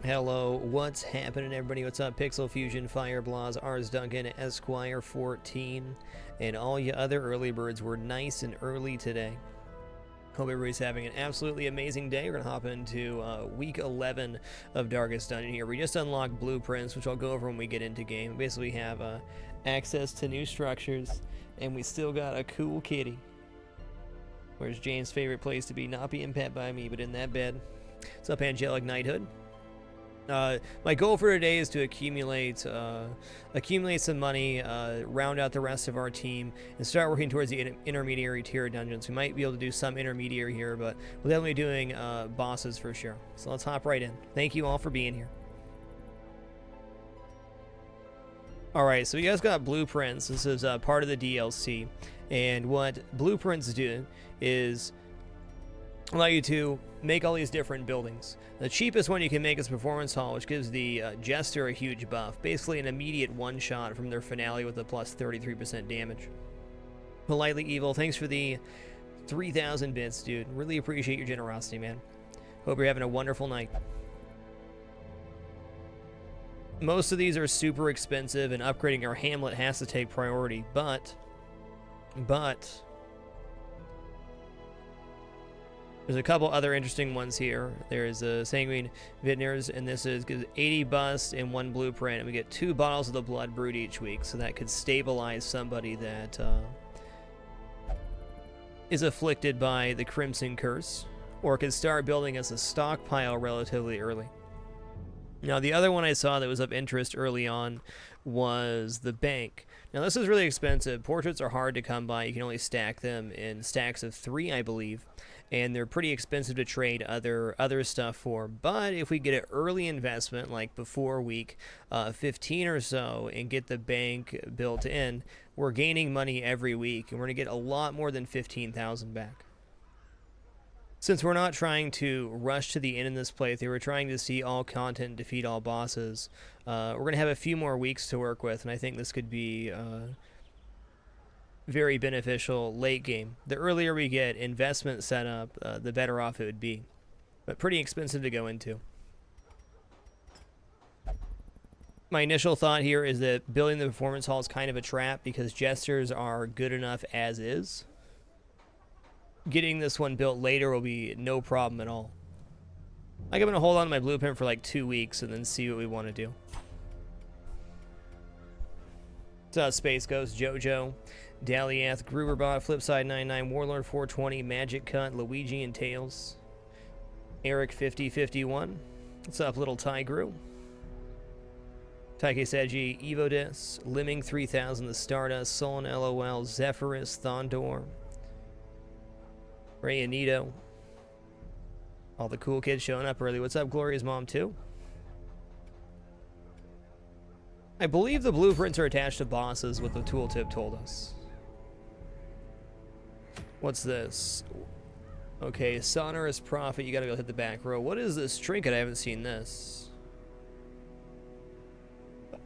Hello, what's happening, everybody? What's up? Pixel Fusion, Fireblaws, Ars Duncan, Esquire 14, and all you other early birds were nice and early today. Hope everybody's having an absolutely amazing day. We're going to hop into week 11 of Darkest Dungeon here. We just unlocked blueprints, which I'll go over when we get into game. Basically, we have access to new structures, and we still got a cool kitty. Where's Jane's favorite place to be? Not being pet by me, but in that bed. What's up, Angelic Knighthood? My goal for today is to accumulate some money, round out the rest of our team, and start working towards the intermediary tier dungeons. We might be able to do some intermediary here, but we'll definitely be doing bosses for sure. So let's hop right in. Thank you all for being here. Alright, so you guys got blueprints. This is part of the DLC, and what blueprints do is allow you to make all these different buildings. The cheapest one you can make is Performance Hall, which gives the Jester a huge buff. Basically an immediate one-shot from their finale with a plus 33% damage. Politely Evil, thanks for the 3,000 bits, dude. Really appreciate your generosity, man. Hope you're having a wonderful night. Most of these are super expensive, and upgrading our Hamlet has to take priority, but there's a couple other interesting ones here. There's a Sanguine Vintners, and this is 80 bust and 1 blueprint, and we get 2 bottles of the Blood brewed each week, so that could stabilize somebody that is afflicted by the Crimson Curse, or could start building us a stockpile relatively early. Now, the other one I saw that was of interest early on was the bank. Now, this is really expensive. Portraits are hard to come by. You can only stack them in stacks of 3, I believe, and they're pretty expensive to trade other stuff for. But if we get an early investment, like before week 15 or so, and get the bank built in, we're gaining money every week, and we're going to get a lot more than 15,000 back. Since we're not trying to rush to the end in this playthrough, we're trying to see all content and defeat all bosses. We're going to have a few more weeks to work with, and I think this could be very beneficial late game. The earlier we get investment set up, the better off it would be. But pretty expensive to go into. My initial thought here is that building the Performance Hall is kind of a trap because Jesters are good enough as is. Getting this one built later will be no problem at all. I'm going to hold on to my blueprint for like 2 weeks and then see what we want to do. So Space Ghost, Jojo, Daliath, Gruberbot, Flipside 99, Warlord 420, Magic Cut, Luigi and Tails, Eric 5051. What's up, little Tigru? Taike Seiji, Evodis, Lemming 3000, The Stardust, Solon LOL, Zephyrus, Thondor, Ray Anito. All the cool kids showing up early. What's up, Gloria's mom, too? I believe the blueprints are attached to bosses, what the tooltip told us. What's this? Okay, Sonorous Prophet. You gotta go hit the back row. What is this trinket? I haven't seen this.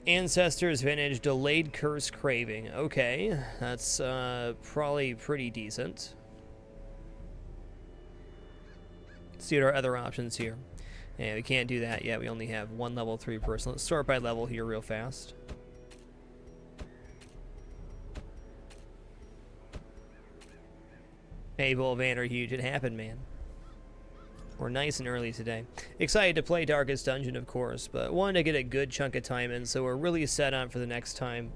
Ancestors Vintage, Delayed Curse Craving. Okay, that's probably pretty decent. See what our other options here. Yeah, we can't do that yet. We only have 1 level 3 person. Let's sort by level here real fast. Hey, Volvan are huge. It happened, man. We're nice and early today. Excited to play Darkest Dungeon, of course, but wanted to get a good chunk of time in, so we're really set up for the next time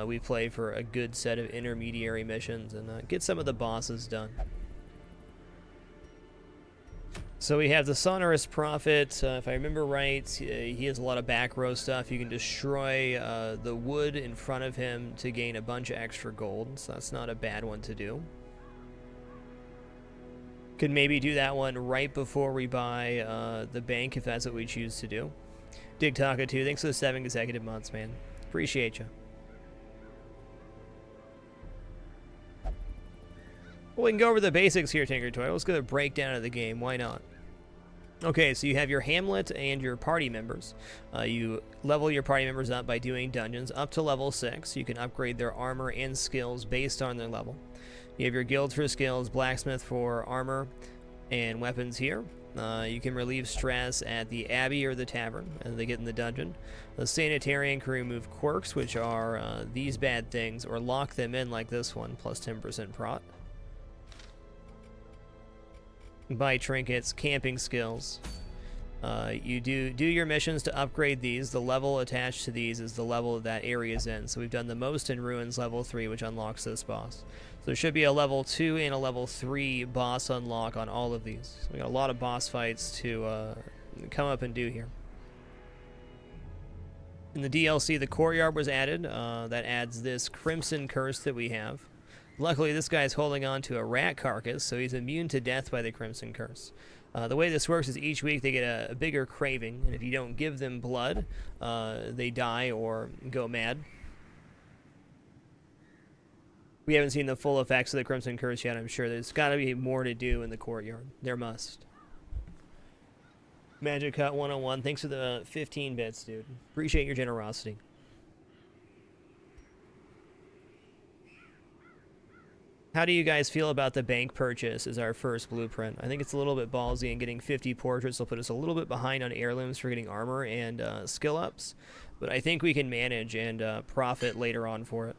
we play for a good set of intermediary missions and get some of the bosses done. So we have the Sonorous Prophet. If I remember right, he has a lot of back row stuff. You can destroy the wood in front of him to gain a bunch of extra gold, so that's not a bad one to do. Could maybe do that one right before we buy the bank, if that's what we choose to do. Dig Taco 2, thanks for the 7 consecutive months, man. Appreciate you. Well, we can go over the basics here, Tinker Toy. Let's go to the breakdown of the game. Why not? Okay, so you have your Hamlet and your party members. You level your party members up by doing dungeons up to level 6. You can upgrade their armor and skills based on their level. You have your guild for skills, blacksmith for armor and weapons here. You can relieve stress at the Abbey or the Tavern as they get in the dungeon. The Sanitarian can remove quirks, which are these bad things, or lock them in like this one, plus 10% prot. Buy trinkets, camping skills. You do your missions to upgrade these. The level attached to these is the level that area's in. So we've done the most in Ruins level 3, which unlocks this boss. So there should be a level 2 and a level 3 boss unlock on all of these. So we got a lot of boss fights to come up and do here. In the DLC, the Courtyard was added. That adds this Crimson Curse that we have. Luckily, this guy's holding on to a rat carcass, so he's immune to death by the Crimson Curse. The way this works is each week they get a bigger craving, and if you don't give them blood, they die or go mad. We haven't seen the full effects of the Crimson Curse yet, I'm sure. There's got to be more to do in the Courtyard. There must. Magic Cut 101, thanks for the 15 bits, dude. Appreciate your generosity. How do you guys feel about the bank purchase as our first blueprint? I think it's a little bit ballsy, and getting 50 portraits will put us a little bit behind on heirlooms for getting armor and skill ups, but I think we can manage and profit later on for it.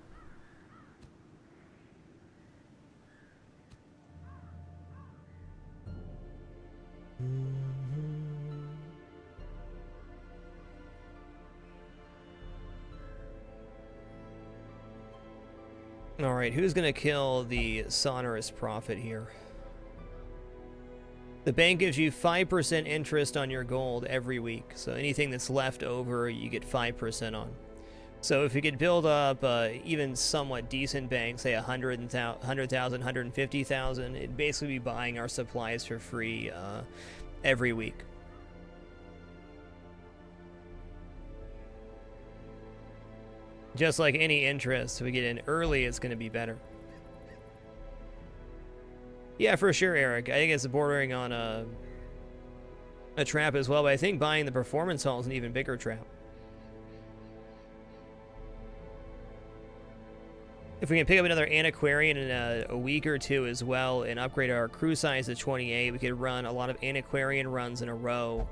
Alright, who's going to kill the Sonorous Prophet here? The bank gives you 5% interest on your gold every week, so anything that's left over, you get 5% on. So if you could build up even somewhat decent bank, say 100,000, 150,000, it'd basically be buying our supplies for free every week. Just like any interest, we get in early, it's going to be better. Yeah, for sure, Eric. I think it's bordering on a trap as well, but I think buying the performance hall is an even bigger trap. If we can pick up another antiquarian in a week or two as well and upgrade our crew size to 28, we could run a lot of antiquarian runs in a row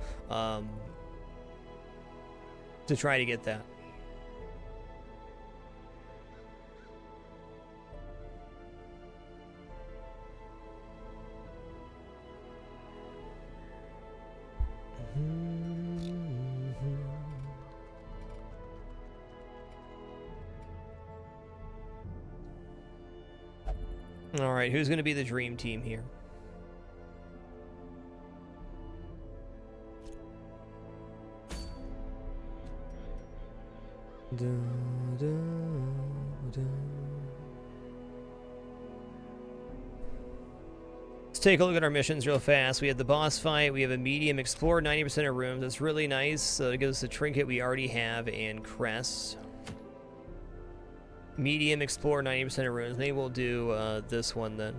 to try to get that. All right, who's going to be the dream team here? Let's take a look at our missions real fast. We have the boss fight. We have a medium, explore 90% of rooms. That's really nice. So it gives us the trinket we already have and crests. Medium, explore 90% of rooms. Maybe we'll do this one then.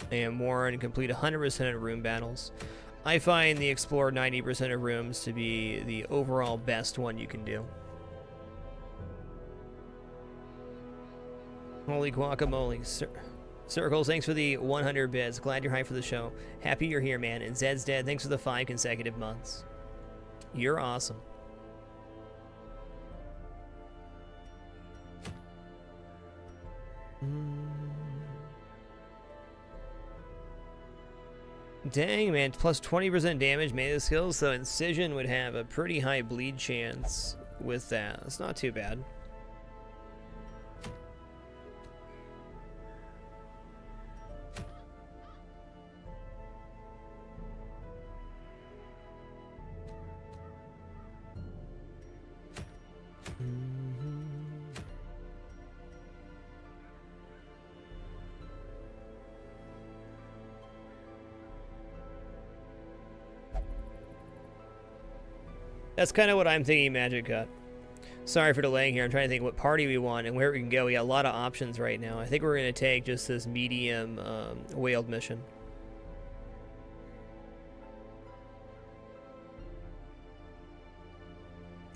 And more and complete 100% of room battles. I find the explore 90% of rooms to be the overall best one you can do. Holy guacamole. Circles, thanks for the 100 bits. Glad you're hyped for the show. Happy you're here, man. And Zed's dead. Thanks for the 5 consecutive months. You're awesome. Dang, man, plus 20% damage made of skills, so Incision would have a pretty high bleed chance with that. It's not too bad. That's kind of what I'm thinking, Magic Cut. Sorry for delaying here. I'm trying to think what party we want and where we can go. We got a lot of options right now. I think we're going to take just this medium whaled mission.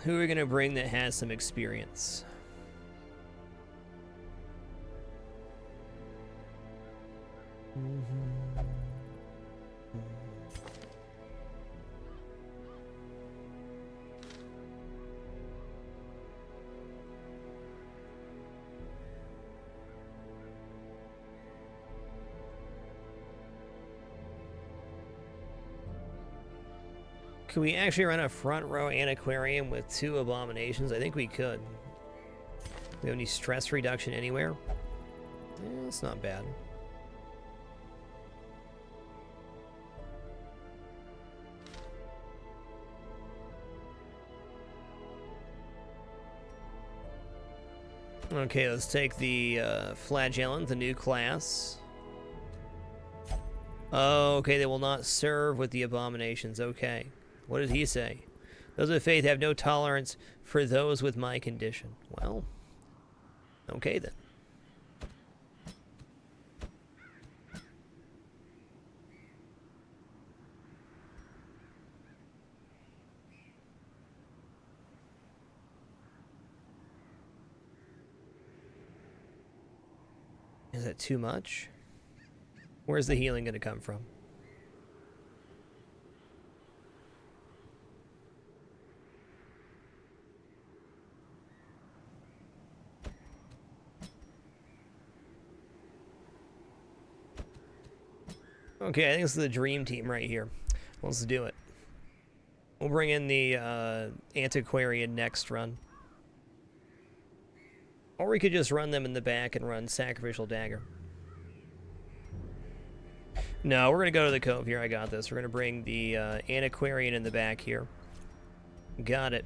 Who are we going to bring that has some experience? Can we actually run a front row and aquarium with 2 abominations? I think we could. Do we have any stress reduction anywhere? Yeah, it's not bad. Okay, let's take the Flagellant, the new class. Oh, okay, they will not serve with the abominations. Okay. What did he say? Those of faith have no tolerance for those with my condition. Well, okay then. Is that too much? Where's the healing going to come from? Okay, I think this is the dream team right here. Let's do it. We'll bring in the Antiquarian next run. Or we could just run them in the back and run Sacrificial Dagger. No, we're going to go to the Cove here. I got this. We're going to bring the Antiquarian in the back here. Got it.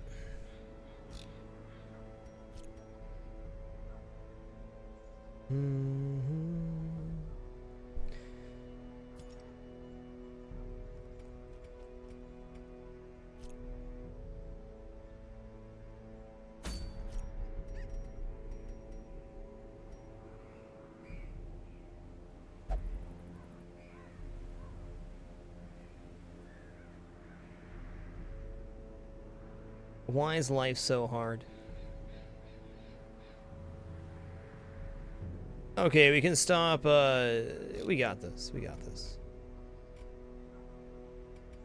Why is life so hard? Okay, we can stop, we got this, we got this.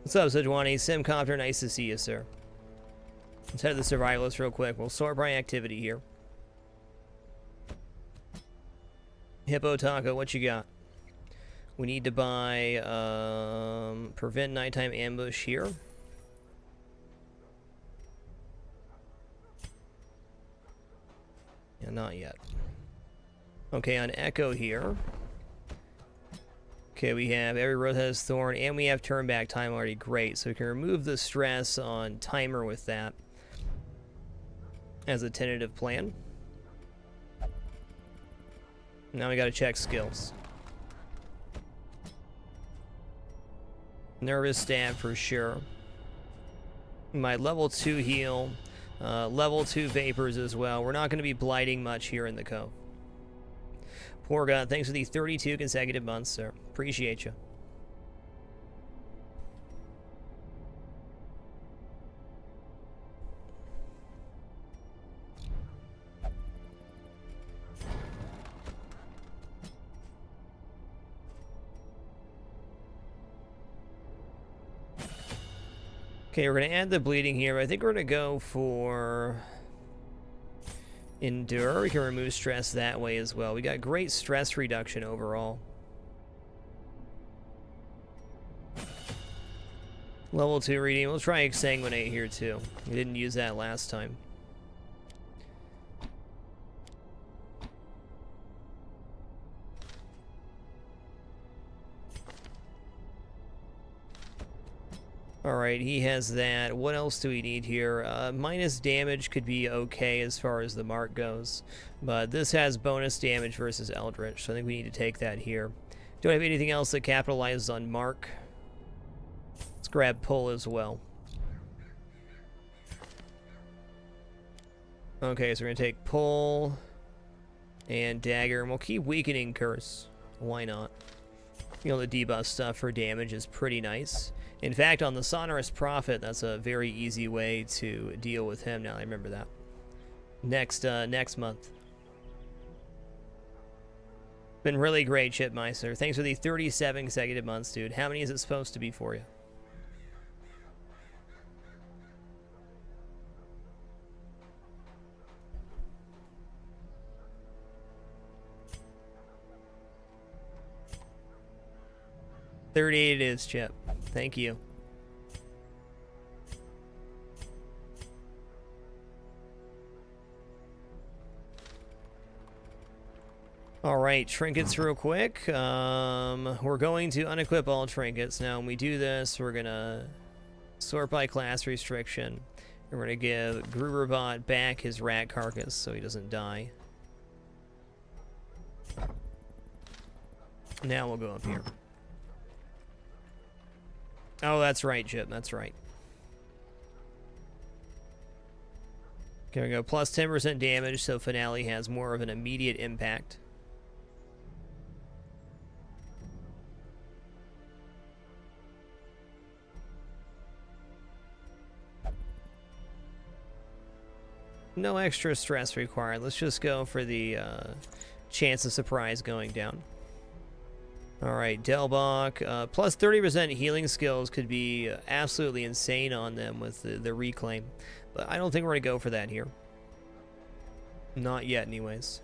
What's up, Sejuani? Simcopter, nice to see you, sir. Let's head to the Survivalist real quick. We'll sort by activity here. Hippo Taco, what you got? We need to buy, prevent nighttime ambush here. Yeah, not yet. Okay, on Echo here. Okay, we have every rose has thorn, and we have turn back time already. Great, so we can remove the stress on timer with that as a tentative plan. Now we gotta check skills. Nervous stab for sure. My level 2 heal. Level 2 vapors as well. We're not going to be blighting much here in the Cove. Poor God, thanks for the 32 consecutive months, sir. Appreciate you. Okay, we're going to add the bleeding here, but I think we're going to go for Endure. We can remove stress that way as well. We got great stress reduction overall. Level 2 reading. We'll try Exsanguinate here too. We didn't use that last time. Alright, he has that. What else do we need here? Minus damage could be okay as far as the mark goes. But this has bonus damage versus Eldritch, so I think we need to take that here. Do I have anything else that capitalizes on mark? Let's grab pull as well. Okay, so we're going to take pull and dagger, and we'll keep weakening curse. Why not? You know, the debuff stuff for damage is pretty nice. In fact, on the Sonorous Prophet, that's a very easy way to deal with him. Now I remember that. Next month. Been really great, Chipmeister. Thanks for the 37 consecutive months, dude. How many is it supposed to be for you? $38 it is, Chip. Thank you. All right, trinkets real quick. We're going to unequip all trinkets. Now, when we do this, we're going to sort by class restriction. We're going to give Gruberbot back his rat carcass so he doesn't die. Now we'll go up here. Oh, that's right, Chip. That's right. Okay, we go plus 10% damage, so Finale has more of an immediate impact. No extra stress required. Let's just go for the chance of surprise going down. Alright, Delbach. Plus 30% healing skills could be absolutely insane on them with the reclaim. But I don't think we're going to go for that here. Not yet, anyways.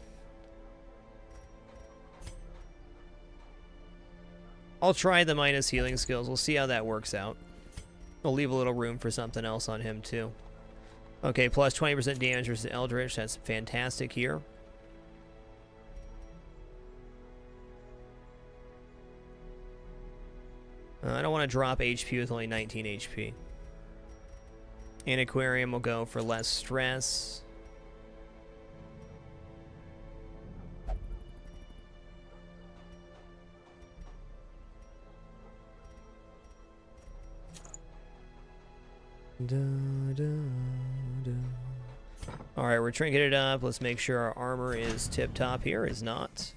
I'll try the minus healing skills. We'll see how that works out. We'll leave a little room for something else on him, too. Okay, plus 20% damage versus Eldritch. That's fantastic here. I don't want to drop HP with only 19 HP. And Aquarium will go for less stress. Alright, we're trinketed it up. Let's make sure our armor is tip-top here. Is not.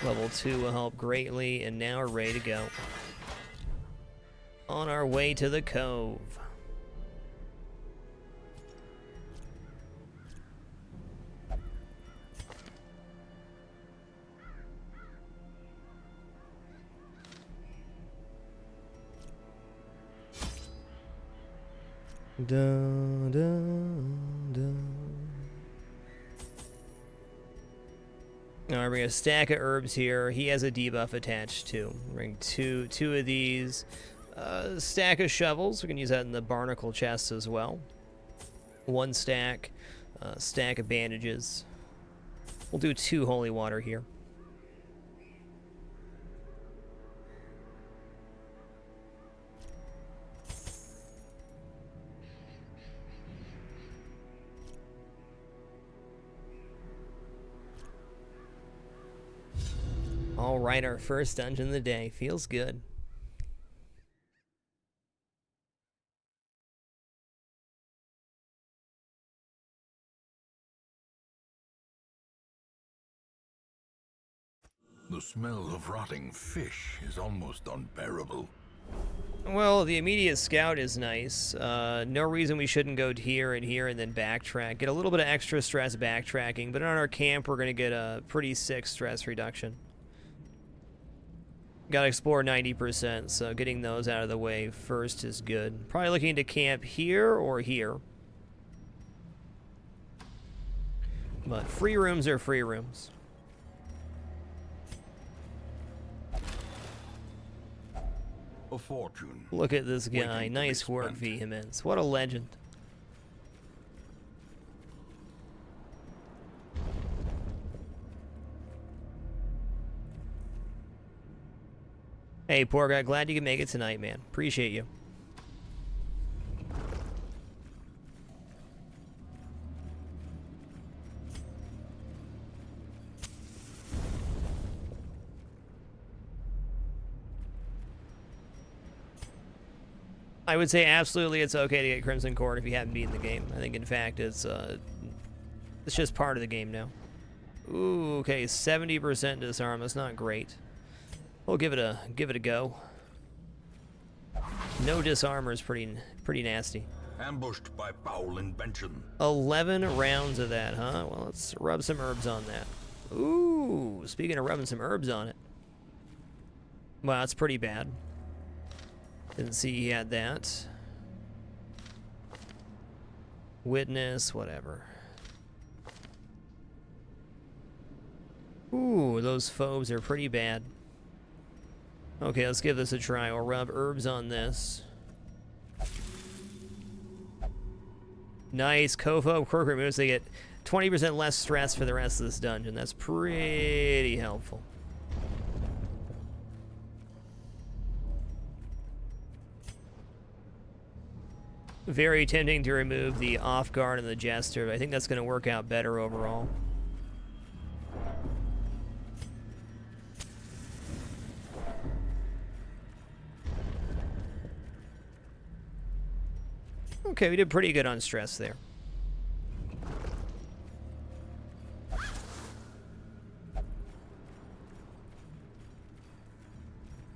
Level 2 will help greatly, and now we're ready to go. On our way to the cove. Da, da, da. Now we're bring a stack of herbs here. He has a debuff attached too. Bring two of these. Stack of shovels. We can use that in the barnacle chest as well. One stack. Stack of bandages. We'll do 2 holy water here. All right, our first dungeon of the day. Feels good. The smell of rotting fish is almost unbearable. Well, the immediate scout is nice. No reason we shouldn't go here and then backtrack. Get a little bit of extra stress backtracking, but on our camp we're going to get a pretty sick stress reduction. Gotta explore 90%, so getting those out of the way first is good. Probably looking to camp here or here. But free rooms are free rooms. A fortune. Look at this guy. Nice work, Vehemence. What a legend. Hey, poor guy. Glad you could make it tonight, man. Appreciate you. I would say absolutely it's okay to get Crimson Cord if you haven't beaten the game. I think, in fact, it's just part of the game now. Ooh, okay, 70% disarm. That's not great. We'll give it a go. No disarmor is pretty nasty. Ambushed by foul invention. 11 rounds of that, huh? Well, let's rub some herbs on that. Ooh, speaking of rubbing some herbs on it. Wow, that's pretty bad. Didn't see he had that. Witness, whatever. Ooh, those phobes are pretty bad. Okay, let's give this a try. We'll rub herbs on this. Nice. Cophobe quirk removes. They get 20% less stress for the rest of this dungeon. That's pretty helpful. Very tempting to remove the off guard and the jester, but I think that's going to work out better overall. Okay, we did pretty good on stress there.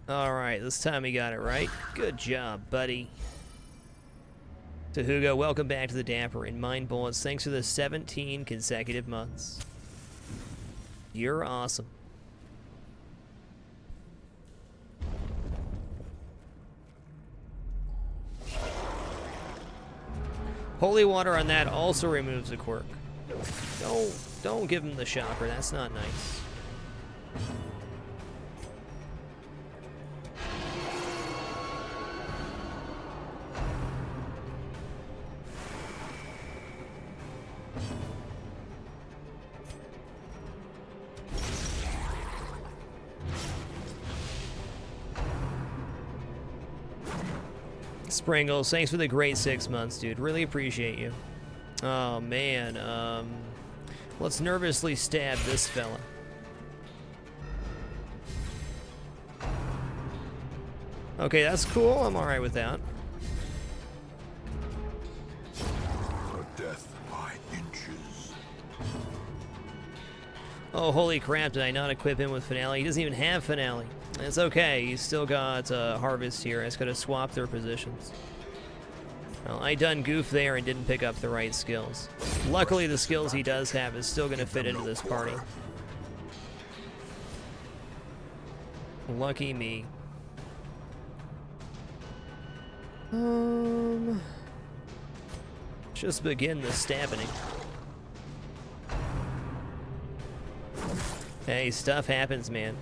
Alright, this time we got it right. Good job, buddy. To Hugo, welcome back to the Dapper in Mind Bullets. Thanks for the 17 consecutive months. You're awesome. Holy water on that also removes a quirk. Don't give him the shocker. That's not nice. Springles, thanks for the great 6 months, dude. Really appreciate you. Oh, man. Let's nervously stab this fella. Okay, that's cool. I'm alright with that. A death by inches. Oh, holy crap, did I not equip him with Finale? He doesn't even have Finale. It's okay, he's still got Harvest here. I just gotta swap their positions. Well, I done goof there and didn't pick up the right skills. Luckily, the skills he does have is still gonna fit into this party. Lucky me. Just begin the stabbing. Hey, stuff happens, man.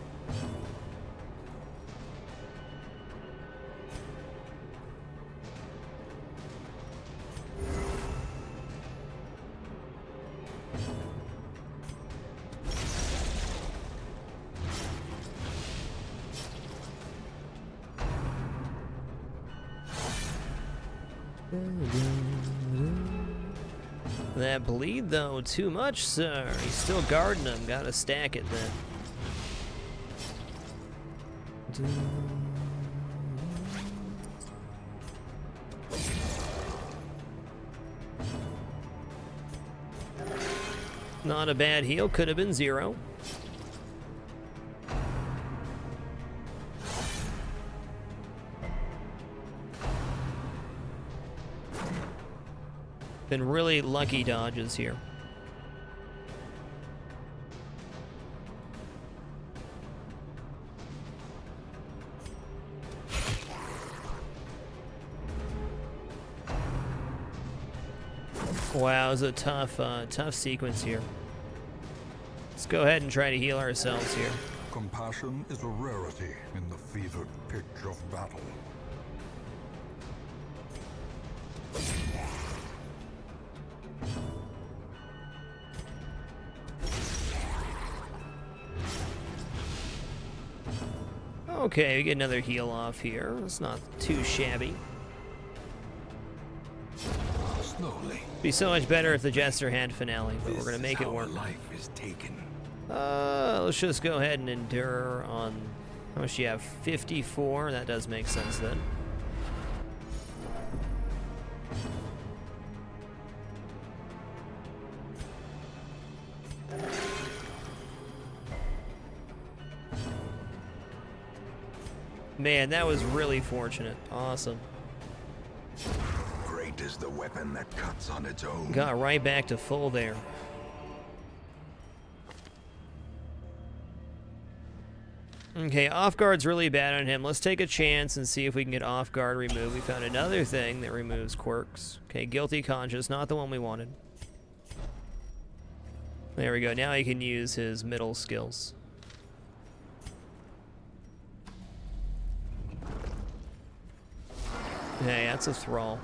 That bleed, though, too much, sir. He's still guarding him. Gotta stack it, then. Not a bad heal. Could have been 0. Been really lucky dodges here. Wow, it was a tough sequence here. Let's go ahead and try to heal ourselves here. Compassion is a rarity in the fevered pitch of battle. Okay, we get another heal off here. It's not too shabby. Slowly. Be so much better if the Jester had Finale, but we're gonna make it work. Life is taken. Let's just go ahead and endure on... How much do you have? 54? That does make sense then. Man, that was really fortunate. Awesome. Great is the weapon that cuts on its own. Got right back to full there. Okay, off guard's really bad on him. Let's take a chance and see if we can get off guard removed. We found another thing that removes quirks. Okay, guilty conscious, not the one we wanted. There we go. Now he can use his middle skills. Hey, that's a thrall.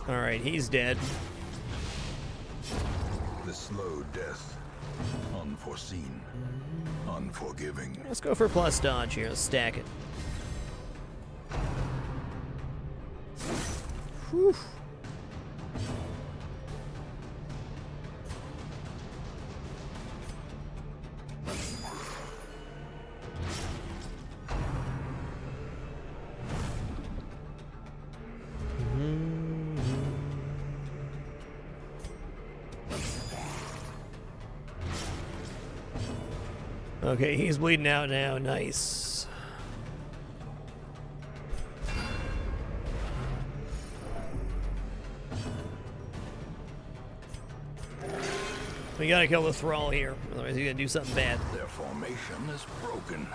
Alright, he's dead. The slow death. Unforeseen. Unforgiving. Let's go for plus dodge here. Let's stack it. Whew. Okay, he's bleeding out now. Nice. We gotta kill the thrall here, otherwise he's gonna do something bad. Their formation is broken.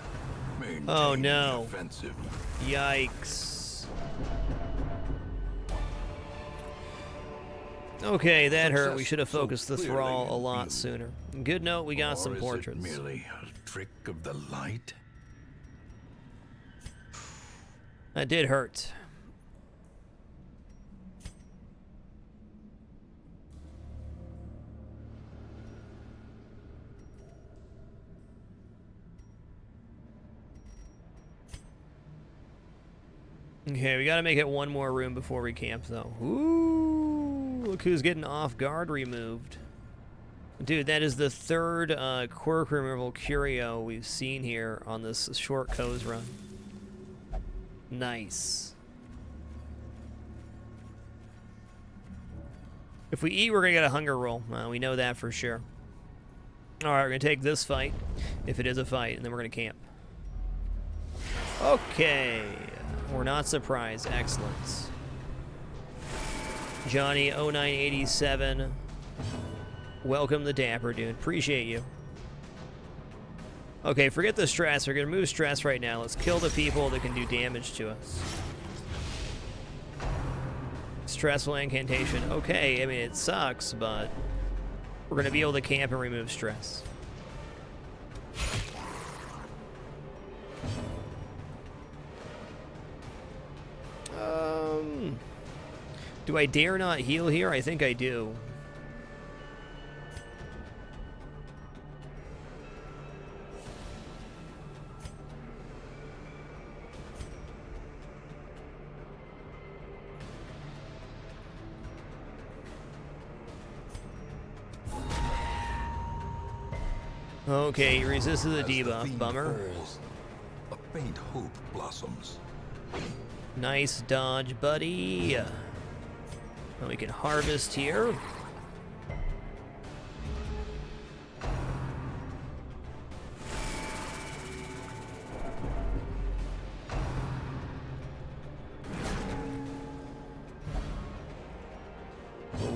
Maintain Oh no. the offensive. Yikes. Okay, that hurt. We should have focused the thrall a lot sooner. Good note, we got some portraits. Or is it merely a trick of the light? That did hurt. Okay, we gotta make it one more room before we camp, though. Ooh, look who's getting off guard removed. Dude, that is the third quirk removal curio we've seen here on this short Co's run. Nice. If we eat, we're gonna get a hunger roll. We know that for sure. Alright, we're gonna take this fight, if it is a fight, and then we're gonna camp. Okay. We're not surprised. Excellent. Johnny 0987. Welcome the Dapper Dude. Appreciate you. Okay, forget the stress. We're gonna move stress right now. Let's kill the people that can do damage to us. Stressful incantation. Okay, I mean, it sucks, but we're gonna be able to camp and remove stress. Do I dare not heal here? I think I do. Okay, he resisted the debuff. Bummer. Falls, a faint hope blossoms. Nice dodge, buddy. Well, we can harvest here.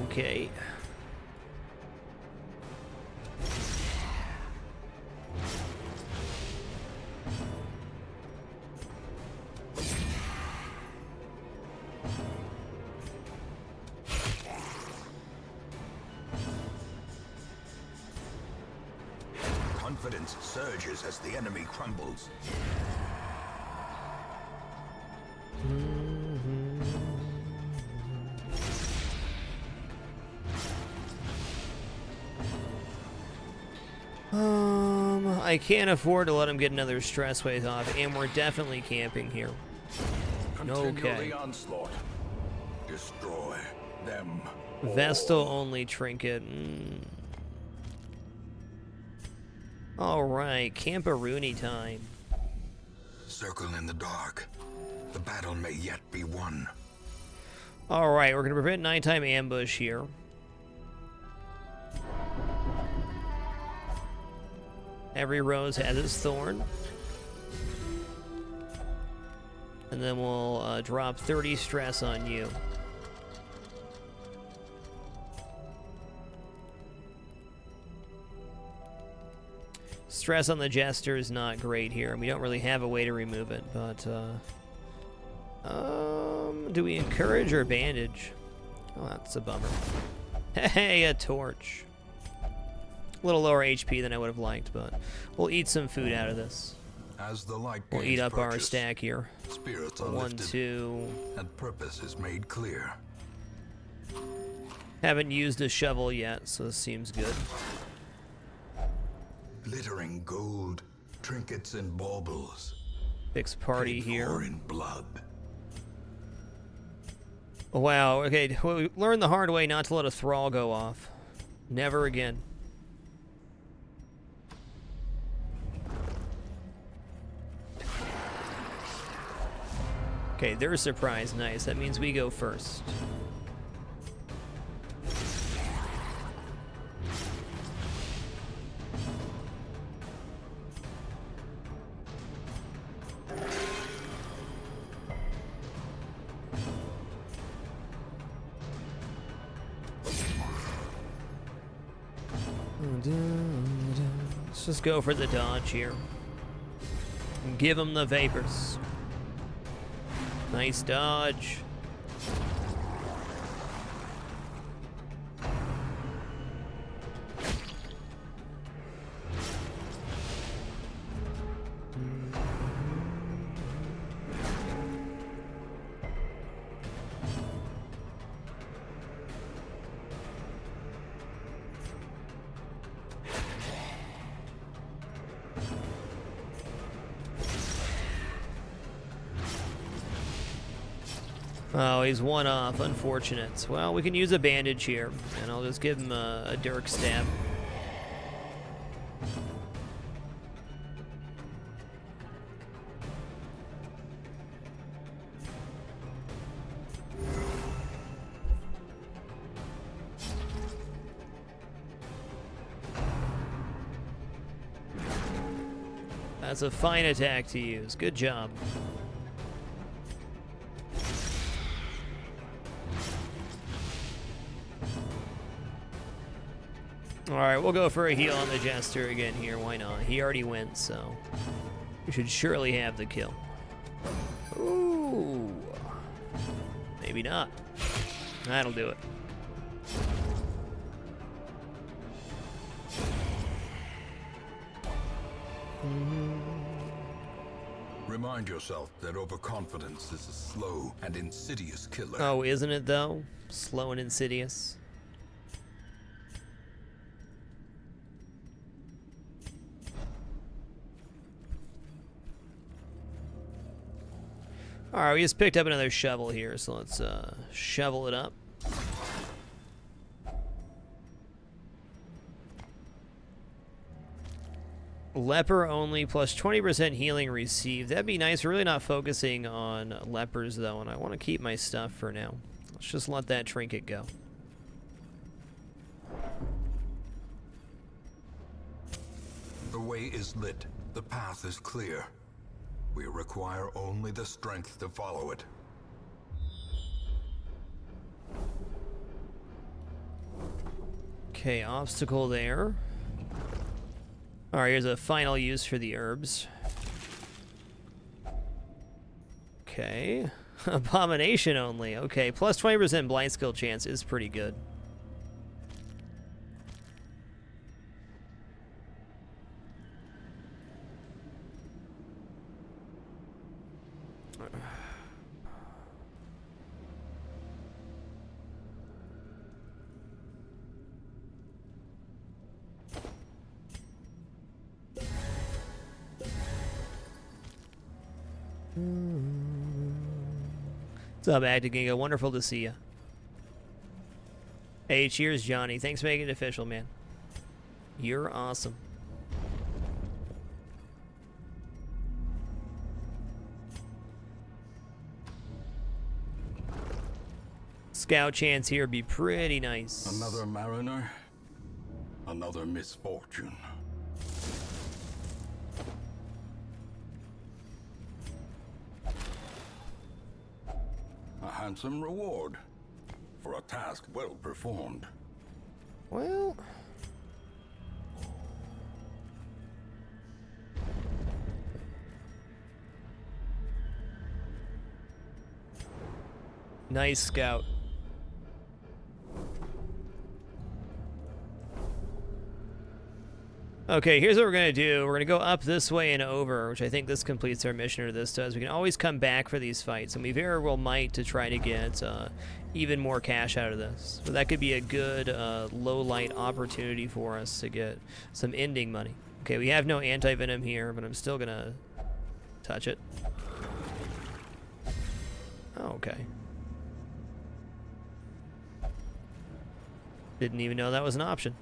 Okay. Confidence surges as the enemy crumbles. I can't afford to let him get another stress wave off, and we're definitely camping here. Okay. The onslaught. Destroy them. Vestal only trinket. Alright, Camperoonie time. Circle in the dark. The battle may yet be won. Alright, we're going to prevent nighttime ambush here. Every rose has its thorn. And then we'll drop 30 stress on you. Stress on the Jester is not great here, and we don't really have a way to remove it, but, do we encourage or bandage? Oh, that's a bummer. Hey, a torch. A little lower HP than I would have liked, but we'll eat some food out of this. As the light We'll eat up our stack here. Spirits are 1, lifted, 2. and purpose is made clear. Haven't used a shovel yet, so this seems good. Glittering gold, trinkets and baubles. Fix party Paid here. for in blood. Wow, okay, we learned the hard way not to let a thrall go off. Never again. Okay, they're surprised. Nice. That means we go first. Let's just go for the dodge here. And give him the vapors. Nice dodge. Oh, he's one off. Unfortunate. Well, we can use a bandage here, and I'll just give him a dirk stab. That's a fine attack to use. Good job. Alright, we'll go for a heal on the Jester again here. Why not? He already went, so we should surely have the kill. Ooh. Maybe not. That'll do it. Remind yourself that overconfidence is a slow and insidious killer. Oh, isn't it though? Slow and insidious. Alright, we just picked up another shovel here, so let's shovel it up. Leper only plus 20% healing received. That'd be nice. We're really not focusing on lepers though, and I want to keep my stuff for now. Let's just let that trinket go. The way is lit. The path is clear. We require only the strength to follow it. Okay, obstacle there. Alright, here's a final use for the herbs. Okay. Abomination only. Okay, plus 20% blind skill chance is pretty good. What's up, Actigingo? Wonderful to see you. Hey, cheers, Johnny. Thanks for making it official, man. You're awesome. Scout chance here would be pretty nice. Another mariner, another misfortune. A handsome reward for a task well performed. Well, nice scout. Okay, here's what we're going to do. We're going to go up this way and over, which I think this completes our mission, or this does. We can always come back for these fights, and we very well might to try to get even more cash out of this. But that could be a good low-light opportunity for us to get some ending money. Okay, we have no anti-venom here, but I'm still going to touch it. Oh, okay. Didn't even know that was an option.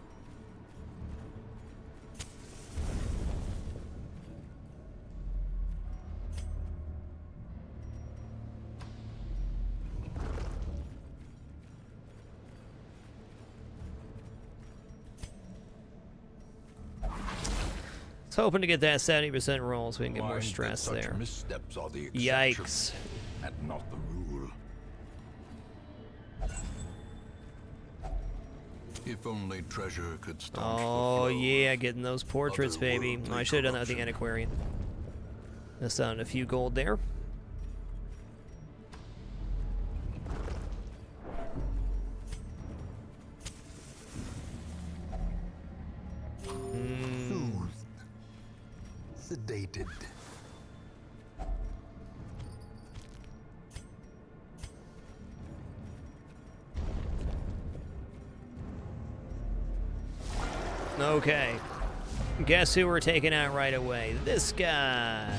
I was hoping to get that 70% roll so we can get more stress there. Missteps are the Yikes. and not the rule. If only treasure could staunch the Oh, flow. yeah, getting those portraits, baby. Otherworldly I should have done that with the corruption. antiquarian. Missed out on a few gold there. Soothed. Sedated. Okay. Guess who we're taking out right away? This guy.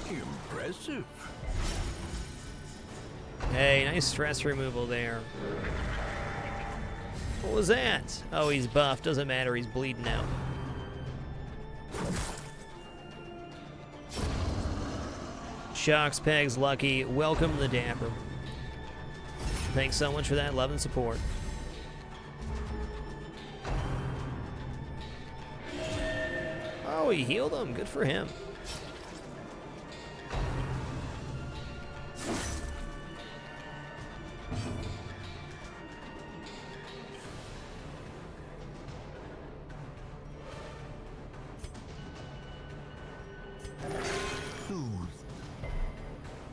Impressive. Hey, nice stress removal there. What was that? Oh, he's buffed. Doesn't matter. He's bleeding out. Shocks, Pegs, Lucky. Welcome the Dapper. Thanks so much for that love and support. Oh, he healed him. Good for him. Soothed.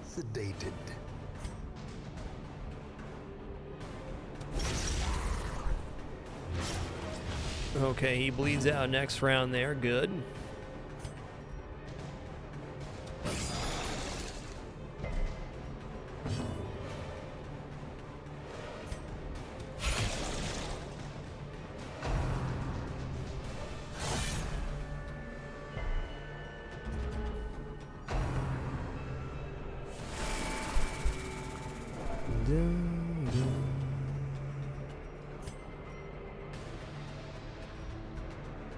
Sedated. Okay, he bleeds out next round there. Good.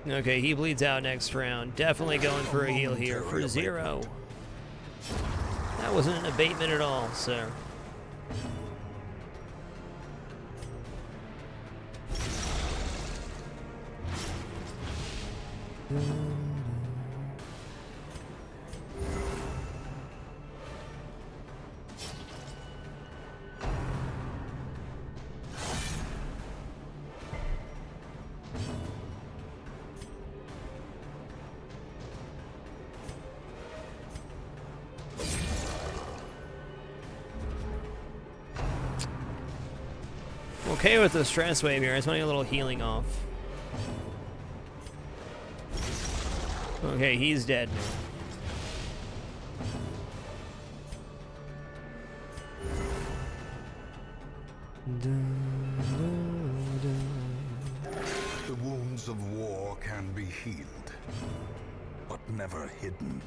Okay, he bleeds out next round. Definitely going for a heal here for 0. That wasn't an abatement at all, sir. Okay with the stress wave here. I just want to get a little healing off. Okay, he's dead now. The wounds of war can be healed, but never hidden.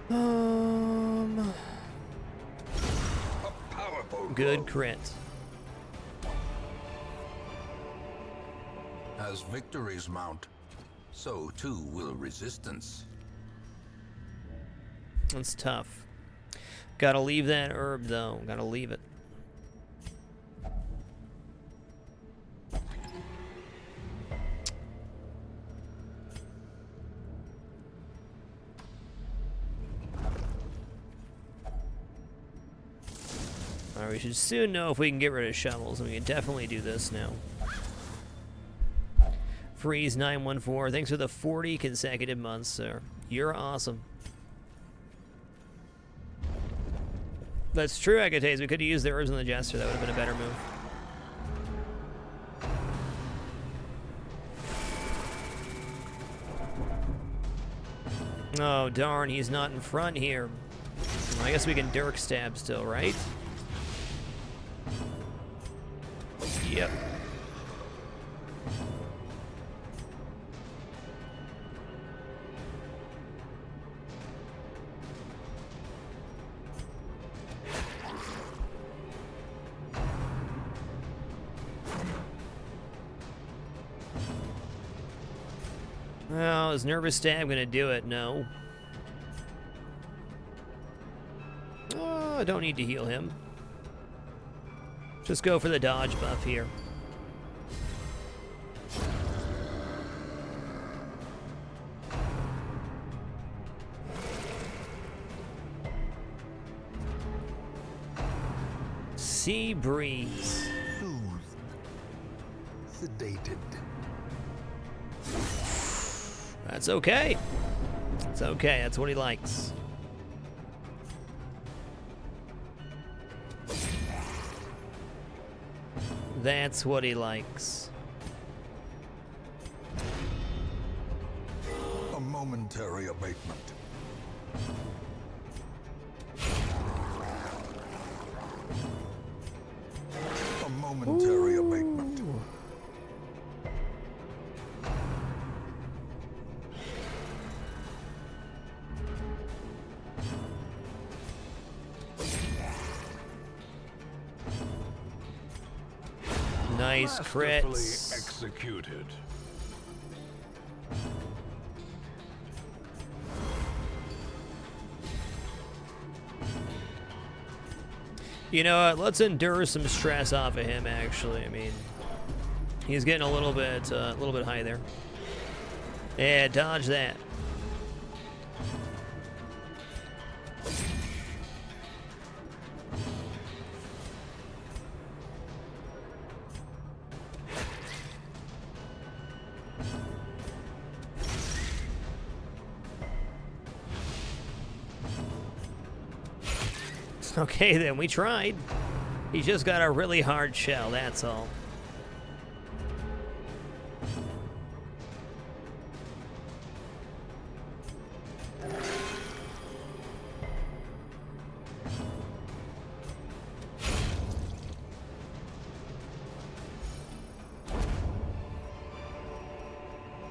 A powerful Good blow. crit. As victories mount, so too will resistance. That's tough. Gotta leave that herb, though. Gotta leave it. Alright, we should soon know if we can get rid of shovels, and we can definitely do this now. Freeze914, thanks for the 40 consecutive months, sir. You're awesome. That's true, Agates. We could have used the herbs on the Jester. That would have been a better move. Oh, darn, he's not in front here. I guess we can Dirk stab still, right? Yep. Well, is Nervous Stab gonna do it? No. Oh, I don't need to heal him. Just go for the dodge buff here. Sea breeze. Soothed. Sedated. That's okay. It's okay. That's what he likes. That's what he likes. A momentary abatement. A momentary abatement. Nice crits. Masterfully executed. You know what? Let's endure some stress off of him. Actually, I mean, he's getting a little bit high there. Yeah, dodge that. Okay, then, we tried. He just got a really hard shell, that's all.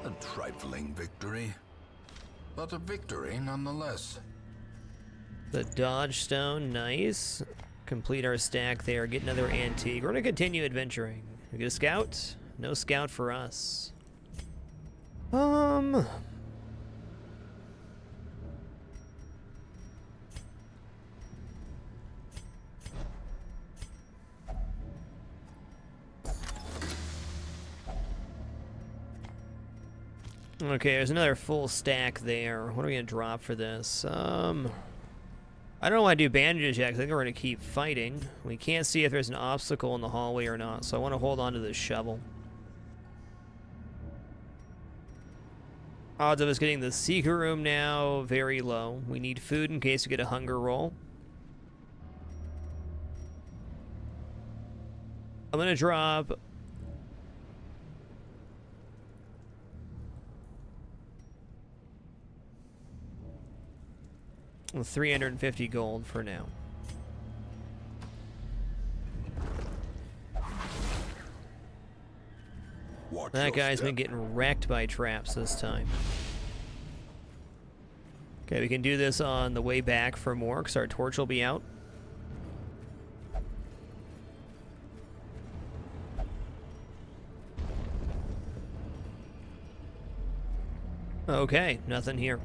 A trifling victory, but a victory nonetheless. The dodge stone, nice. Complete our stack there, get another antique. We're gonna continue adventuring. We get a scout? No scout for us. Okay, there's another full stack there. What are we gonna drop for this? I don't want to do bandages yet, because I think we're going to keep fighting. We can't see if there's an obstacle in the hallway or not, so I want to hold on to this shovel. Odds of us getting the secret room now, very low. We need food in case we get a hunger roll. I'm going to drop... $350 gold for now. Watch That your guy's step. been getting wrecked by traps this time. Okay, we can do this on the way back for more, because our torch will be out. Okay, nothing here.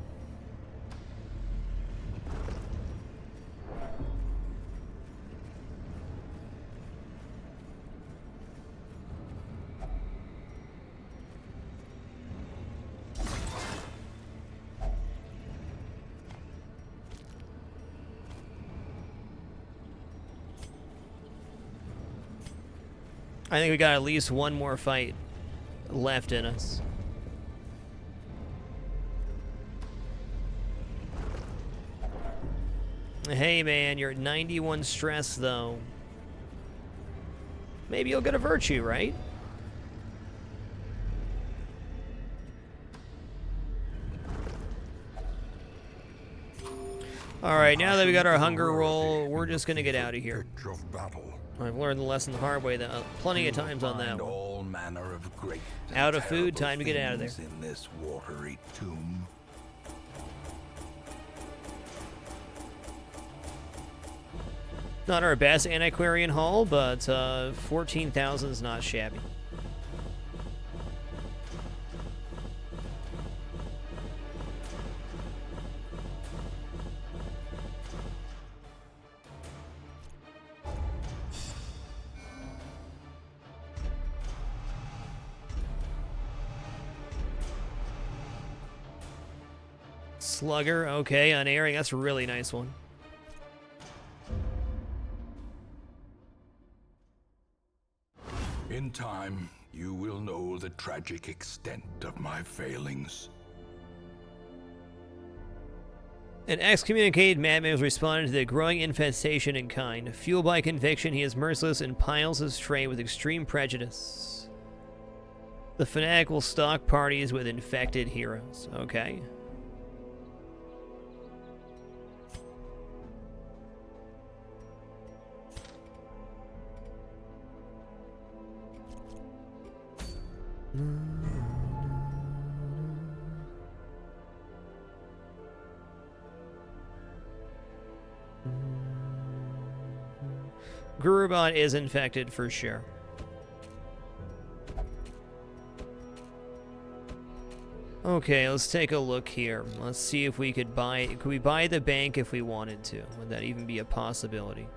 I think we got at least one more fight left in us. Hey man, you're at 91 stress though. Maybe you'll get a virtue, right? Alright, now that we got our hunger roll, we're just gonna get out of here. I've learned the lesson the hard way, plenty of times on that one. All manner of great Out of food, time to get out of there. In this watery tomb. Not our best antiquarian haul, but 14,000 is not shabby. Slugger, okay, unerring, that's a really nice one. In time, you will know the tragic extent of my failings. An excommunicated madman has responded to the growing infestation in kind. Fueled by conviction, he is merciless and piles his trade with extreme prejudice. The fanatic will stalk parties with infected heroes. Okay. Gurubot is infected for sure. Okay, let's take a look here. Let's see if we could we buy the bank if we wanted to? Would that even be a possibility?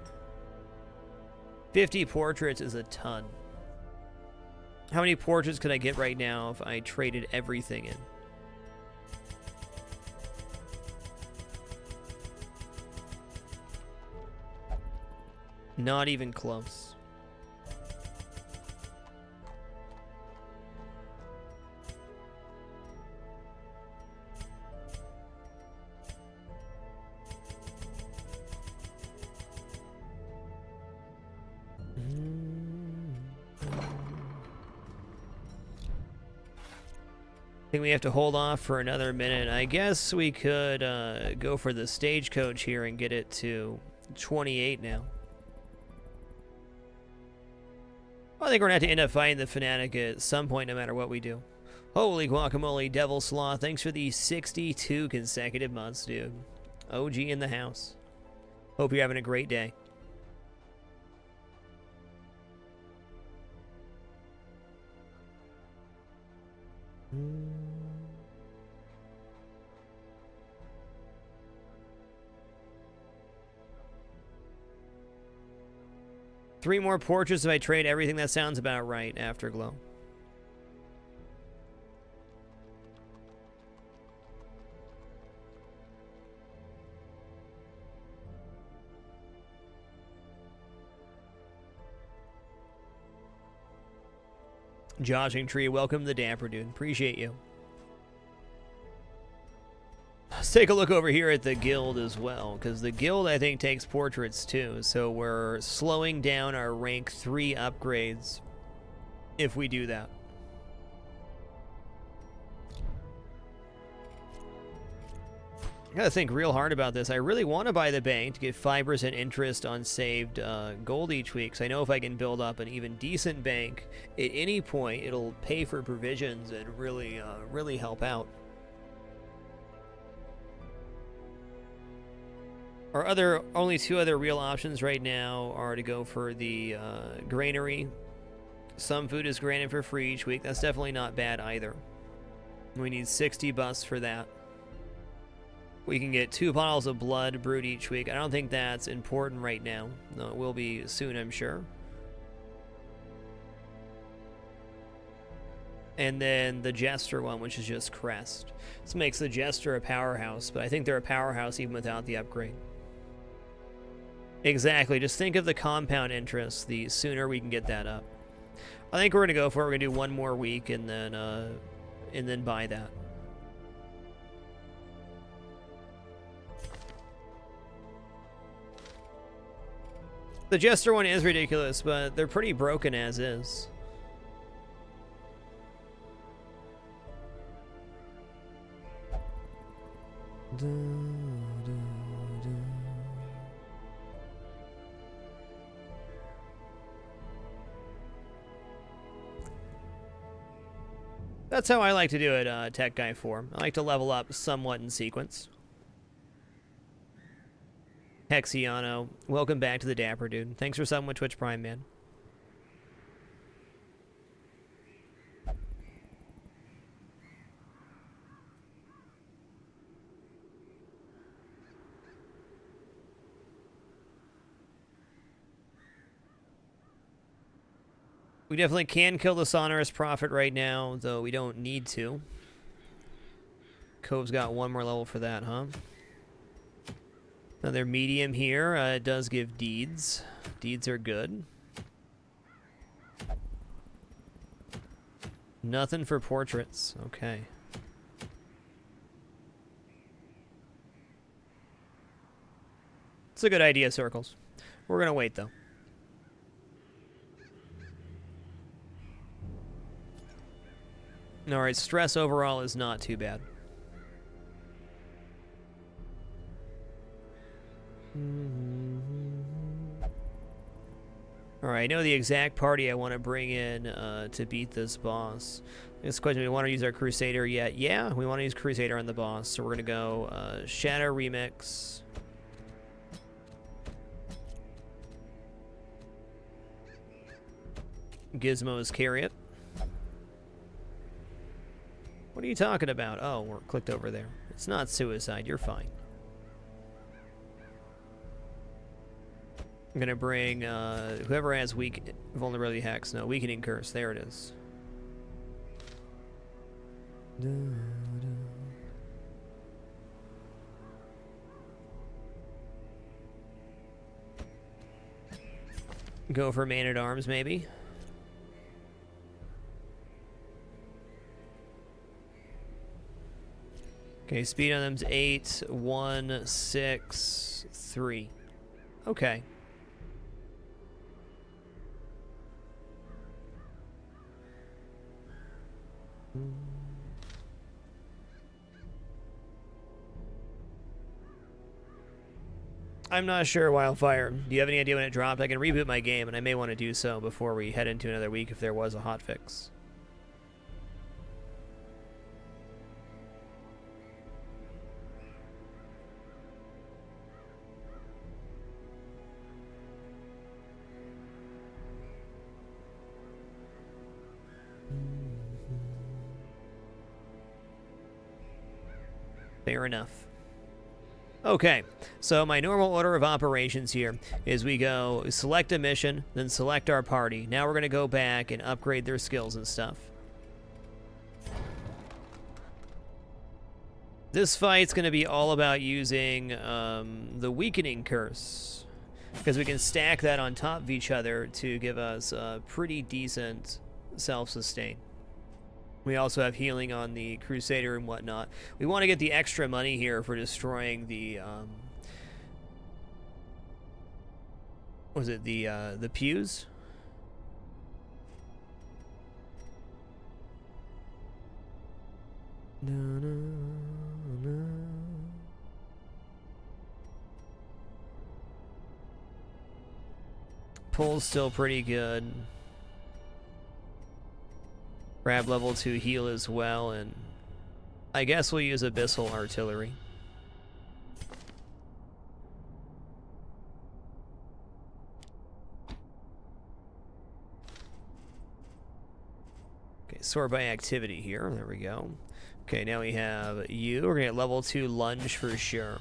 50 portraits is a ton. How many portraits could I get right now if I traded everything in? Not even close. I think we have to hold off for another minute. I guess we could go for the stagecoach here and get it to 28 now. I think we're going to have to end up fighting the fanatic at some point no matter what we do. Holy guacamole, Devil Sloth. Thanks for the 62 consecutive months, dude. OG in the house. Hope you're having a great day. Three more portraits if I trade everything. That sounds about right. Afterglow. Joshing Tree, welcome to the Dapper, dude. Appreciate you. Let's take a look over here at the guild as well, because the guild, I think, takes portraits too, so we're slowing down our rank 3 upgrades if we do that. I gotta think real hard about this. I really want to buy the bank to get 5% interest on saved gold each week, because I know if I can build up an even decent bank at any point, it'll pay for provisions and really help out. Our only two other real options right now are to go for the granary. Some food is granted for free each week. That's definitely not bad either. We need 60 bucks for that. We can get 2 bottles of blood brewed each week. I don't think that's important right now. No, it will be soon, I'm sure. And then the Jester one, which is just Crest. This makes the Jester a powerhouse, but I think they're a powerhouse even without the upgrade. Exactly, just think of the compound interest, the sooner we can get that up. I think we're gonna go for it. We're gonna do one more week and then buy that. The Jester one is ridiculous, but they're pretty broken as is. That's how I like to do it, Tech Guy 4. I like to level up somewhat in sequence. Hexiano, welcome back to the Dapper Dude. Thanks for subbing with Twitch Prime, man. We definitely can kill the Sonorous Prophet right now, though we don't need to. Cove's got one more level for that, huh? Another medium here. It does give deeds. Deeds are good. Nothing for portraits. Okay. It's a good idea, Circles. We're going to wait, though. Alright, stress overall is not too bad. Alright, I know the exact party I want to bring in to beat this boss. This question, do we want to use our Crusader yet? Yeah, we want to use Crusader on the boss. So we're going to go Shadow Remix. Gizmo's Carry It. What are you talking about? Oh, we're clicked over there. It's not suicide. You're fine. I'm going to bring whoever has weak vulnerability hex. No, weakening curse. There it is. Go for Man-at-Arms, maybe. Okay, speed on them's 8, 1, 6, 3. Okay. I'm not sure, Wildfire. Do you have any idea when it dropped? I can reboot my game, and I may want to do so before we head into another week if there was a hotfix. Fair enough. Okay, so my normal order of operations here is we go select a mission, then select our party. Now we're going to go back and upgrade their skills and stuff. This fight's going to be all about using the Weakening Curse, because we can stack that on top of each other to give us a pretty decent self-sustain. We also have healing on the Crusader and whatnot. We want to get the extra money here for destroying the, was it the pews? Pull's still pretty good. Grab level 2 heal as well, and I guess we'll use Abyssal Artillery. Okay, sort by activity here. There we go. Okay, now we have you. We're gonna get level 2 lunge for sure.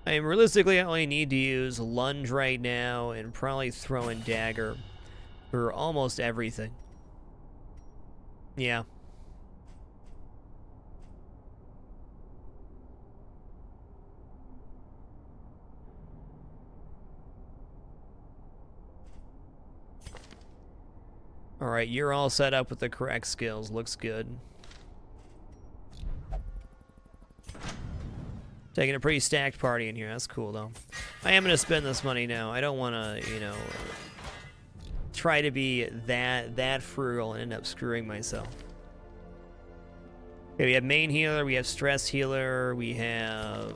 I mean, realistically, I only need to use lunge right now and probably throw in dagger for almost everything. Yeah. Alright, you're all set up with the correct skills. Looks good. Taking a pretty stacked party in here. That's cool, though. I am going to spend this money now. I don't want to, you know, try to be that frugal and end up screwing myself. Okay, we have main healer, we have stress healer, we have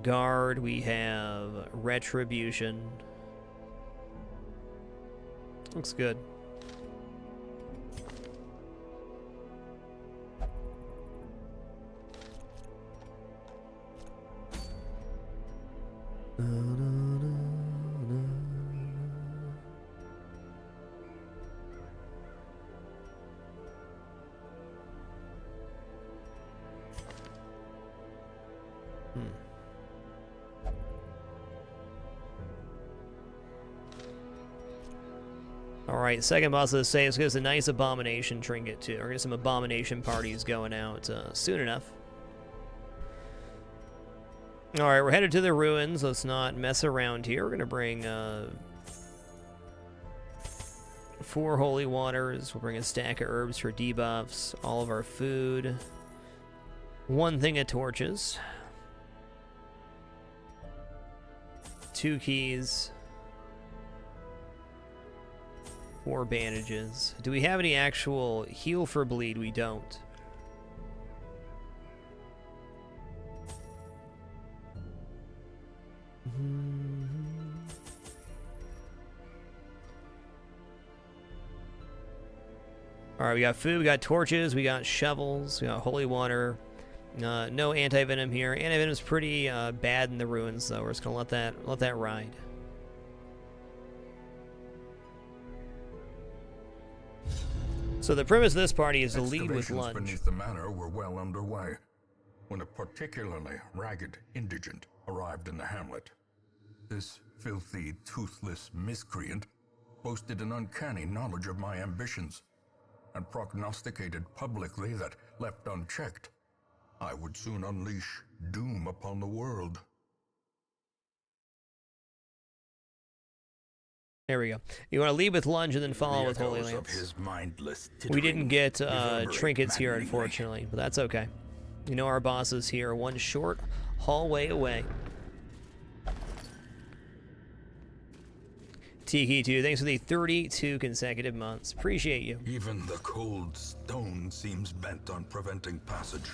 guard, we have retribution. Looks good. Alright, second boss of the save. Gives a nice abomination trinket too. We're gonna get some abomination parties going out soon enough. Alright, we're headed to the ruins. Let's not mess around here. We're gonna bring 4 holy waters. We'll bring a stack of herbs for debuffs. All of our food. 1 thing of torches. 2 keys. 4 bandages. Do we have any actual heal for bleed? We don't. Alright, we got food, we got torches, we got shovels, we got holy water. No anti-venom here. Anti-venom's pretty bad in the ruins, though. We're just gonna let that ride. So the premise of this party is to lead with lunge. Beneath the manor were well underway when a particularly ragged indigent arrived in the hamlet. This filthy, toothless miscreant boasted an uncanny knowledge of my ambitions and prognosticated publicly that, left unchecked, I would soon unleash doom upon the world. There we go. You want to lead with lunge and then follow with holy lance. We didn't get trinkets here, unfortunately, but that's okay. You know our boss is here, one short hallway away. Tiki2, thanks for the 32 consecutive months. Appreciate you. Even the cold stone seems bent on preventing passage.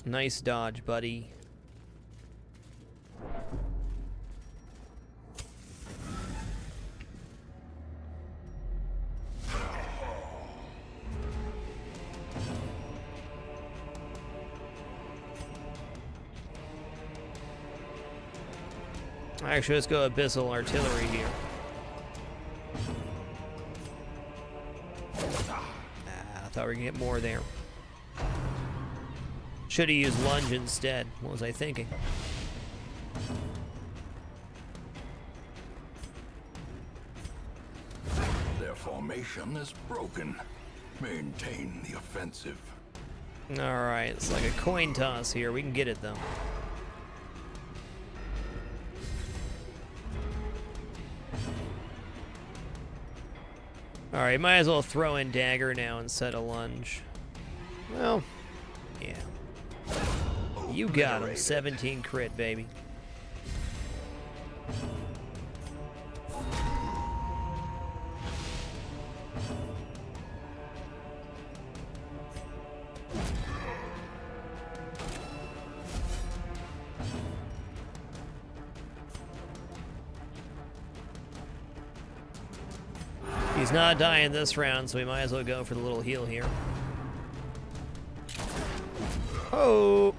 Nice dodge, buddy. Actually, let's go abyssal artillery here. I thought we were gonna get more there. Should have used lunge instead. What was I thinking? Their formation is broken. Maintain the offensive. Alright, it's like a coin toss here. We can get it though. Alright, might as well throw in dagger now instead of lunge. Well, yeah. You got him. 17 crit, baby. He's not dying this round, so we might as well go for the little heal here. Oh!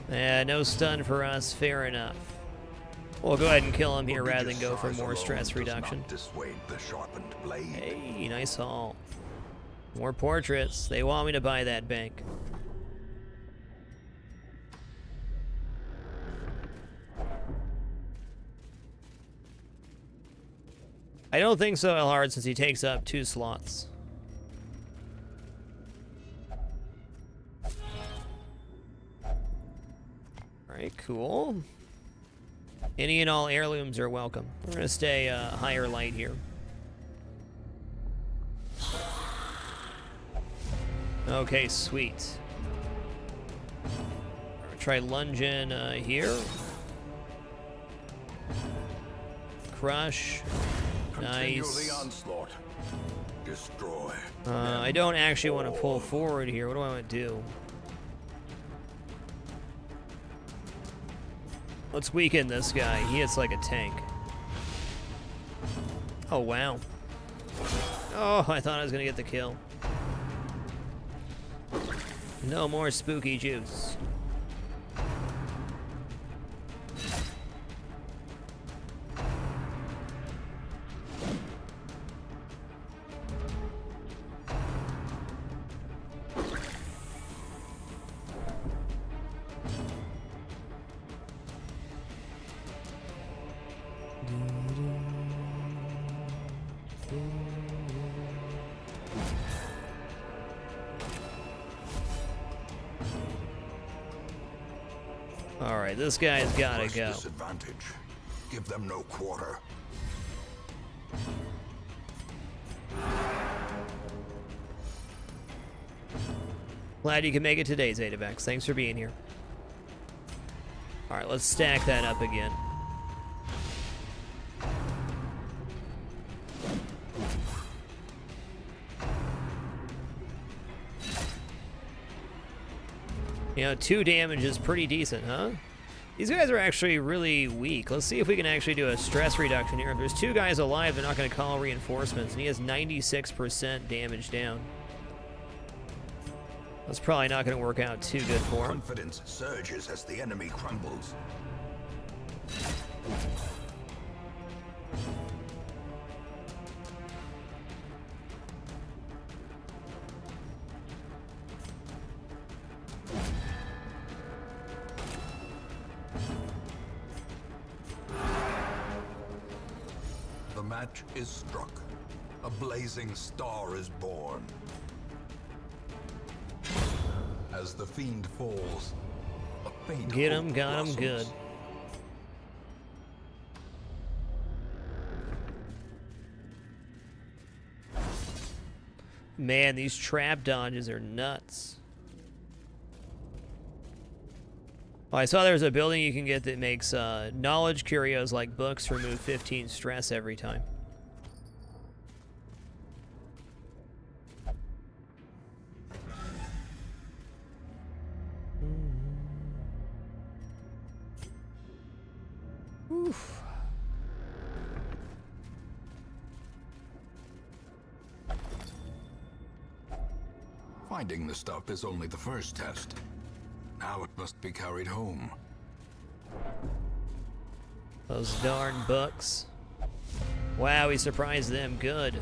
Yeah, no stun for us. Fair enough. We'll go ahead and kill him here rather than go for more stress reduction. Hey, nice haul. More portraits. They want me to buy that bank. I don't think so, Elhard, since he takes up 2 slots. Alright, cool. Any and all heirlooms are welcome. We're gonna stay higher light here. Okay, sweet. Try lunging here. Crush. Nice. The onslaught. Destroy. I don't actually want to pull forward here. What do I want to do? Let's weaken this guy. He hits like a tank. Oh, wow. Oh, I thought I was going to get the kill. No more spooky juice. All right, this guy's gotta go. Disadvantage. Give them no quarter. Glad you can make it today, Zetavex. Thanks for being here. All right, let's stack that up again. You know, 2 damage is pretty decent, huh? These guys are actually really weak. Let's see if we can actually do a stress reduction here. If there's 2 guys alive, they're not going to call reinforcements, and he has 96% damage down. That's probably not going to work out too good for him. Confidence surges as the enemy crumbles. The match is struck. A blazing star is born. As the fiend falls, a faint Get him, hope got him blossoms. good. Man, these trap dodges are nuts. Oh, I saw there was a building you can get that makes knowledge curios like books remove 15 stress every time. Oof. Finding the stuff is only the first test. Now it must be carried home. Those darn books. Wow, he surprised them good.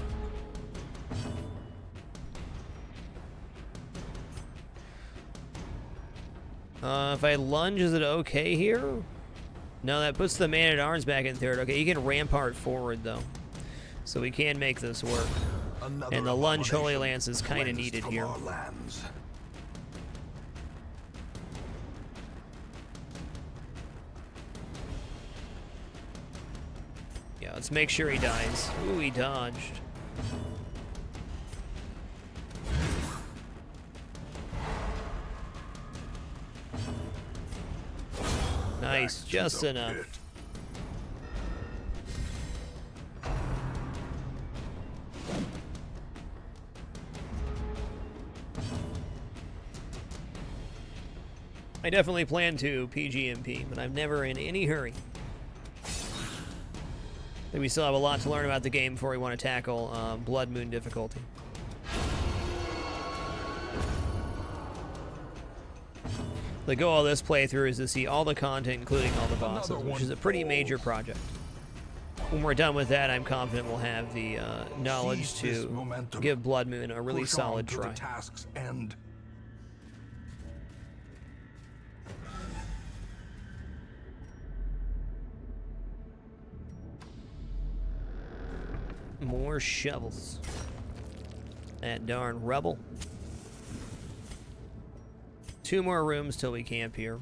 If I lunge, is it okay here? No, that puts the man-at-arms back in third. Okay, he can rampart forward, though. So we can make this work. Another And the lunge Holy abomination Lance is kind of cleansed needed from here. our lands. Yeah, let's make sure he dies. Ooh, he dodged. Nice, Back to just the enough. pit. I definitely plan to PGMP, but I'm never in any hurry. I think we still have a lot to learn about the game before we want to tackle Blood Moon difficulty. The goal of this playthrough is to see all the content, including all the bosses, which is a pretty major project. When we're done with that, I'm confident we'll have the knowledge Seize this to momentum. give Blood Moon a really Push on solid to try. the task's end. More shovels. That darn rubble. 2 more rooms till we camp here.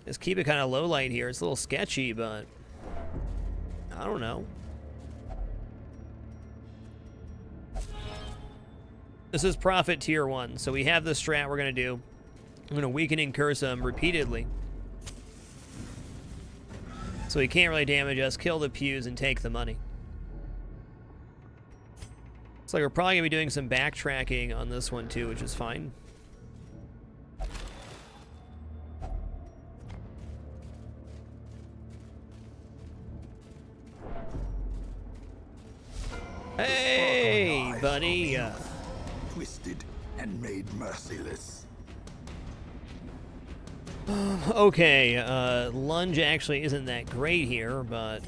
Just keep it kind of low light here. It's a little sketchy, but I don't know. This is Prophet Tier 1, so we have the strat we're going to do. I'm going to weaken and curse him repeatedly. So he can't really damage us, kill the pews, and take the money. Looks like we're probably going to be doing some backtracking on this one too, which is fine. Hey, buddy. Twisted and made merciless. Okay, lunge actually isn't that great here, but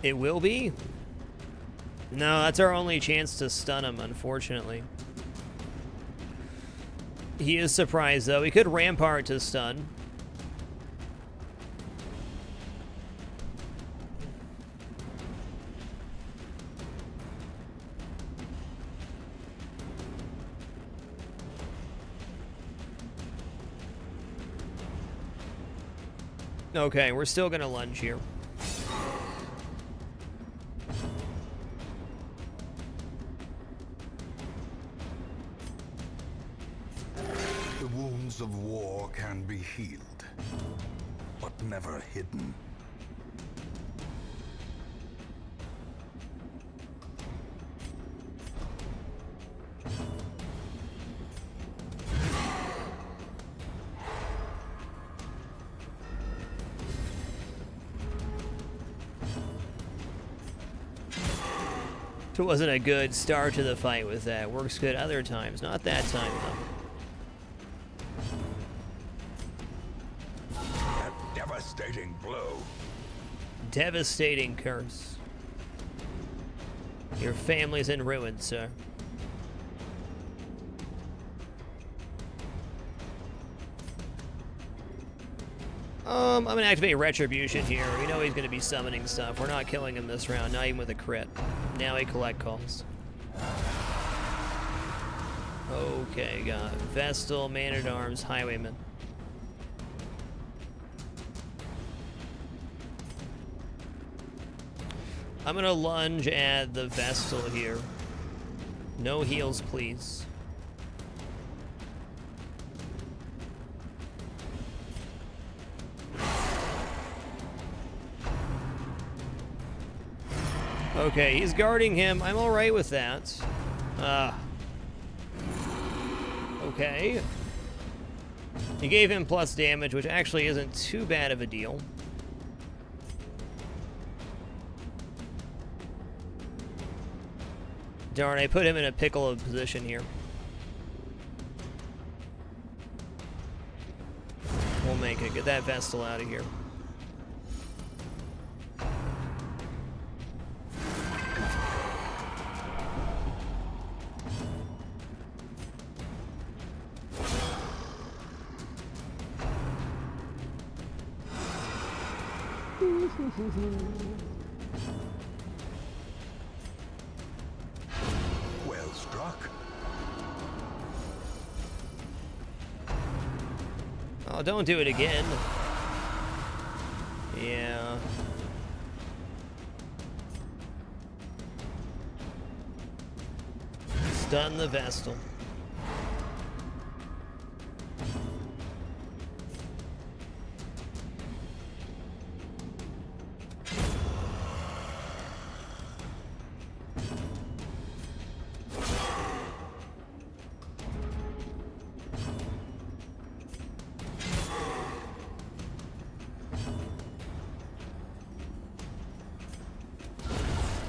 it will be. No, that's our only chance to stun him, unfortunately. He is surprised, though. We could rampart to stun. Okay, we're still gonna lunge here. The wounds of war can be healed, but never hidden. It wasn't a good start to the fight with that. Works good other times. Not that time, though. A devastating blow. Devastating curse. Your family's in ruins, sir. I'm gonna activate Retribution here. We know he's gonna be summoning stuff. We're not killing him this round, not even with a crit. Now he collect calls. Okay, got Vestal, Man-at-Arms, Highwayman. I'm gonna lunge at the Vestal here. No heals, please. Okay, he's guarding him. I'm alright with that. Okay. He gave him plus damage, which actually isn't too bad of a deal. Darn, I put him in a pickle of position here. We'll make it. Get that Vestal out of here. Well struck. Oh, don't do it again. Yeah. Stun the Vestal.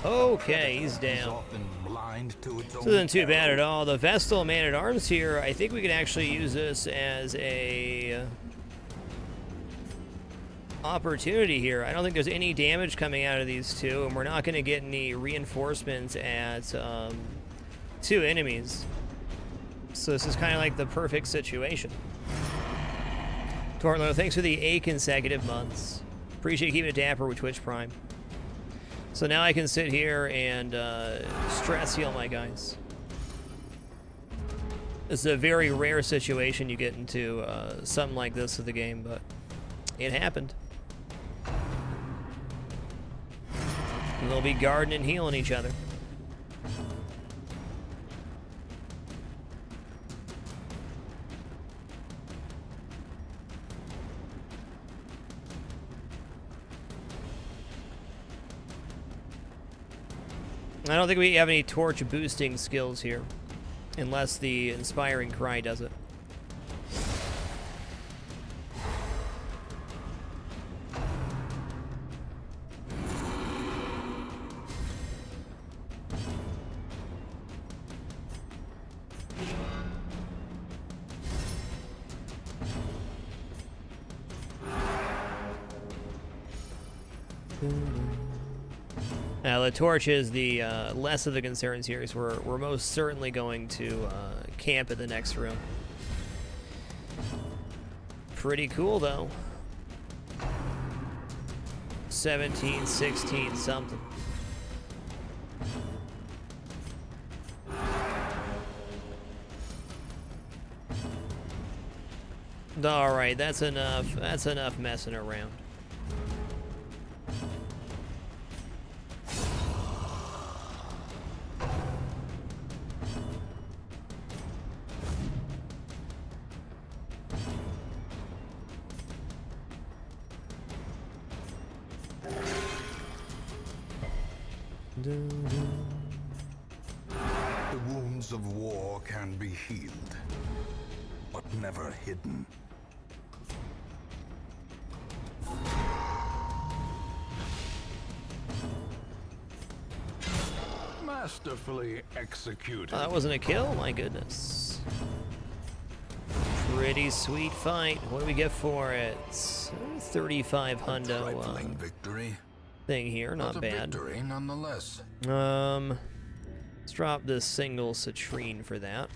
Okay, he's down. This isn't too bad at all. The Vestal Man-at-Arms here, I think we could actually use this as a opportunity here. I don't think there's any damage coming out of these two, and we're not going to get any reinforcements at 2 enemies. So this is kind of like the perfect situation. Tortlo, thanks for the 8 consecutive months. Appreciate keeping it dapper with Twitch Prime. So now I can sit here and stress heal my guys. It's a very rare situation you get into something like this of the game, but it happened. And they'll be guarding and healing each other. I don't think we have any torch boosting skills here, unless the Inspiring Cry does it. Now, the torch is the less of the concerns here, is we're most certainly going to camp in the next room. Pretty cool, though. 17, 16, something. All right, that's enough. That's enough messing around. The wounds of war can be healed, but never hidden. Masterfully executed. That wasn't a kill? My goodness. Pretty sweet fight. What do we get for it? 35 hundo victory. thing here. Not bad. Victory nonetheless. Let's drop this single citrine for that.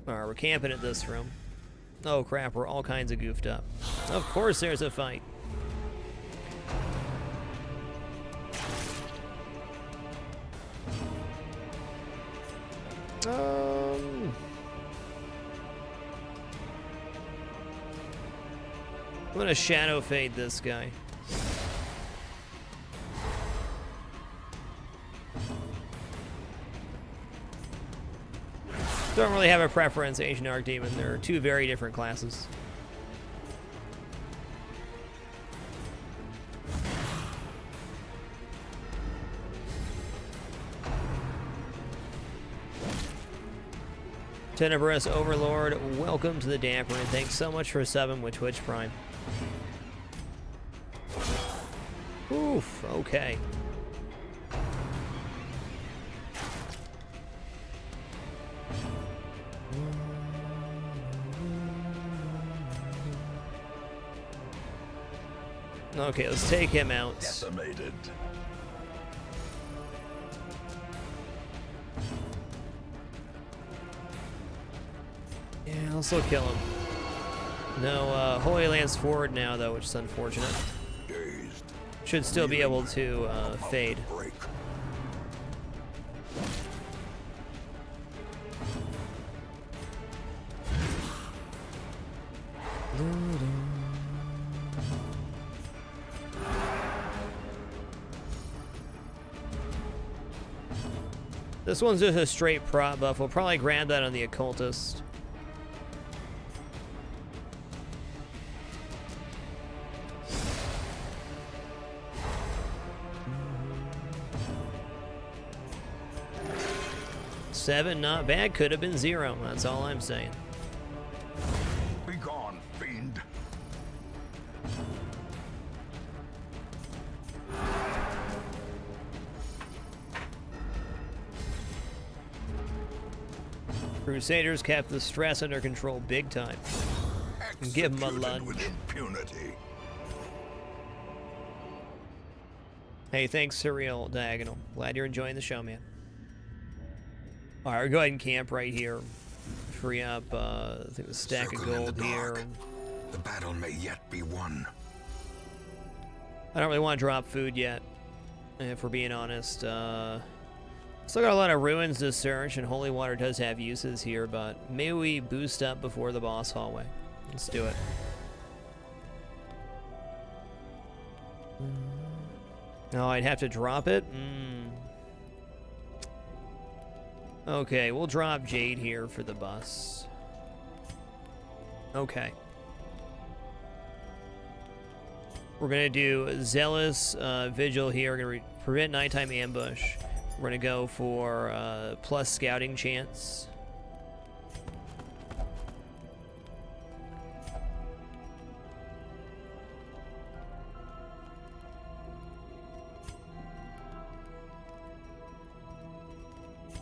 Alright, we're camping at this room. Oh crap, we're all kinds of goofed up. Of course there's a fight. I'm gonna shadow fade this guy. Don't really have a preference, Ancient Archdemon. They're two very different classes. Tenebrous Overlord, welcome to the Damper, and thanks so much for subbing with Twitch Prime. Oof, okay. Okay, let's take him out. Decimated. Yeah, I'll still kill him. No, Holy Lance forward now, though, which is unfortunate. Dazed. Should still be able to fade. Break. This one's just a straight prop buff. We'll probably grab that on the Occultist. Seven, not bad. Could have been 0. That's all I'm saying. Be gone, fiend. Crusaders kept the stress under control big time. Give him a lunge. With impunity. Hey, thanks, Surreal Diagonal. Glad you're enjoying the show, man. All right, we'll go ahead and camp right here. Free up, I think, a stack of gold here. The battle may yet be won. I don't really want to drop food yet, if we're being honest. Still got a lot of ruins to search, and holy water does have uses here, but maybe we boost up before the boss hallway. Let's do it. Oh, I'd have to drop it? Okay, we'll drop Jade here for the bus. Okay. We're gonna do Zealous Vigil here. We're gonna prevent nighttime ambush. We're gonna go for plus scouting chance.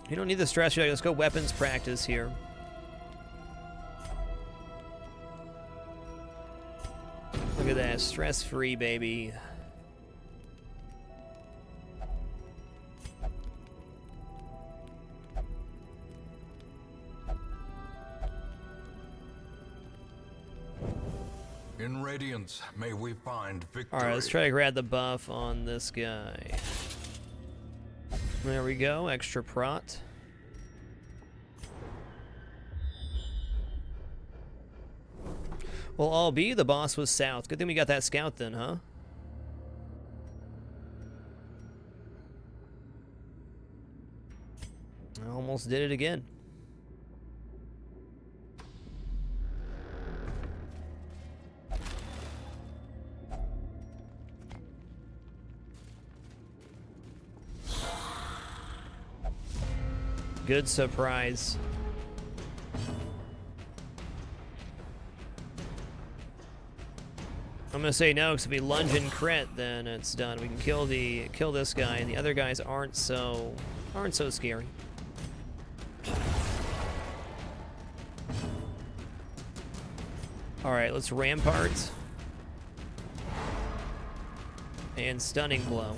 You don't need the stress. Let's go weapons practice here. Look at that, stress-free, baby. In Radiance, may we find victory. All right, let's try to grab the buff on this guy. There we go, extra prot. Well, all B, the boss was south. Good thing we got that scout then, huh? I almost did it again. Good surprise. I'm gonna say no, because if we lunge and crit, then it's done. We can kill this guy, and the other guys aren't so scary. All right, let's rampart and stunning blow.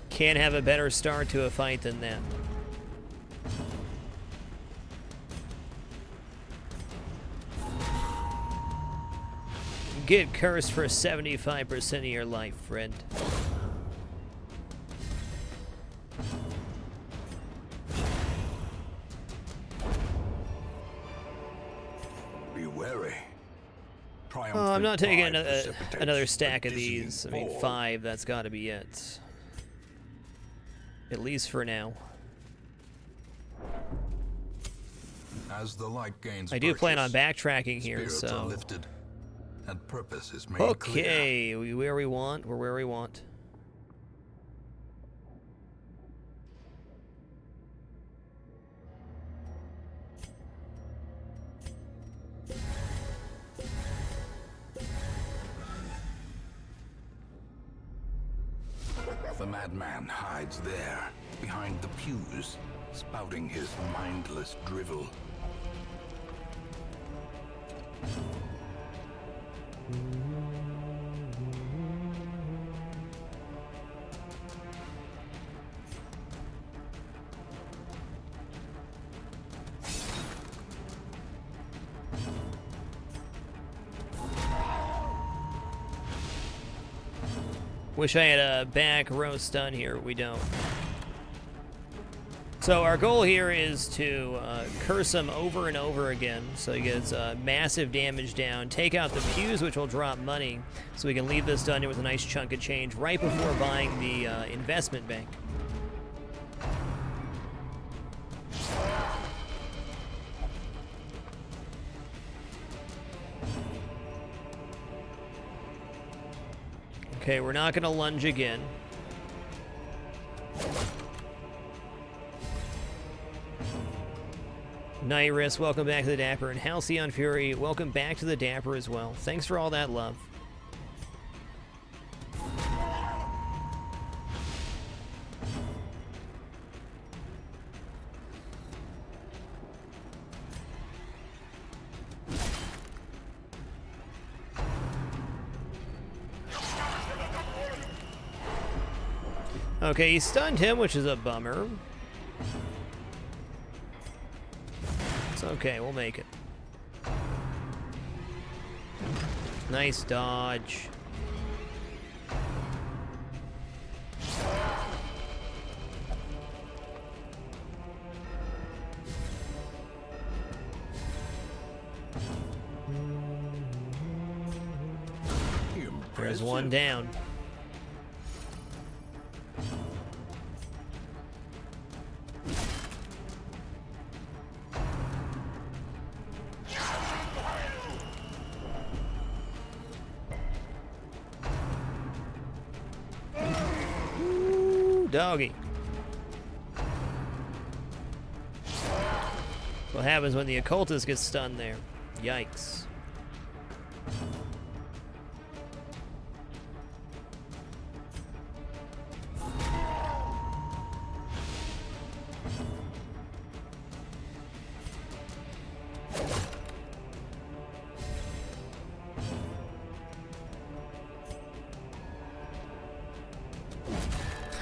Can't have a better start to a fight than that. Get cursed for 75% of your life, friend. Be wary. Oh, I'm not taking another stack of these. I mean, 5, that's gotta be it. At least for now. As the light gains I do plan on purchase, backtracking here, spirits so. are lifted, and purpose is made Okay, we're where we want. We're where we want. The madman hides there, behind the pews, spouting his mindless drivel. Wish I had a back row stun here, we don't. So our goal here is to curse him over and over again, so he gets massive damage down, take out the pews, which will drop money, so we can leave this done here with a nice chunk of change right before buying the investment bank. Okay, we're not going to lunge again. Nyrus, welcome back to the Dapper. And Halcyon Fury, welcome back to the Dapper as well. Thanks for all that love. Okay, he stunned him, which is a bummer. It's okay, we'll make it. Nice dodge. There's one down. Ooh, doggy. What happens when the occultist gets stunned there? Yikes.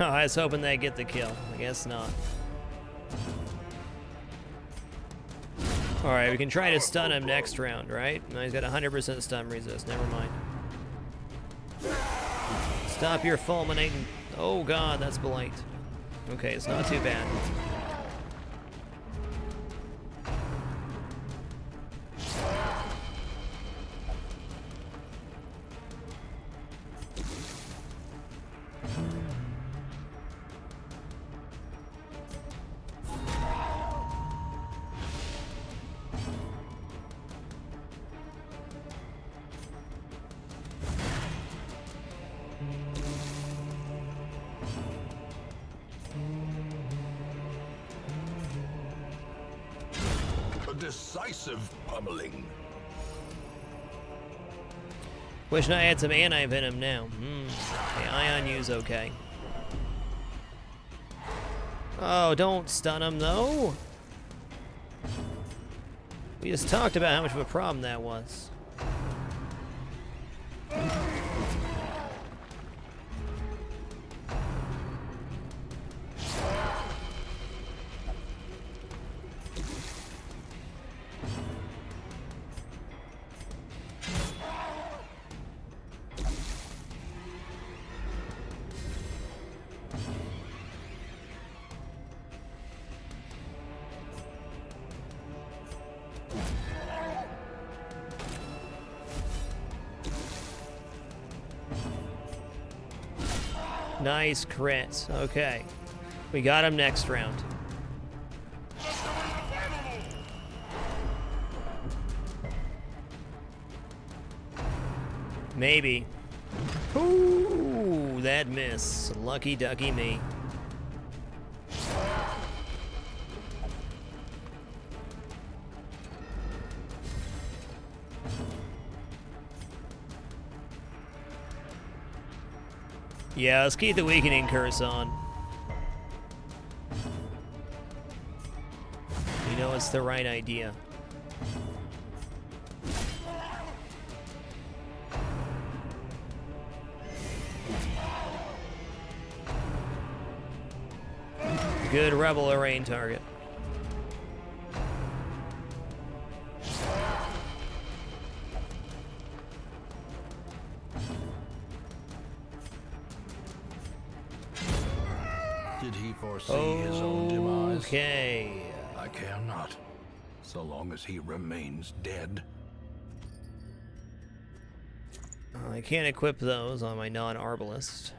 Oh, I was hoping they'd get the kill. I guess not. Alright, we can try to stun him next round, right? No, he's got 100% stun resist. Never mind. Stop your fulminating. Oh god, that's blight. Okay, it's not too bad. Decisive pummeling. Wishing I had some anti-venom now. Okay, Ion U's okay. Oh, don't stun him though. We just talked about how much of a problem that was. Nice crit. Okay. We got him next round. Maybe. Ooh, that miss. Lucky ducky me. Yeah, let's keep the weakening curse on. You know it's the right idea. Good rebel arraign target. Did he foresee his own demise? Okay. I care not, so long as he remains dead. I can't equip those on my non-arbalist.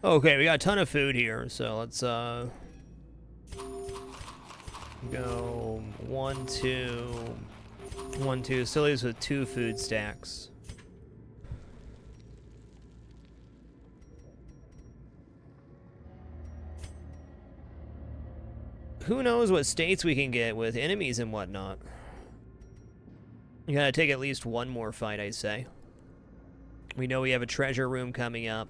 Okay, we got a ton of food here, so let's go 1, 2, 1, 2. Still leaves with 2 food stacks. Who knows what states we can get with enemies and whatnot. You gotta take at least one more fight, I say. We know we have a treasure room coming up.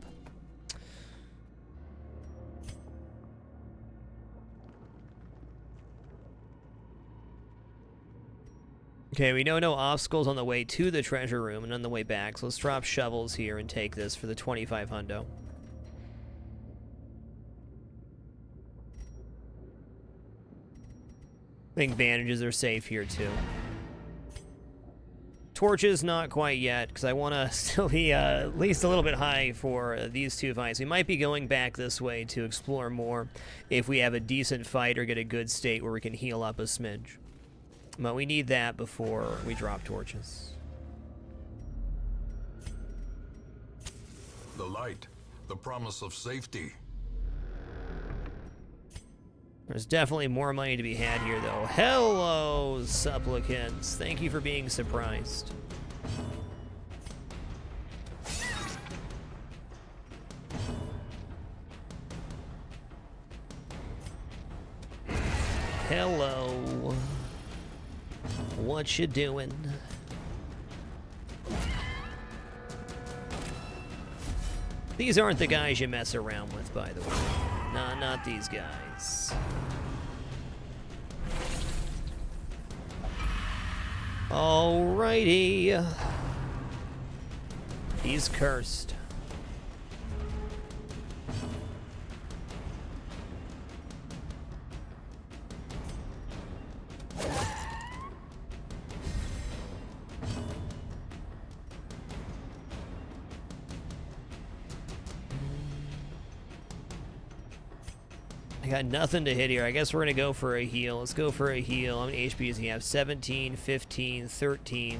Okay, we know no obstacles on the way to the treasure room and on the way back, so let's drop shovels here and take this for the 25 hundo. think bandages are safe here, too. Torches, not quite yet, because I want to still be at least a little bit high for these two fights. We might be going back this way to explore more if we have a decent fight or get a good state where we can heal up a smidge. But we need that before we drop torches. The light, the promise of safety. There's definitely more money to be had here, though. Hello, supplicants. Thank you for being surprised. Hello. What you doing? These aren't the guys you mess around with, by the way. Nah, not these guys. Alrighty. He's cursed. I got nothing to hit here. I guess we're going to go for a heal. Let's go for a heal. How many HP does he have? 17, 15, 13.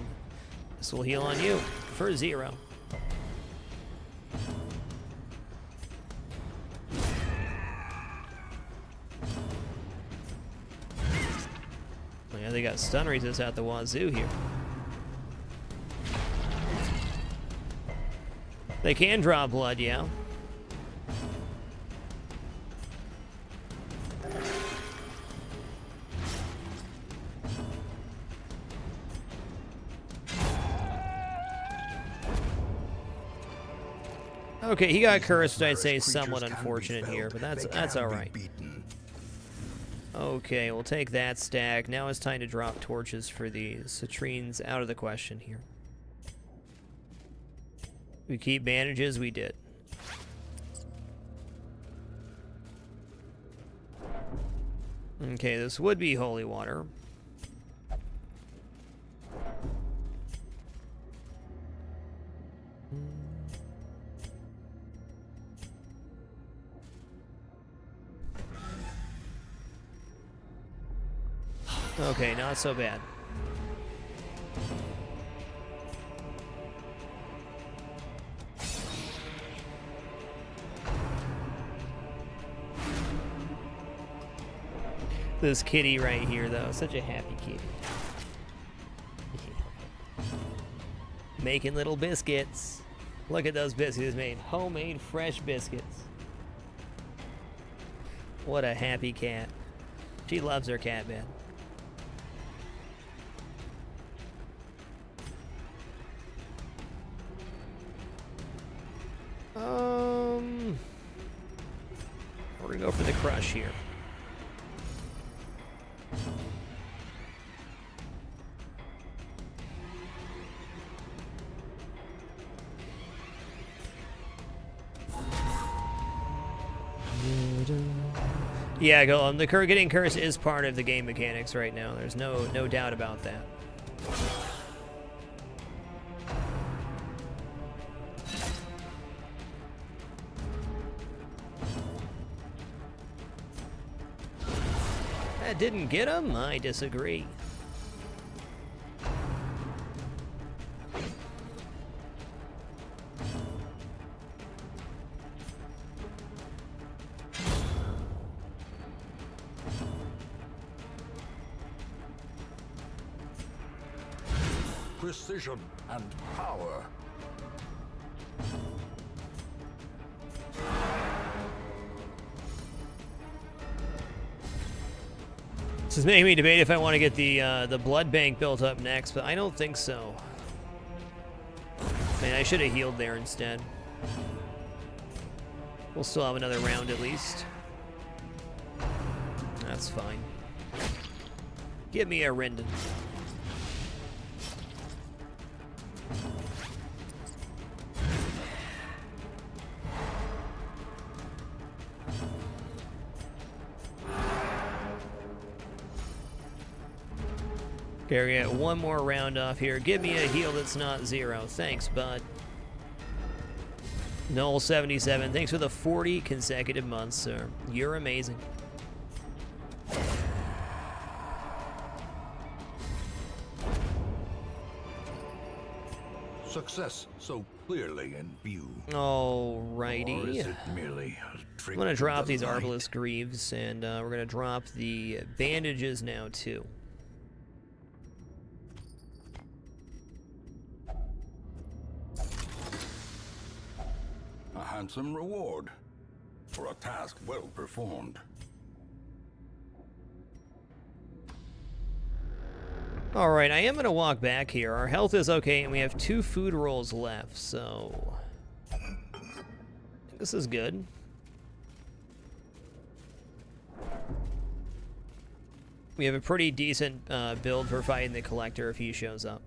This will heal on you for 0. Oh, yeah, they got stun resist out the wazoo here. They can draw blood, yeah. Okay, he got cursed, I'd say somewhat unfortunate here, but that's alright. Okay, we'll take that stack. Now it's time to drop torches for these. Citrines out of the question here. We keep bandages, we did. Okay, this would be holy water. Okay, not so bad. This kitty right here, though, such a happy kitty. Making little biscuits. Look at those biscuits he's made. Homemade fresh biscuits. What a happy cat. She loves her cat bed. We're gonna go for the crush here. Yeah, go on. The getting cursed is part of the game mechanics right now. There's no doubt about that. That didn't get him? I disagree. Precision and power. This is making me debate if I want to get the blood bank built up next, but I don't think so. Man, I should have healed there instead. We'll still have another round at least. That's fine. Give me a Rendon. Okay, we get one more round off here. Give me a heal that's not 0. Thanks, bud. Noel77, thanks for the 40 consecutive months, sir. You're amazing. Success so clearly in view. Alrighty. Or is it merely a trick I'm going to drop of the these light? Arbalest Greaves, and we're going to drop the bandages now, too. A handsome reward for a task well performed. Alright, I am going to walk back here. Our health is okay, and we have 2 food rolls left, so I think this is good. We have a pretty decent build for fighting the Collector if he shows up.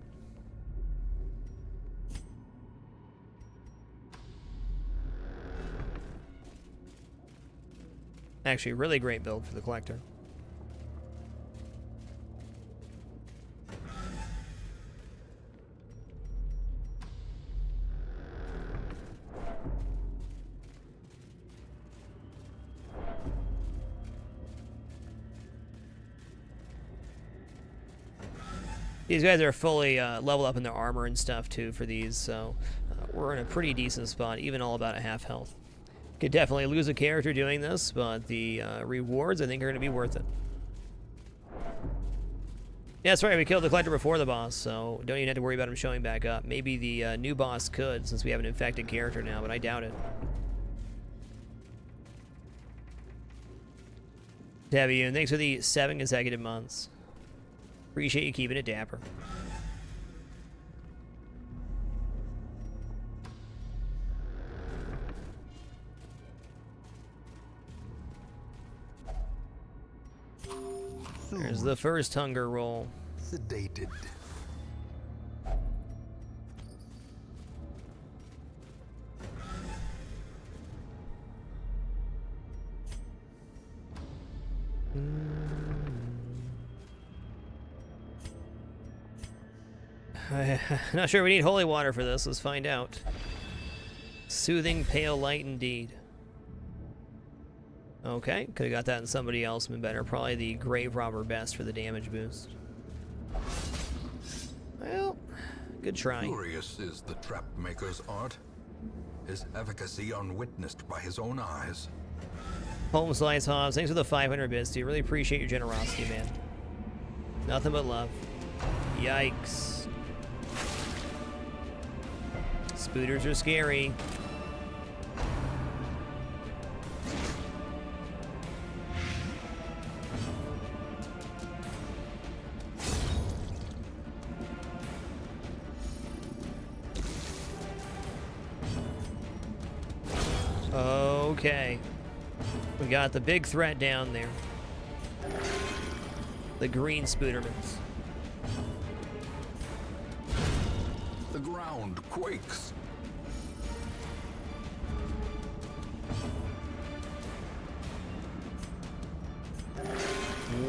Actually, really great build for the Collector. These guys are fully leveled up in their armor and stuff, too, for these, so we're in a pretty decent spot, even all about a half health. Could definitely lose a character doing this, but the rewards, I think, are going to be worth it. Yeah, that's right, we killed the Collector before the boss, so don't even have to worry about him showing back up. Maybe the new boss could, since we have an infected character now, but I doubt it. Debbie, and thanks for the 7 consecutive months. Appreciate you keeping it dapper. There's the first hunger roll. Sedated. Not sure we need holy water for this. Let's find out. Soothing pale light indeed. Okay, could have got that in somebody else been better. Probably the grave robber best for the damage boost. Well, good try. Curious is the trap maker's art. His efficacy unwitnessed by his own eyes. Home Slice Hobbs, thanks for the 500 bits, dude. Really appreciate your generosity, man. Nothing but love. Yikes. Spooters are scary. Okay. We got the big threat down there. The green Spoodermans. The ground quakes.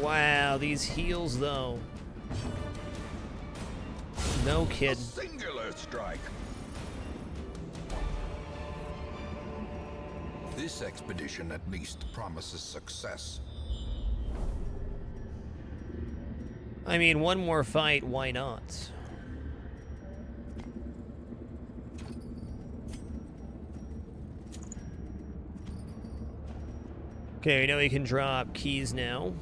Wow, these heals though. No A kidding. singular strike. This expedition at least promises success. I mean, one more fight, why not? Okay, we know we can drop keys now.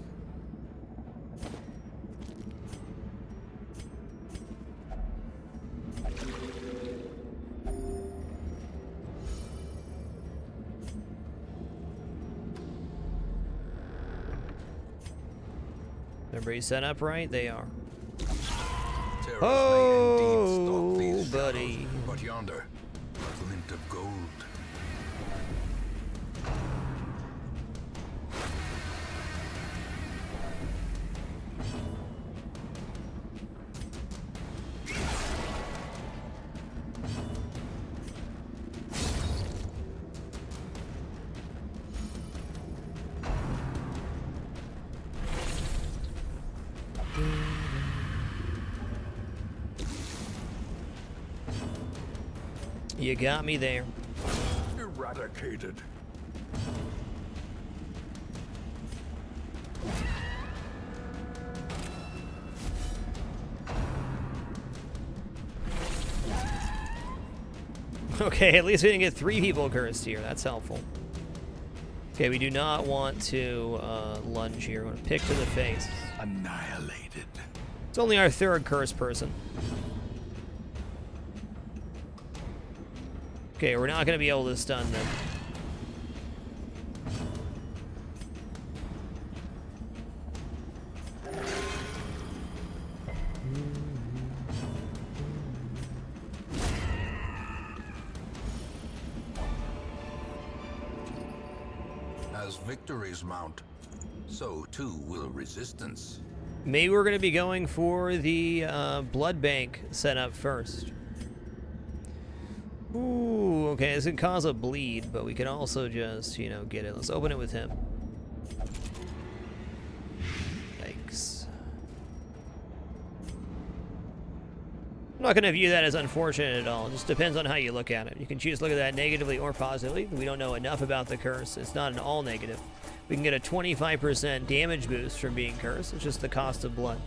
Everybody set up right? They are. Terrors Oh, may indeed stalk these buddy. shadows, but yonder, a glint of gold. You got me there. Eradicated. Okay, at least we didn't get 3 people cursed here. That's helpful. Okay, we do not want to lunge here. We want to pick to the face. Annihilated. It's only our 3rd cursed person. Okay, we're not going to be able to stun them. As victories mount, so too will resistance. Maybe we're going to be going for the blood bank setup first. Ooh, okay, this could cause a bleed, but we can also just, you know, get it. Let's open it with him. Yikes. I'm not going to view that as unfortunate at all. It just depends on how you look at it. You can choose to look at that negatively or positively. We don't know enough about the curse. It's not an all negative. We can get a 25% damage boost from being cursed. It's just the cost of blood.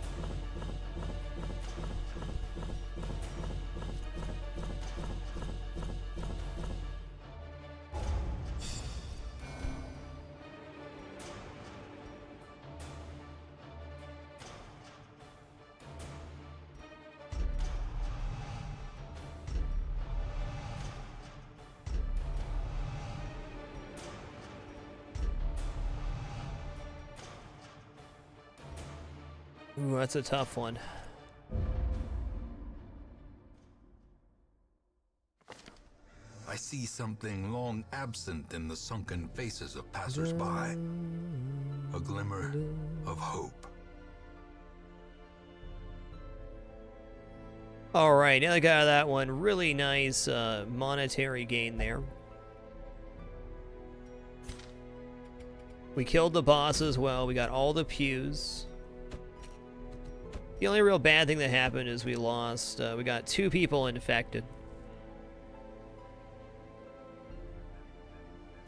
Ooh, that's a tough one. I see something long absent in the sunken faces of passers-by. A glimmer of hope. All right, now I got out of that one. Really nice monetary gain there. We killed the boss as well. We got all the pews. The only real bad thing that happened is we lost, we got 2 people infected.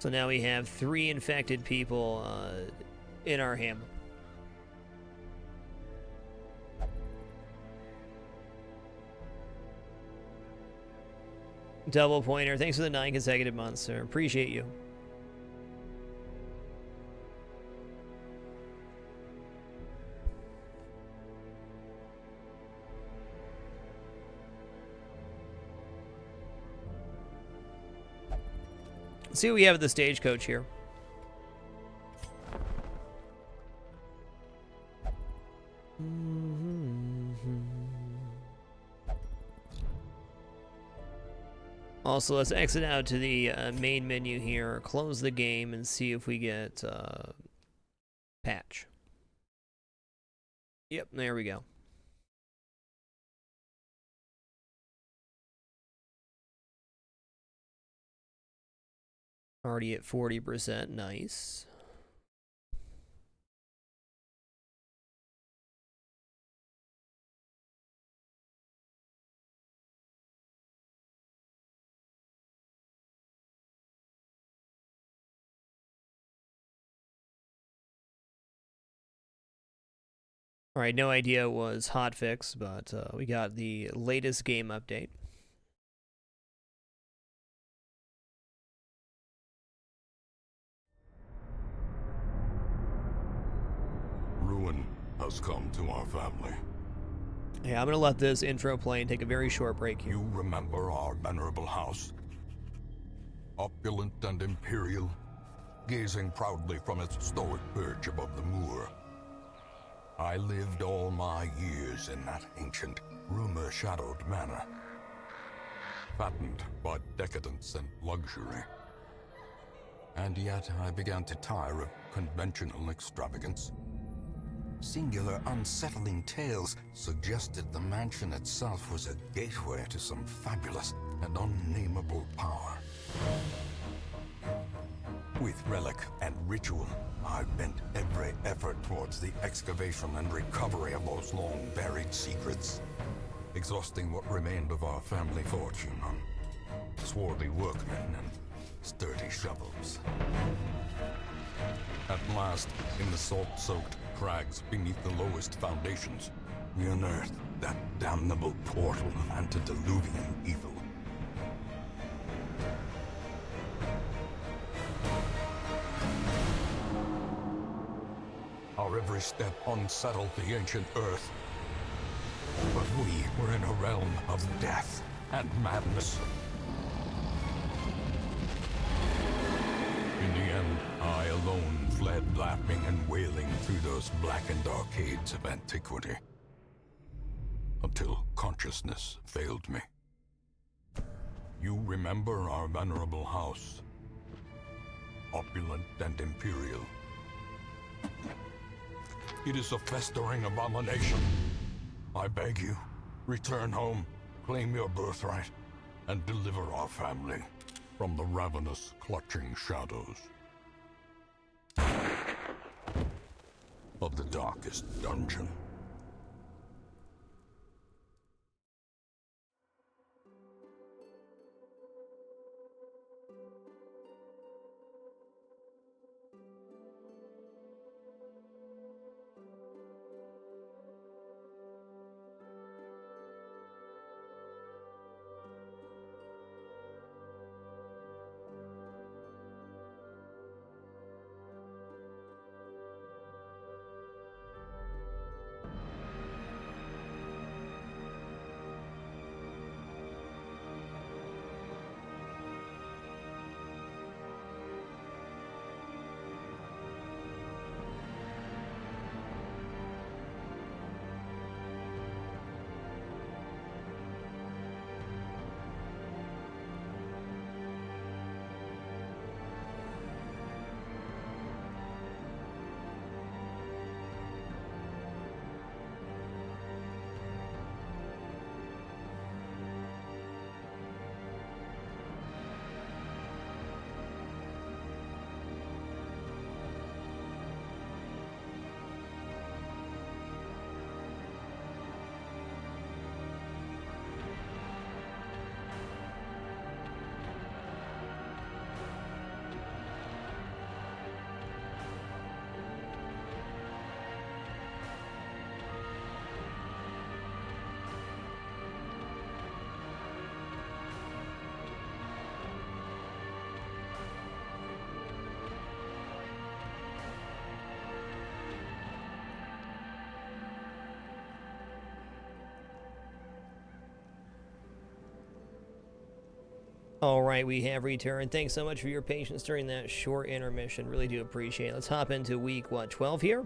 So now we have 3 infected people in our hamlet. Double pointer. Thanks for the 9 consecutive months, sir. Appreciate you. Let's see what we have at the stagecoach here. Also, let's exit out to the main menu here, close the game, and see if we get patch. Yep, there we go. Already at 40%, nice. All right, no idea it was hotfix, but we got the latest game update. Ruin has come to our family. Yeah, I'm gonna let this intro play and take a very short break here. You remember our venerable house? Opulent and imperial, gazing proudly from its stoic perch above the moor. I lived all my years in that ancient, rumor-shadowed manor, fattened by decadence and luxury. And yet I began to tire of conventional extravagance. Singular, unsettling tales suggested the mansion itself was a gateway to some fabulous and unnameable power. With relic and ritual, I bent every effort towards the excavation and recovery of those long-buried secrets, exhausting what remained of our family fortune on swarthy workmen and sturdy shovels. At last, in the salt-soaked crags beneath the lowest foundations, we unearthed that damnable portal of antediluvian evil. Our every step unsettled the ancient earth. But we were in a realm of death and madness. In the end, I alone fled laughing and wailing through those blackened arcades of antiquity. Until consciousness failed me. You remember our venerable house. Opulent and imperial. It is a festering abomination. I beg you, return home, claim your birthright, and deliver our family from the ravenous, clutching shadows of the darkest dungeon. All right, we have returned. Thanks so much for your patience during that short intermission. Really do appreciate it. Let's hop into week, 12 here?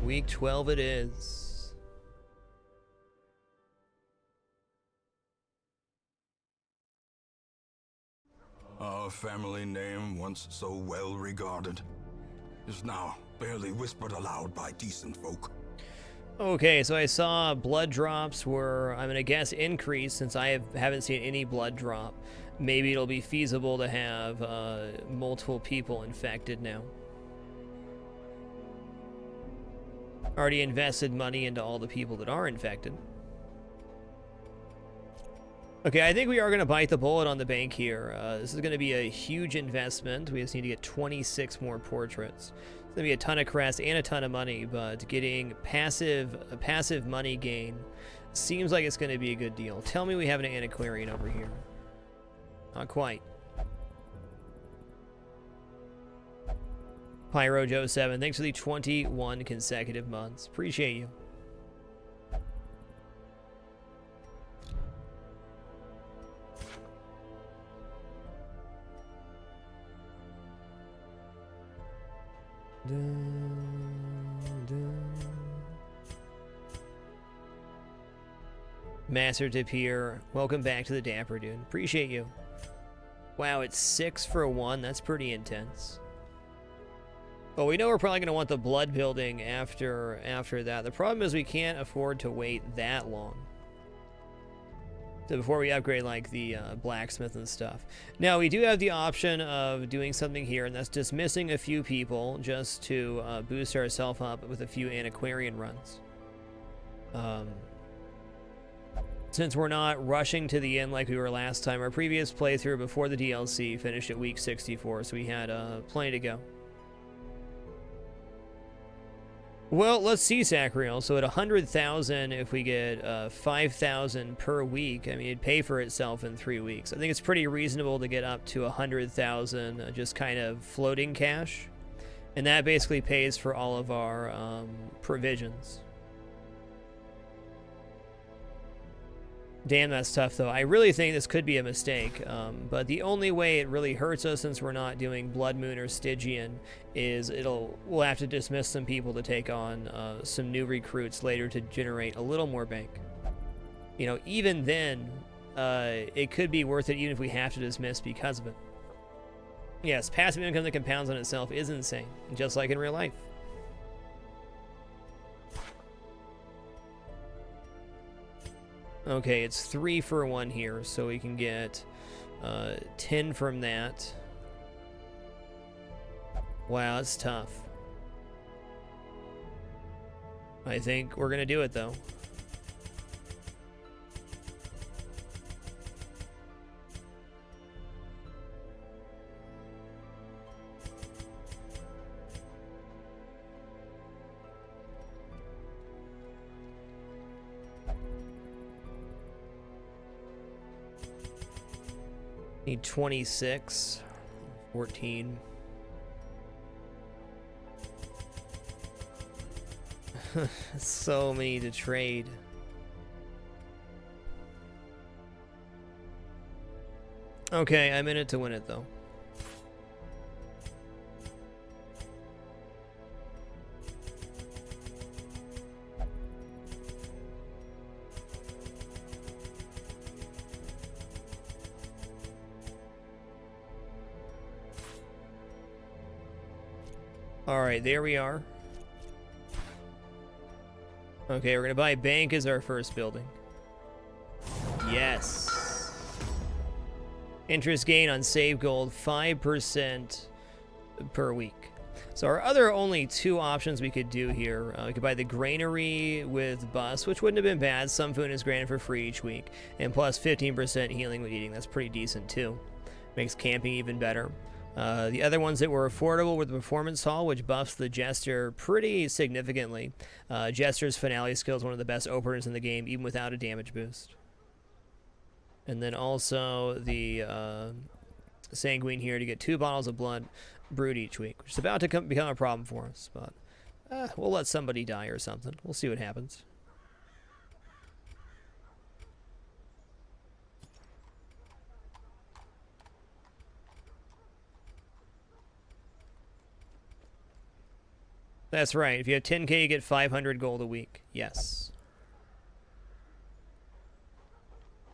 Week 12 it is. Our family name, once so well regarded, is now barely whispered aloud by decent folk. Okay, so I saw blood drops were, I'm gonna guess, increased since I haven't seen any blood drop. Maybe it'll be feasible to have multiple people infected now. Already invested money into all the people that are infected. Okay, I think we are going to bite the bullet on the bank here. This is going to be a huge investment. We just need to get 26 more portraits. It's going to be a ton of crest and a ton of money, but getting passive money gain seems like it's going to be a good deal. Tell me we have an antiquarian over here. Not quite. Pyro Joe 7, thanks for the 21 consecutive months. Appreciate you. Master Tip here. Welcome back to the Dapper Dude. Appreciate you. Wow, it's 6 for 1. That's pretty intense. Well, we know we're probably going to want the blood building after that. The problem is we can't afford to wait that long. So before we upgrade like the blacksmith and stuff. Now we do have the option of doing something here, and that's dismissing a few people just to boost ourselves up with a few antiquarian runs. Since we're not rushing to the end like we were last time, our previous playthrough before the DLC finished at week 64, so we had plenty to go. Well, let's see, Sacriel. So at 100,000, if we get 5,000 per week, I mean, it'd pay for itself in 3 weeks. I think it's pretty reasonable to get up to 100,000 just kind of floating cash. And that basically pays for all of our provisions. Damn, that's tough, though. I really think this could be a mistake, but the only way it really hurts us, since we're not doing Blood Moon or Stygian, is we'll have to dismiss some people to take on some new recruits later to generate a little more bank. You know, even then, it could be worth it even if we have to dismiss because of it. Yes, passive income that compounds on itself is insane, just like in real life. Okay, it's 3 for 1 here, so we can get 10 from that. Wow, that's tough. I think we're gonna do it, though. Need 26, 14. So many to trade. Okay, I'm in it to win it, though. Alright, there we are. Okay, we're gonna buy bank as our first building. Yes. Interest gain on save gold, 5% per week. So our other only 2 options we could do here, we could buy the granary with bus, which wouldn't have been bad. Some food is granted for free each week, and plus 15% healing with eating. That's pretty decent too. Makes camping even better. The other ones that were affordable were the Performance Hall, which buffs the Jester pretty significantly. Jester's Finale skill is one of the best openers in the game, even without a damage boost. And then also the Sanguine here to get 2 bottles of blood brewed each week, which is about to become a problem for us. But we'll let somebody die or something. We'll see what happens. That's right. If you have 10k, you get 500 gold a week. Yes.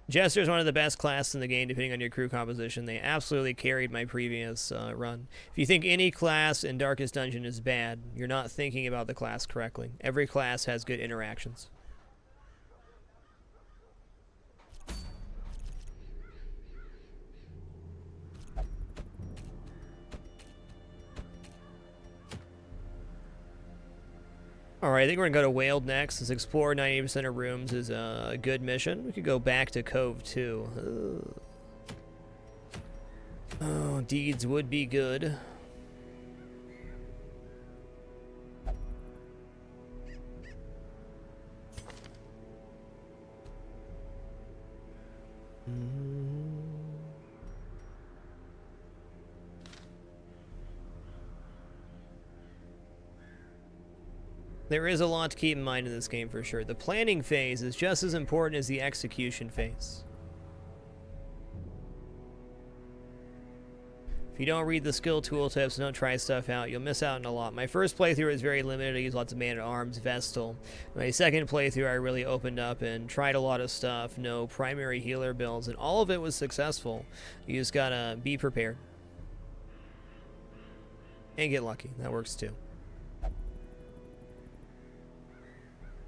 Jester's one of the best classes in the game, depending on your crew composition. They absolutely carried my previous run. If you think any class in Darkest Dungeon is bad, you're not thinking about the class correctly. Every class has good interactions. Alright, I think we're going to go to Whaled next. Let's explore 90% of rooms is a good mission. We could go back to Cove, too. Oh, deeds would be good. There is a lot to keep in mind in this game for sure. The planning phase is just as important as the execution phase. If you don't read the skill tooltips and don't try stuff out, you'll miss out on a lot. My first playthrough was very limited. I used lots of man-at-arms, Vestal. My second playthrough, I really opened up and tried a lot of stuff. No primary healer builds, and all of it was successful. You just gotta be prepared. And get lucky. That works too.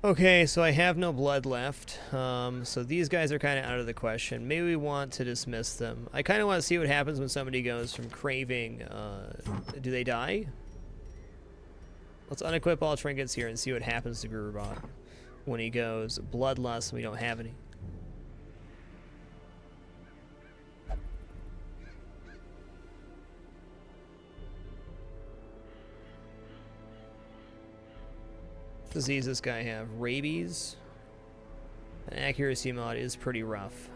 Okay, so I have no blood left, so these guys are kind of out of the question. Maybe we want to dismiss them. I kind of want to see what happens when somebody goes from craving. Do they die? Let's unequip all trinkets here and see what happens to Grubot. when he goes bloodlust and we don't have any. What disease this guy have? Rabies? An accuracy mod is pretty rough.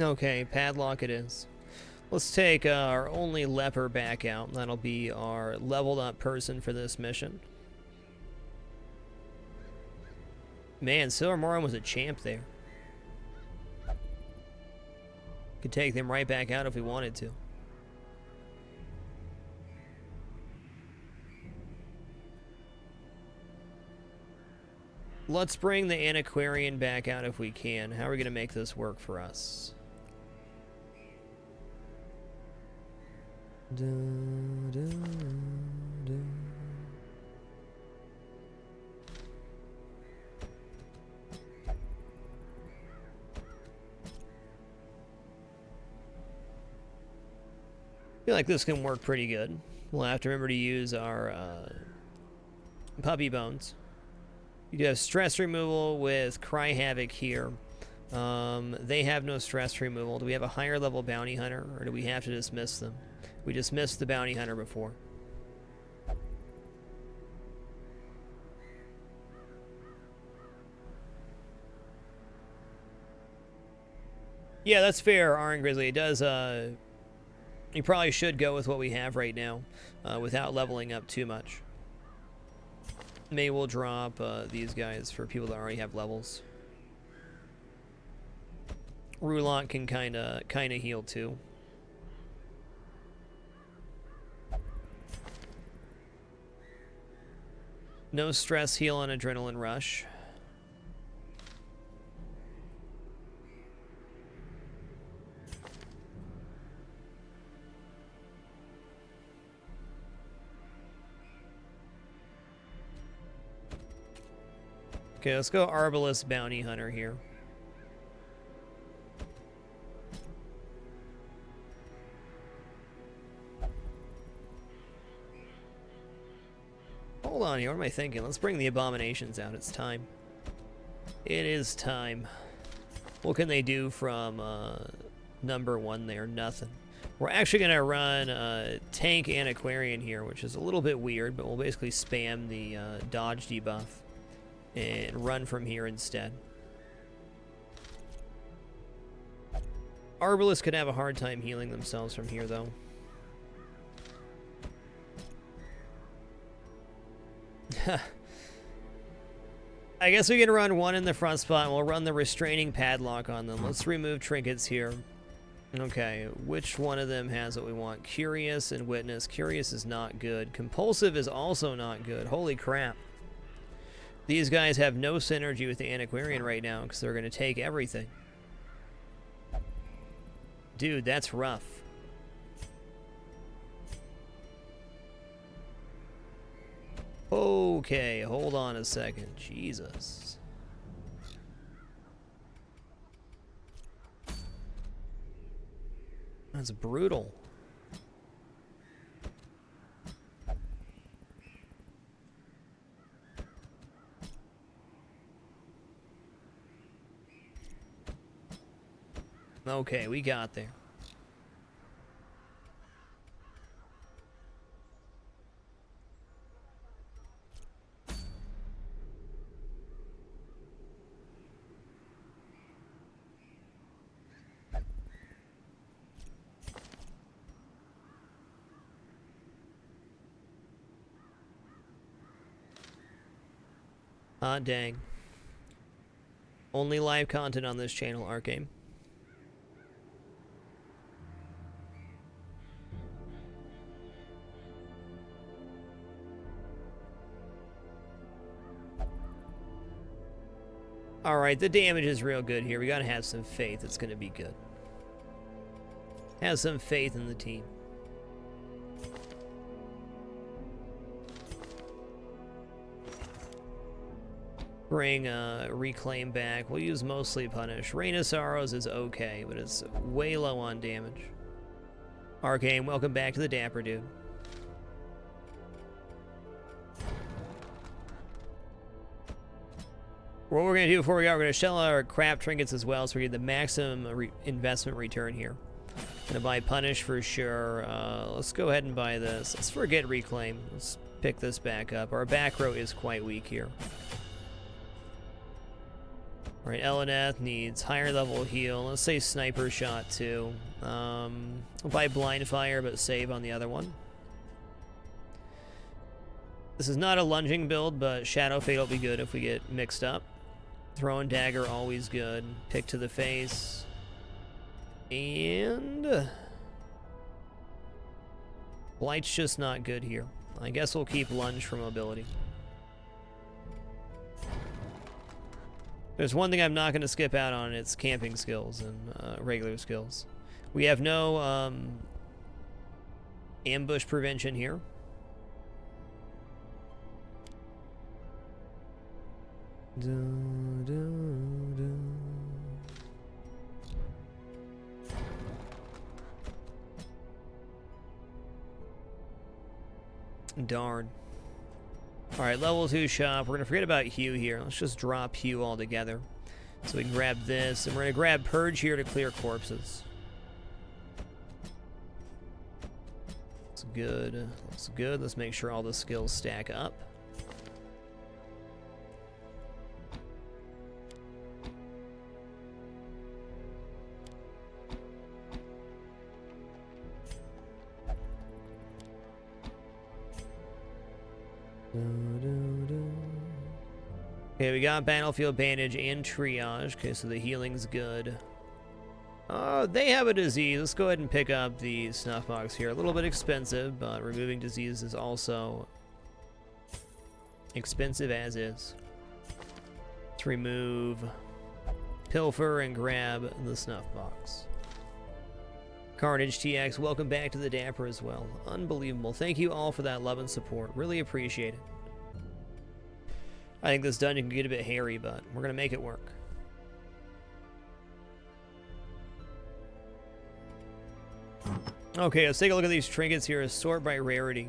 Okay, padlock it is. Let's take our only leper back out. That'll be our leveled up person for this mission. Man, Silvermoran was a champ there. Could take them right back out if we wanted to. Let's bring the Antiquarian back out if we can. How are we going to make this work for us? I feel like this can work pretty good. We'll have to remember to use our puppy bones. You do have stress removal with Cry Havoc here. They have no stress removal. Do we have a higher level bounty hunter, or do we have to dismiss them? We dismissed the bounty hunter before. Yeah, that's fair, Iron Grizzly. It does, you probably should go with what we have right now, without leveling up too much. Maybe we'll drop these guys for people that already have levels. Rulon can kinda heal too. No stress heal on Adrenaline Rush. Okay, let's go Arbalest Bounty Hunter here. Hold on here, what am I thinking? Let's bring the Abominations out, it's time. It is time. What can they do from number 1 there? Nothing. We're actually going to run Tank Antiquarian here, which is a little bit weird, but we'll basically spam the dodge debuff and run from here instead. Arbalists could have a hard time healing themselves from here, though. I guess we can run one in the front spot, and we'll run the restraining padlock on them. Let's remove trinkets here. Okay, which one of them has what we want? Curious and Witness. Curious is not good. Compulsive is also not good. Holy crap. These guys have no synergy with the Antiquarian right now because they're going to take everything. Dude, that's rough. Okay, hold on a second. Jesus. That's brutal. Okay, we got there. Hot dang. Only live content on this channel, Arcane. Alright, the damage is real good here. We gotta have some faith. It's gonna be good. Have some faith in the team. Bring Reclaim back. We'll use mostly Punish. Rain of Sorrows is okay, but it's way low on damage. Arcane, welcome back to the Dapper Dude. What we're going to do before we go, we're going to shell our crap trinkets as well, so we get the maximum investment return here. Going to buy Punish for sure. Let's go ahead and buy this. Let's forget Reclaim. Let's pick this back up. Our back row is quite weak here. Alright, Eleneth needs higher level heal. Let's say Sniper Shot too. We'll buy Blind Fire, but save on the other one. This is not a lunging build, but Shadow Fate will be good if we get mixed up. Throwing Dagger, always good. Pick to the face. And... Blight's just not good here. I guess we'll keep Lunge for mobility. There's one thing I'm not going to skip out on, it's camping skills and regular skills. We have no ambush prevention here. Darn. Alright, level 2 shop. We're going to forget about Hue here. Let's just drop Hue altogether. So we can grab this, and we're going to grab Purge here to clear corpses. Looks good. Looks good. Let's make sure all the skills stack up. Okay, we got Battlefield Bandage and Triage. Okay, so the healing's good. They have a disease. Let's go ahead and pick up the Snuff Box here. A little bit expensive, but removing disease is also expensive as is. Let's remove Pilfer and grab the Snuff Box. Carnage TX, welcome back to the Dapper as well. Unbelievable. Thank you all for that love and support. Really appreciate it. I think this dungeon can get a bit hairy, but we're going to make it work. Okay, let's take a look at these trinkets here. Sort by rarity.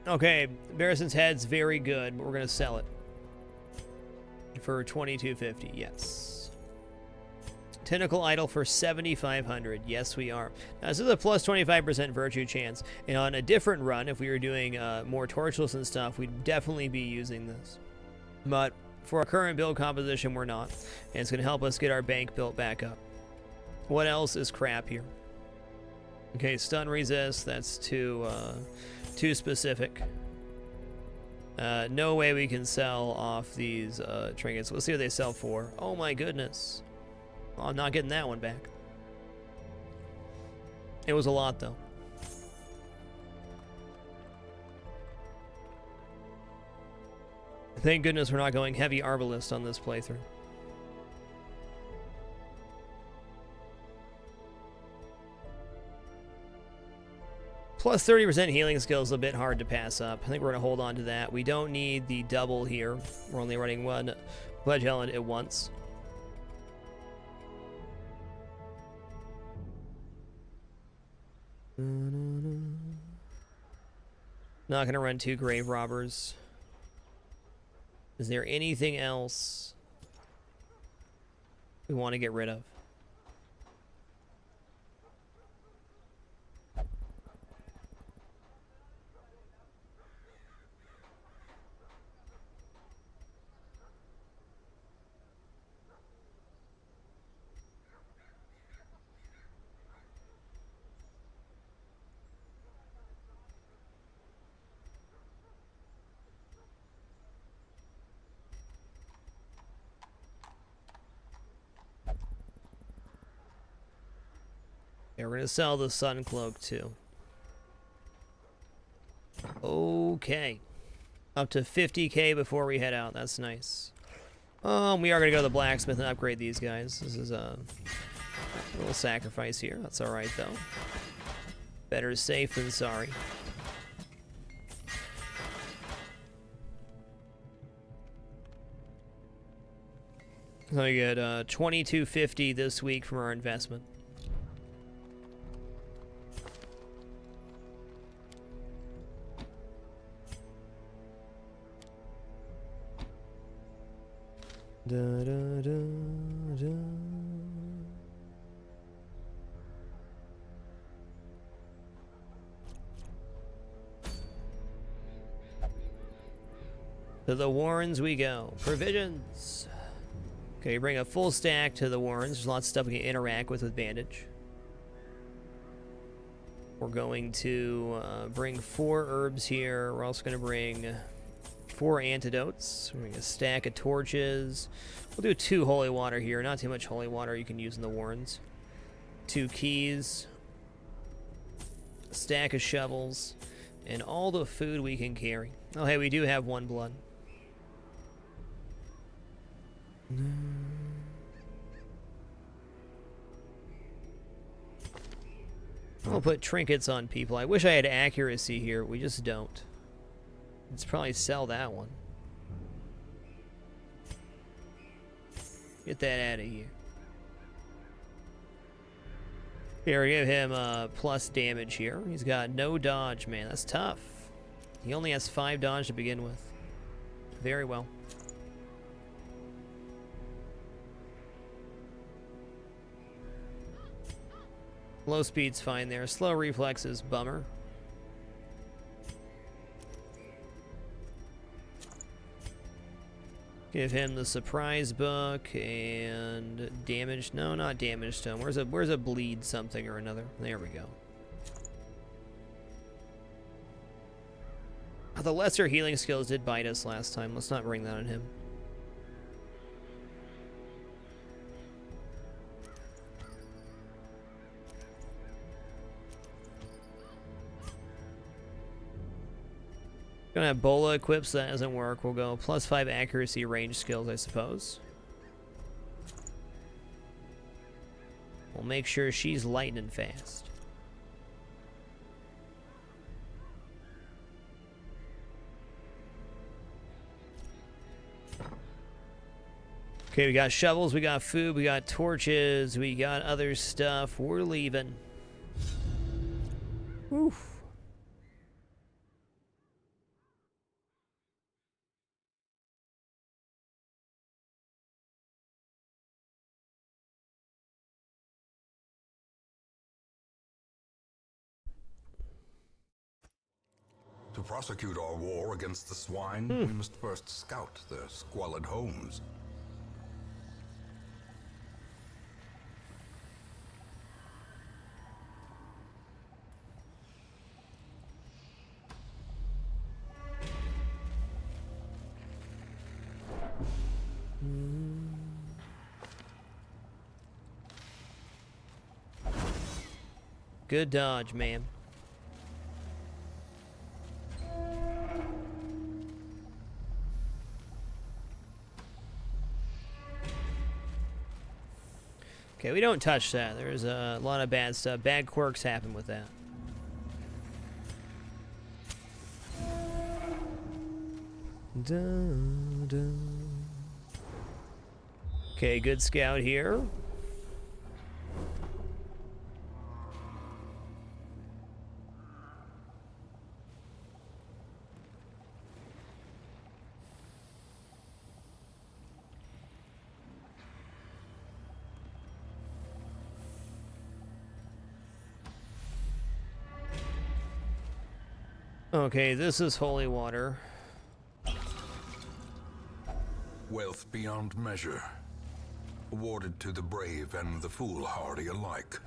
Okay, Barrison's head's very good, but we're going to sell it. For $22.50, yes. Tentacle Idol for $7,500. Yes, we are. Now, this is a plus 25% virtue chance. And on a different run, if we were doing more torchless and stuff, we'd definitely be using this. But for our current build composition, we're not. And it's going to help us get our bank built back up. What else is crap here? Okay, stun resist. That's too specific. No way we can sell off these trinkets. Let's see what they sell for. Oh my goodness. Well, I'm not getting that one back. It was a lot, though. Thank goodness we're not going heavy Arbalist on this playthrough. Plus 30% healing skill is a bit hard to pass up. I think we're going to hold on to that. We don't need the double here. We're only running one Pledge Element at once. Not going to run 2 Grave Robbers. Is there anything else we want to get rid of? Yeah, we're gonna sell the sun cloak too. Okay. Up to 50k before we head out. That's nice. We are gonna go to the blacksmith and upgrade these guys. This is a little sacrifice here. That's alright though. Better safe than sorry. So we get 2250 this week from our investment. Da, da, da, da. To the Warrens we go. Provisions. Okay, bring a full stack to the Warrens. There's lots of stuff we can interact with bandage. We're going to bring 4 herbs here. We're also going to bring 4 antidotes. We're going to stack of torches. We'll do 2 holy water here. Not too much holy water you can use in the Warrens. 2 keys. A stack of shovels. And all the food we can carry. Oh, hey, we do have 1 blood. We'll put trinkets on people. I wish I had accuracy here. We just don't. Let's probably sell that one. Get that out of here. Here, we give him plus damage here. He's got no dodge, man. That's tough. He only has 5 dodge to begin with. Very well. Low speed's fine there. Slow reflexes, bummer. Give him the surprise book and damage. No, not damage stone. Where's a bleed something or another? There we go. Oh, the lesser healing skills did bite us last time. Let's not bring that on him. Gonna have Bola equipped, so that doesn't work. We'll go plus 5 accuracy range skills, I suppose. We'll make sure she's lightning fast. Okay, we got shovels, we got food, we got torches, we got other stuff. We're leaving. Oof. To prosecute our war against the swine, we must first scout their squalid homes. Good dodge, ma'am. Okay, we don't touch that. There's a lot of bad stuff. Bad quirks happen with that. Dun, dun. Okay, good scout here. Okay, this is holy water. Wealth beyond measure, awarded to the brave and the foolhardy alike.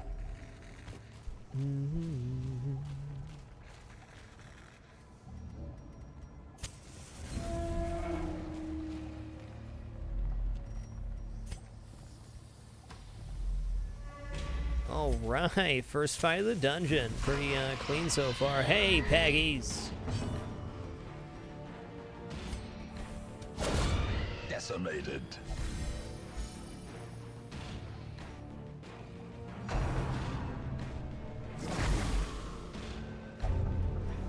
All All right, first fight of the dungeon. Pretty clean so far. Hey, Peggies. Decimated.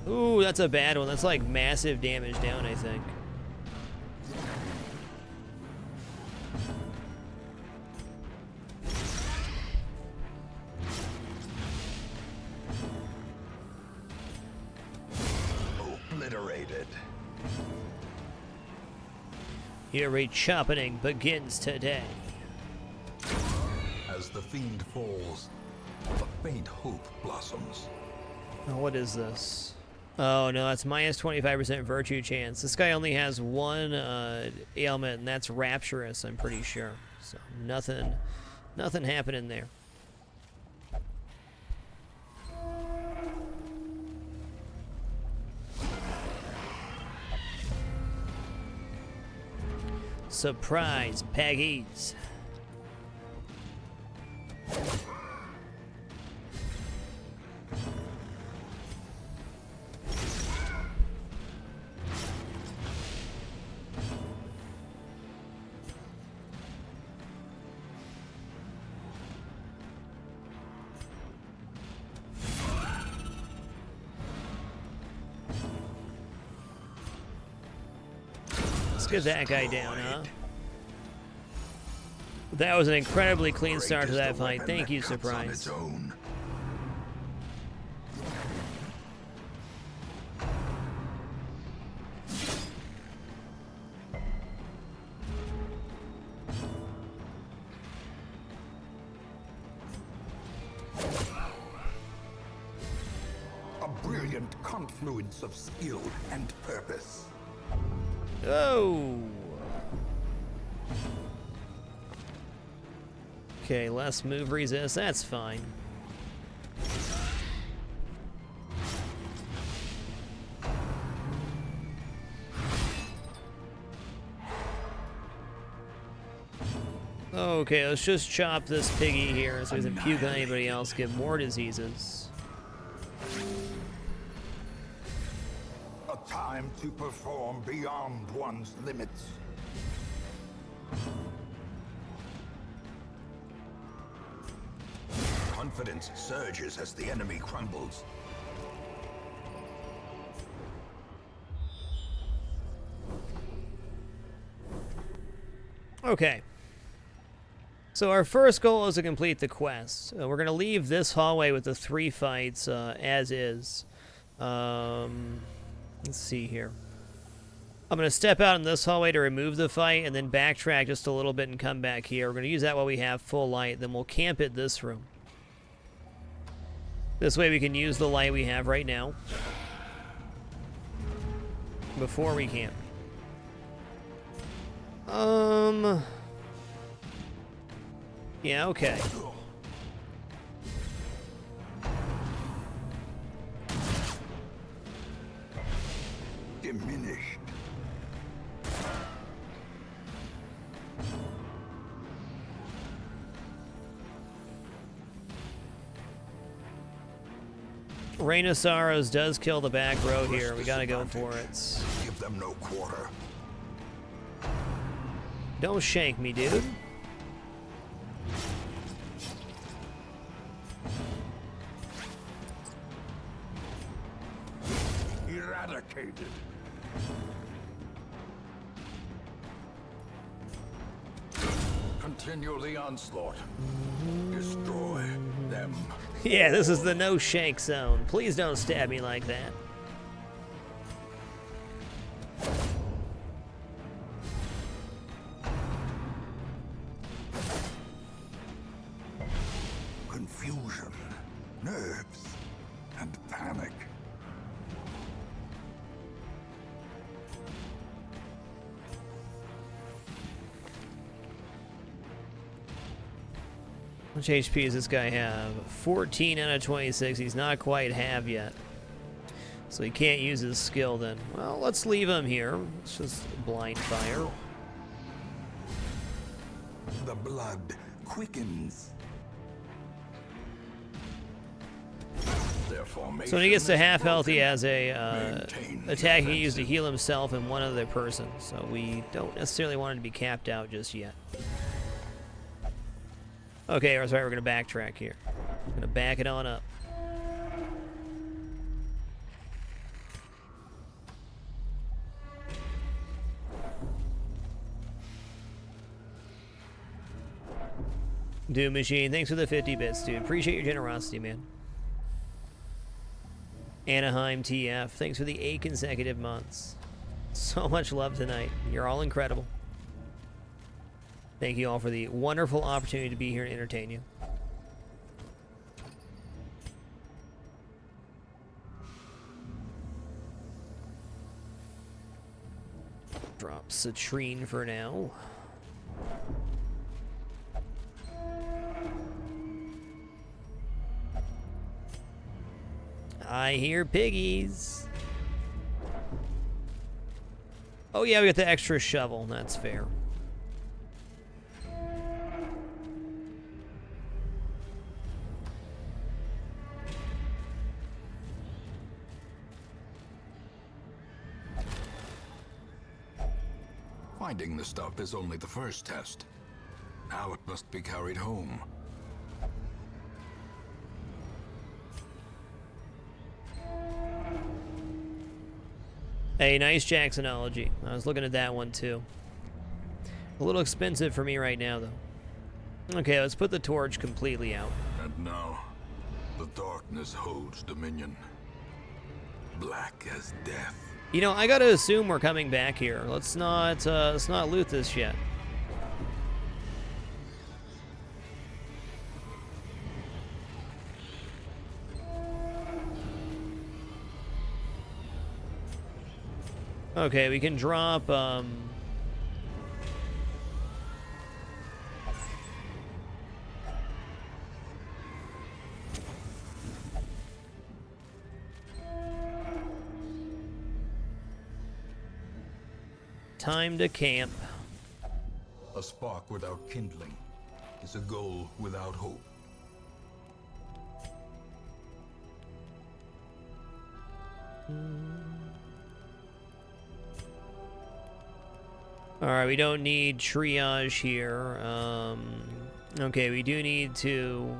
Ooh, that's a bad one. That's like massive damage down, I think. Obliterated. Here a chopping begins today. As the fiend falls, a faint hope blossoms. Oh, what is this? Oh no, that's minus 25% virtue chance. This guy only has one ailment, and that's rapturous, I'm pretty sure. So nothing happening there. Surprise, Peggies. Let's get that guy down, huh? That was an incredibly clean start to that fight. Thank you, Surprise. A brilliant confluence of skill and purpose. Oh. Okay, less move resist. That's fine. Okay, let's just chop this piggy here so he doesn't puke on anybody else, get more diseases. A time to perform beyond one's limits. Confidence surges as the enemy crumbles. Okay. So our first goal is to complete the quest. We're going to leave this hallway with the 3 fights as is. Let's see here. I'm going to step out in this hallway to remove the fight and then backtrack just a little bit and come back here. We're going to use that while we have full light. Then we'll camp at this room. This way we can use the light we have right now before we camp. Yeah, okay. Diminished. Rain of Sorrows does kill the back row here. We gotta go for it. Give them no quarter. Don't shank me, dude. Eradicated. Continue the onslaught. Destroy them. Yeah, this is the no shank zone. Please don't stab me like that. Confusion, nerves, and panic. How much HP does this guy have? 14 out of 26. He's not quite half yet. So he can't use his skill then. Well, let's leave him here. Let's just blind fire. The blood quickens. formation. So when he gets to is half health, he broken. has a Maintain the attack he can use to offensive. heal himself and one other person. So we don't necessarily want him to be capped out just yet. Okay, that's right. We're gonna backtrack here. We're gonna back it on up. Doom Machine, thanks for the 50 bits, dude. Appreciate your generosity, man. Anaheim TF, thanks for the 8 consecutive months. So much love tonight. You're all incredible. Thank you all for the wonderful opportunity to be here and entertain you. Drop Citrine for now. I hear piggies. Oh yeah, we got the extra shovel. That's fair. Finding the stuff is only the first test. Now it must be carried home. Hey, nice Jacksonology. I was looking at that one too. A little expensive for me right now, though. Okay, let's put the torch completely out. And now, the darkness holds dominion. Black as death. You know, I gotta assume we're coming back here. Let's not loot this yet. Okay, we can drop, time to camp. A spark without kindling is a goal without hope. Alright, we don't need triage here. Okay, we do need to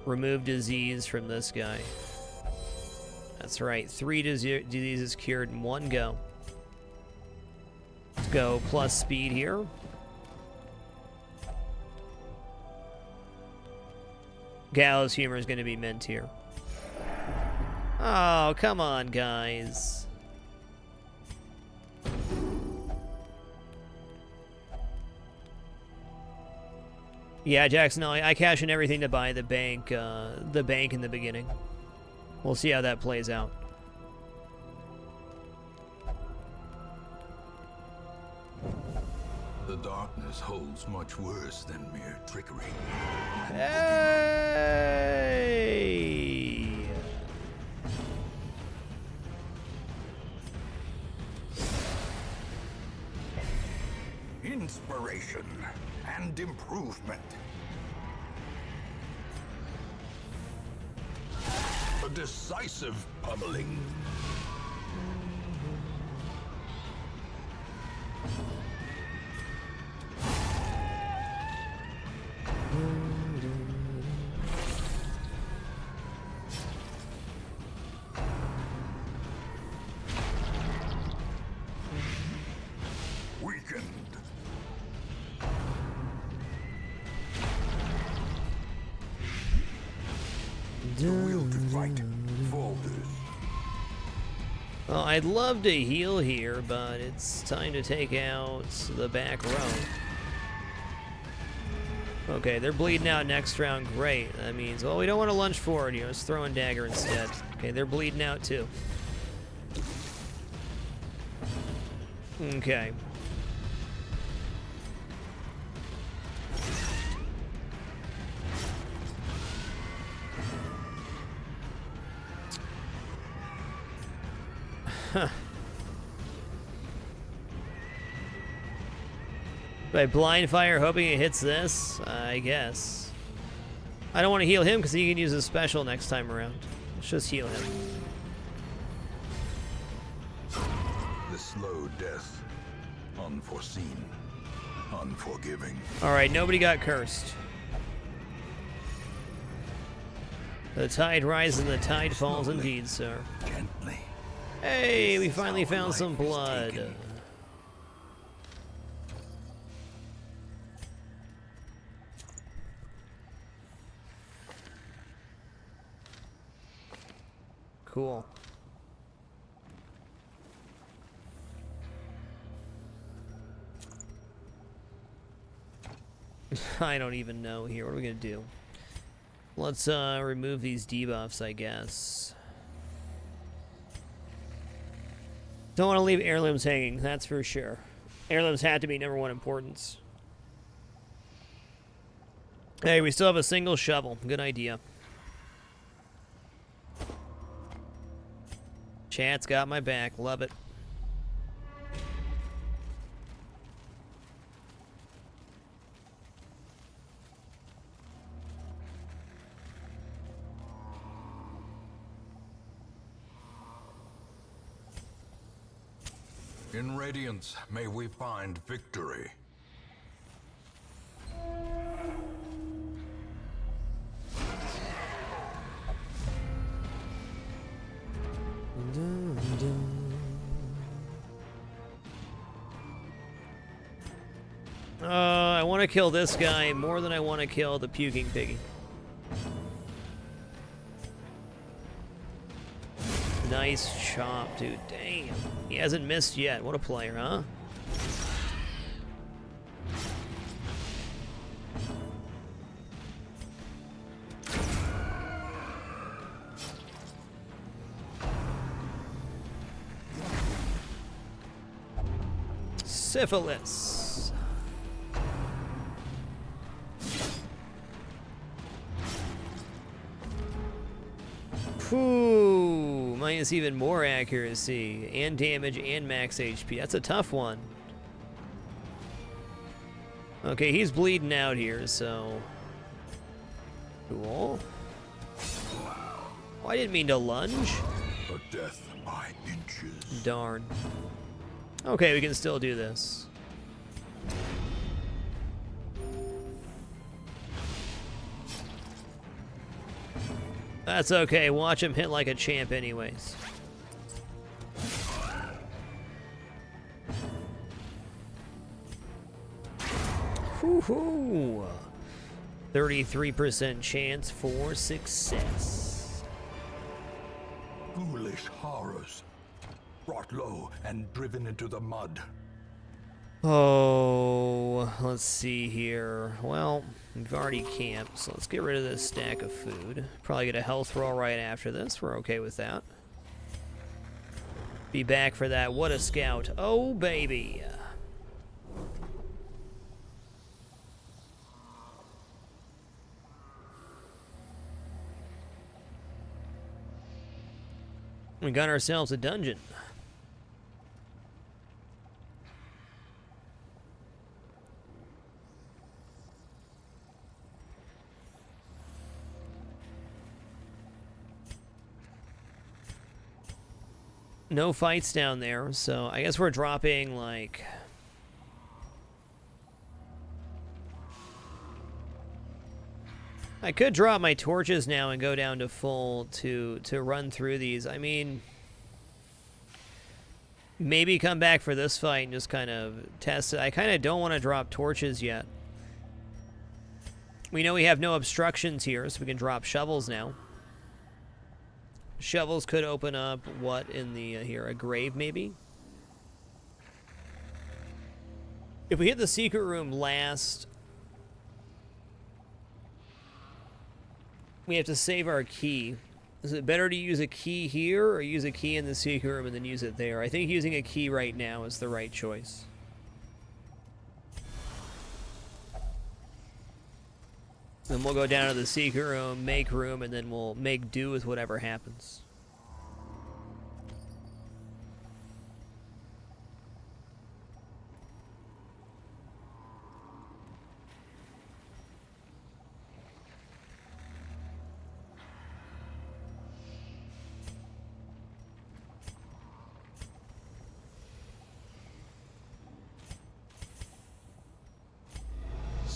remove disease from this guy. That's right, 3 diseases cured in one go. Let's go plus speed here. Gallows humor is going to be mint here. Oh, come on, guys. Yeah, Jackson, I cash in everything to buy the bank in the beginning. We'll see how that plays out. The darkness holds much worse than mere trickery. Hey! Inspiration and improvement. A decisive pummeling. Weakened. The will to fight falters. Well, I'd love to heal here, but it's time to take out the back row. Okay, they're bleeding out next round. Great. That means, well, we don't want to lunge forward. You know, let's throw in dagger instead. Okay, they're bleeding out too. Okay. Huh. By blind fire, hoping it hits this? I guess. I don't want to heal him because he can use his special next time around. Let's just heal him. The slow death. Unforeseen. Unforgiving. Alright, nobody got cursed. The tide rises and the tide falls indeed, sir. Gently. Hey, we finally found some blood. Cool. I don't even know here. What are we gonna do? Let's remove these debuffs, I guess. Don't want to leave heirlooms hanging, that's for sure. Heirlooms had to be #1 importance. Hey, we still have a single shovel. Good idea. Chat's got my back. Love it. In Radiance, may we find victory. I want to kill this guy more than I want to kill the puking piggy. Nice chop, dude. Damn. He hasn't missed yet. What a player, huh? Syphilis. Ooh, minus even more accuracy and damage and max HP. That's a tough one. Okay, he's bleeding out here, so cool. Oh, I didn't mean to lunge. A death by inches. Darn. Okay, we can still do this. That's okay. Watch him hit like a champ anyways. Woohoo! 33% chance for success. Foolish horrors. Brought low and driven into the mud. Oh, let's see here. Well, we've already camped, so let's get rid of this stack of food. Probably get a health roll right after this. We're okay with that. Be back for that. What a scout. Oh, baby. We got ourselves a dungeon. No fights down there, so I guess we're dropping, like... I could drop my torches now and go down to full to run through these. I mean... Maybe come back for this fight and just kind of test it. I kind of don't want to drop torches yet. We know we have no obstructions here, so we can drop shovels now. Shovels could open up, what, in the, here, a grave, maybe? If we hit the secret room last, we have to save our key. Is it better to use a key here, or use a key in the secret room and then use it there? I think using a key right now is the right choice. Then we'll go down to the secret room, make room, and then we'll make do with whatever happens.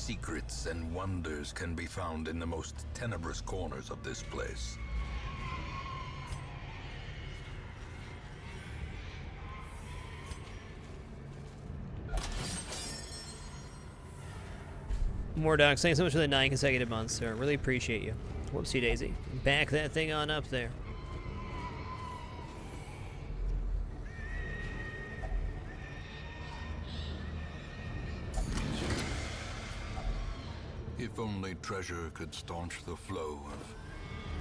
secrets and wonders can be found in the most tenebrous corners of this place. Mordox, thanks so much for the 9 consecutive months, sir. Really appreciate you. Whoopsie daisy. Back that thing on up there. If only treasure could staunch the flow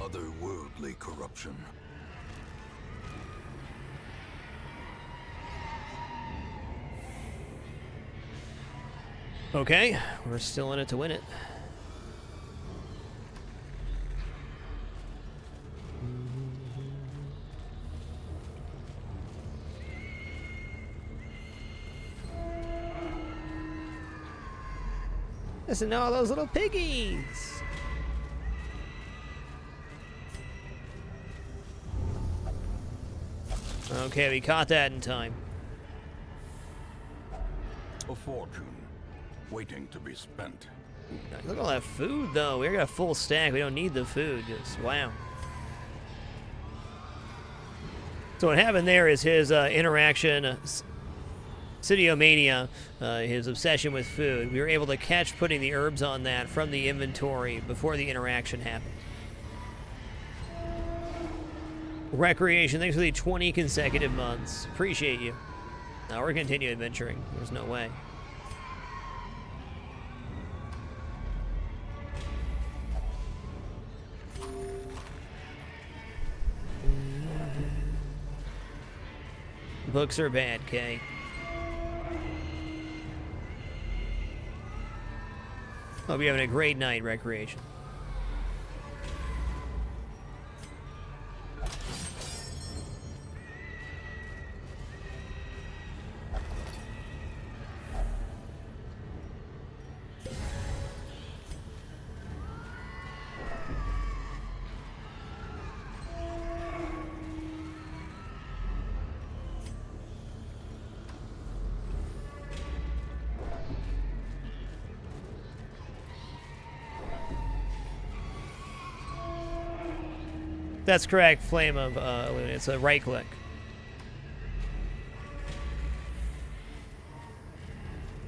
of otherworldly corruption. Okay, we're still in it to win it. Listen to all those little piggies. Okay, we caught that in time. A fortune waiting to be spent. Look at all that food, though. We got a full stack. We don't need the food. Just wow. So what happened there is his interaction, Cityomania, his obsession with food. We were able to catch putting the herbs on that from the inventory before the interaction happened. Recreation, thanks for the 20 consecutive months. Appreciate you. Now we're continuing adventuring. There's no way. Books are bad, Kay. Hope you're having a great night, Recreation. That's correct, Flame of Luna. It's a right click.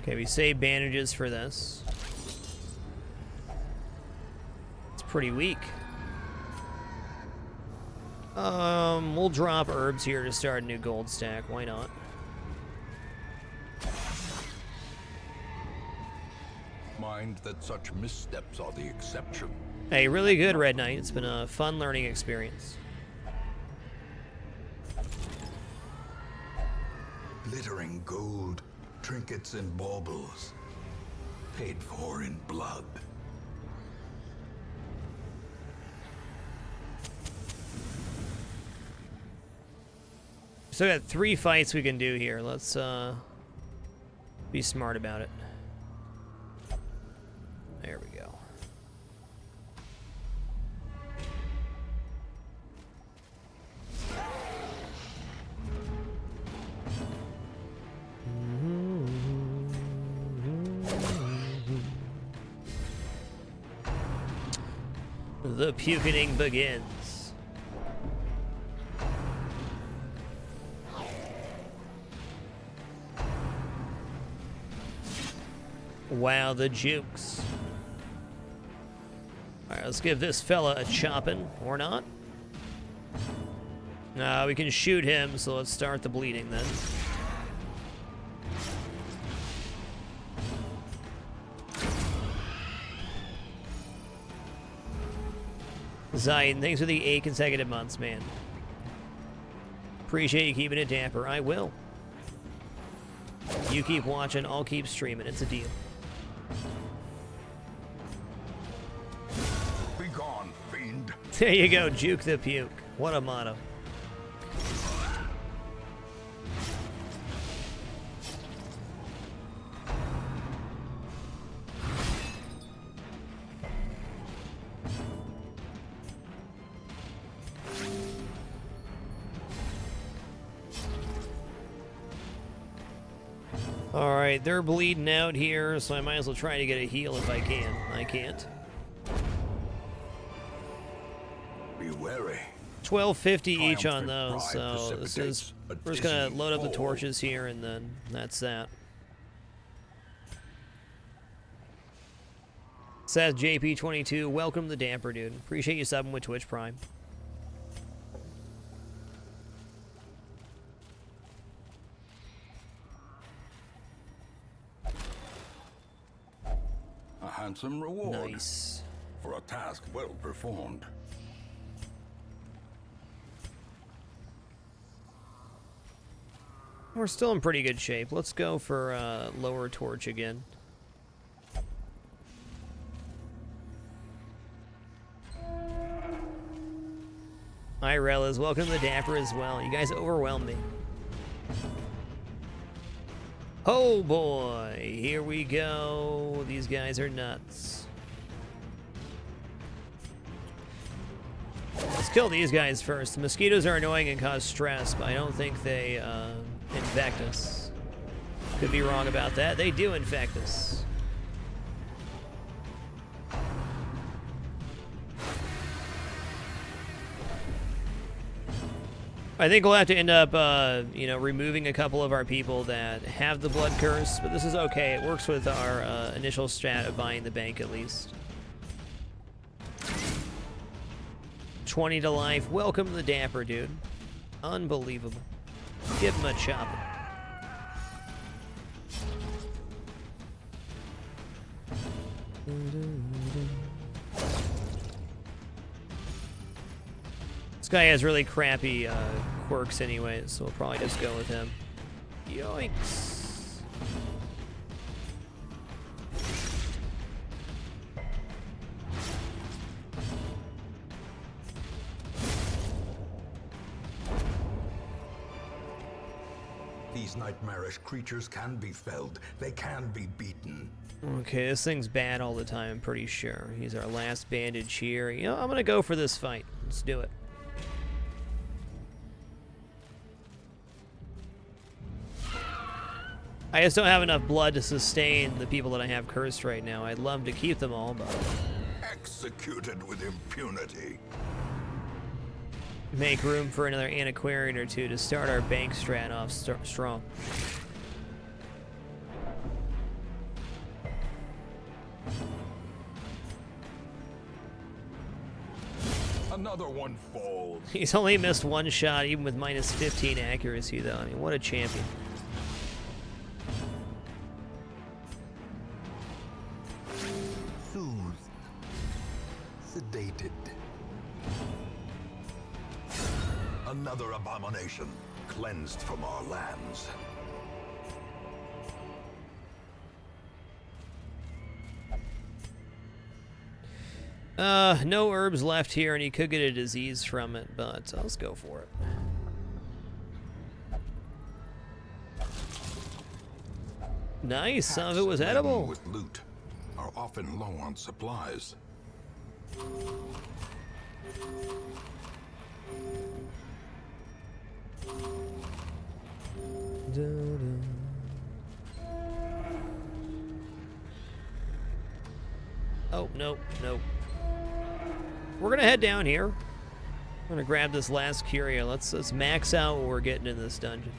Okay, we save bandages for this. It's pretty weak. We'll drop herbs here to start a new gold stack. Why not? Mind that such missteps are the exception. Hey, really good, Red Knight. It's been a fun learning experience. Glittering gold, trinkets and baubles, paid for in blood. So we got 3 fights we can do here. Let's be smart about it. There we go. The puking begins. Wow, the jukes. Alright, let's give this fella a chopping, or not. We can shoot him, so let's start the bleeding then. Zion, thanks for the 8 consecutive months, man. Appreciate you keeping it dapper. I will. You keep watching, I'll keep streaming. It's a deal. Be gone, fiend. There you go, juke the puke. What a motto. Alright, they're bleeding out here, so I might as well try to get a heal if I can. I can't. Be wary. 1250 each on Triumphant those, pride so this is... precipitates a We're just gonna dizzying load up the fall. torches here, and then that's that. Says JP22, welcome to the damper, dude. Appreciate you subbing with Twitch Prime. A handsome reward Nice. for a task well performed. We're still in pretty good shape. Let's go for lower torch again. Hi, Rellas. Welcome to the Dapper as well. You guys overwhelm me. Oh boy, here we go. These guys are nuts. Let's kill these guys first. The mosquitoes are annoying and cause stress, but I don't think they infect us. Could be wrong about that. They do infect us. I think we'll have to end up, you know, removing a couple of our people that have the blood curse, but this is okay. It works with our initial strat of buying the bank at least. 20 to life. Welcome to the Dapper, dude. Unbelievable. Give him a chopping. This guy has really crappy quirks anyway, so we'll probably just go with him. Yoinks. These nightmarish creatures can be felled. They can be beaten. Okay, this thing's bad all the time, I'm pretty sure. He's our last bandage here. You know, I'm gonna go for this fight. Let's do it. I just don't have enough blood to sustain the people that I have cursed right now. I'd love to keep them all, but... Executed with impunity. Make room for another antiquarian or two to start our bank strat off strong. Another one falls. He's only missed one shot, even with minus 15 accuracy, though. I mean, what a champion. Soothed. Sedated. Another abomination cleansed from our lands. No herbs left here, and he could get a disease from it, but let's go for it. Nice, some of it was Packs laden edible. with loot are often low on supplies. Oh, nope, nope. We're gonna head down here. I'm gonna grab this last curia. Let's max out what we're getting in this dungeon.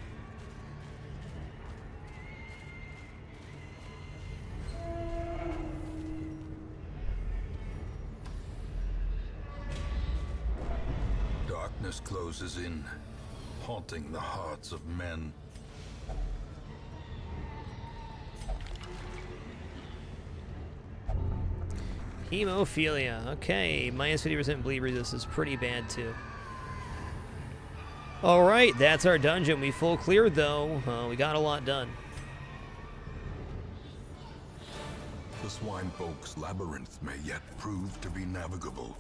Darkness closes in, haunting the hearts of men. Hemophilia. Okay, minus 50% bleed resist is pretty bad too. Alright, that's our dungeon. We full cleared though. We got a lot done. The swine folk's labyrinth may yet prove to be navigable.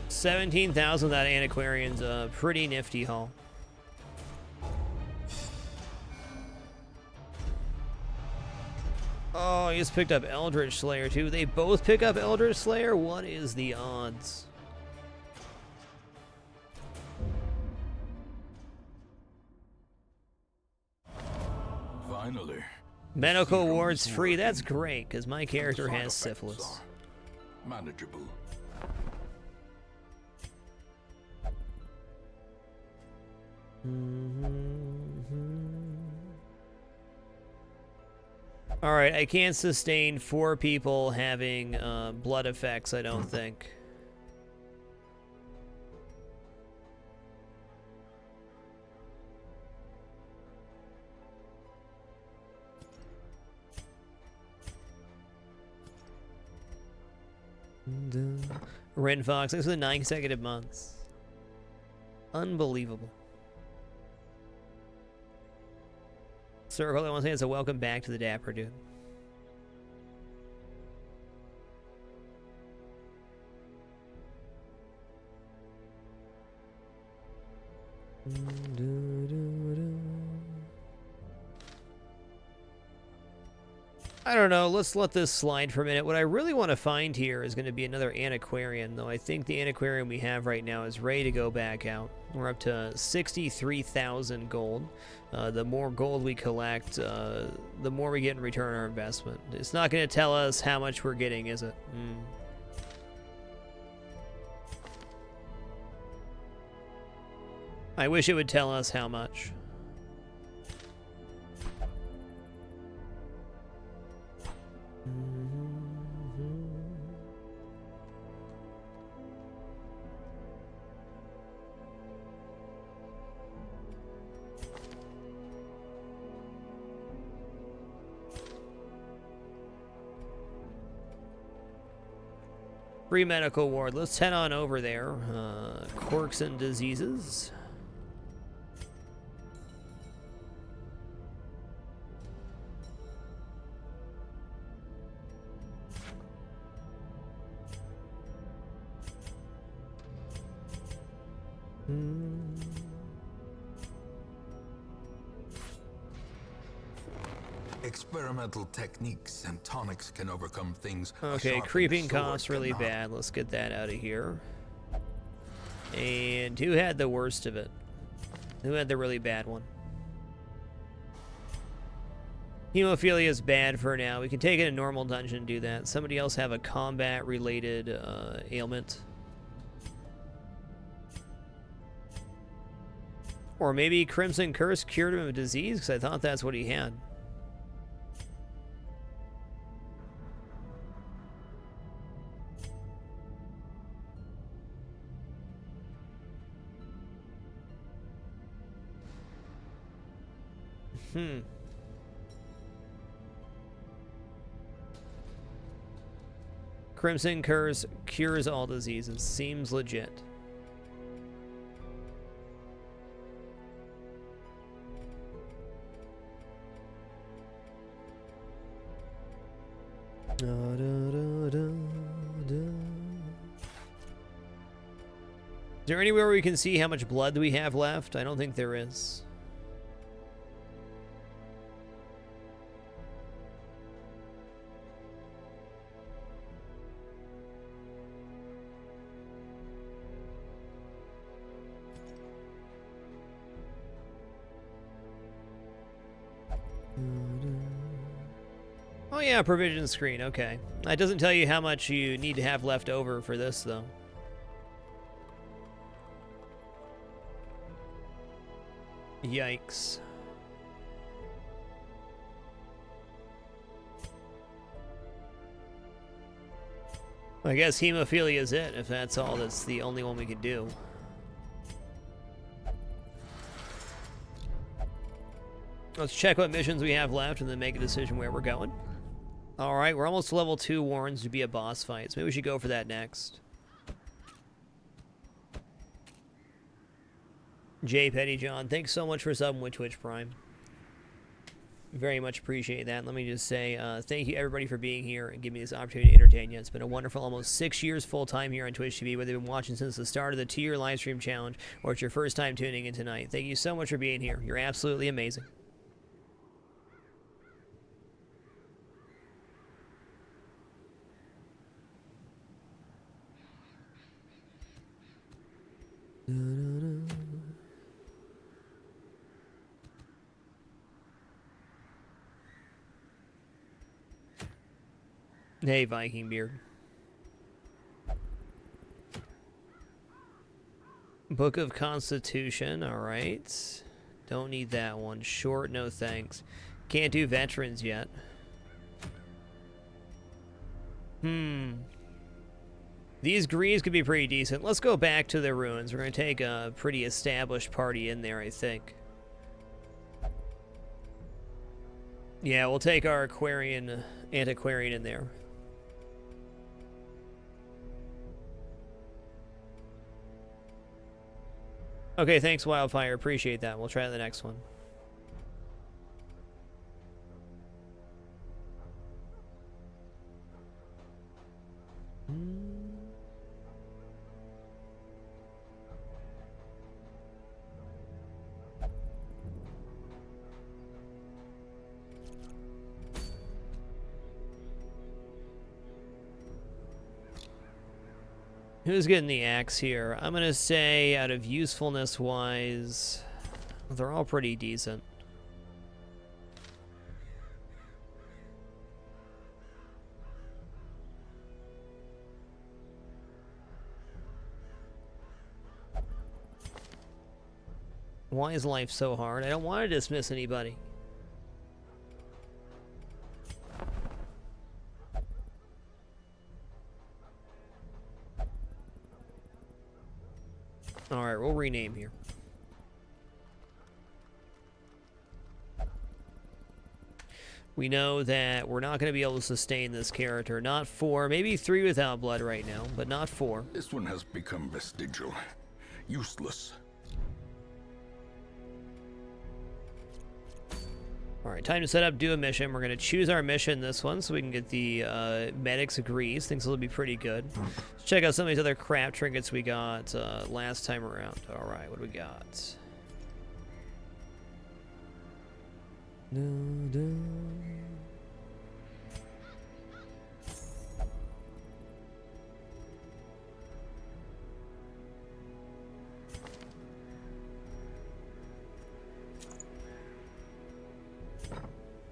$17,000 that antiquarian's a pretty nifty haul. Oh, he just picked up Eldritch Slayer too. They both pick up Eldritch Slayer? What is the odds? Finally. Medical serum wards is free. That's working. great, because my character Side has effects syphilis. are manageable. Alright, I can't sustain 4 people having blood effects, I don't think. Ren Fox, thanks for the 9 consecutive months. Unbelievable. Circle, I want to say it's a welcome back to the Dapper Dude. I don't know, let's let this slide for a minute. What I really want to find here is going to be another antiquarian, though I think the antiquarian we have right now is ready to go back out. We're up to 63,000 gold. The more gold we collect, the more we get in return on our investment. It's not going to tell us how much we're getting, is it? I wish it would tell us how much. Free medical ward. Let's head on over there. Quirks and diseases. Experimental techniques and tonics can overcome things. Okay, creeping costs really bad. Let's get that out of here. And who had the worst of it? Who had the really bad one? Hemophilia is bad for now. We can take it in a normal dungeon and do that. Somebody else have a combat-related ailment. Or maybe Crimson Curse cured him of disease, because I thought that's what he had. Crimson Curse cures all diseases. Seems legit. Is there anywhere we can see how much blood we have left? I don't think there is. Oh yeah, provision screen, okay. That doesn't tell you how much you need to have left over for this, though. Yikes. I guess hemophilia is it, if that's all, that's the only one we could do. Let's check what missions we have left and then make a decision where we're going. Alright, we're almost to level 2 warns to be a boss fight, so maybe we should go for that next. J. Petty John, thanks so much for subbing with Twitch Prime. Very much appreciate that. Let me just say thank you everybody for being here and giving me this opportunity to entertain you. It's been a wonderful almost 6 years full time here on Twitch TV, whether you've been watching since the start of the 2-year live stream challenge or it's your first time tuning in tonight. Thank you so much for being here. You're absolutely amazing. Hey, Viking Beard. Book of Constitution, alright. Don't need that one. Short, no thanks. Can't do veterans yet. These greens could be pretty decent. Let's go back to the ruins. We're going to take a pretty established party in there, I think. Yeah, we'll take our antiquarian in there. Okay, thanks, Wildfire. Appreciate that. We'll try the next one. Who's getting the axe here? I'm going to say, out of usefulness-wise, they're all pretty decent. Why is life so hard? I don't want to dismiss anybody. Alright, we'll rename here. We know that we're not going to be able to sustain this character. Not 4, maybe 3 without blood right now, but not 4. This one has become vestigial, useless. Alright, time to set up, do a mission. We're going to choose our mission this one so we can get the medics agrees. Things will be pretty good. Let's check out some of these other crap trinkets we got last time around. Alright, what do we got?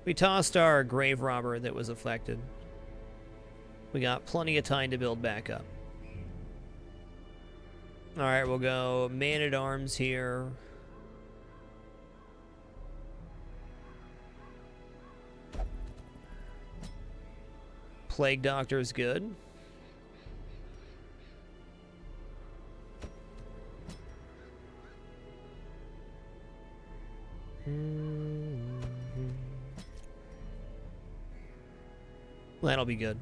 We tossed our grave robber that was affected. We got plenty of time to build back up. Alright, we'll go man-at-arms here. Plague Doctor is good. That'll be good.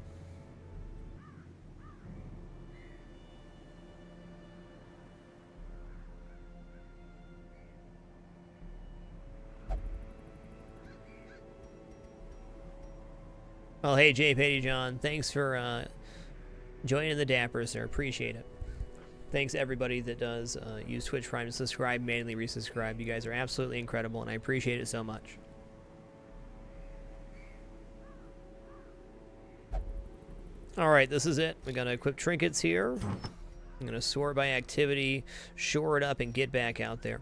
Well, hey, J. Petty John, thanks for joining the Dapper, sir. Appreciate it. Thanks to everybody that does use Twitch Prime to subscribe, manually resubscribe. You guys are absolutely incredible, and I appreciate it so much. Alright, this is it. We're going to equip trinkets here. I'm going to sort by activity, shore it up, and get back out there.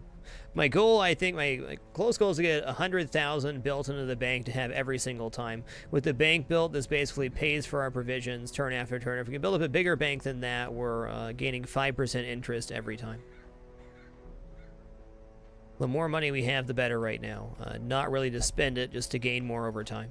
My goal, I think, my close goal is to get 100,000 built into the bank to have every single time. With the bank built, this basically pays for our provisions turn after turn. If we can build up a bigger bank than that, we're gaining 5% interest every time. The more money we have, the better right now. Not really to spend it, just to gain more over time.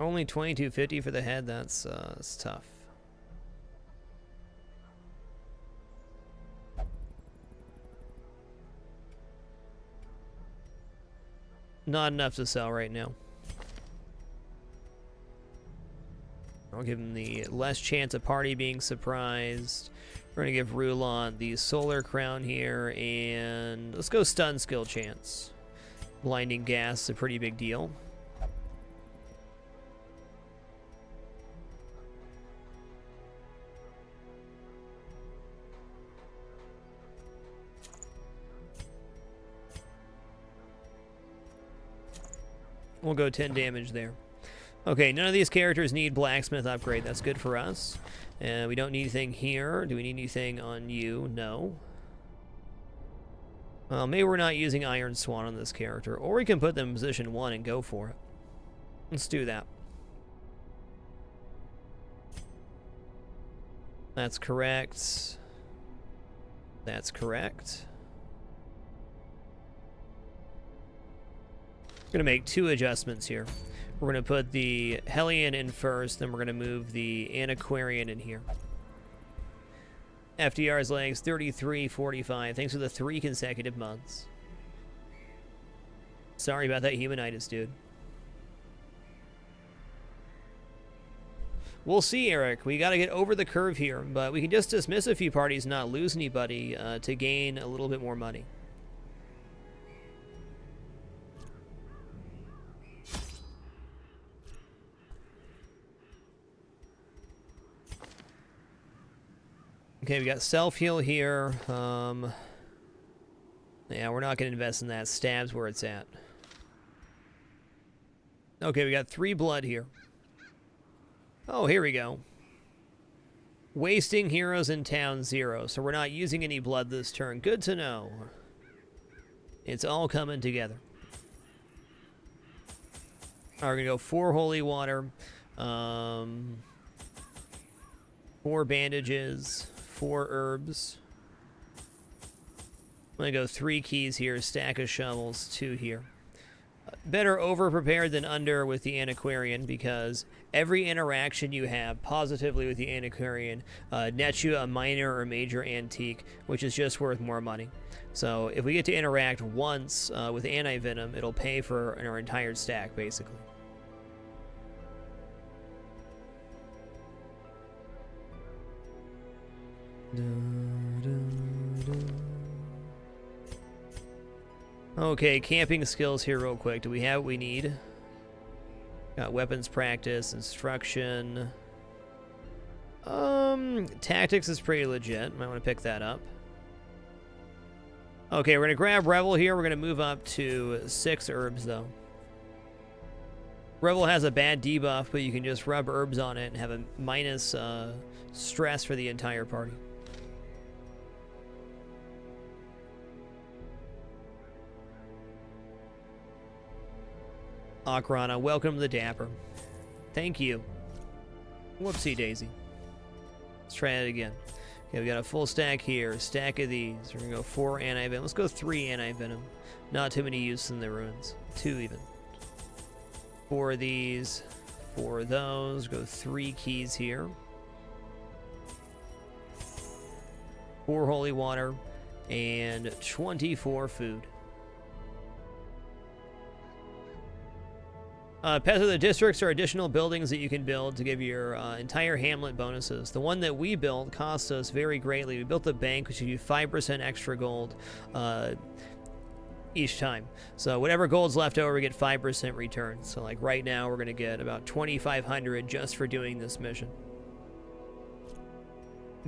Only $22.50 for the head. That's tough. Not enough to sell right now. I'll give him the less chance of party being surprised. We're going to give Rulon the solar crown here, and let's go stun skill chance. Blinding gas is a pretty big deal. We'll go 10 damage there. Okay, none of these characters need blacksmith upgrade. That's good for us. And we don't need anything here. Do we need anything on you? No. Well, maybe we're not using Iron Swan on this character. Or we can put them in position 1 and go for it. Let's do that. That's correct. That's correct. We're going to make 2 adjustments here. We're going to put the Hellion in first, then we're going to move the Antiquarian in here. FDR's legs, 33.45. Thanks for the 3 consecutive months. Sorry about that humanitis, dude. We'll see, Eric. We got to get over the curve here, but we can just dismiss a few parties, not lose anybody, to gain a little bit more money. Okay, we got self-heal here. Yeah, we're not going to invest in that. Stab's where it's at. Okay, we got 3 blood here. Oh, here we go. Wasting heroes in town 0. So we're not using any blood this turn. Good to know. It's all coming together. All right, we're going to go 4 holy water. 4 bandages. 4 herbs. I'm going to go 3 keys here. Stack of shovels. 2 here. Better over-prepared than under with the Antiquarian, because every interaction you have positively with the Antiquarian nets you a minor or major antique, which is just worth more money. So if we get to interact once with Anti-Venom, it'll pay for our entire stack, basically. Okay, camping skills here real quick. Do we have what we need? Got weapons practice, instruction. Tactics is pretty legit. Might want to pick that up. Okay, we're going to grab Revel here. We're going to move up to 6 herbs, though. Revel has a bad debuff, but you can just rub herbs on it and have a minus stress for the entire party. Akrana, welcome to the Dapper. Thank you. Whoopsie daisy. Let's try it again. Okay, we got a full stack here. Stack of these. We're going to go 4 anti-venom. Let's go 3 anti-venom. Not too many use in the ruins. 2 even. 4 of these. 4 of those. Go 3 keys here. 4 holy water. And 24 food. Pets of the districts are additional buildings that you can build to give your entire hamlet bonuses. The one that we built cost us very greatly. We built the bank, which gives you 5% extra gold each time. So whatever gold's left over, we get 5% return. So like right now, we're going to get about 2,500 just for doing this mission.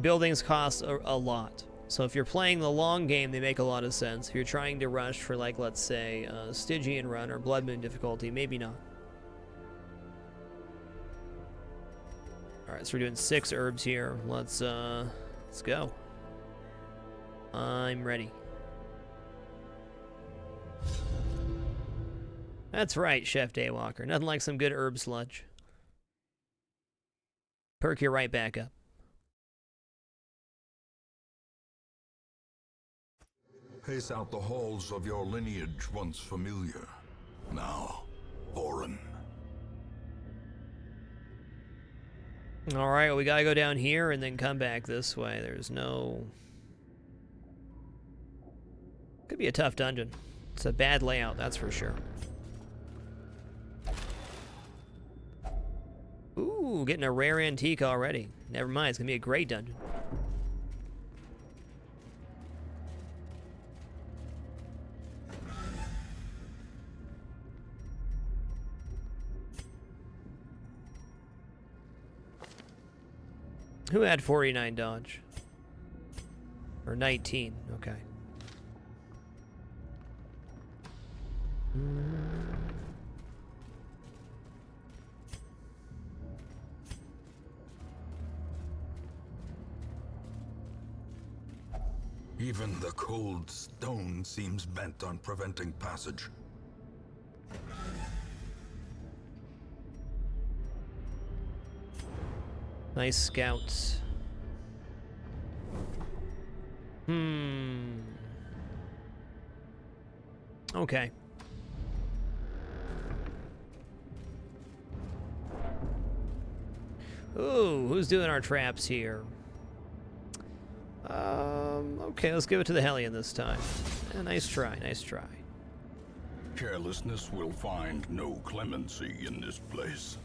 Buildings cost a lot. So if you're playing the long game, they make a lot of sense. If you're trying to rush for, like, let's say, Stygian run or Blood Moon difficulty, maybe not. Alright, so we're doing 6 herbs here. Let's go. I'm ready. That's right, Chef Daywalker. Nothing like some good herb sludge. Perk you right back up. Pace out the halls of your lineage once familiar, now foreign. Alright, well, we gotta go down here and then come back this way. There's no... Could be a tough dungeon. It's a bad layout, that's for sure. Ooh, getting a rare antique already. Never mind, it's gonna be a great dungeon. Who had 49 dodge? Or 19, okay. Even the cold stone seems bent on preventing passage. Nice scouts. Okay. Ooh, who's doing our traps here? Okay, let's give it to the Hellion this time. Nice try, nice try. Carelessness will find no clemency in this place.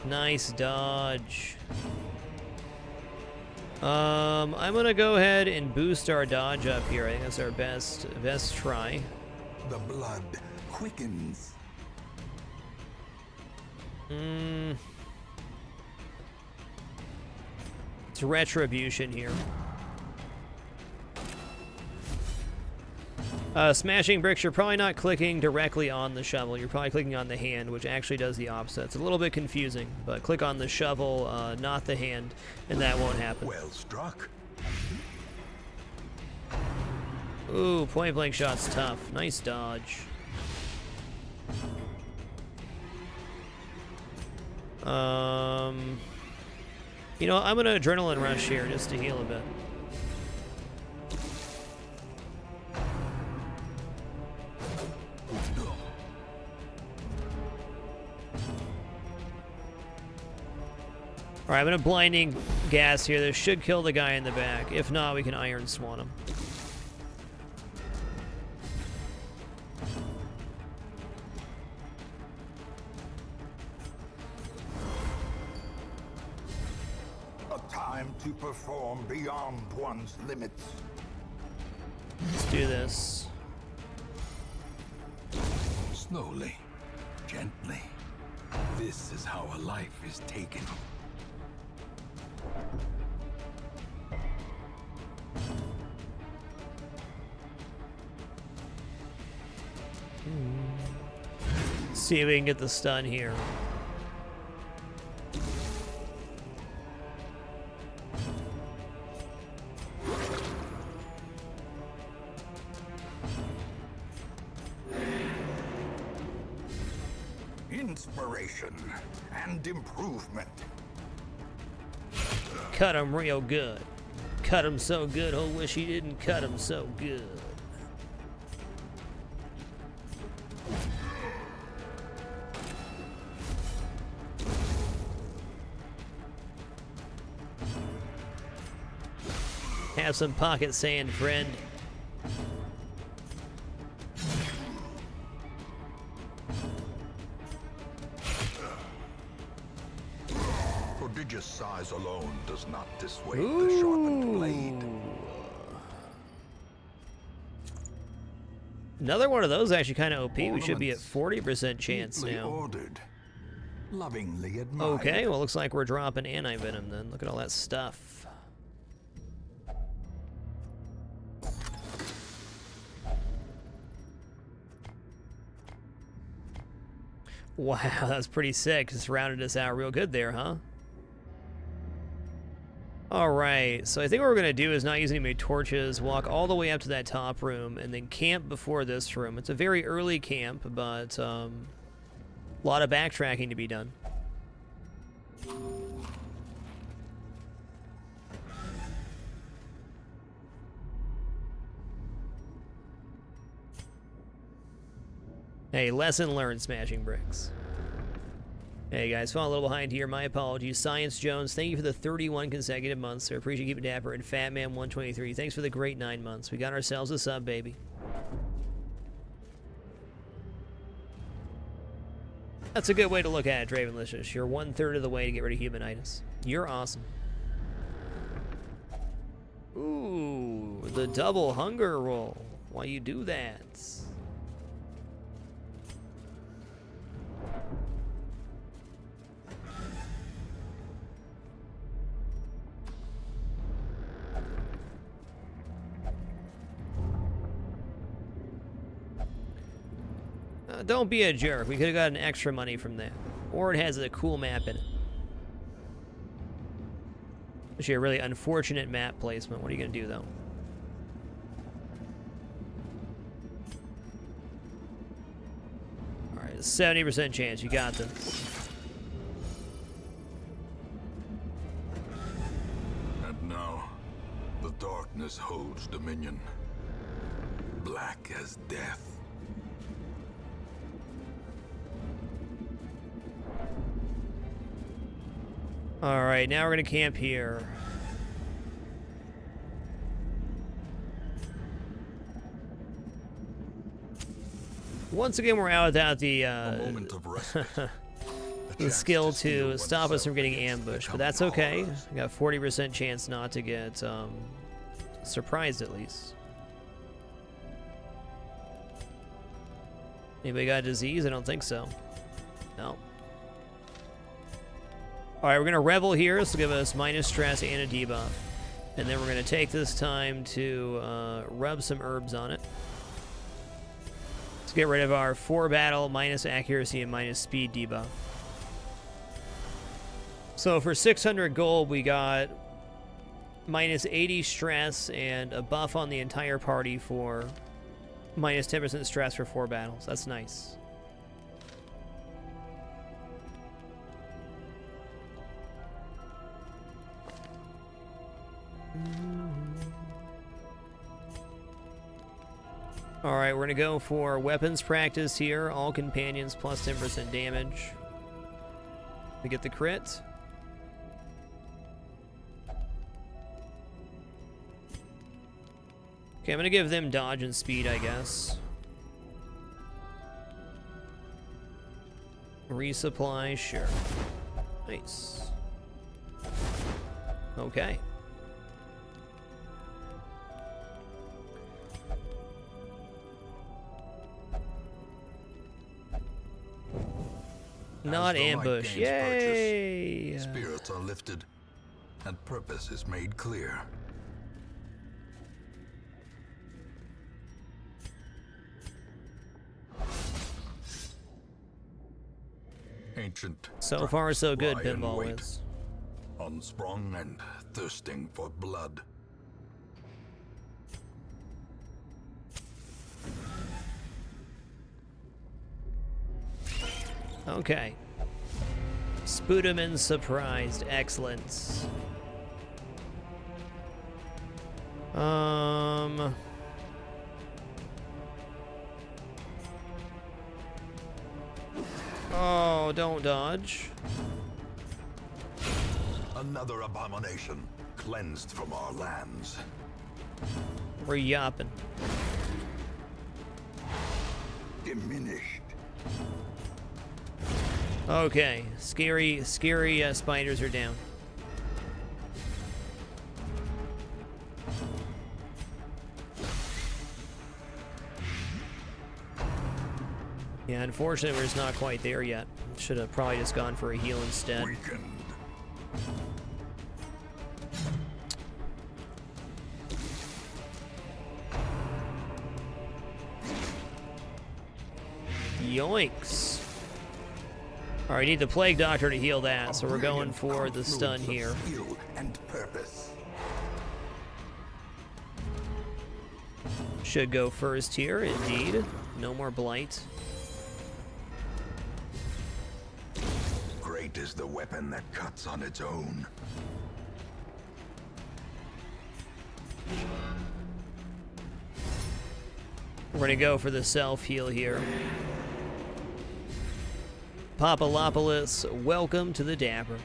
Nice dodge. I'm gonna go ahead and boost our dodge up here. I think that's our best try. The blood quickens. It's retribution here. Smashing bricks, you're probably not clicking directly on the shovel. You're probably clicking on the hand, which actually does the opposite. It's a little bit confusing, but click on the shovel, not the hand, and that won't happen. Well struck. Ooh, point blank shot's tough. Nice dodge. You know, I'm gonna adrenaline rush here just to heal a bit. Alright, I'm gonna blinding gas here. This should kill the guy in the back. If not, we can iron swan him. A time to perform beyond one's limits. Let's do this. Slowly, gently. This is how a life is taken. See if we can get the stun here. Inspiration and improvement. Cut him real good. Cut him so good, he'll wish he didn't cut him so good. Have some pocket sand, friend. Prodigious size alone does not dissuade the sharpened blade. Another one of those actually kind of OP. We should be at 40% chance Neatly now. ordered, lovingly admired. Okay, well, looks like we're dropping anti-venom then. Look at all that stuff. Wow, that's pretty sick. Just rounded us out real good there, huh? Alright, so I think what we're going to do is not use any more torches, walk all the way up to that top room, and then camp before this room. It's a very early camp, but a lot of backtracking to be done. Hey, lesson learned, smashing bricks. Hey guys, falling a little behind here. My apologies. Science Jones, thank you for the 31 consecutive months. I appreciate you keeping dapper. And Fatman123, thanks for the great 9 months. We got ourselves a sub, baby. That's a good way to look at it, Dravenlicious. You're 1/3 of the way to get rid of humanitis. You're awesome. Ooh, the double hunger roll. Why you do that? Don't be a jerk. We could have gotten extra money from that. Or it has a cool map in it. Actually, a really unfortunate map placement. What are you going to do, though? Alright, 70% chance. You got this. And now, the darkness holds dominion. Black as death. Alright, now we're going to camp here. Once again, we're out without the Moment of respite. the skill to stop us from getting ambushed, but that's okay. We got 40% chance not to get surprised, at least. Anybody got a disease? I don't think so. No. Alright, we're going to revel here. This will give us minus stress and a debuff. And then we're going to take this time to rub some herbs on it. Let's get rid of our 4 battle, minus accuracy, and minus speed debuff. So for 600 gold, we got minus 80 stress and a buff on the entire party for minus 10% stress for 4 battles. That's nice. Alright, we're going to go for weapons practice here. All companions plus 10% damage. We get the crit. Okay, I'm going to give them dodge and speed, I guess. Resupply, sure. Nice. Okay. Not ambush. Yay! Spirits are lifted, and purpose is made clear. Ancient. So far, so good, lie in Pinball wait, Wiz. unsprung and thirsting for blood. Okay. Spooderman surprised. Excellent. Oh, don't dodge. Another abomination cleansed from our lands. We're yapping. Diminished. Okay, scary spiders are down. Yeah, unfortunately, we're just not quite there yet. Should have probably just gone for a heal instead. Weakened. Yoinks. Alright, need the Plague Doctor to heal that, so we're going for the stun here. Skill and purpose. Should go first here, indeed. No more blight. Great is the weapon that cuts on its own. We're gonna go for the self-heal here. Papalopolis, welcome to the Dapper.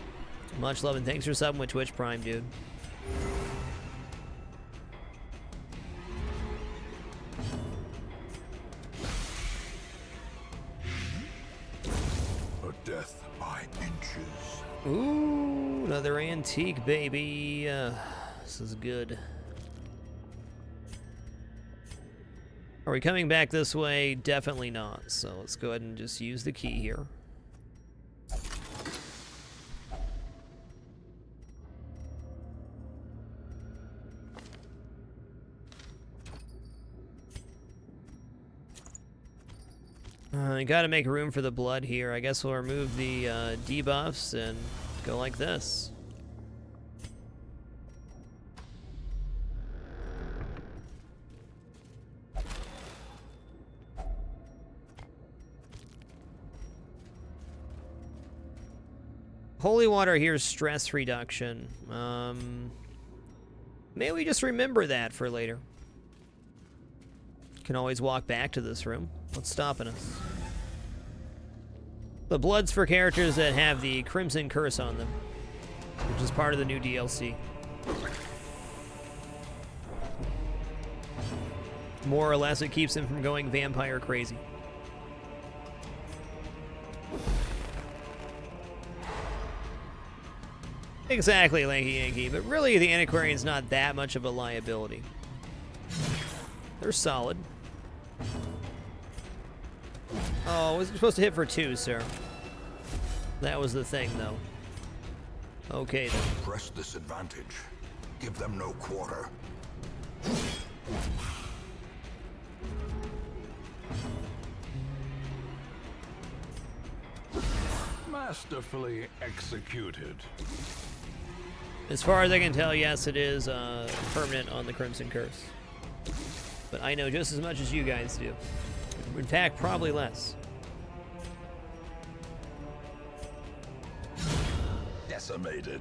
Much love and thanks for subbing with Twitch Prime, dude. A death by inches. Ooh, another antique, baby. This is good. Are we coming back this way? Definitely not. So let's go ahead and just use the key here. I gotta make room for the blood here. I guess we'll remove the debuffs and go like this. Holy water here is stress reduction. Maybe we just remember that for later. Can always walk back to this room. What's stopping us? The blood's for characters that have the Crimson Curse on them, which is part of the new DLC. More or less, it keeps them from going vampire crazy. Exactly, Lanky Yankee, but really the Antiquarian's not that much of a liability. They're solid. Oh, was supposed to hit for 2, sir. That was the thing, though. Okay, then. Press this advantage. Give them no quarter. Masterfully executed. As far as I can tell, yes, it is permanent on the Crimson Curse. But I know just as much as you guys do. In fact, probably less. Decimated.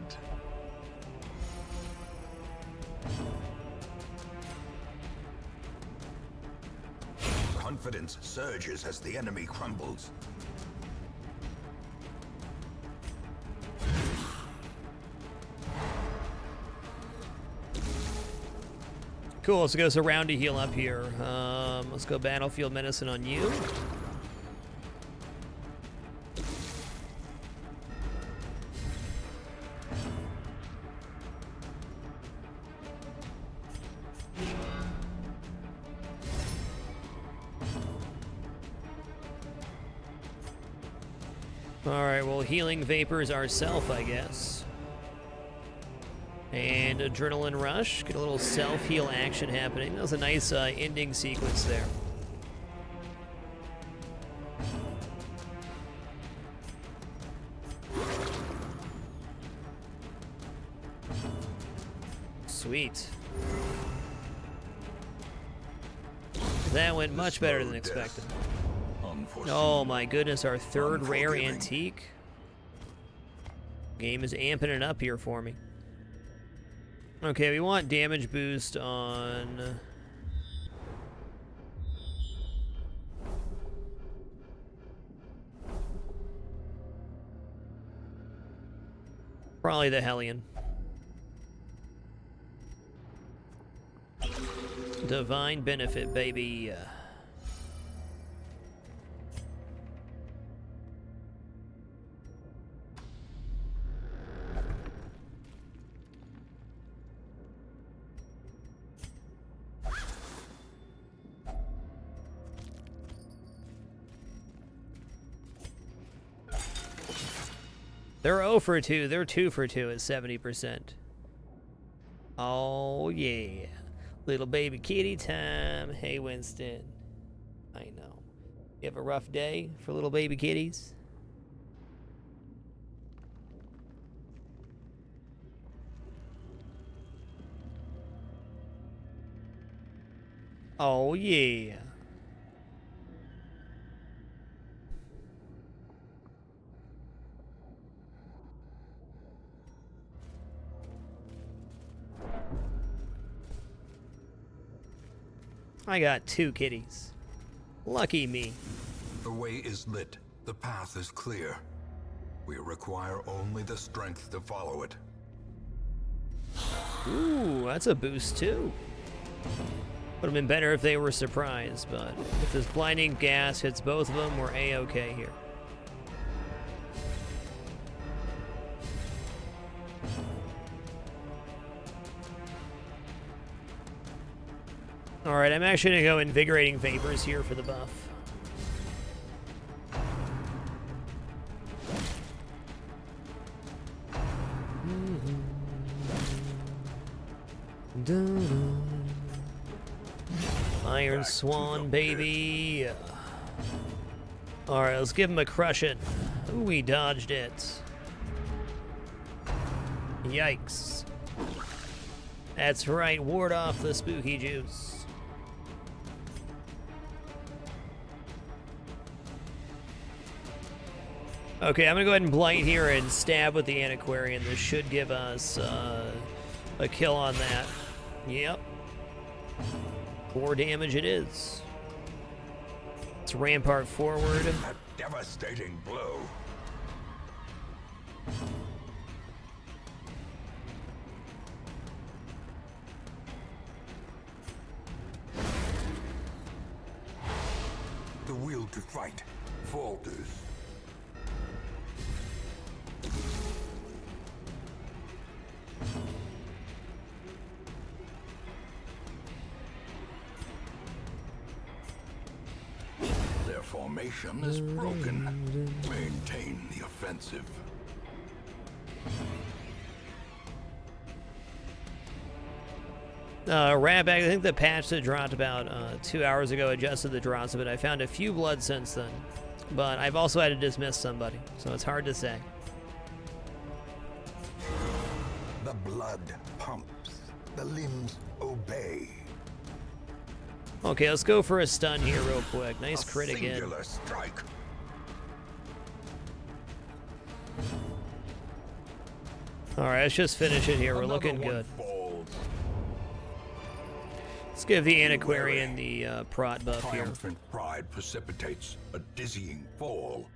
Confidence surges as the enemy crumbles. Cool, so it goes around to heal up here. Let's go Battlefield Medicine on you. Alright, well, healing vapors ourself, I guess. And Adrenaline Rush. Get a little self-heal action happening. That was a nice ending sequence there. Sweet. That went much better than expected. Oh my goodness, our third rare antique. Game is amping it up here for me. Okay, we want damage boost on... probably the Hellion. Divine Benefit, baby. They're 0 for 2. They're 2 for 2 at 70%. Oh, yeah. Little baby kitty time. Hey, Winston. I know. You have a rough day for little baby kitties? Oh, yeah. I got 2 kitties. Lucky me. The way is lit. The path is clear. We require only the strength to follow it. Ooh, that's a boost too. Would have been better if they were surprised, but if this blinding gas hits both of them, we're A-okay here. Alright, I'm actually going to go Invigorating Vapors here for the buff. Iron Swan, baby. Alright, let's give him a crushing. Ooh, we dodged it. Yikes. That's right, ward off the spooky juice. Okay, I'm gonna go ahead and blight here and stab with the Antiquarian. This should give us a kill on that. Yep. 4 damage it is. Let's rampart forward. A devastating blow. The will to fight falters. Their formation is broken. Maintain the offensive. Ratbag, I think the patch that dropped about 2 hours ago adjusted the drops a bit. I found a few blood since then, but I've also had to dismiss somebody, so it's hard to say. The blood pumps. The limbs obey. Okay, let's go for a stun here real quick. Nice crit again. Singular strike. Alright, let's just finish it here. We're Another looking one good. falls. Let's give the Antiquarian the prot buff here. Triumphant pride precipitates a dizzying fall.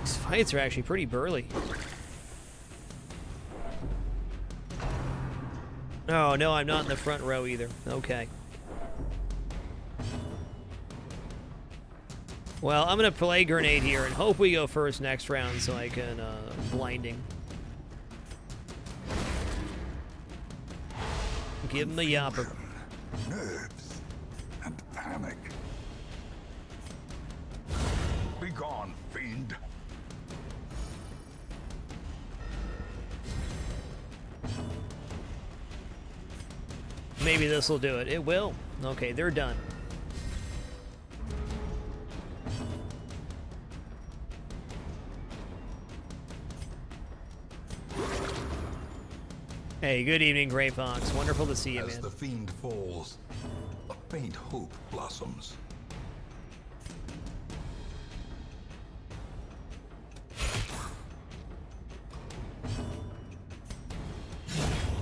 These fights are actually pretty burly. Oh, no, I'm not in the front row either. Okay. Well, I'm going to play Grenade here and hope we go first next round so I can blinding. Give him the yapper. Nerves and panic. Be gone, fiend. Maybe this will do it. It will. Okay, they're done. Hey, good evening, Gray Fox. Wonderful to see you, As man. the fiend falls, a faint hope blossoms.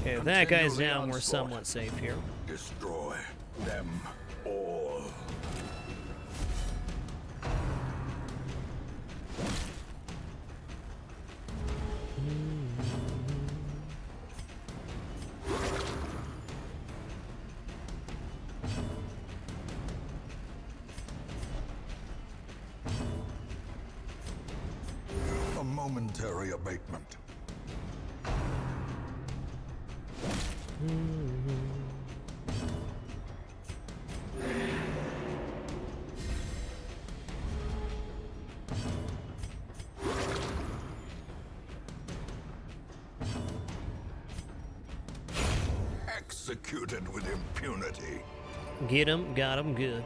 Okay, if that guy's Continue the down, we're onslaught. somewhat safe here. Destroy them all. A momentary abatement. Executed with impunity. Get him, got him good.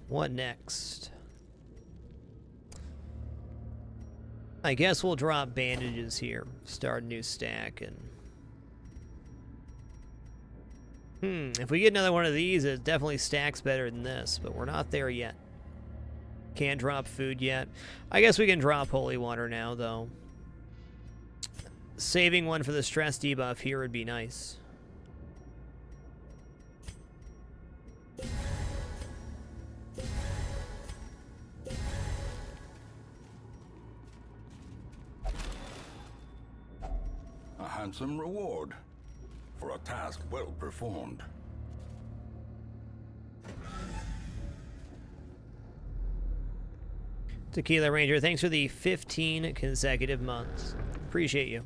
What next? I guess we'll drop bandages here. Start a new stack and... if we get another one of these, it definitely stacks better than this, but we're not there yet. Can't drop food yet. I guess we can drop holy water now, though. Saving one for the stress debuff here would be nice. A handsome reward for a task well performed. Tequila Ranger, thanks for the 15 consecutive months. Appreciate you.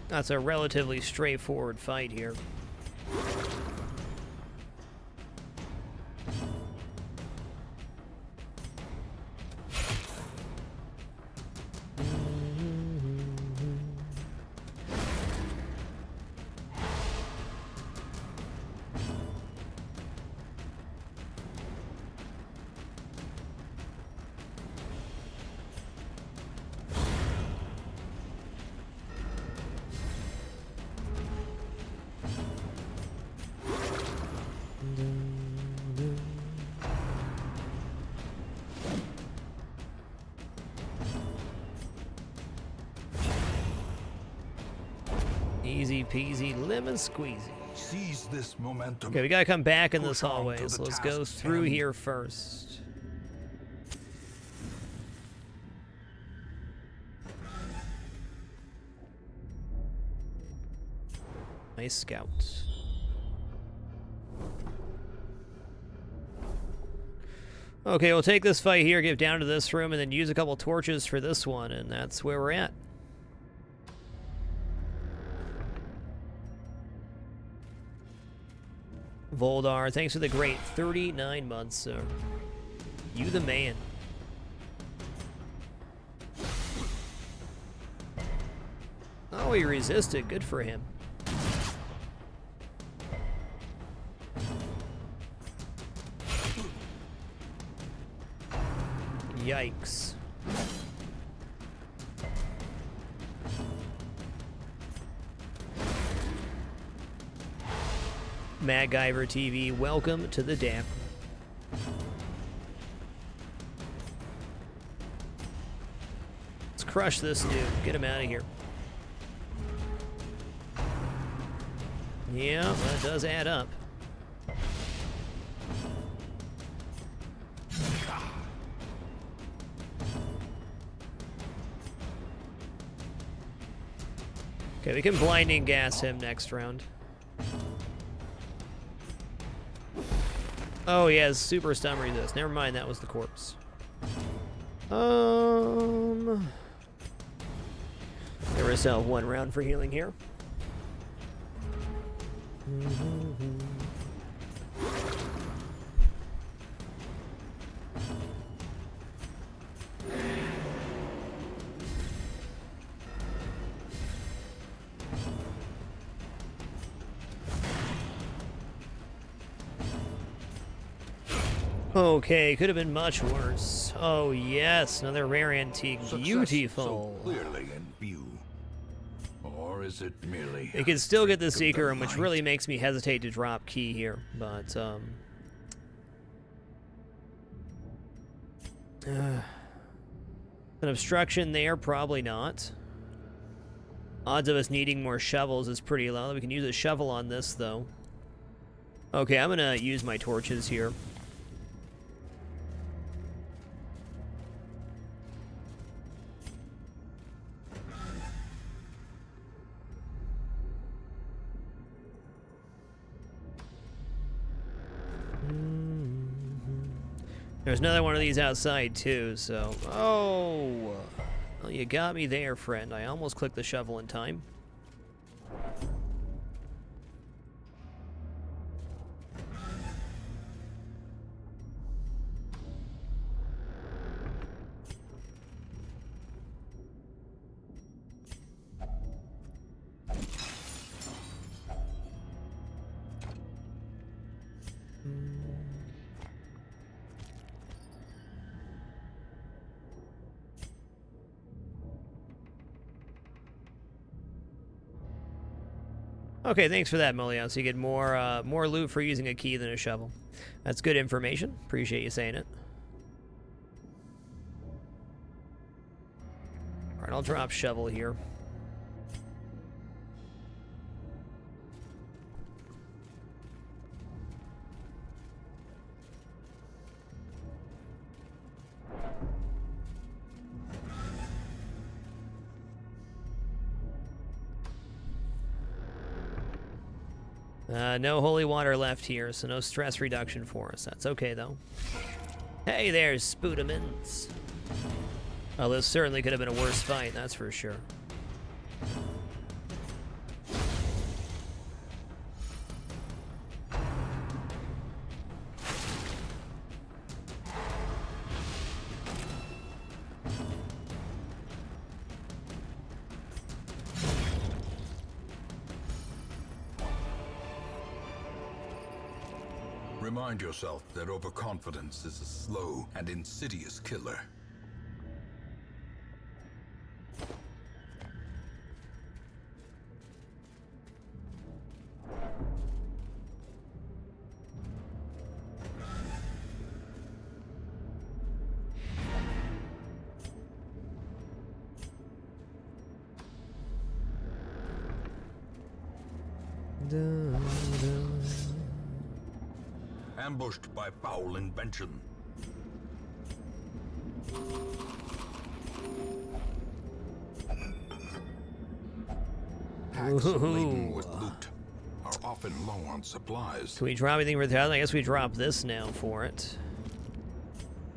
That's a relatively straightforward fight here. Easy peasy lemon squeezy. Seize this momentum. Okay, we gotta come back in this Push on hallway, to so the let's go task's through end. here first. Nice scouts. Okay, we'll take this fight here, get down to this room, and then use a couple torches for this one, and that's where we're at. Voldar, thanks for the great 39 months, sir. You the man. Oh, he resisted. Good for him. Yikes. MacGyver TV, welcome to the dam. Let's crush this dude. Get him out of here. Yeah, that does add up. Okay, we can blinding gas him next round. Oh, he has super stun resist. Never mind, that was the corpse. Give ourselves one round for healing here. Okay, could have been much worse. Oh yes, another rare antique. Success Beautiful. so clearly in view. Or is it merely... It can still get the trick of Seeker, which light? really makes me hesitate to drop key here, but an obstruction there, probably not. Odds of us needing more shovels is pretty low. We can use a shovel on this, though. Okay, I'm gonna use my torches here. There's another one of these outside, too, so... Oh! Well, you got me there, friend. I almost clicked the shovel in time. Okay, thanks for that, Molion. So you get more loot for using a key than a shovel. That's good information. Appreciate you saying it. All right, I'll drop shovel here. No holy water left here, so no stress reduction for us. That's okay, though. Hey, there's Spudamins. Oh, this certainly could have been a worse fight, that's for sure. Remind yourself that overconfidence is a slow and insidious killer. Ambushed by foul invention. Packs laden with loot are often low on supplies. Can we drop anything for the thousand? I guess we drop this now for it.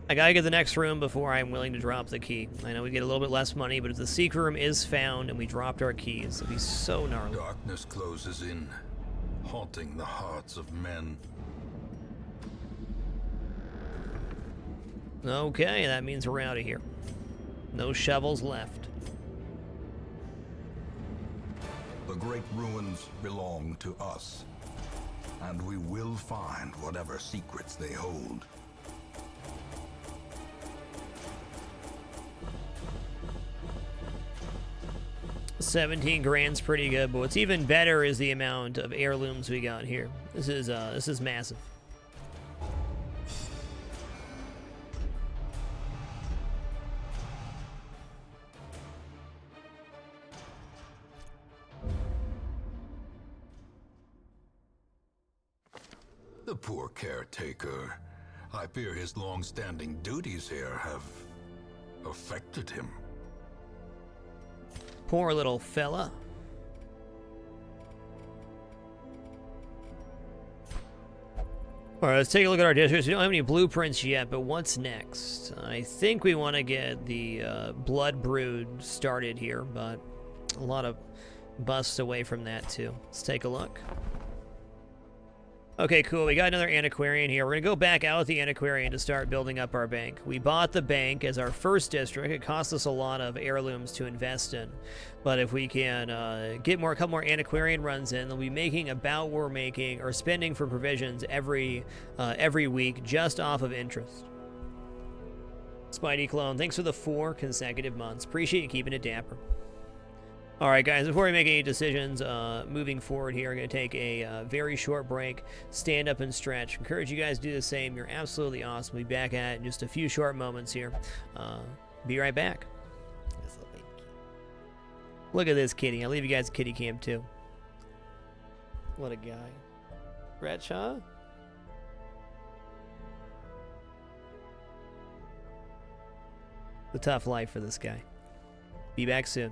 I gotta get the next room before I'm willing to drop the key. I know we get a little bit less money, but if the secret room is found and we dropped our keys, it'd be so gnarly. Darkness closes in, haunting the hearts of men. Okay, that means we're out of here. No shovels left. The great ruins belong to us, and we will find whatever secrets they hold. $17,000's pretty good, but what's even better is the amount of heirlooms we got here. This is massive. The poor caretaker. I fear his long-standing duties here have affected him. Poor little fella. All right, let's take a look at our districts. We don't have any blueprints yet, but what's next? I think we want to get the Blood Brood started here, but a lot of busts away from that too. Let's take a look. Okay, cool. We got another antiquarian here. We're going to go back out with the antiquarian to start building up our bank. We bought the bank as our first district. It cost us a lot of heirlooms to invest in. But if we can get a couple more antiquarian runs in, they'll be making about what we're making or spending for provisions every week just off of interest. Spidey Clone, thanks for the 4 consecutive months. Appreciate you keeping it dapper. All right, guys, before we make any decisions moving forward here, I'm going to take a very short break, stand up and stretch. Encourage you guys to do the same. You're absolutely awesome. We'll be back at it in just a few short moments here. Be right back. Look at this kitty. I'll leave you guys kitty cam, too. What a guy. Bradshaw? The tough life for this guy. Be back soon.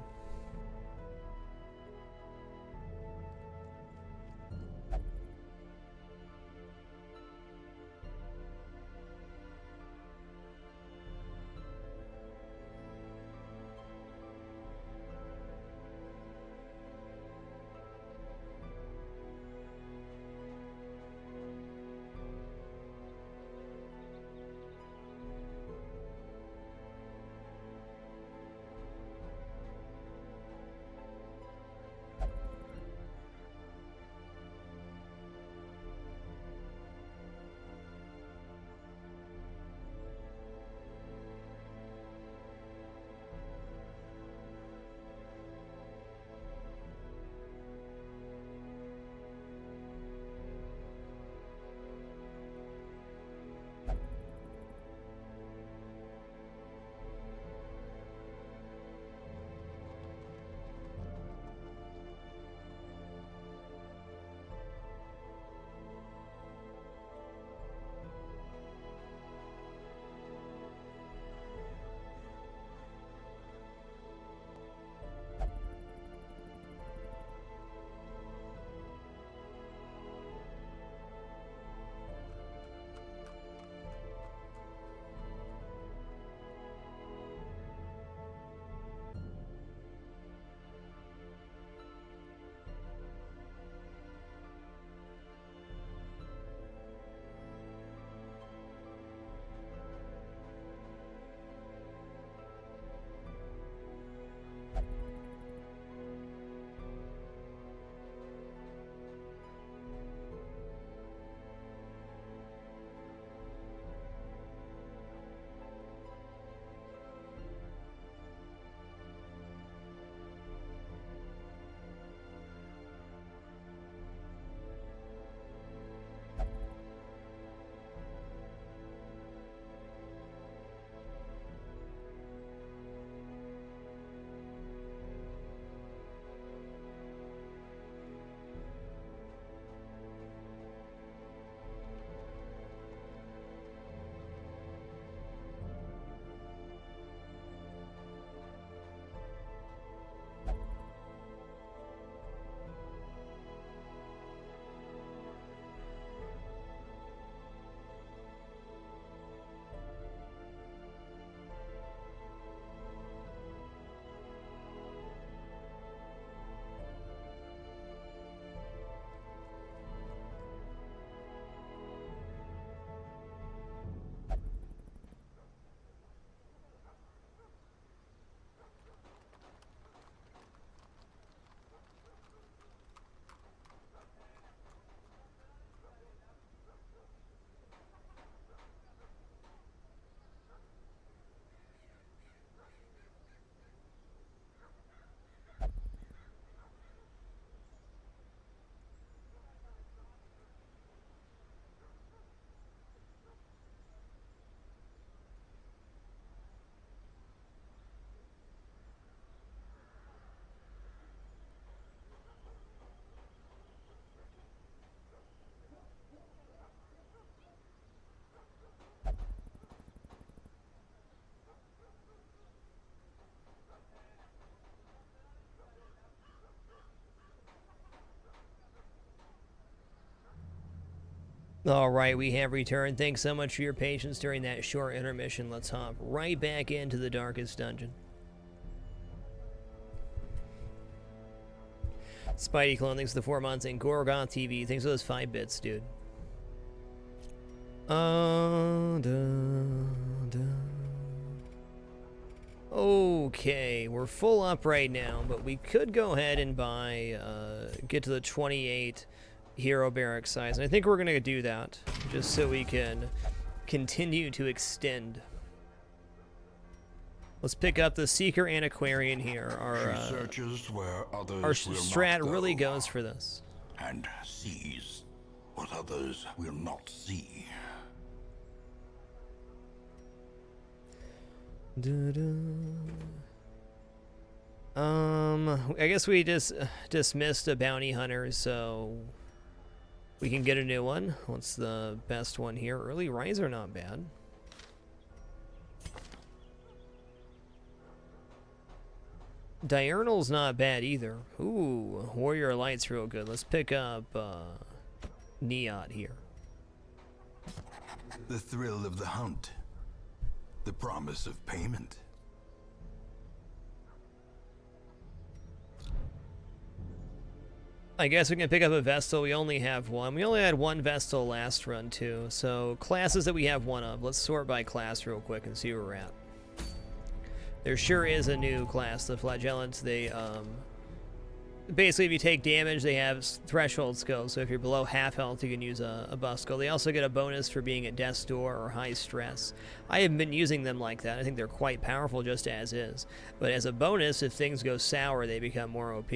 All right, we have returned. Thanks so much for your patience during that short intermission. Let's hop right back into the darkest dungeon. Spidey Clone, thanks for the 4 months, and Gorgon TV, thanks for those 5 bits, dude. Okay, we're full up right now, but we could go ahead and buy, get to the 28 hero barrack size, and I think we're gonna do that, just so we can continue to extend. Let's pick up the Seeker Antiquarian here. Our searches where others our will strat not go, really goes for this. and sees what others will not see. I guess we just dismissed a bounty hunter, so we can get a new one. What's the best one here? Early Riser, not bad. Diurnal's not bad either. Ooh, Warrior Light's real good. Let's pick up Neot here. The thrill of the hunt. The promise of payment. I guess we can pick up a Vestal. We only have one. We only had one Vestal last run too. So classes that we have one of. Let's sort by class real quick and see where we're at. There sure is a new class, the Flagellants. They, basically if you take damage, they have threshold skills. So if you're below half health, you can use a buff skill. They also get a bonus for being at death's door or high stress. I haven't been using them like that. I think they're quite powerful just as is. But as a bonus, if things go sour, they become more OP.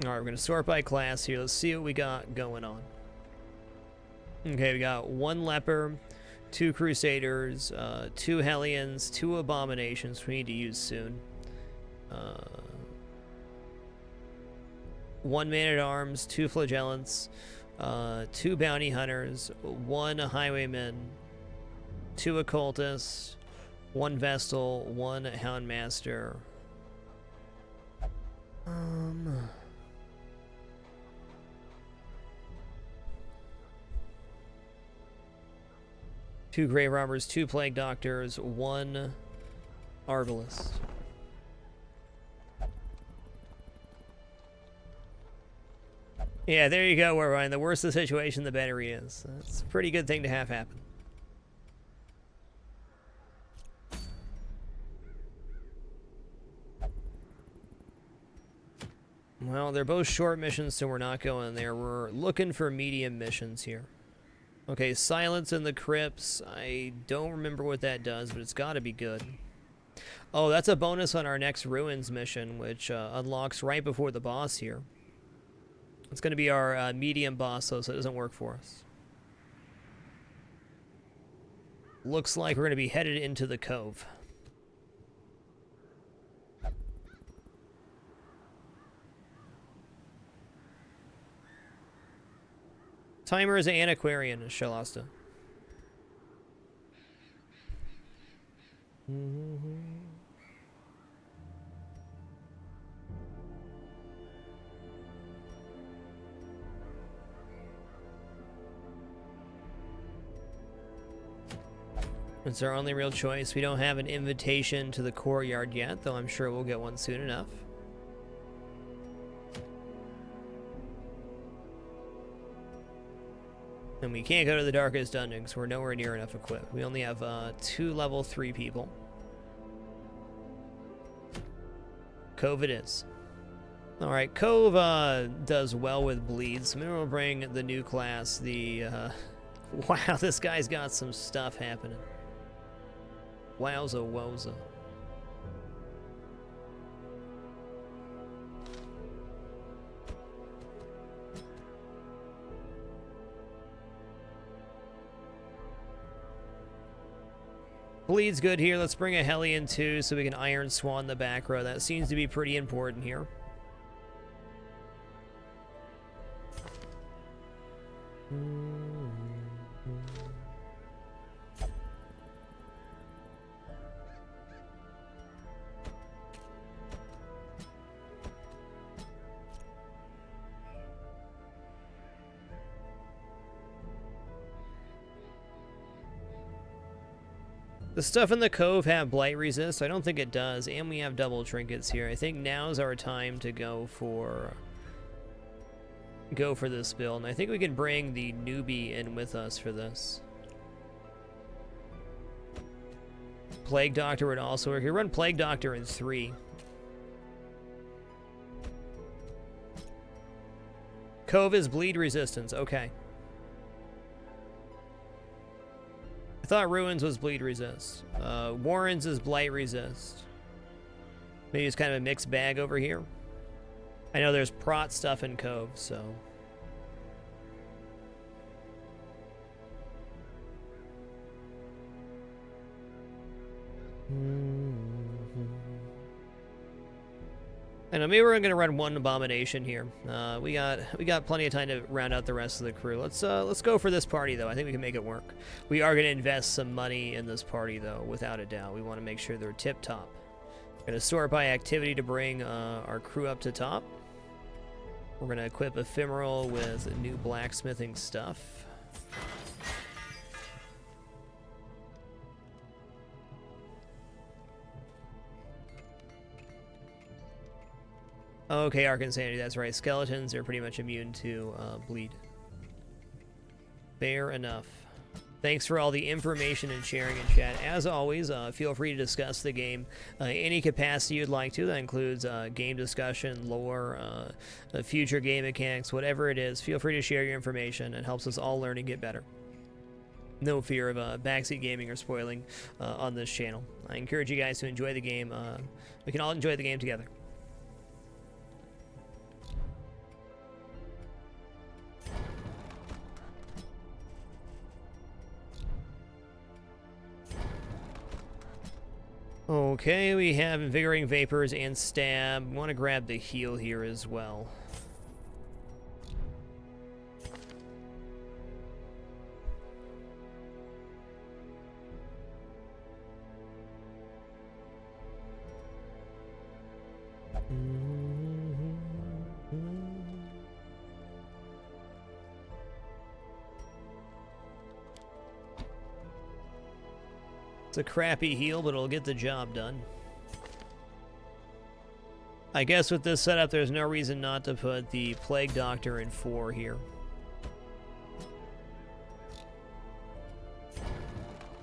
Alright, we're going to sort by class here. Let's see what we got going on. Okay, we got 1 Leper, 2 Crusaders, 2 Hellions, 2 Abominations we need to use soon. 1 Man-at-Arms, 2 Flagellants, 2 Bounty Hunters, 1 Highwayman, 2 Occultists, 1 Vestal, 1 Houndmaster. 2 Grave Robbers, 2 Plague Doctors, 1 Arbalest. Yeah, there you go, Warvine. The worse the situation, the better he is. That's a pretty good thing to have happen. Well, they're both short missions, so we're not going there. We're looking for medium missions here. Okay, Silence in the Crypts. I don't remember what that does, but it's got to be good. Oh, that's a bonus on our next Ruins mission, which unlocks right before the boss here. It's going to be our medium boss, though, so it doesn't work for us. Looks like we're going to be headed into the Cove. Timer is an antiquarian, Shalasta. It's our only real choice. We don't have an invitation to the courtyard yet, though I'm sure we'll get one soon enough. And we can't go to the darkest dungeon because we're nowhere near enough equipped. We only have 2 level 3 people. Cove it is. Alright, Cove does well with bleeds. So maybe we'll bring the new class, the... wow, this guy's got some stuff happening. Wowza wowza. Bleed's good here. Let's bring a Hellion too so we can Iron Swan the back row. That seems to be pretty important here. The stuff in the cove have blight resist? I don't think it does, and we have double trinkets here. I think now's our time to go for this build, and I think we can bring the newbie in with us for this. Plague Doctor would also work. We run Plague Doctor in 3. Cove is bleed resistance. Okay. I thought Ruins was bleed resist. Warrens is blight resist. Maybe it's kind of a mixed bag over here. I know there's prot stuff in Cove, so. I know maybe we're gonna run one abomination here. We got plenty of time to round out the rest of the crew. Let's go for this party though. I think we can make it work. We are gonna invest some money in this party though, without a doubt. We want to make sure they're tip top. Gonna sort by activity to bring our crew up to top. We're gonna equip Ephemeral with new blacksmithing stuff. Okay, Arc Insanity, that's right. Skeletons are pretty much immune to bleed. Fair enough. Thanks for all the information and sharing in chat. As always, feel free to discuss the game any capacity you'd like to. That includes game discussion, lore, future game mechanics, whatever it is. Feel free to share your information. It helps us all learn and get better. No fear of backseat gaming or spoiling on this channel. I encourage you guys to enjoy the game. We can all enjoy the game together. Okay, we have Invigorating Vapors and Stab. Want to grab the heal here as well. It's a crappy heal, but it'll get the job done. I guess with this setup, there's no reason not to put the Plague Doctor in 4 here.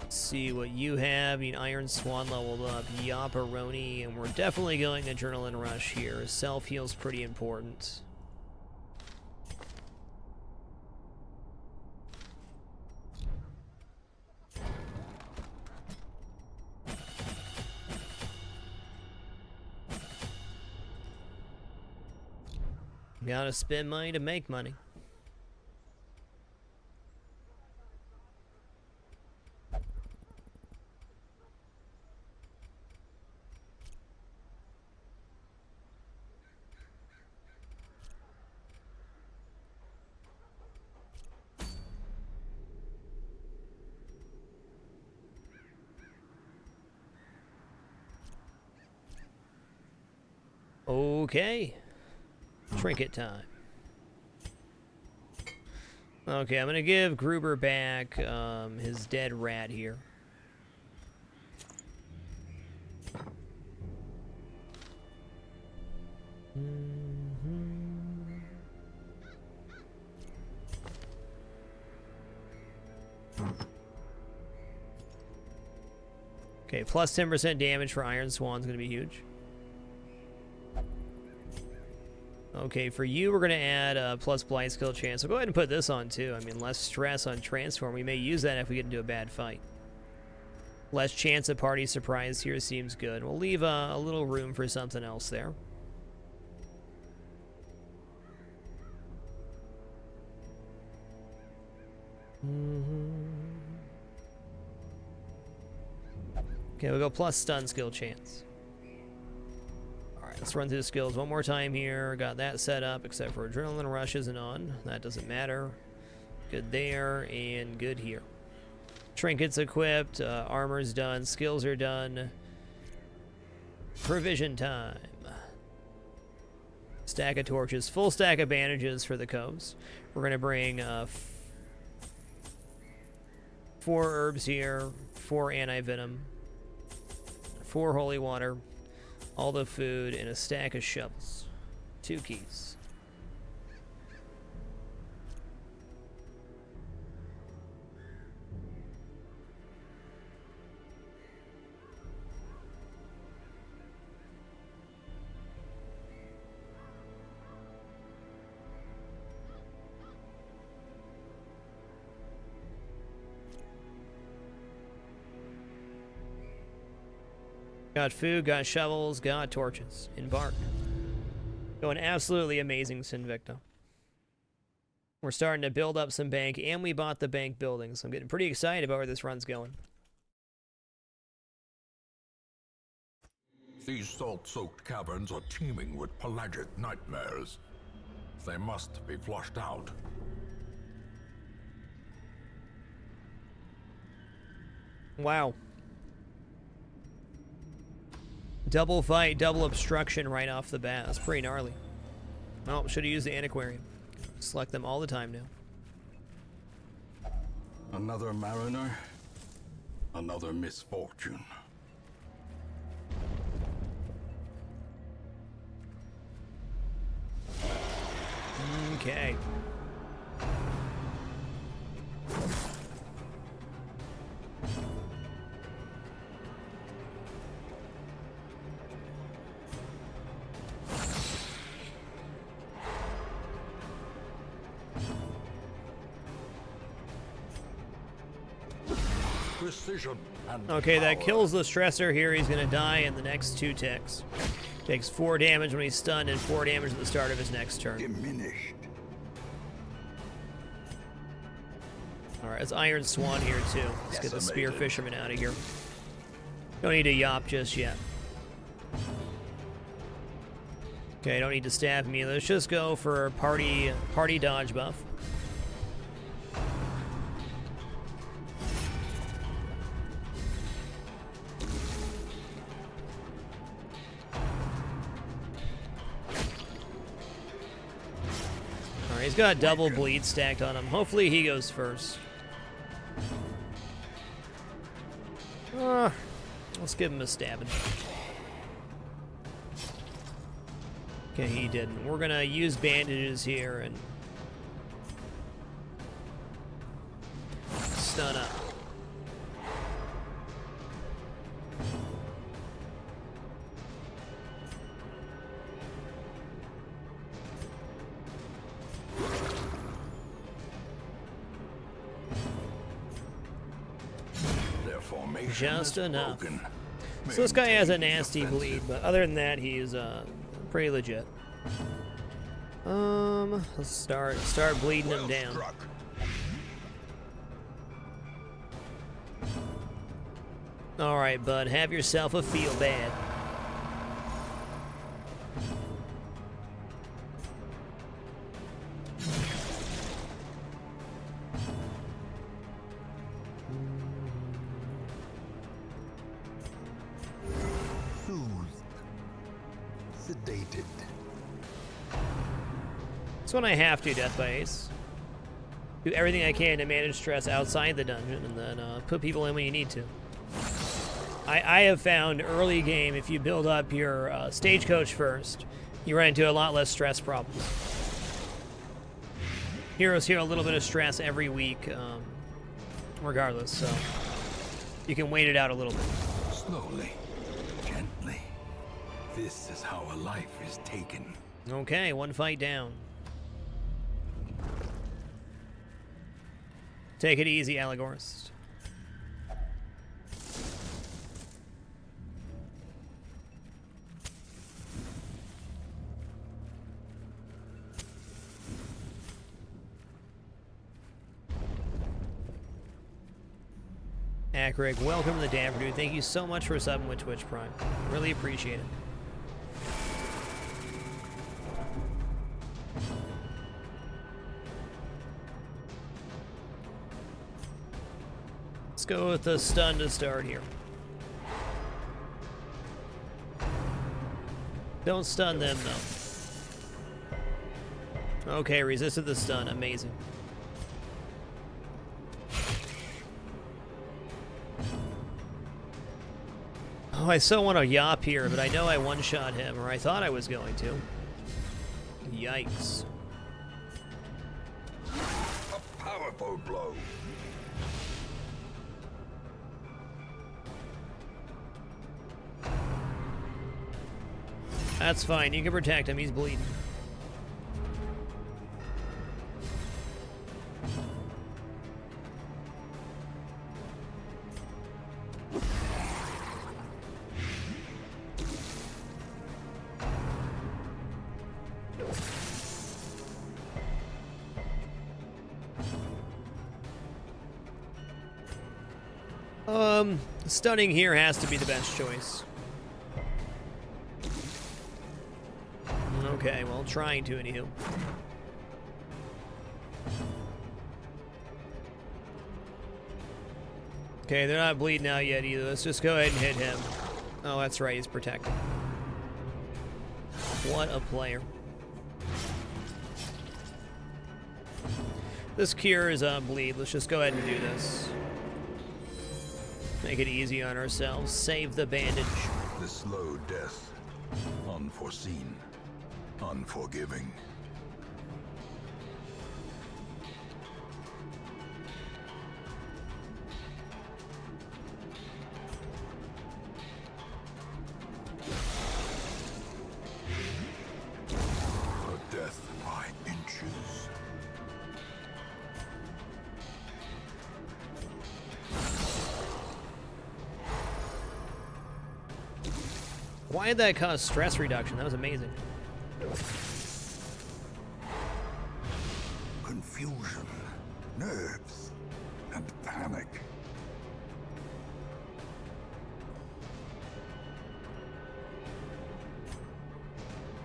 Let's see what you have. I mean, Iron Swan leveled up, Yaparoni, and we're definitely going Adrenaline Rush here. Self-heal's pretty important. Gotta spend money to make money. Okay. Trinket time. Okay, I'm gonna give Gruber back his dead rat here. Okay, plus 10% damage for Iron Swan's gonna be huge. Okay, for you, we're going to add plus blight skill chance. So go ahead and put this on, too. I mean, less stress on transform. We may use that if we get into a bad fight. Less chance of party surprise here seems good. We'll leave a little room for something else there. Okay, we'll go plus stun skill chance. Let's run through the skills one more time here. Got that set up, except for Adrenaline Rush isn't on. That doesn't matter. Good there, and good here. Trinkets equipped, armor's done, skills are done. Provision time. Stack of torches, full stack of bandages for the coves. We're going to bring 4 herbs here, 4 anti-venom, 4 holy water, all the food, and a stack of shovels. 2 keys. Got food, got shovels, got torches. Embark. Going absolutely amazing, Sinvicta. We're starting to build up some bank, and we bought the bank building, so I'm getting pretty excited about where this run's going. These salt-soaked caverns are teeming with pelagic nightmares. They must be flushed out. Wow. Double fight, double obstruction right off the bat. That's pretty gnarly. Oh, should have used the antiquarian. Select them all the time now. Another mariner, another misfortune. Okay. Precision and Okay, that power. kills the stressor here. He's gonna die in the next 2 ticks. Takes 4 damage when he's stunned and 4 damage at the start of his next turn. Diminished. Alright, it's Iron Swan here too. Let's get the Spear Decimated. Fisherman out of here. Don't need to yop just yet. Okay, don't need to stab me. Let's just go for party dodge buff. Alright, he's got double bleed stacked on him. Hopefully he goes first. Let's give him a stabbing. Okay, he didn't. We're gonna use bandages here and stun up. Their formation Just is enough. broken. So this guy has a Maintain nasty defensive. bleed, but other than that, he's pretty legit. Let's start bleeding him Well down. struck. All right, bud, have yourself a feel bad. Soothed. Sedated. That's when I have to, Death by Ace. Do everything I can to manage stress outside the dungeon, and then put people in when you need to. I have found early game, if you build up your stagecoach first, you run into a lot less stress problems. Heroes hear a little bit of stress every week, regardless, so you can wait it out a little bit. Slowly. Gently. This is how a life is taken. Okay, 1 fight down. Take it easy, Allegorist. Akrig, welcome to the Dapper Dude. Thank you so much for subbing with Twitch Prime. Really appreciate it. Let's go with the stun to start here. Don't stun them, though. Okay, resisted the stun. Amazing. Oh, I so want to yop here, but I know I one-shot him, or I thought I was going to. Yikes. A powerful blow. That's fine. You can protect him. He's bleeding. Stunning here has to be the best choice. Okay, well, trying to, anywho. Okay, they're not bleeding out yet either. Let's just go ahead and hit him. Oh, that's right, he's protected. What a player. This cure is on bleed. Let's just go ahead and do this. Make it easy on ourselves. Save the bandage. The slow death. Unforeseen. Unforgiving. A death by inches. Why did that cause stress reduction? That was amazing. Confusion, nerves, and panic.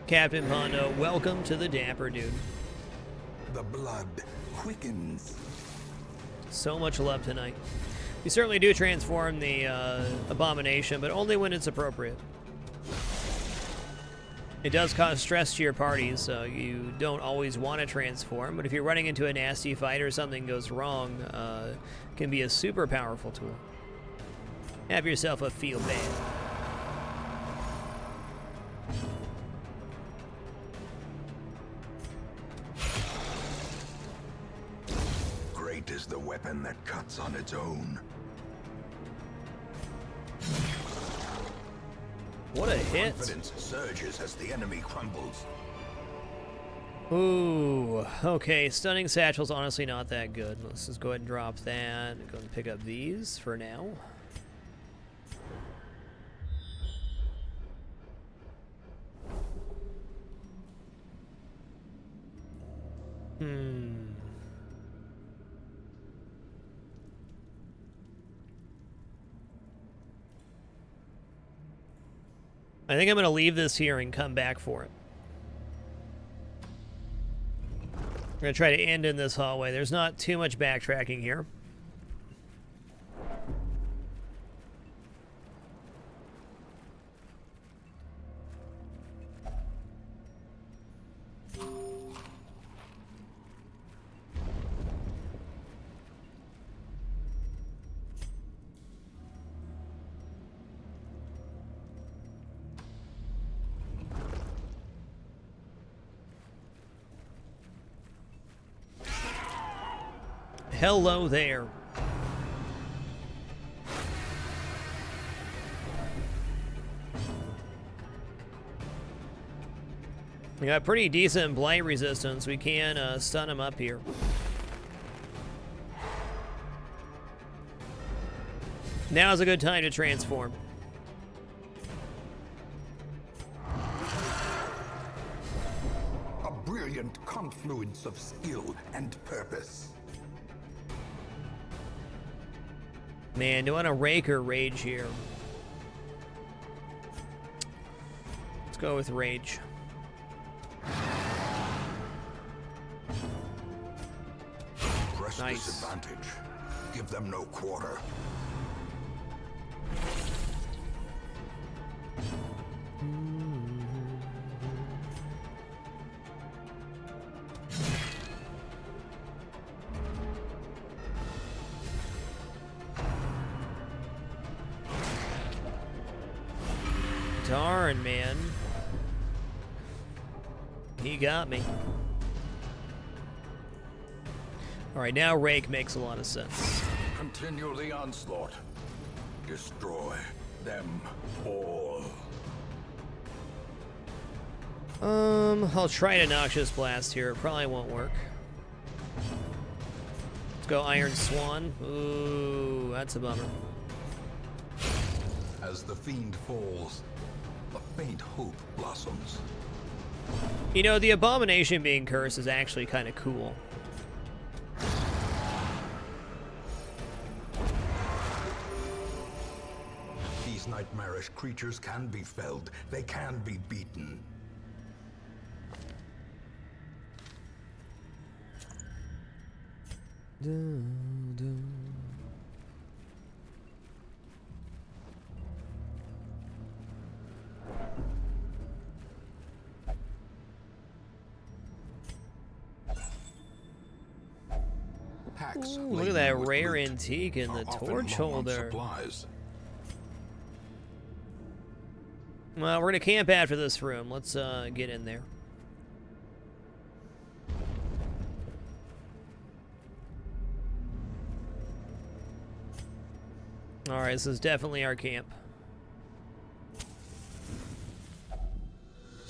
Captain Pondo, welcome to the Dapper Dude. The blood quickens. So much love tonight. You certainly do transform the Abomination, but only when it's appropriate. It does cause stress to your party, so you don't always want to transform, but if you're running into a nasty fight or something goes wrong, it can be a super powerful tool. Have yourself a feel bad. Great is the weapon that cuts on its own. What a hit. Confidence surges as the enemy crumbles. Ooh, okay, Stunning Satchel's honestly not that good. Let's just go ahead and drop that. Go and pick up these for now. I think I'm going to leave this here and come back for it. I'm going to try to end in this hallway. There's not too much backtracking here. Hello there. We got pretty decent blight resistance. We can stun him up here. Now's a good time to transform. A brilliant confluence of skill and purpose. Man, do I want to rake or rage here? Let's go with rage. Press Nice. disadvantage. Give them no quarter. Darn, man. He got me. Alright, now Rake makes a lot of sense. Continue the onslaught. Destroy them all. I'll try an Noxious Blast here. It probably won't work. Let's go Iron Swan. Ooh, that's a bummer. As the fiend falls, a faint hope blossoms. You know, the Abomination being cursed is actually kind of cool. These nightmarish creatures can be felled. They can be beaten. Ooh, look at that rare antique in the torch holder. Well, we're gonna camp after this room. Let's get in there. Alright, this is definitely our camp.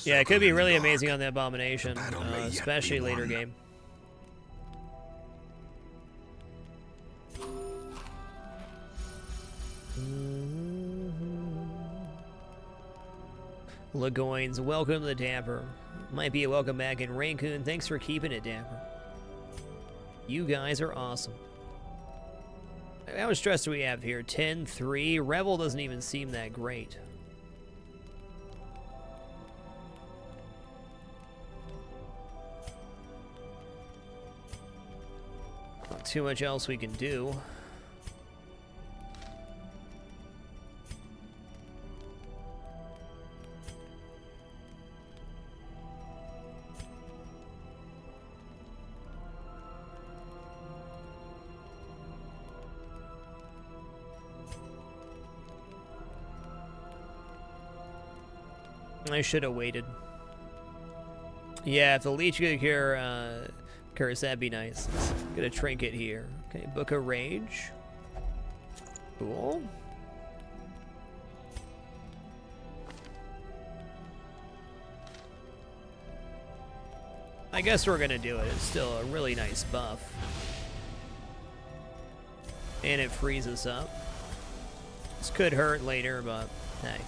Yeah, it could be really amazing on the Abomination, especially later game. Lagoins, welcome to the Dapper. Might be a welcome back in Raccoon. Thanks for keeping it, Dapper. You guys are awesome. How much stress do we have here? 10-3. Revel doesn't even seem that great. Not too much else we can do. I should have waited. Yeah, if the leech could cure curse, that'd be nice. Let's get a trinket here. Okay, Book of Rage. Cool. I guess we're gonna do it. It's still a really nice buff. And it freezes up. This could hurt later, but hey.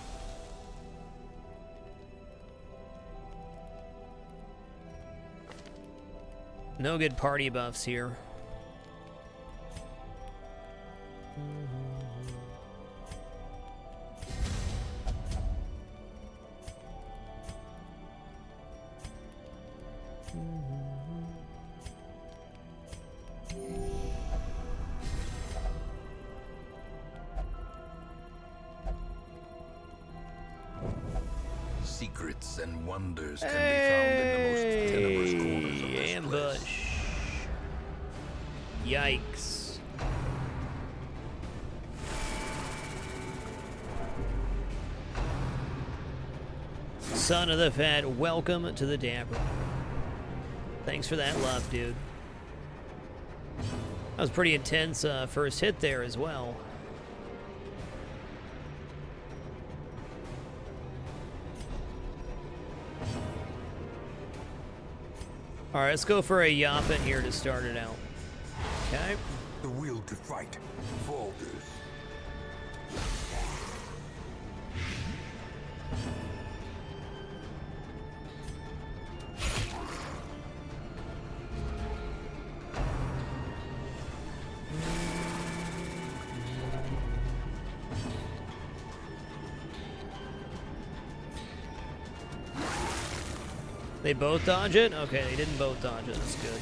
No good party buffs here. Secrets and wonders can be found in the most tenebrous corners of this ambush. place. Yikes. Son of the Fat, welcome to the Dapper. Thanks for that love, dude. That was pretty intense first hit there as well. Alright, let's go for a Yappa here to start it out. Okay. The will to fight falters. They both dodge it? Okay, they didn't both dodge it. That's good.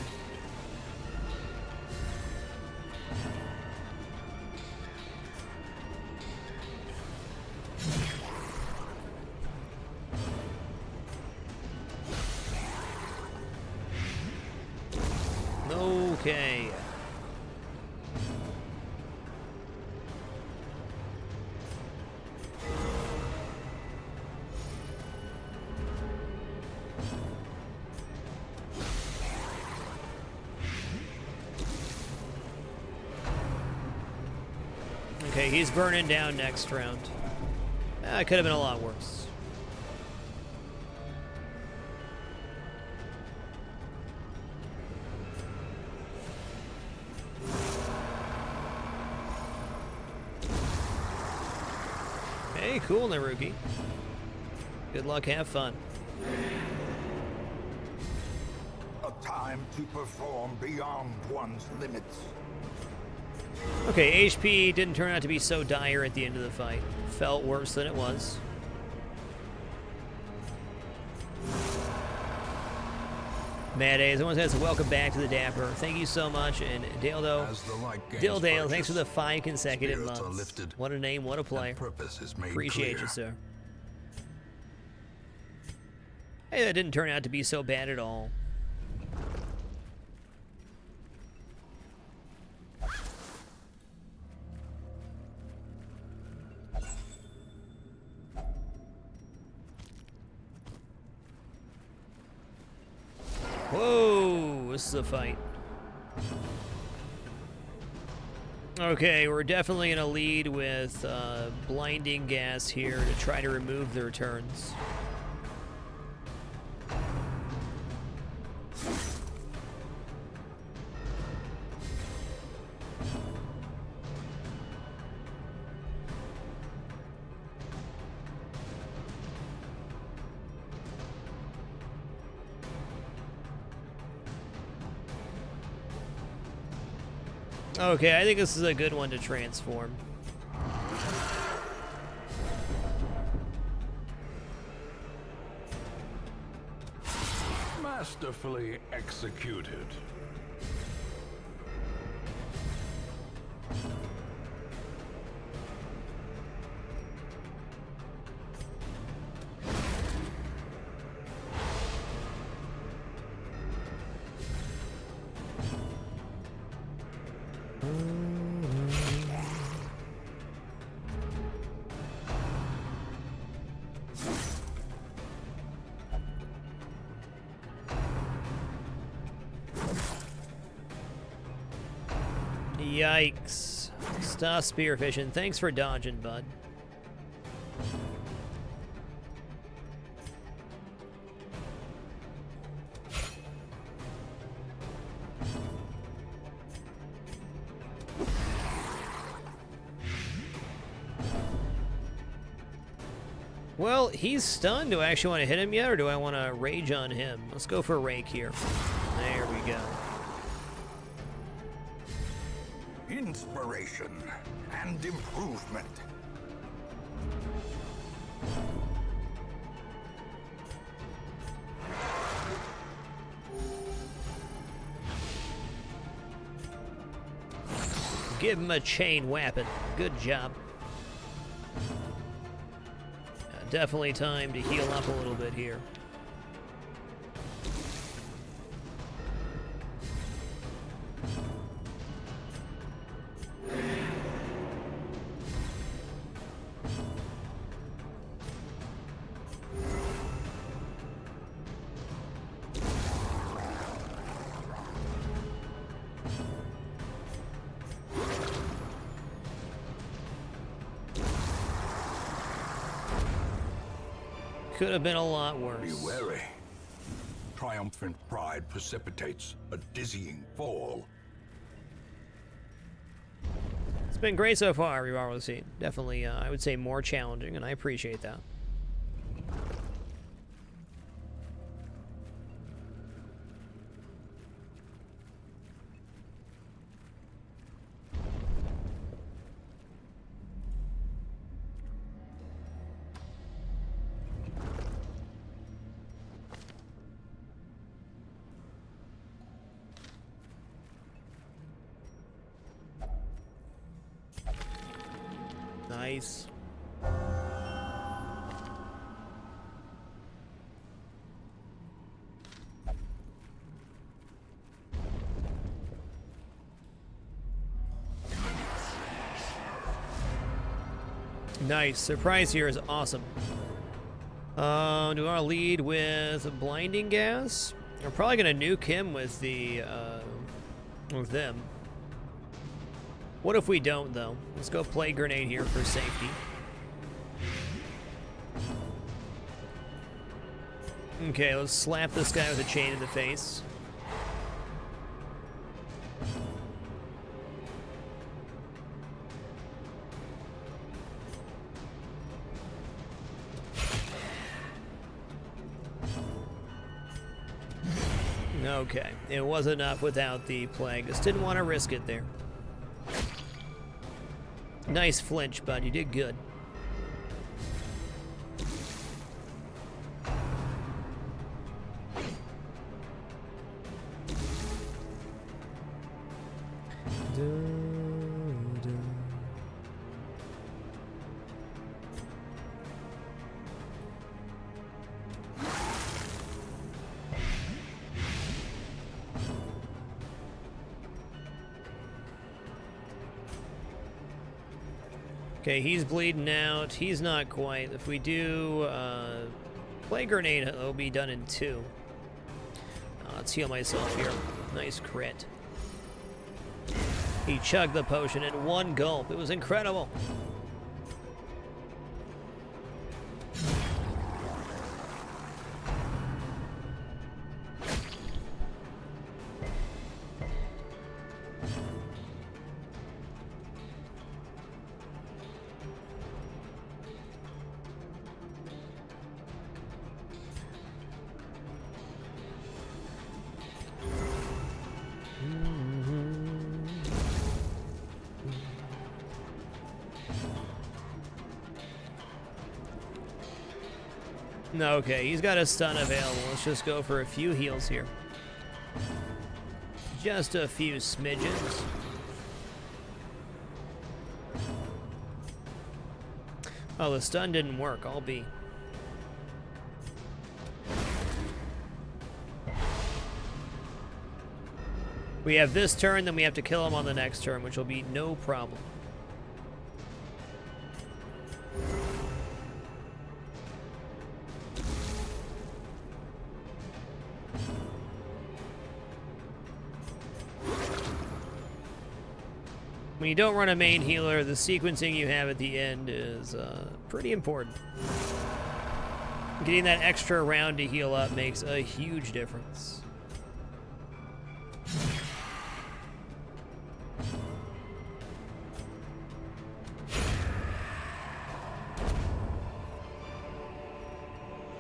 Okay. Okay, he's burning down next round. It could have been a lot worse. Hey, cool, Naruki. Good luck, have fun. A time to perform beyond one's limits. Okay, HP didn't turn out to be so dire at the end of the fight. Felt worse than it was. Mad A's, someone says, welcome back to the Dapper. Thank you so much. And Dale, thanks for the 5 consecutive months. What a name, what a player. Appreciate you, sir. Hey, that didn't turn out to be so bad at all. Whoa, this is a fight. Okay, we're definitely in a lead with blinding gas here to try to remove the returns. Okay, I think this is a good one to transform. Masterfully executed. Yikes. Stop spearfishing. Thanks for dodging, bud. Well, he's stunned. Do I actually want to hit him yet, or do I want to rage on him? Let's go for a rake here. There we go. Inspiration and improvement. Give him a chain weapon. Good job. Definitely time to heal up a little bit here. Could have been a lot worse. Be wary. Triumphant pride precipitates a dizzying fall. It's been great so far, Revival Scene. Definitely, I would say more challenging, and I appreciate that. Nice. Nice. Surprise here is awesome. Do I want to lead with blinding gas? I'm probably gonna nuke him with the with them. What if we don't, though? Let's go Plague Grenade here for safety. Okay, let's slap this guy with a chain in the face. Okay, it was enough without the plague. Just didn't want to risk it there. Nice flinch, bud. You did good. Okay, he's bleeding out. He's not quite. If we do Plague Grenade, it'll be done in 2. Let's heal myself here. Nice crit. He chugged the potion in 1 gulp. It was incredible. Okay, he's got a stun available. Let's just go for a few heals here. Just a few smidgens. Oh, the stun didn't work. I'll be. We have this turn, then we have to kill him on the next turn, which will be no problem. When you don't run a main healer, the sequencing you have at the end is pretty important. Getting that extra round to heal up makes a huge difference.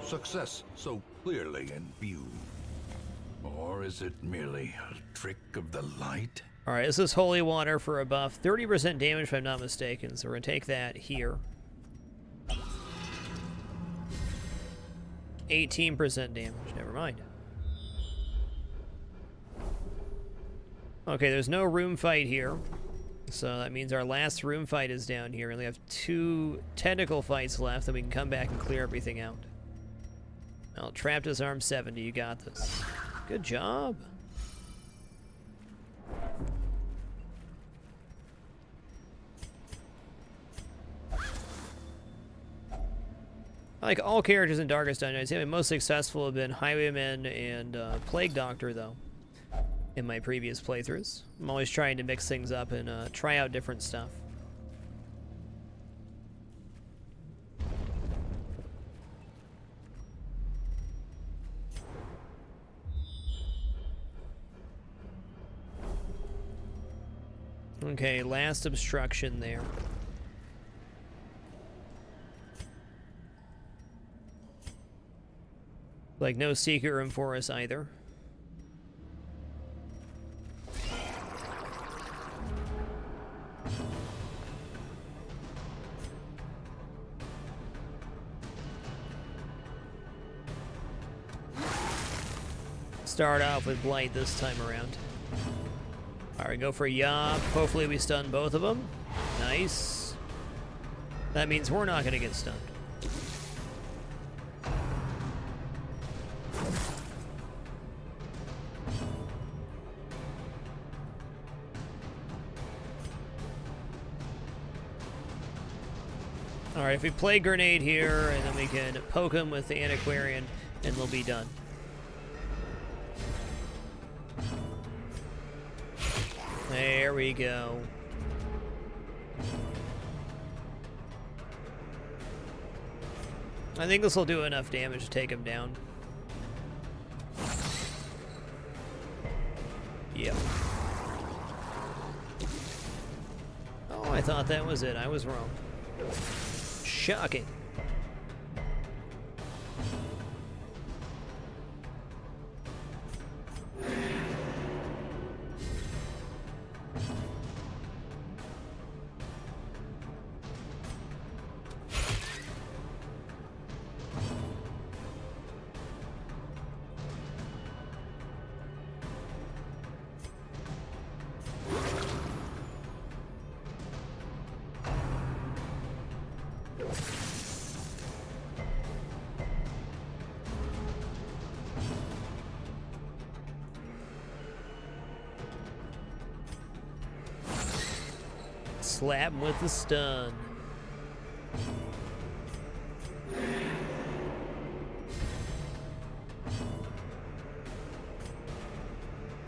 Success so clearly in view. Or is it merely a trick of the light? Alright, this is Holy Water for a buff. 30% damage if I'm not mistaken, so we're going to take that here. 18% damage, never mind. Okay, there's no room fight here. So that means our last room fight is down here. We only have 2 technical fights left, then we can come back and clear everything out. Well, Trap Disarm 70, you got this. Good job. Like all characters in Darkest Dungeon, I'd say my most successful have been Highwayman and Plague Doctor, though, in my previous playthroughs. I'm always trying to mix things up and try out different stuff. Okay, last obstruction there. Like, no secret room for us either. Start off with Blight this time around. Alright, go for a Yob. Hopefully we stun both of them. Nice. That means we're not going to get stunned. Alright, if we play Grenade here, and then we can poke him with the Antiquarian, and they'll be done. There we go. I think this will do enough damage to take him down. Yep. Oh, I thought that was it. I was wrong. Shocking. Slap him with the stun.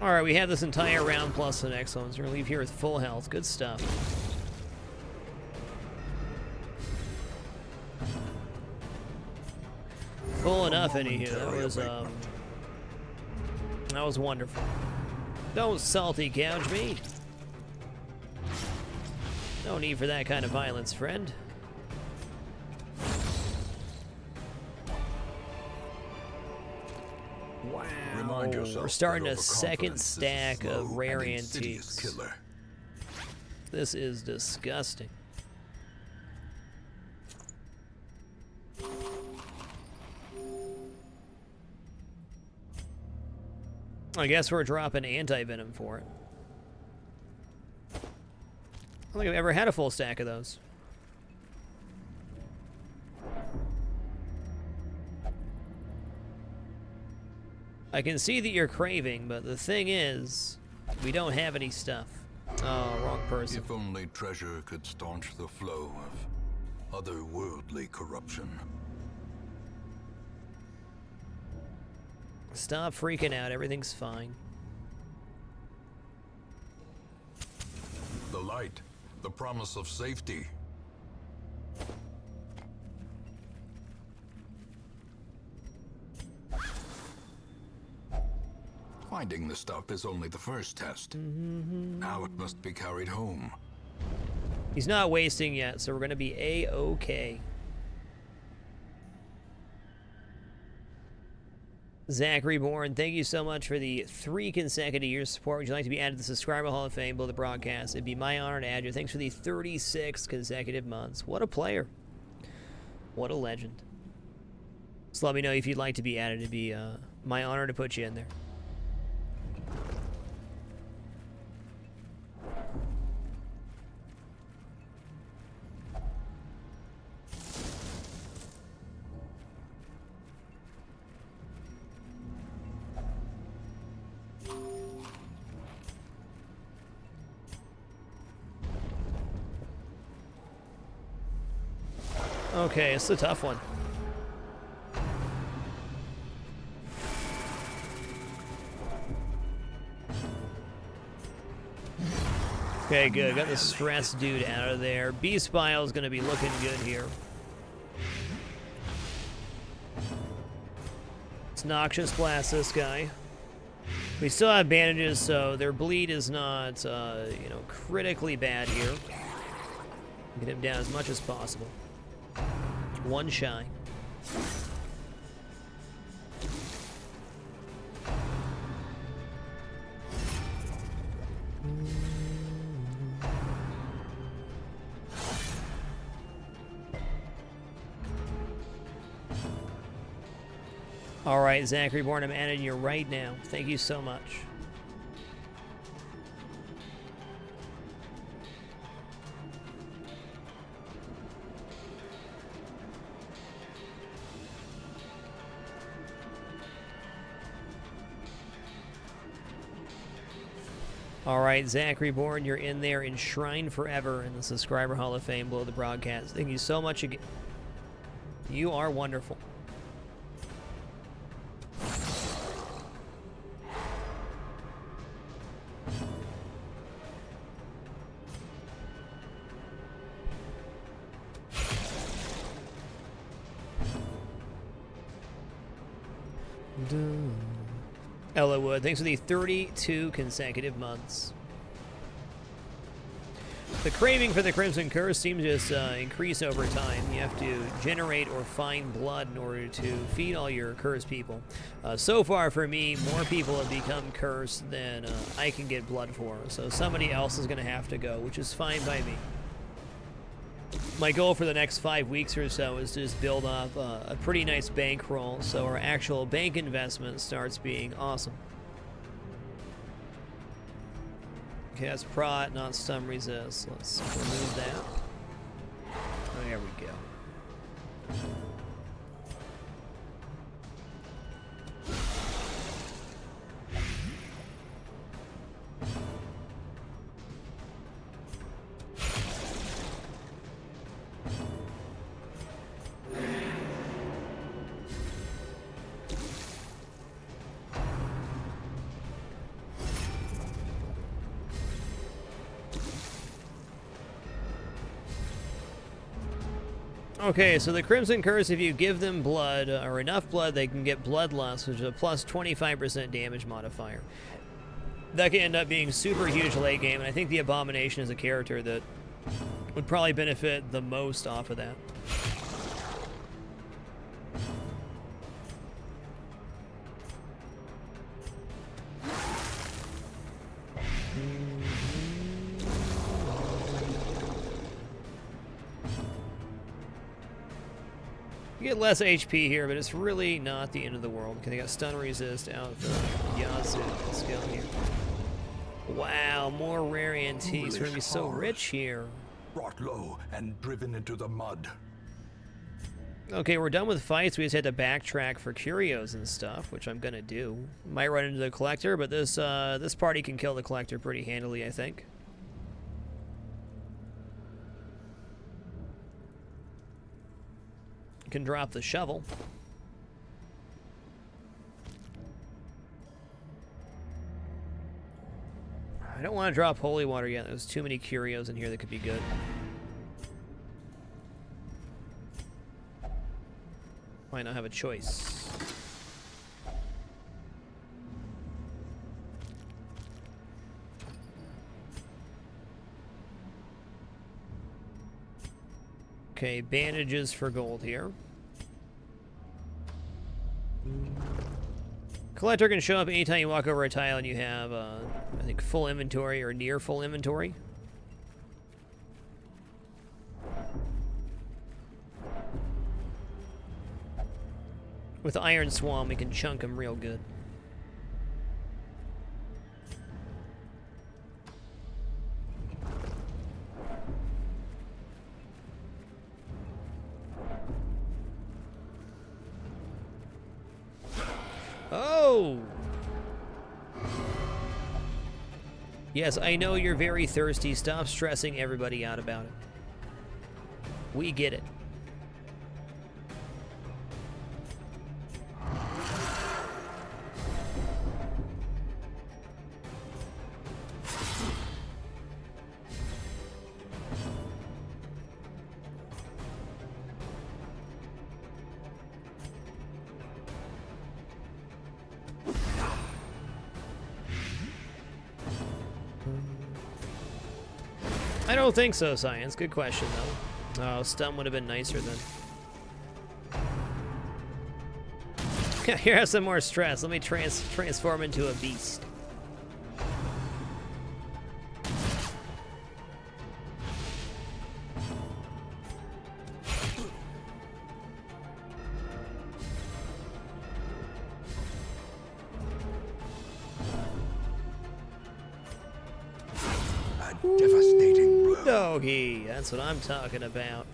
Alright, we have this entire round plus the next one. So we're gonna leave here with full health. Good stuff. Full enough, anywho. That was wonderful. Don't salty gouge me. No need for that kind of violence, friend. Wow. Remind yourself We're starting that a second overconfidence is stack of slow rare and insidious antiques. killer. This is disgusting. I guess we're dropping anti-venom for it. I don't think I've ever had a full stack of those. I can see that you're craving, but the thing is, we don't have any stuff. Oh, wrong person. If only treasure could staunch the flow of otherworldly corruption. Stop freaking out, everything's fine. The light, the promise of safety. Finding the stuff is only the first test. Now it must be carried home. He's not wasting yet, so we're gonna be A-okay. Zach Reborn, thank you so much for the 3 consecutive years of support. Would you like to be added to the Subscriber Hall of Fame below the broadcast? It'd be my honor to add you. Thanks for the 36 consecutive months. What a player. What a legend. Just let me know if you'd like to be added. It'd be my honor to put you in there. Okay, it's a tough one. Okay, good. Got the stress dude out of there. Beast Bile's gonna be looking good here. It's Noxious Blast this guy. We still have bandages, so their bleed is not, you know, critically bad here. Get him down as much as possible. One shy. All right, Zach Reborn, I'm adding you right now. Thank you so much. All right, Zach Reborn, you're in there, enshrined forever in the Subscriber Hall of Fame below the broadcast. Thank you so much again. You are wonderful. Ella Wood, thanks for the 32 consecutive months. The craving for the Crimson Curse seems to just increase over time. You have to generate or find blood in order to feed all your cursed people. So far for me, more people have become cursed than I can get blood for. So somebody else is going to have to go, which is fine by me. My goal for the next 5 weeks or so is to just build up a pretty nice bankroll so our actual bank investment starts being awesome. Okay, that's prot, not stun resist. Let's remove that. Oh, there we go. Okay, so the Crimson Curse, if you give them blood, or enough blood, they can get Bloodlust, which is a plus 25% damage modifier. That can end up being super huge late game, and I think the Abomination is a character that would probably benefit the most off of that. You get less HP here, but it's really not the end of the world. Okay, they got stun resist out the Yazoo skill here. Wow, more rare antiques. We're gonna be so rich here. Brought low and driven into the mud. Okay, we're done with fights. We just had to backtrack for curios and stuff, which I'm gonna do. Might run into the collector, but this this party can kill the collector pretty handily, I think. Can drop the shovel. I don't want to drop holy water yet. There's too many curios in here that could be good. Might not have a choice. Okay, bandages for gold here. Collector can show up anytime you walk over a tile and you have, I think, full inventory or near full inventory. With Iron Swarm, we can chunk them real good. Oh! Yes, I know you're very thirsty. Stop stressing everybody out about it. We get it. I don't think so, Science. Good question, though. Oh, stun would have been nicer then. Here, have some more stress. Let me transform into a beast. Devastating blow. Doggy, that's what I'm talking about.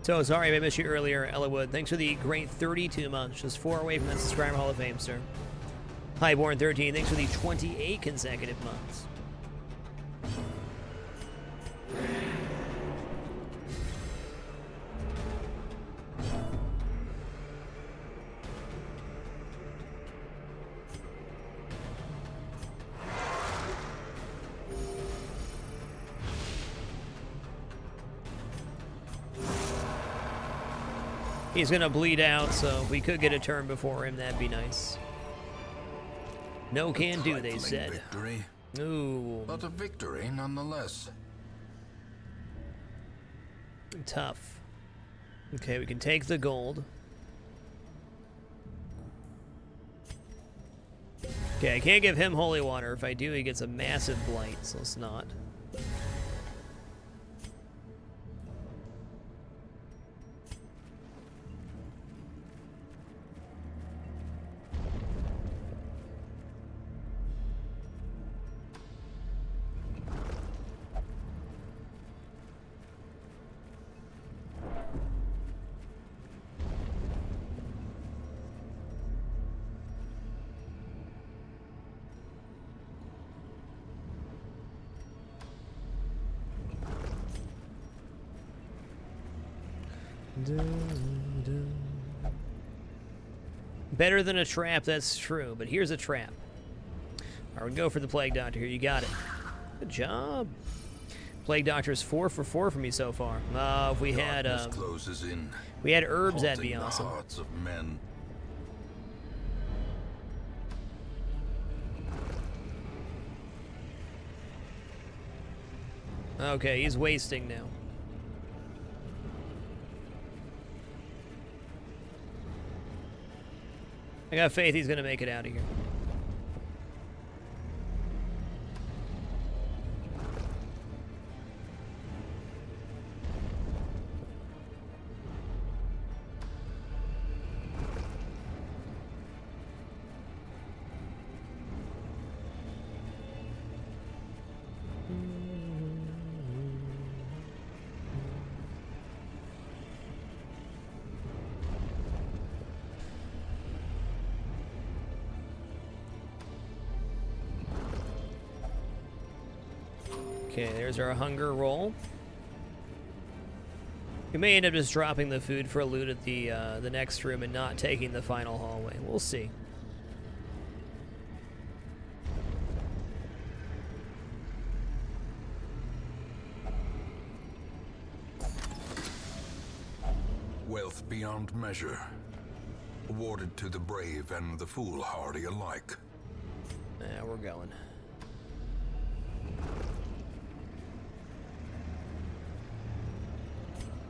So sorry if I missed you earlier, Ella Wood. Thanks for the great 32 months. Just 4 away from that subscriber Hall of Fame, sir. Highborn13, thanks for the 28 consecutive months. He's gonna bleed out, so if we could get a turn before him, that'd be nice. No can do, they said. Victory, Ooh, but a victory nonetheless. tough. Okay, we can take the gold. Okay, I can't give him holy water. If I do, he gets a massive blight, so let's not. Better than a trap, that's true, but here's a trap. Alright, we go for the Plague Doctor here. You got it. Good job. Plague Doctor is 4 for 4 for me so far. If we had closes in, we had herbs, that'd be haunting awesome. the hearts of men. Okay, he's wasting now. I got faith he's gonna make it out of here. Okay, there's our hunger roll. We may end up just dropping the food for loot at the next room and not taking the final hallway. We'll see. Wealth beyond measure, awarded to the brave and the foolhardy alike. Yeah, we're going.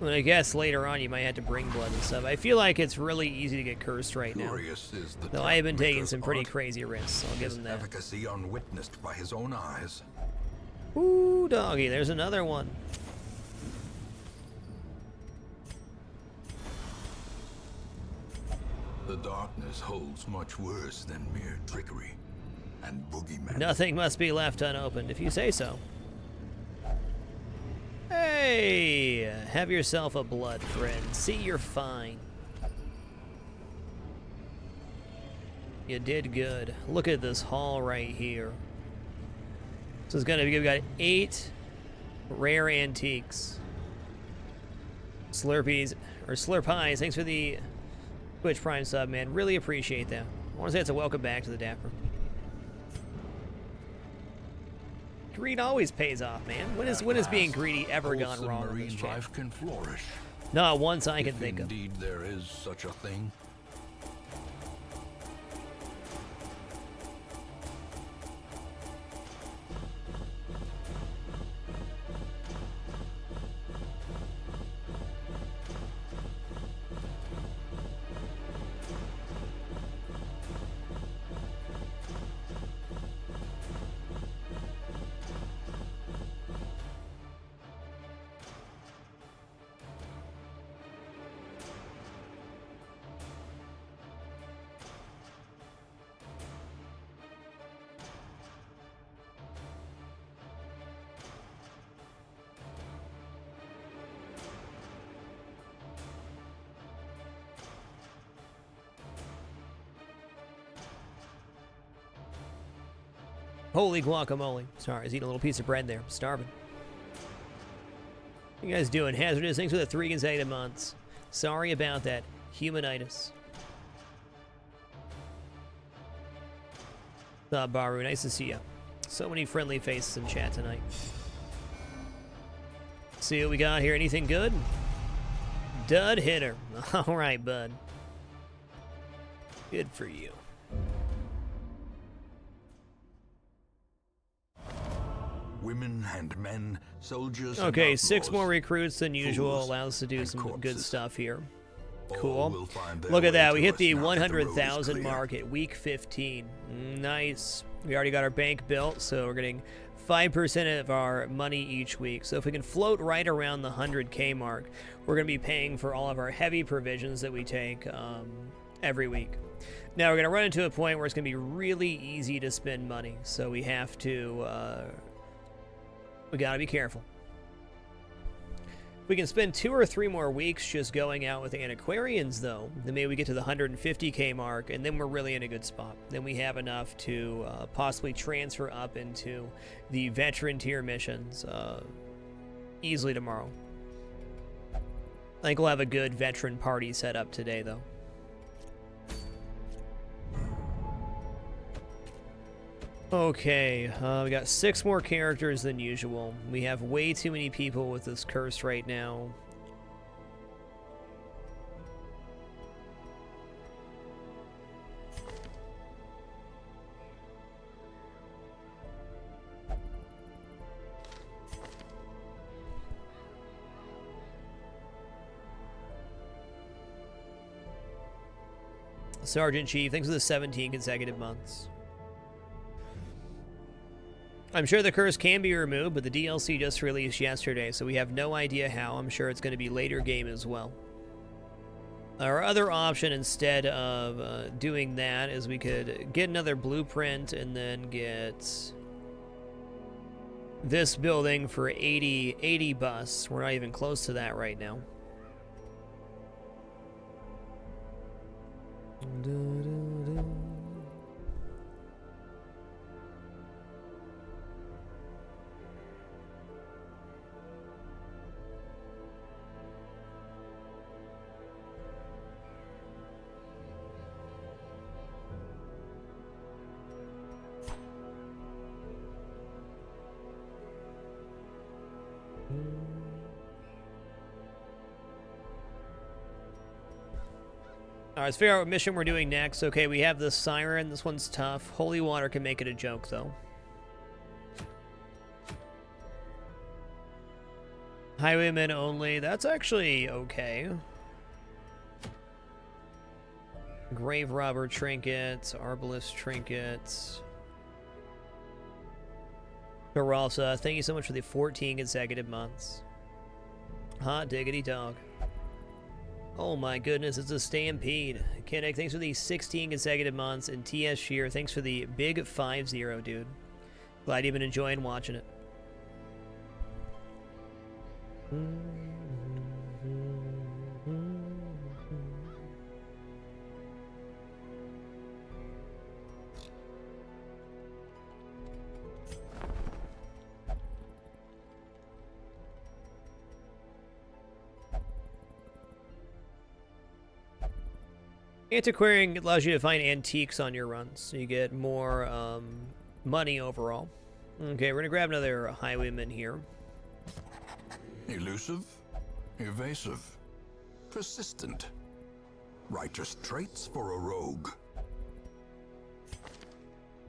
Well, I guess later on you might have to bring blood and stuff. I feel like it's really easy to get cursed right now. Curious is the Though I have been taking Maker's some pretty art, crazy risks, I'll give his him that. efficacy unwitnessed by his own eyes. Ooh, doggy, there's another one. The darkness holds much worse than mere trickery and boogeymen. Nothing must be left unopened, if you say so. Hey, have yourself a blood, friend. See, you're fine. You did good. Look at this haul right here. So it's gonna be, we've got 8 rare antiques. Slurpees, or Slurpies, thanks for the Twitch Prime sub, man. Really appreciate that. I want to say it's a welcome back to the Dapper. Greed always pays off, man. When is being greedy ever gone Wholesome wrong in marine this channel? life can flourish. Not once I can If think of. indeed there is such a thing. Holy guacamole. Sorry, I was eating a little piece of bread there. I'm starving. What you guys doing? Hazardous, thanks for the 3 consecutive months. Sorry about that. Humanitis. What's up, Baru? Nice to see you. So many friendly faces in chat tonight. See what we got here. Anything good? Dud hitter. All right, bud. Good for you. Women and men, soldiers. Okay, and 6 more outlaws, recruits than usual. fools Allows us to do and some good corpses. stuff here. all Cool. will find their Look at way that. to We hit us the now that the road is 100,000 clear. mark at week 15. Nice. We already got our bank built, so we're getting 5% of our money each week. So if we can float right around the 100K mark, we're going to be paying for all of our heavy provisions that we take every week. Now we're going to run into a point where it's going to be really easy to spend money, so we have to, we got to be careful. We can spend 2 or 3 more weeks just going out with antiquarians, though. Then maybe we get to the 150K mark, and then we're really in a good spot. Then we have enough to possibly transfer up into the veteran tier missions easily tomorrow. I think we'll have a good veteran party set up today, though. Okay, we got 6 more characters than usual. We have way too many people with this curse right now. Sergeant Chief, thanks for the 17 consecutive months. I'm sure the curse can be removed, but the DLC just released yesterday, so we have no idea how. I'm sure it's going to be later game as well. Our other option instead of doing that is we could get another blueprint and then get this building for 80 bucks. We're not even close to that right now. Alright, let's figure out what mission we're doing next. Okay, we have the siren. This one's tough. Holy water can make it a joke, though. Highwaymen only. That's actually okay. Grave robber trinkets. Arbalist trinkets. Peralta, thank you so much for the 14 consecutive months. Hot diggity dog. Oh my goodness, it's a stampede. Kinnick, thanks for the 16 consecutive months. And TS Shear, thanks for the big 5-0, dude. Glad you've been enjoying watching it. Antiquarian allows you to find antiques on your runs, so you get more money overall. Okay, we're gonna grab another highwayman here. Elusive, evasive, persistent. Righteous traits for a rogue.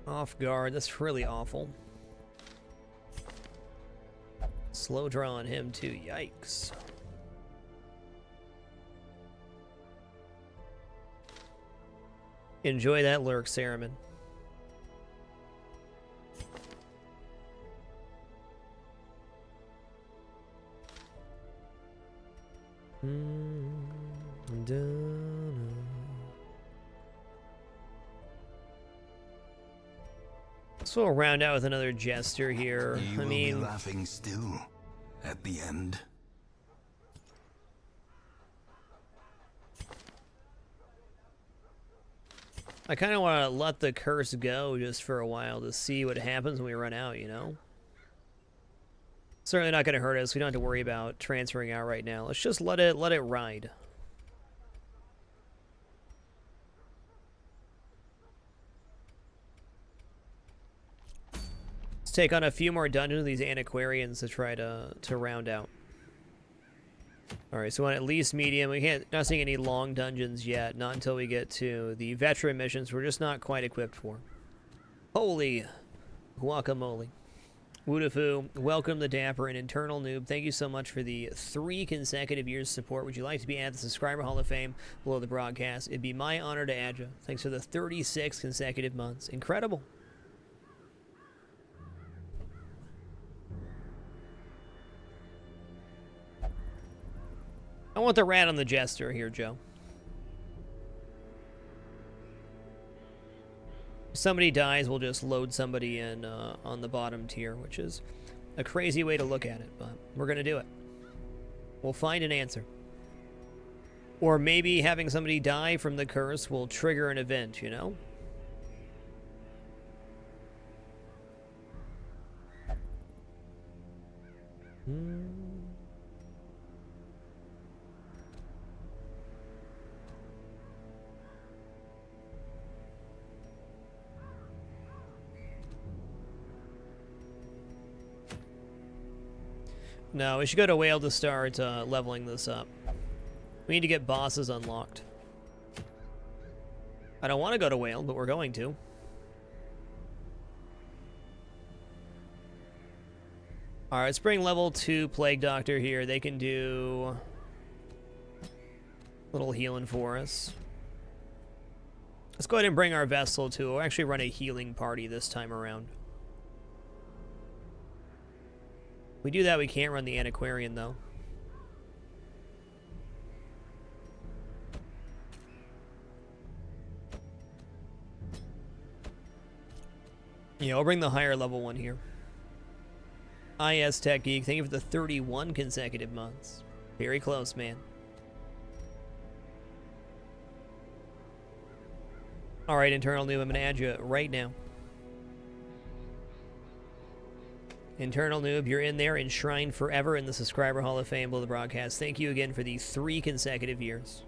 Off guard, that's really awful. Slow draw on him too, yikes. Enjoy that lurk, Saruman. So we'll round out with another jester here. You I will mean, be laughing still at the end. I kind of want to let the curse go just for a while to see what happens when we run out, you know? Certainly not going to hurt us. We don't have to worry about transferring out right now. Let's just let it ride. Let's take on a few more dungeons of these antiquarians to try to round out Alright, so on at least medium. We can't, not seeing any long dungeons yet. Not until we get to the veteran missions. We're just not quite equipped for. Holy guacamole. Woodafu, welcome the Dapper and Internal Noob. Thank you so much for the 3 consecutive years of support. Would you like to be at the Subscriber Hall of Fame below the broadcast? It'd be my honor to add you. Thanks for the 36 consecutive months. Incredible. I want the rat on the Jester here, Joe. If somebody dies, we'll just load somebody in on the bottom tier, which is a crazy way to look at it, but we're going to do it. We'll find an answer. Or maybe having somebody die from the curse will trigger an event, you know? No, we should go to Whale to start leveling this up. We need to get bosses unlocked. I don't want to go to Whale, but we're going to. Alright, let's bring level 2 Plague Doctor here. They can do a little healing for us. Let's go ahead and bring our Vessel too. We'll actually run a healing party this time around. If we do that, we can't run the Antiquarian, though. Yeah, we'll bring the higher level one here. IS Tech Geek, thank you for the 31 consecutive months. Very close, man. Alright, Internal Noob, I'm going to add you right now. Internal Noob, you're in there, enshrined forever in the Subscriber Hall of Fame below the broadcast. Thank you again for the 3 consecutive years.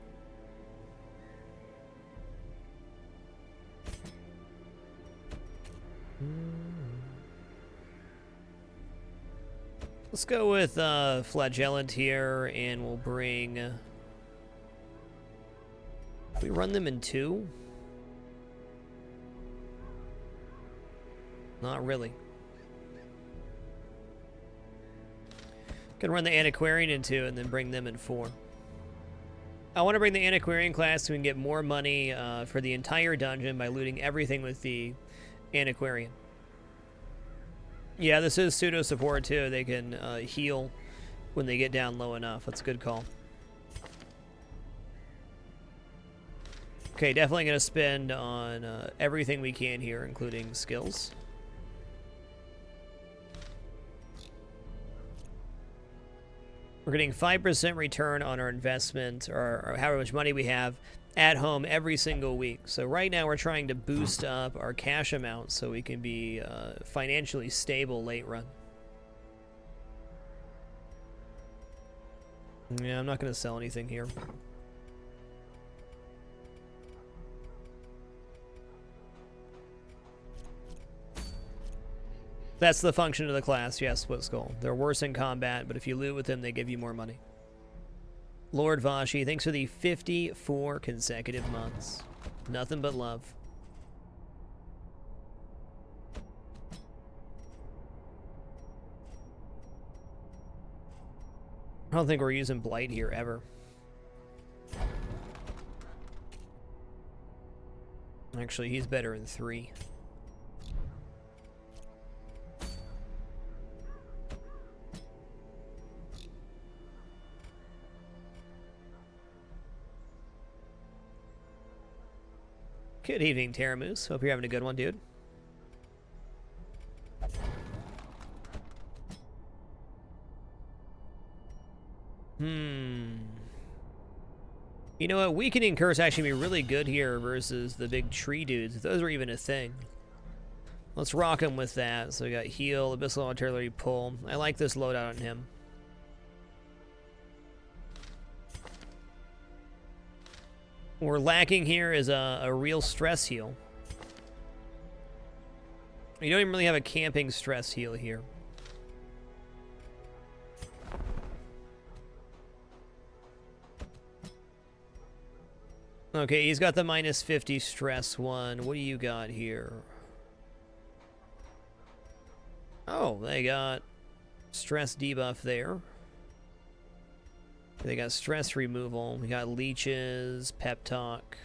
Let's go with Flagellant here, and we'll bring... we run them in 2? Not really. Can run the Antiquarian in 2 and then bring them in 4. I want to bring the Antiquarian class so we can get more money for the entire dungeon by looting everything with the Antiquarian. Yeah, this is pseudo support too. They can heal when they get down low enough. That's a good call. Okay, definitely going to spend on everything we can here, including skills. We're getting 5% return on our investment, or however much money we have, at home every single week. So right now we're trying to boost up our cash amount so we can be financially stable late run. Yeah, I'm not going to sell anything here. That's the function of the class, yes, Split Skull. They're worse in combat, but if you loot with them, they give you more money. Lord Vashi, thanks for the 54 consecutive months. Nothing but love. I don't think we're using Blight here ever. Actually, he's better in 3. Good evening, Terramoose. Hope you're having a good one, dude. You know what? Weakening Curse actually be really good here versus the big tree dudes, if those are even a thing. Let's rock him with that. So we got heal, Abyssal Artillery, pull. I like this loadout on him. What we're lacking here is a real stress heal. You don't even really have a camping stress heal here. Okay, he's got the minus 50 stress one. What do you got here? Oh, they got stress debuff there. They got stress removal. We got leeches, pep talk.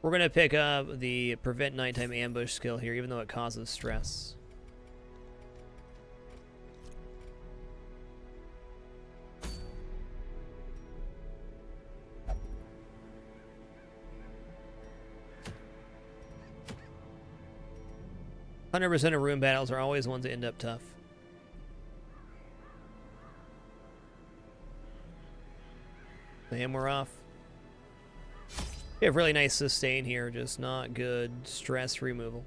We're going to pick up the prevent nighttime ambush skill here, even though it causes stress. "100% of room battles are always ones that end up tough." And we're off. We have really nice sustain here, just not good stress removal.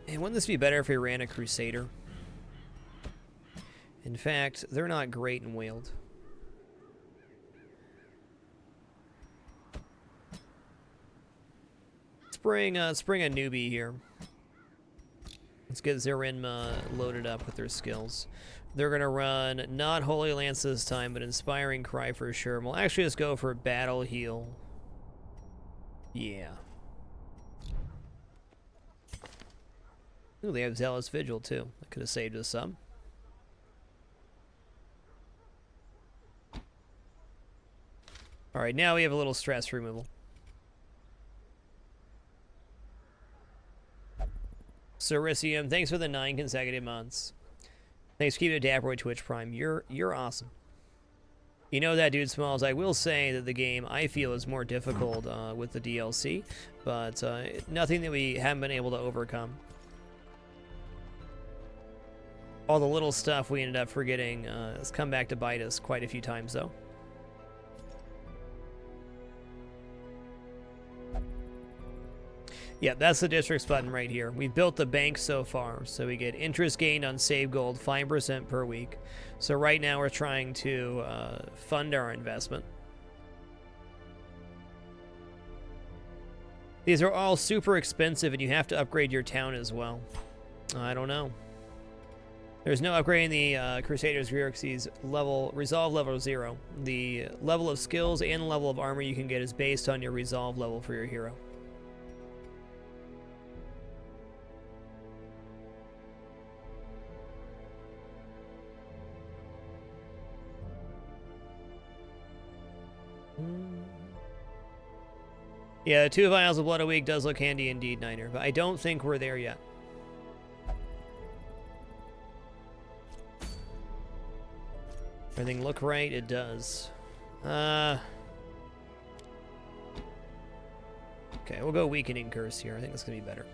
And wouldn't this be better if we ran a Crusader? In fact, they're not great in Whaled. Spring a newbie here. Let's get JuneMas loaded up with their skills. They're going to run not Holy Lance this time, but Inspiring Cry for sure. We'll actually just go for Battle Heal. Yeah. Ooh, they have Zealous Vigil too. That could have saved us some. Alright, now we have a little stress removal. Cerisium, thanks for the 9 consecutive months. Thanks for keeping it dapper, Twitch Prime. You're awesome. You know that, dude Smalls. I will say that the game, I feel, is more difficult with the DLC, but nothing that we haven't been able to overcome. All the little stuff we ended up forgetting has come back to bite us quite a few times, though. Yeah, that's the districts button right here. We've built the bank so far, so we get interest gained on save gold, 5% per week. So right now we're trying to fund our investment. These are all super expensive, and you have to upgrade your town as well. I don't know. There's no upgrading the Crusaders Xerxes level, resolve level 0. The level of skills and level of armor you can get is based on your resolve level for your hero. Yeah, 2 vials of blood a week does look handy indeed, Niner, but I don't think we're there yet. Everything look right? It does. Okay, we'll go Weakening Curse here. I think that's going to be better.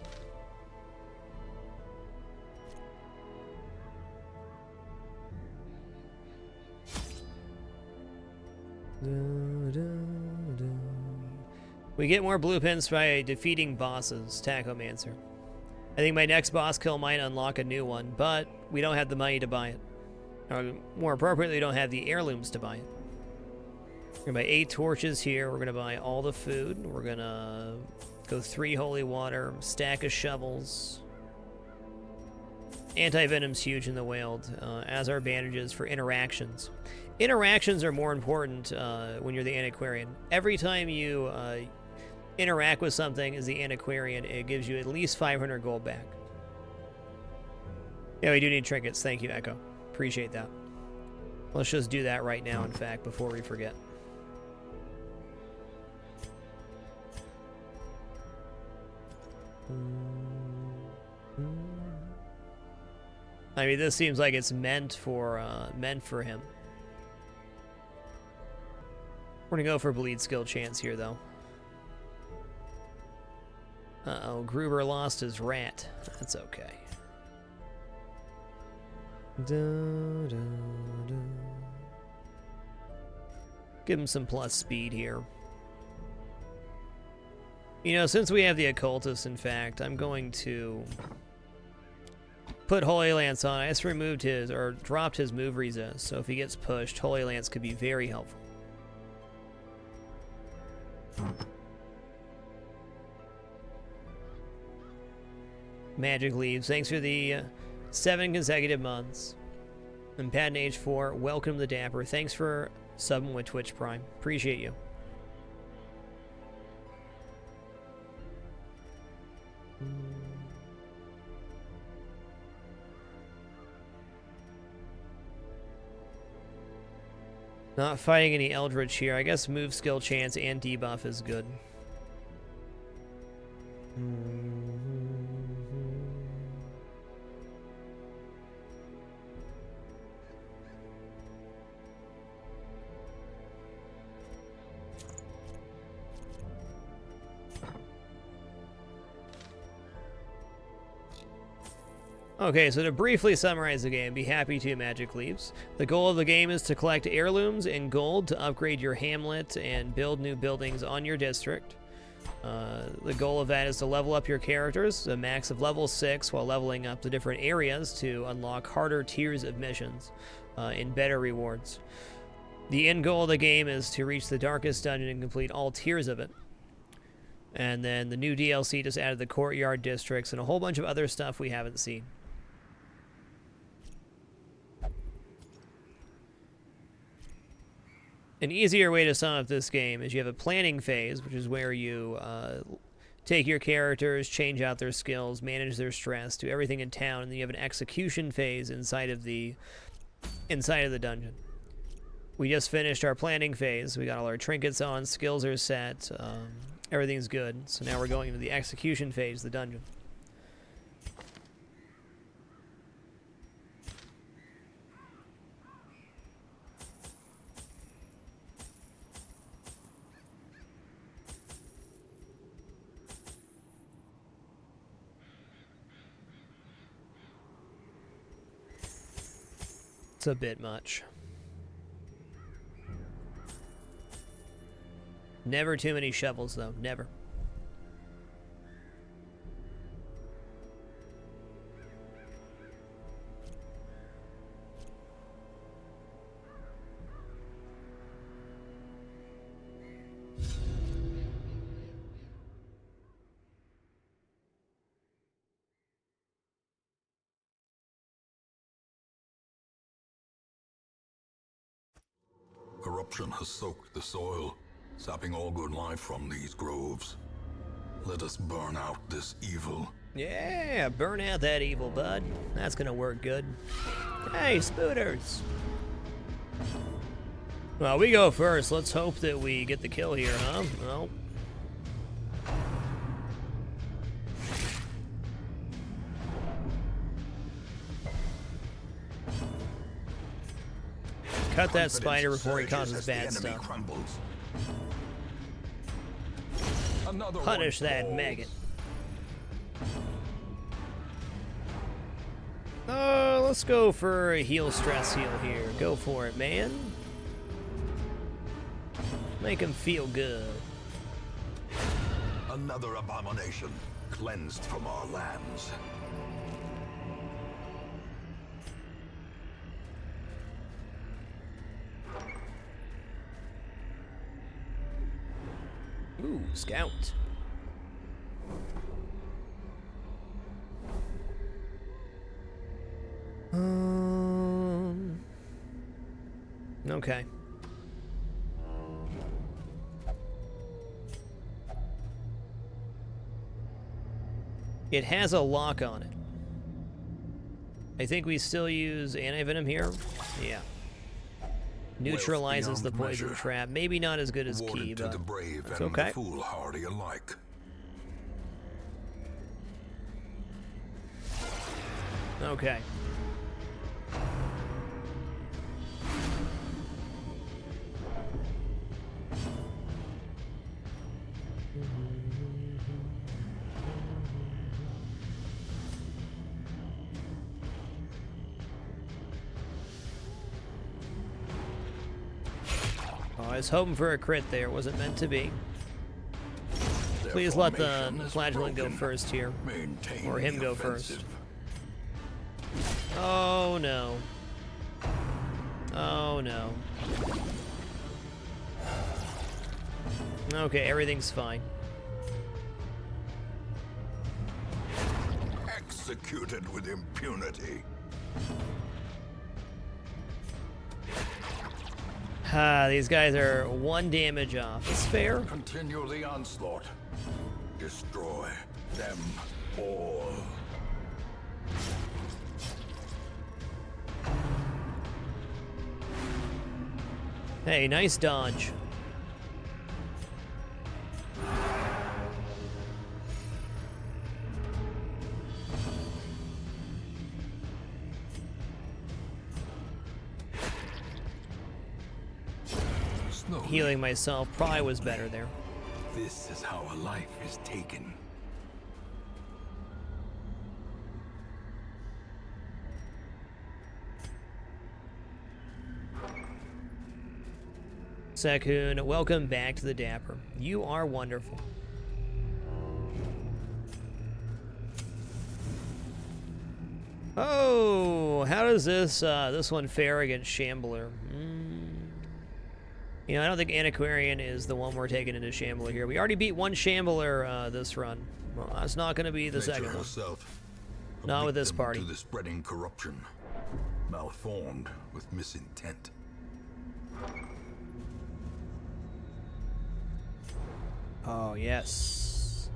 We get more blue pins by defeating bosses, Tachomancer. I think my next boss kill might unlock a new one, but we don't have the money to buy it. Or more appropriately, we don't have the heirlooms to buy it. We're going to buy 8 torches here. We're going to buy all the food. We're going to go 3 holy water, stack of shovels. Anti-venom's huge in the Whaled, as are bandages for interactions. Interactions are more important when you're the antiquarian. Every time you interact with something as the antiquarian, it gives you at least 500 gold back. Yeah, we do need trinkets. Thank you, Echo. Appreciate that. Let's just do that right now, in fact, before we forget. I mean, this seems like it's meant for him. We're gonna go for bleed skill chance here, though. Uh-oh, Gruber lost his rat. That's okay. Give him some plus speed here. You know, since we have the occultist, in fact, I'm going to put Holy Lance on. I just removed his, or dropped his move resist, so if he gets pushed, Holy Lance could be very helpful. Magic Leaves, thanks for the 7 consecutive months. And Patton H4, welcome to the Dapper. Thanks for subbing with Twitch Prime. Appreciate you. Not fighting any Eldritch here. I guess move skill chance and debuff is good. Okay, so to briefly summarize the game, be happy to, Magic Leaves. The goal of the game is to collect heirlooms and gold to upgrade your hamlet and build new buildings on your district. The goal of that is to level up your characters, a max of level 6, while leveling up the different areas to unlock harder tiers of missions and better rewards. The end goal of the game is to reach the darkest dungeon and complete all tiers of it. And then the new DLC just added the courtyard districts and a whole bunch of other stuff we haven't seen. An easier way to sum up this game is you have a planning phase, which is where you take your characters, change out their skills, manage their stress, do everything in town, and then you have an execution phase inside of the dungeon. We just finished our planning phase. We got all our trinkets on, skills are set, everything's good. So now we're going into the execution phase of the dungeon. It's a bit much. Never too many shovels, though. Never. Corruption has soaked the soil, sapping all good life from these groves. Let us burn out this evil. Yeah, burn out that evil, bud. That's gonna work good. Hey, Spooters! Well, we go first. Let's hope that we get the kill here, huh? Well. Cut that spider before he causes bad stuff. Punish that maggot. Let's go for a heal stress heal here. Go for it, man. Make him feel good. Another abomination cleansed from our lands. Ooh, scout. Okay. It has a lock on it. I think we still use anti-venom here. Yeah. Neutralizes the poison trap. Maybe not as good as Key, but the brave it's and okay. the foolhardy alike. Okay. I was hoping for a crit there. Wasn't meant to be. Please let the flagellant go first here. Or him go first. Oh no. Oh no. Okay, everything's fine. executed with impunity. These guys are 1 damage off. It's fair. Continue the onslaught. Destroy them all. Hey, nice dodge. Slowly. Healing myself probably was better there. This is how a life is taken. Sekun, welcome back to the Dapper. You are wonderful. Oh, how does this one fare against Shambler? You know, I don't think Antiquarian is the one we're taking into Shambler here. We already beat 1 Shambler this run. Well, that's not going to be the Nature second one. herself, a Not with this victim party. To the spreading corruption, malformed with misintent. Oh, yes.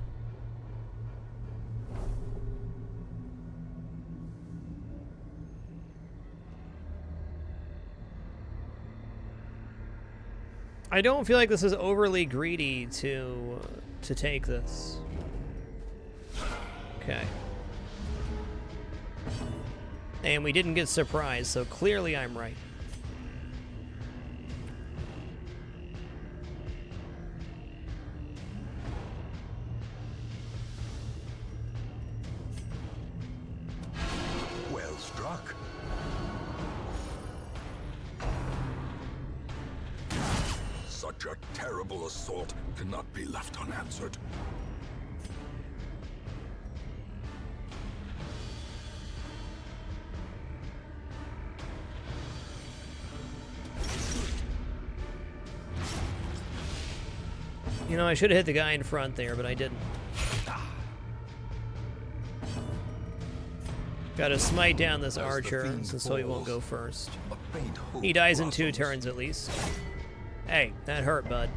I don't feel like this is overly greedy to take this. Okay. And we didn't get surprised, so clearly I'm right. Well struck. Such a terrible assault cannot be left unanswered. You know, I should have hit the guy in front there, but I didn't. Gotta smite down this archer, so he won't go first. A faint hope He dies in 2 blossoms. turns at least. Hey, that hurt, bud.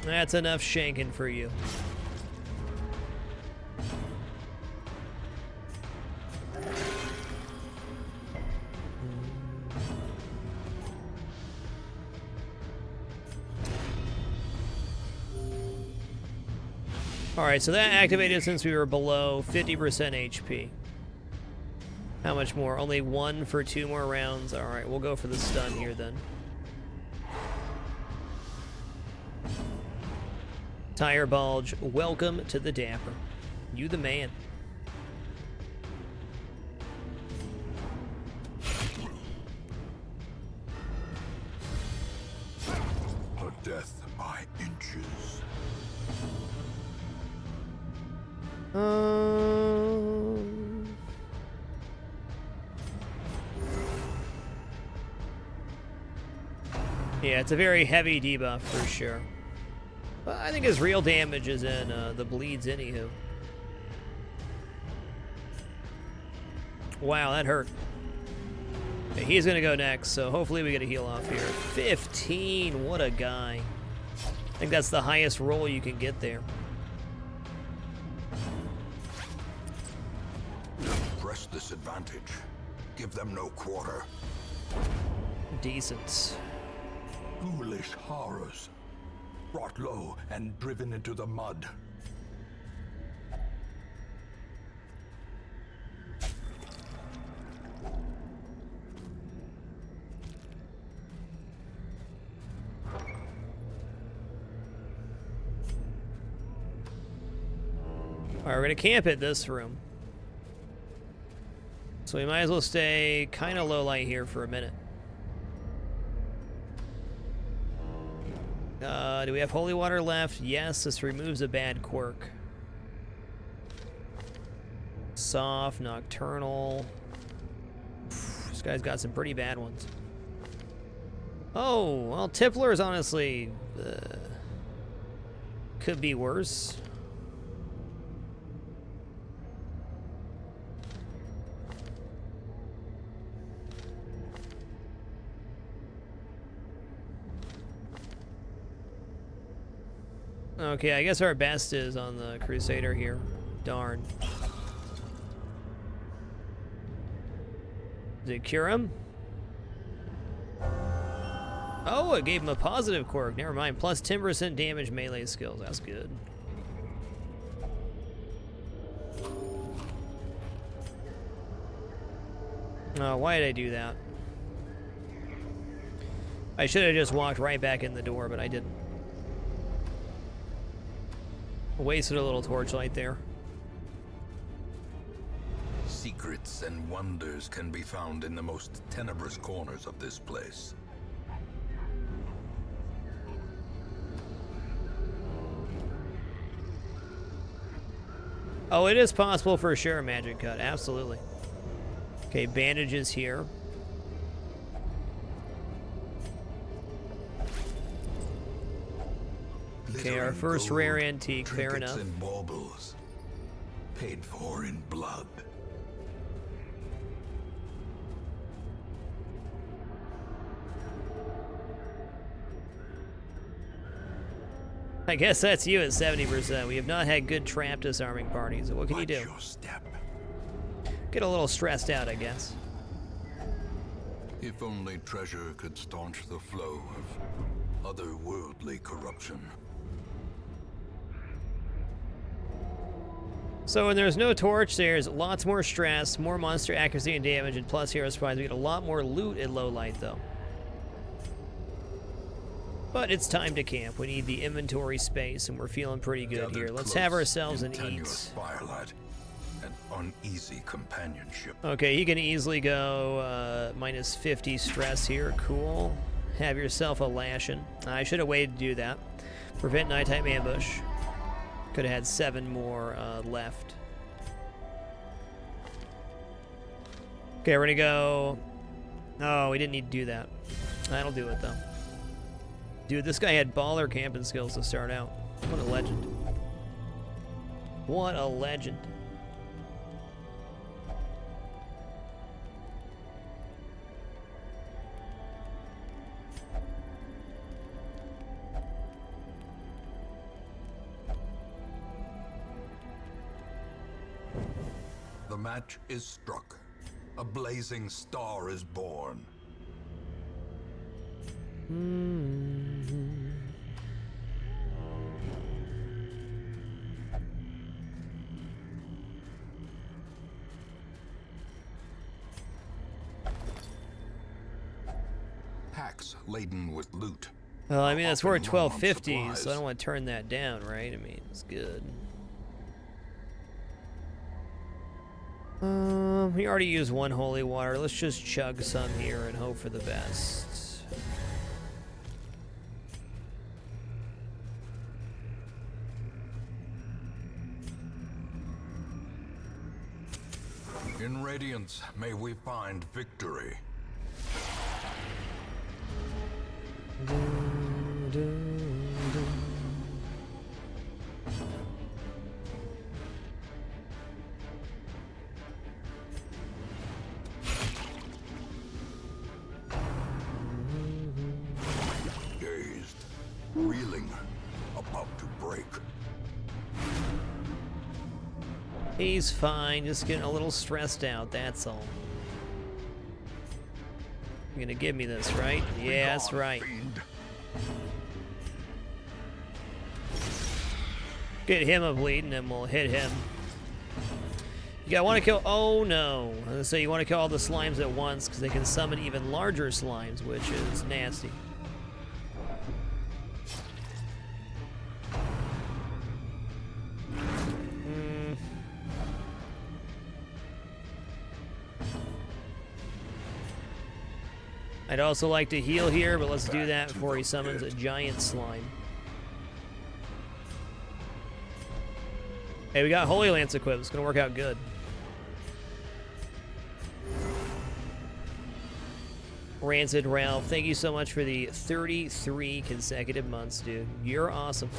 That's enough shanking for you. Alright, so that activated since we were below 50% HP. How much more? Only 1 for 2 more rounds. Alright, we'll go for the stun here then. Tire Bulge, welcome to the Dapper. You the man. A death by inches. Yeah, it's a very heavy debuff for sure. But I think his real damage is in the bleeds anywho. Wow, that hurt. Okay, he's gonna go next, so hopefully we get a heal off here. 15, what a guy. I think that's the highest roll you can get there. Press this advantage. Give them no quarter. Decent. Foolish horrors. Brought low and driven into the mud. Alright, we're gonna camp at this room. So we might as well stay kind of low light here for a minute. Do we have holy water left? Yes, this removes a bad quirk. Soft, nocturnal. This guy's got some pretty bad ones. Oh, well, Tippler is honestly... could be worse. Okay, I guess our best is on the Crusader here. Darn. Did it cure him? Oh, it gave him a positive quirk. Never mind. Plus 10% damage melee skills. That's good. Oh, why did I do that? I should have just walked right back in the door, but I didn't. Wasted a little torchlight there. Secrets and wonders can be found in the most tenebrous corners of this place. Oh, it is possible for sure, Magic Cut. Absolutely. Okay, bandages here. Okay, our first rare antique, fair enough. And baubles, paid for in blood. I guess that's you at 70%. We have not had good trap disarming parties. So what can you do? Your step. Get a little stressed out, I guess. If only treasure could staunch the flow of otherworldly corruption. So when there's no torch, there's lots more stress, more monster accuracy and damage, and plus hero surprise. We get a lot more loot at low light, though. But it's time to camp. We need the inventory space, and we're feeling pretty good here. Let's have ourselves an eat. Firelight and uneasy companionship. Okay, you can easily go minus 50 stress here. Cool. Have yourself a lashing. I should have waited to do that. Prevent nighttime ambush. Could have had 7 more left. Okay, we're gonna go. Oh, we didn't need to do that. That'll do it though. Dude, this guy had baller camping skills to start out. What a legend. What a legend. The match is struck. A blazing star is born. Packs laden with loot. Well, I mean, that's worth Often low on 1250, so I supplies. don't want to turn that down, right? I mean, it's good. We already used 1 holy water. Let's just chug some here and hope for the best. In Radiance, may we find victory. Dazed, reeling, about to break. He's fine, just getting a little stressed out, that's all. You're gonna give me this, right? Yeah, that's right. Fiend. Get him a bleed, and then we'll hit him. You gotta want to kill. Oh no! So you want to kill all the slimes at once because they can summon even larger slimes, which is nasty. I'd also like to heal here, but let's do that before he summons a giant slime. Hey, we got Holy Lance equipped. It's gonna work out good. Rancid Ralph, thank you so much for the 33 consecutive months, dude. You're awesome.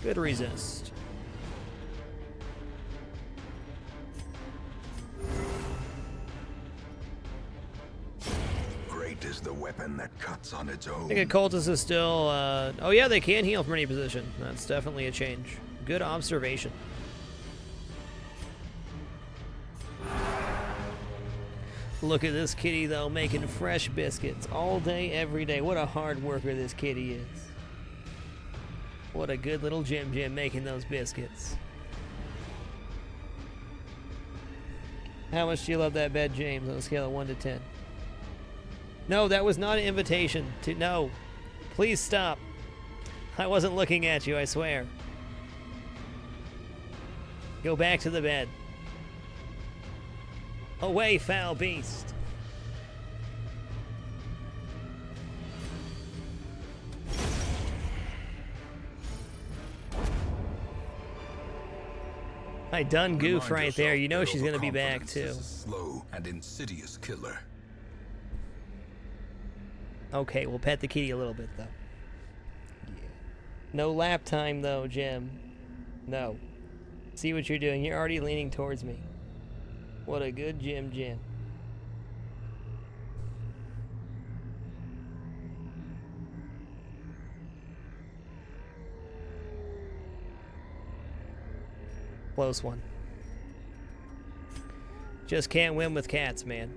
Good resist. its I home. think a cultist is still, oh yeah, they can heal from any position. That's definitely a change. Good observation. Look at this kitty, though, making fresh biscuits all day, every day. What a hard worker this kitty is. What a good little Jim making those biscuits. How much do you love that bed, James, on a scale of 1 to 10? No, that was not an invitation to... No. Please stop. I wasn't looking at you, I swear. Go back to the bed. Away, foul beast. I done goof right there. You know she's gonna be back too. Is a slow and insidious killer. Okay, we'll pet the kitty a little bit though. Yeah. No lap time though, Jim. No. See what you're doing. You're already leaning towards me. What a good Jim. Close one. Just can't win with cats, man.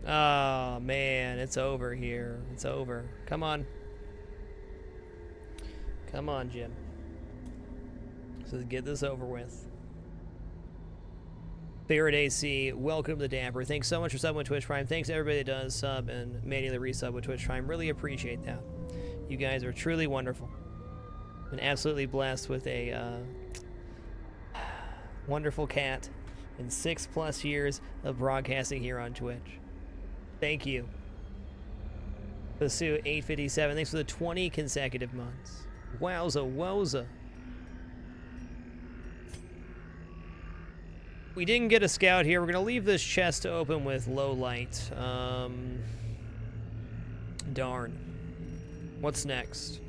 Oh, man, it's over here. It's over. Come on. Come on, Jim. So get this over with. Barrett AC, welcome to Dapper. Thanks so much for subbing with Twitch Prime. Thanks to everybody that does sub and many of the resub with Twitch Prime. Really appreciate that. You guys are truly wonderful. Been absolutely blessed with a wonderful cat in 6+ years of broadcasting here on Twitch. Thank you. Basu 857, thanks for the 20 consecutive months. Wowza woza. We didn't get a scout here. We're going to leave this chest open with low light. Darn. What's next?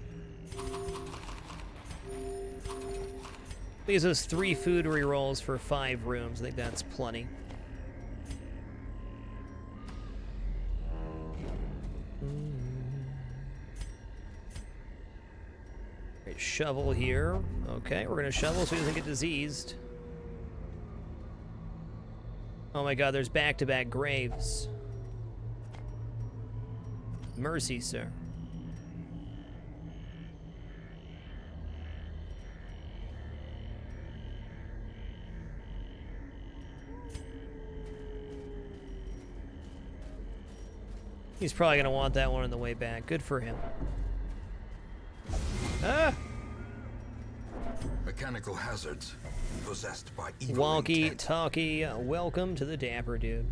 Leaves us 3 food rerolls for 5 rooms. I think that's plenty. Right, shovel here. Okay, we're going to shovel so he doesn't get diseased. Oh my god, there's back-to-back graves. Mercy, sir. He's probably going to want that one on the way back. Good for him. Ah! Mechanical hazards possessed by evil intent. Walkie-talkie, welcome to the Dapper, dude.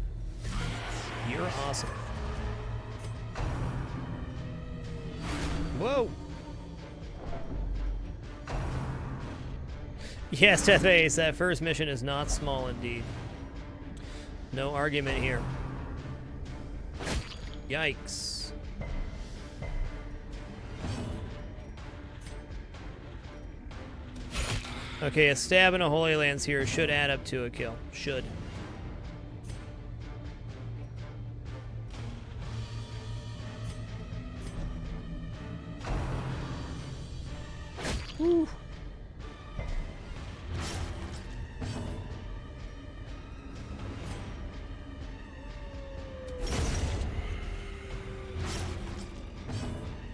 You're awesome. Whoa! Yes, Deathface, that first mission is not small indeed. No argument here. Yikes. Okay, a stab and a Holy Lance here should add up to a kill. Should. Woo.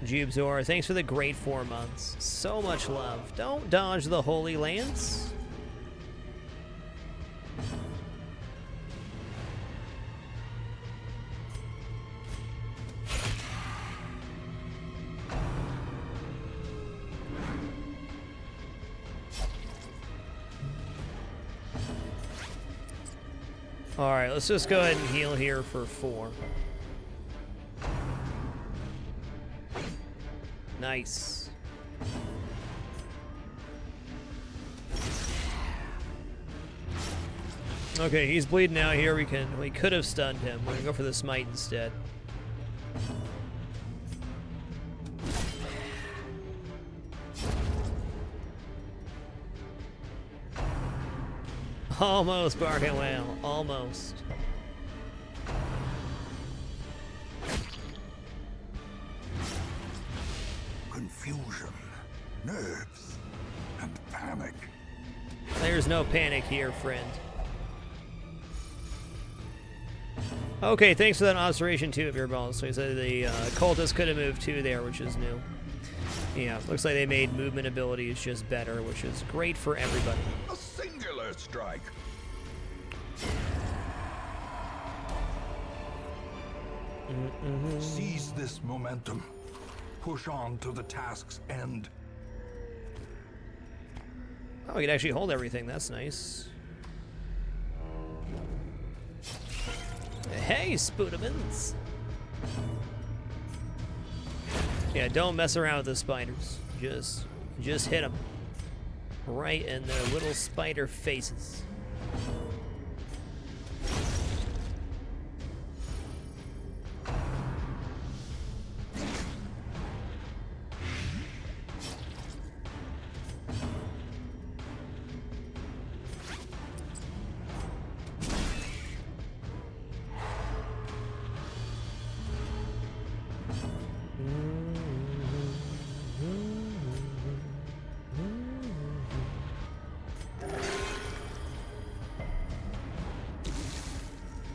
Jubzor, thanks for the great 4 months. So much love. Don't dodge the Holy Lance. Alright, let's just go ahead and heal here for 4. Nice. Okay, he's bleeding out here. We could have stunned him. We're gonna go for the smite instead. Almost, Bargain Whale. Almost. confusion, nerves, and panic. There's no panic here, friend. Okay, thanks for that observation too of your balls. So he said the cultists could have moved too there, which is new. Yeah, looks like they made movement abilities just better, which is great for everybody. A singular strike. Seize this momentum. Push on to the task's end. Oh, we can actually hold everything. That's nice. Hey, Spoodamans! Yeah, don't mess around with the spiders. Just hit them. Right in their little spider faces.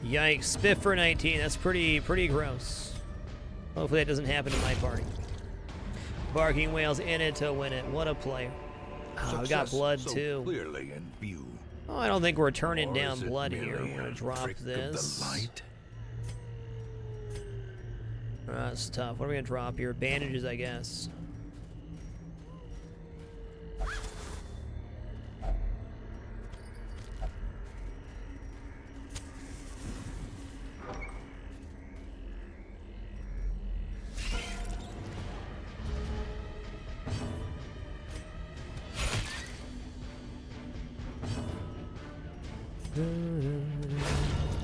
Yikes, spiff for 19. That's pretty gross. Hopefully that doesn't happen to my party. Barking Whale's in it to win it. What a player. Oh, we got blood so too. Clearly in view. Oh, I don't think we're turning Or down is it blood here. merely We're gonna a drop trick of this. the light? That's tough. What are we gonna drop here? Bandages, I guess.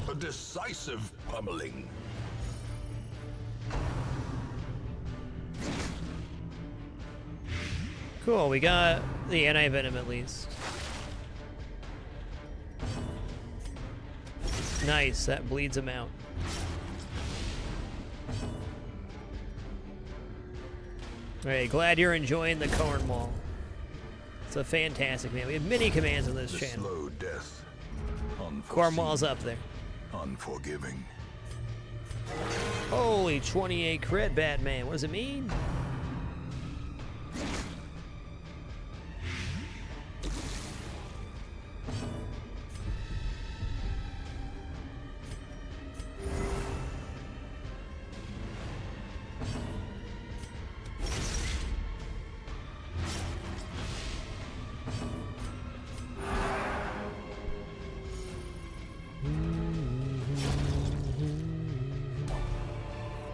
A decisive pummeling. Cool, we got the anti-venom at least. Nice, that bleeds him out. Alright, glad you're enjoying the Cornwall. It's a fantastic man. We have many commands on this The channel. slow death. Cornwall's up there. Unforgiving. Holy 28 crit, Batman. What does it mean?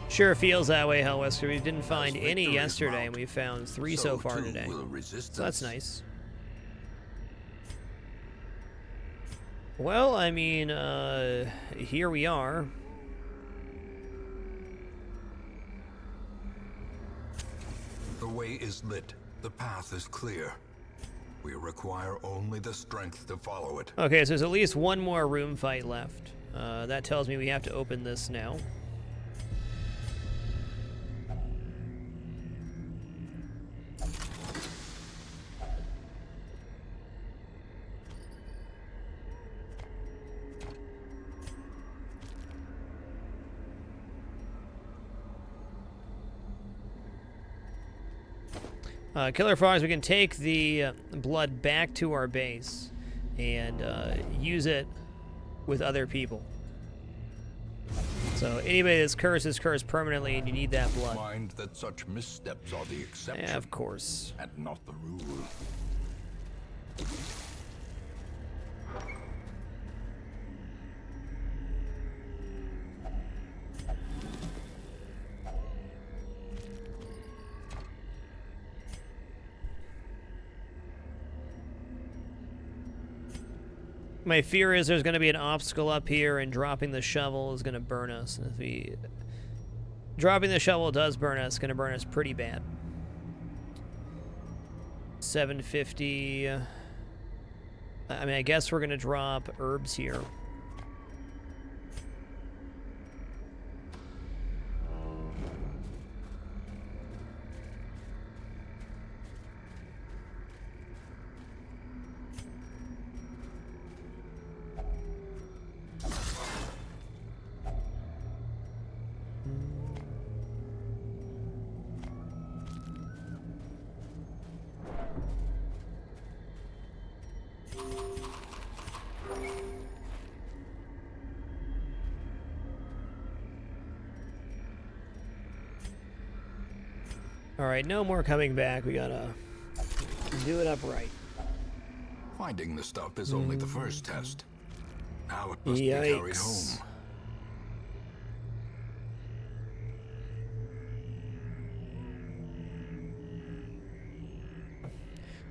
Sure feels that way, Hellwesker. We didn't find any yesterday, and we found 3 so far today. So that's nice. Well, I mean, here we are. The way is lit. The path is clear. We require only the strength to follow it. Okay, so there's at least one more room fight left. That tells me we have to open this now. Killer Frogs, we can take the blood back to our base and use it with other people. So anybody that's cursed is cursed permanently, and you need that blood. Mind that such missteps are the exception. Yeah, of course. And not the rule. My fear is there's going to be an obstacle up here, and dropping the shovel is going to burn us. And if we... Dropping the shovel does burn us. It's going to burn us pretty bad. 750... I mean, I guess we're going to drop herbs here. Alright, no more coming back. We gotta do it upright. Finding the stuff is only the first test. Now it must be carried home.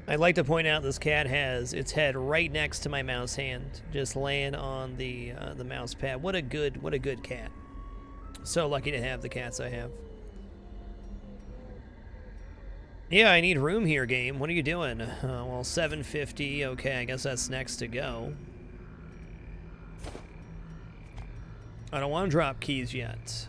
I'd like to point out this cat has its head right next to my mouse hand, just laying on the mouse pad. What a good cat. So lucky to have the cats I have. Yeah, I need room here, game. What are you doing? Well, 750. Okay, I guess that's next to go. I don't want to drop keys yet.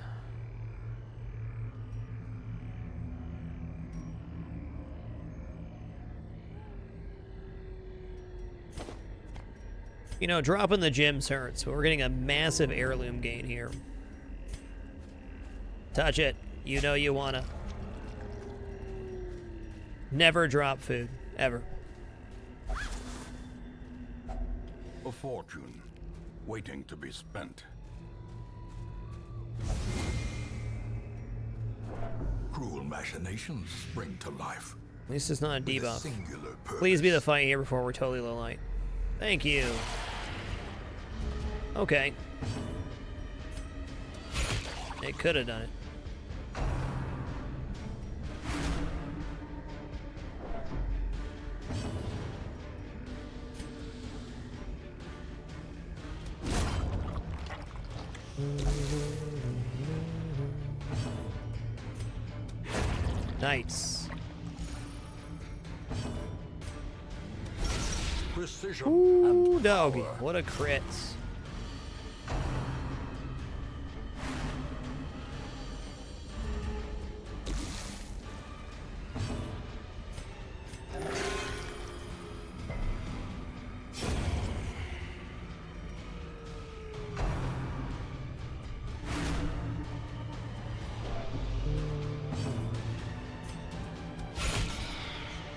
You know, dropping the gems hurts, but we're getting a massive heirloom gain here. Touch it. You know you wanna. Never drop food. Ever. A fortune, waiting to be spent. Cruel machinations spring to life. At least it's not a with a debuff. singular Please be the purpose. fight here before we're totally low light. Thank you. Okay. It could have done it. Nice. Precision Ooh, and doggy. power. What a crit.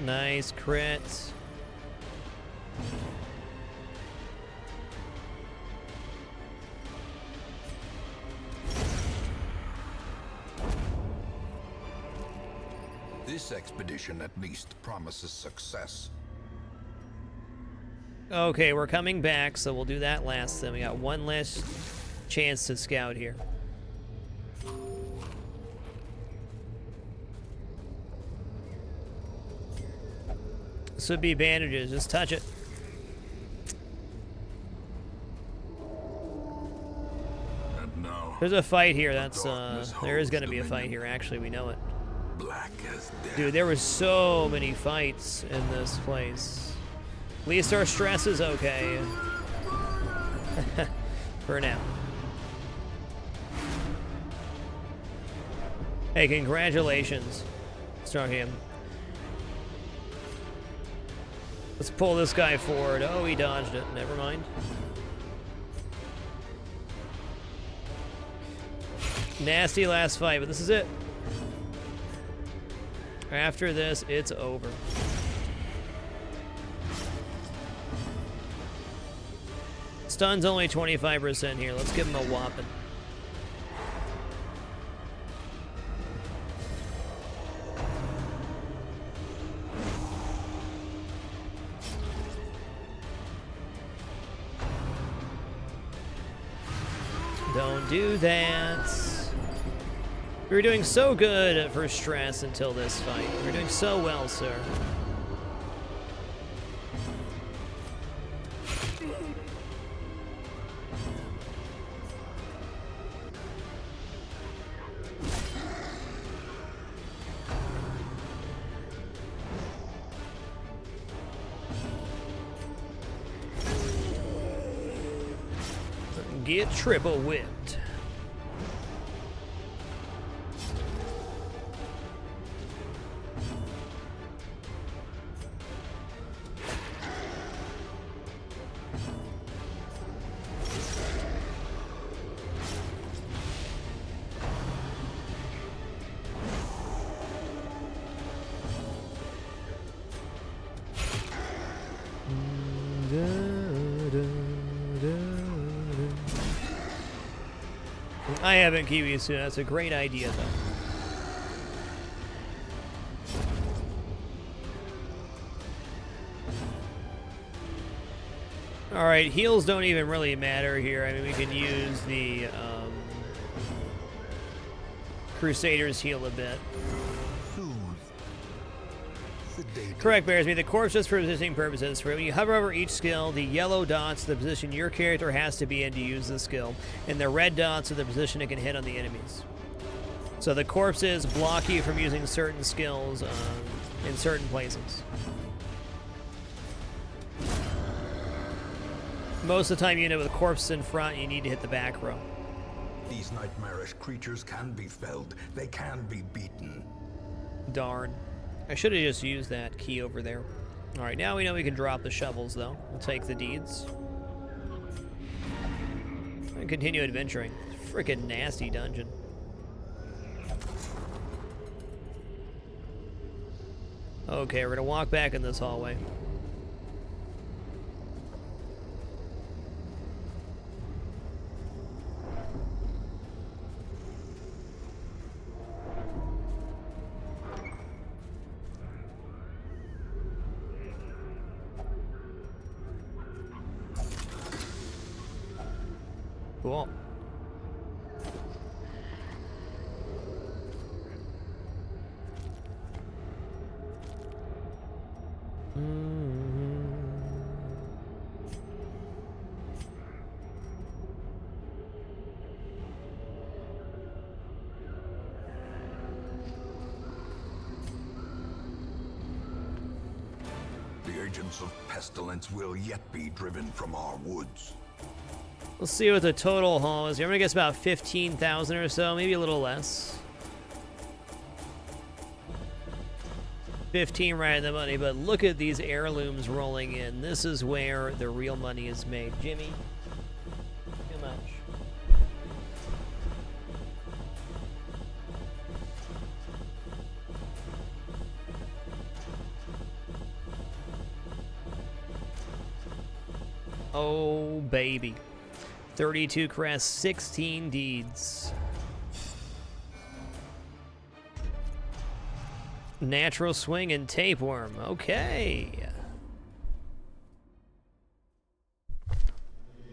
Nice crit. This expedition at least promises success. Okay, we're coming back, so we'll do that last then. We got one last chance to scout here. This would be bandages. Just touch it. And now, There's a fight here. That's darkness there is holds going to be a fight dominion. here. Actually, we know it. black as death. Dude, there was so many fights in this place. At least our stress is okay. For now. Hey, congratulations, Starham. Let's pull this guy forward. Oh, he dodged it. Never mind. Nasty last fight, but this is it. After this, it's over. Stun's only 25% here. Let's give him a whopping. Don't do that. We were doing so good for stress until this fight. We were doing so well, sir. Get triple whipped. I haven't Kiwi soon. That's a great idea, though. Alright, heals don't even really matter here. I mean, we can use the Crusaders heal a bit. Correct, Bearsme. The corpse just for positioning purposes. For when you hover over each skill, the yellow dots are the position your character has to be in to use the skill, and the red dots are the position it can hit on the enemies. So the corpses block you from using certain skills in certain places. Most of the time you end up with a corpse in front, you need to hit the back row. These nightmarish creatures can be felled. They can be beaten. Darn. I should have just used that key over there. Alright, now we know we can drop the shovels, though. We'll take the deeds. And continue adventuring. Freaking nasty dungeon. Okay, we're gonna walk back in this hallway. Cool. The agents of pestilence will yet be driven from our woods. We'll see what the total haul is here. I'm gonna guess about 15,000 or so, maybe a little less. 15 right in the money, but look at these heirlooms rolling in. This is where the real money is made. Jimmy, too much. Oh, baby. 32 crests, 16 deeds. Natural swing and tapeworm. Okay.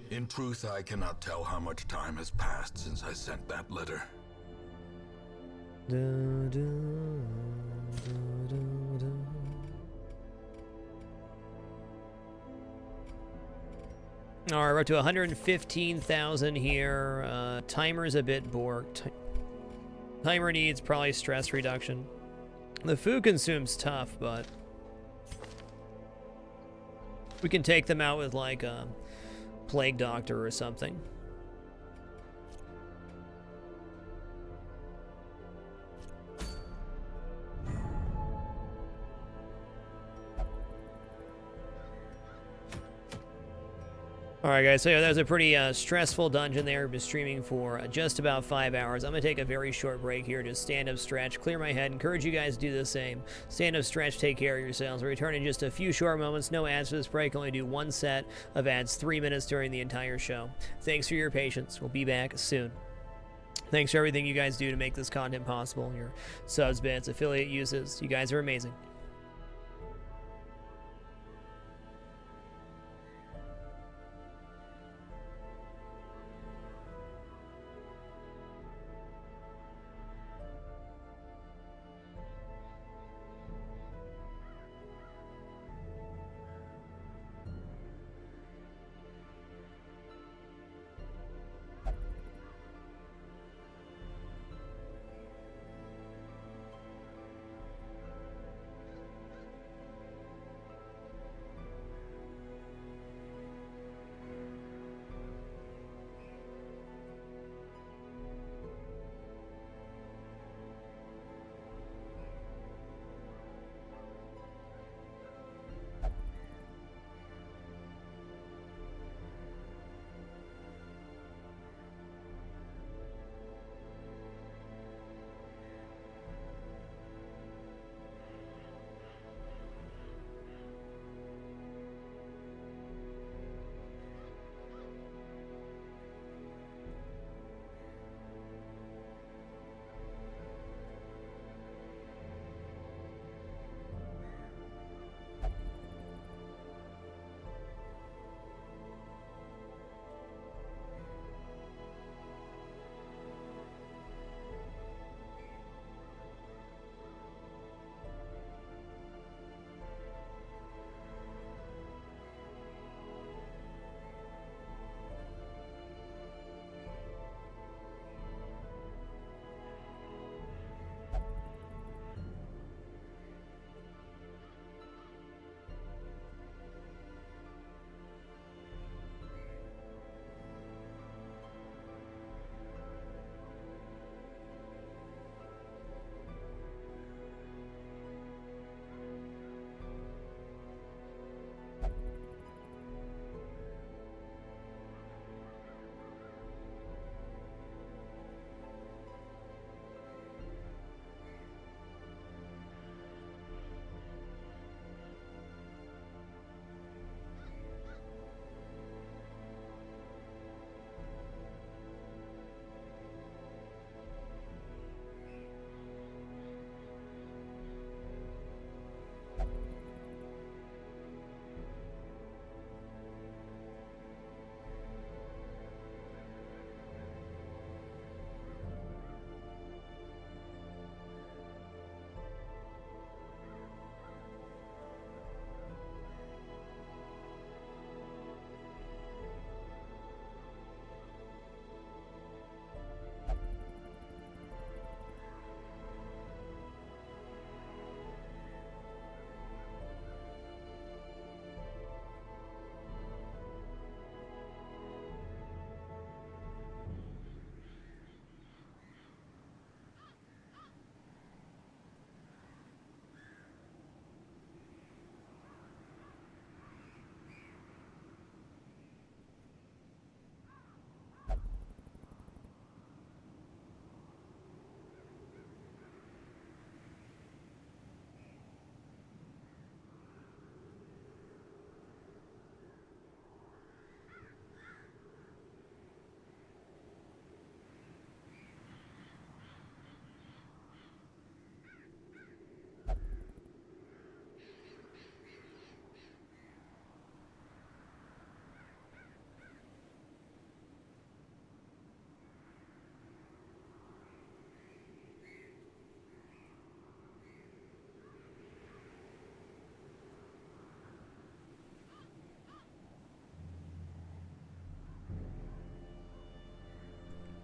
In truth, I cannot tell how much time has passed since I sent that letter. All right, we're up to 115,000 here. Timer's a bit borked. Timer needs probably stress reduction. The food consumes tough, but we can take them out with like a plague doctor or something. Alright guys, so yeah, that was a pretty stressful dungeon there. We've been streaming for just about 5 hours. I'm going to take a very short break here, just stand up, stretch, clear my head. Encourage you guys to do the same. Stand up, stretch, take care of yourselves. We'll return in just a few short moments. No ads for this break. Only do one set of ads, 3 minutes during the entire show. Thanks for your patience. We'll be back soon. Thanks for everything you guys do to make this content possible. Your subs, bits, affiliate uses. You guys are amazing.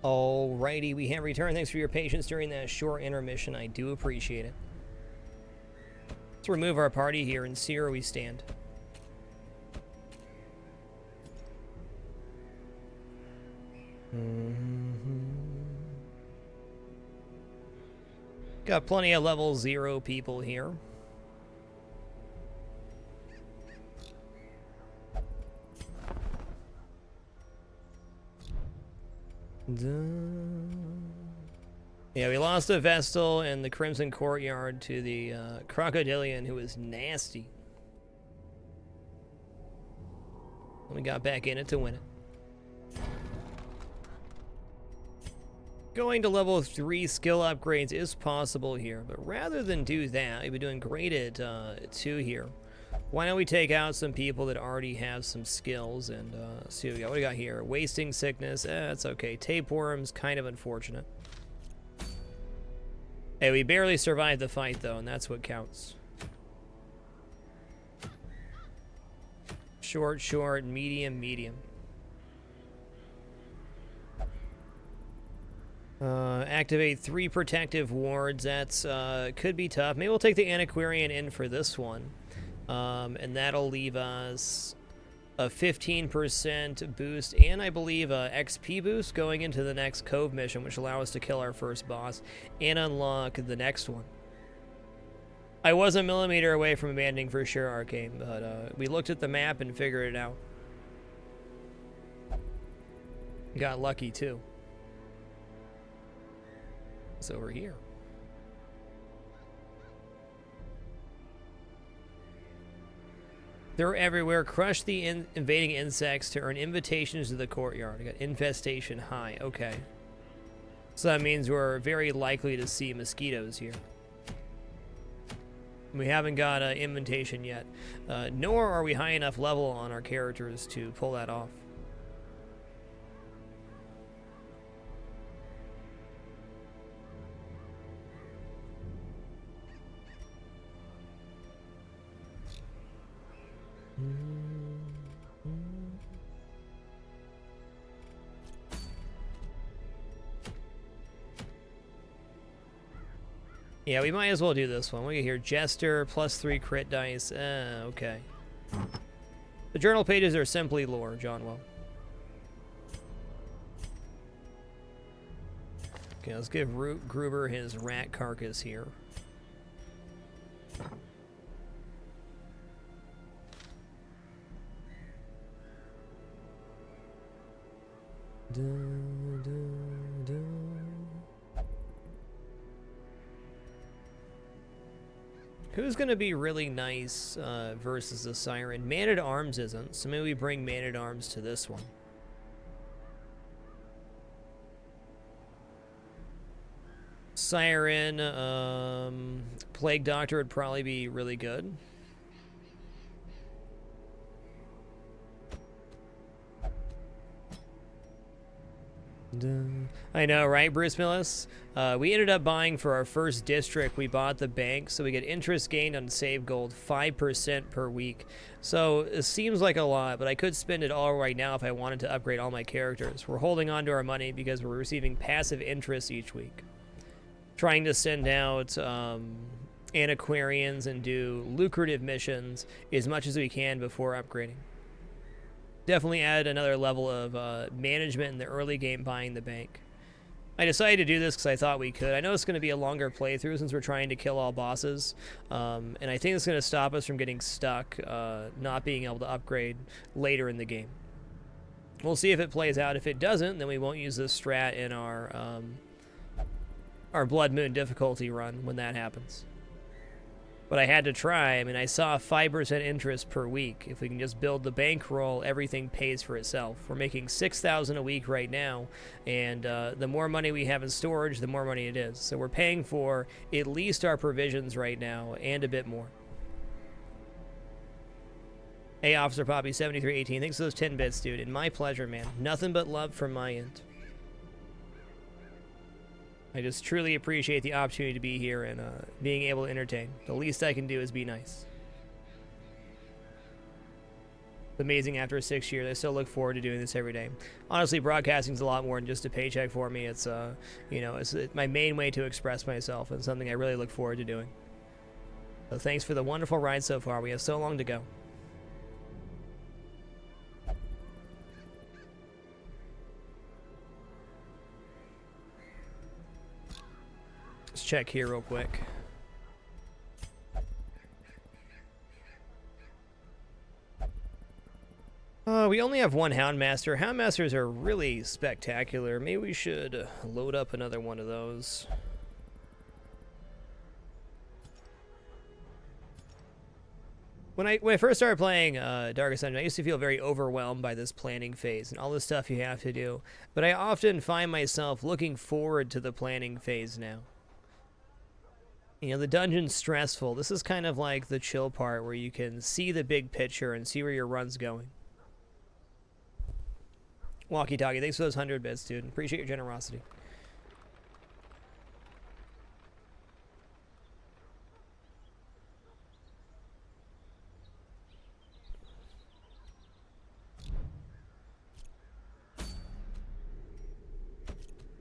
Alrighty, we have returned. Thanks for your patience during that short intermission. I do appreciate it. Let's remove our party here and see where we stand. Got plenty of level 0 people here. Yeah, we lost a Vestal in the Crimson Courtyard to the Crocodilian, who was nasty. We got back in it to win it. Going to level 3 skill upgrades is possible here, but rather than do that, we've been doing great at 2 here. Why don't we take out some people that already have some skills and see what we got. What do we got here? Wasting Sickness, that's okay. Tapeworm's kind of unfortunate. Hey, we barely survived the fight though, and that's what counts. Short, short, medium, medium. Activate 3 protective wards. That's could be tough. Maybe we'll take the Antiquarian in for this one. And that'll leave us a 15% boost and I believe a XP boost going into the next Cove mission, which will allow us to kill our first boss and unlock the next one. I was a millimeter away from abandoning for sure, Arcane, but we looked at the map and figured it out. Got lucky too. It's over here. They're everywhere. Crush the invading insects to earn invitations to the courtyard. I got infestation high. Okay. So that means we're very likely to see mosquitoes here. We haven't got an invitation yet. Nor are we high enough level on our characters to pull that off. Yeah, we might as well do this one. We hear Jester, +3 crit dice. Okay. The journal pages are simply lore, Johnwell. Okay, let's give Gruber his rat carcass here. Who's going to be really nice versus the Siren? Man-at-Arms isn't, so maybe we bring Man-at-Arms to this one. Siren, Plague Doctor would probably be really good. I know, right, Bruce Millis? We ended up buying for our first district, we bought the bank, so we get interest gained on save gold 5% per week. So it seems like a lot, but I could spend it all right now if I wanted to upgrade all my characters. We're holding on to our money because we're receiving passive interest each week. Trying to send out antiquarians and do lucrative missions as much as we can before upgrading. Definitely added another level of management in the early game buying the bank. I decided to do this because I thought we could. I know it's going to be a longer playthrough since we're trying to kill all bosses. And I think it's going to stop us from getting stuck, not being able to upgrade later in the game. We'll see if it plays out. If it doesn't, then we won't use this strat in our Blood Moon difficulty run when that happens. But I had to try. I mean, I saw 5% interest per week. If we can just build the bankroll, everything pays for itself. We're making $6,000 a week right now, and the more money we have in storage, the more money it is. So we're paying for at least our provisions right now, and a bit more. Hey, Officer Poppy 7318, thanks for those 10 bits, dude. And my pleasure, man. Nothing but love from my end. I just truly appreciate the opportunity to be here and being able to entertain. The least I can do is be nice. It's amazing after 6 years. I still look forward to doing this every day. Honestly, broadcasting's a lot more than just a paycheck for me. It's it's my main way to express myself and something I really look forward to doing. So thanks for the wonderful ride so far. We have so long to go. Let's check here real quick. We only have one Houndmaster. Houndmasters are really spectacular. Maybe we should load up another one of those. When I first started playing Darkest Dungeon, I used to feel very overwhelmed by this planning phase and all the stuff you have to do. But I often find myself looking forward to the planning phase now. You know, the dungeon's stressful. This is kind of like the chill part where you can see the big picture and see where your run's going. Walkie Talkie, thanks for those 100 bits, dude. Appreciate your generosity.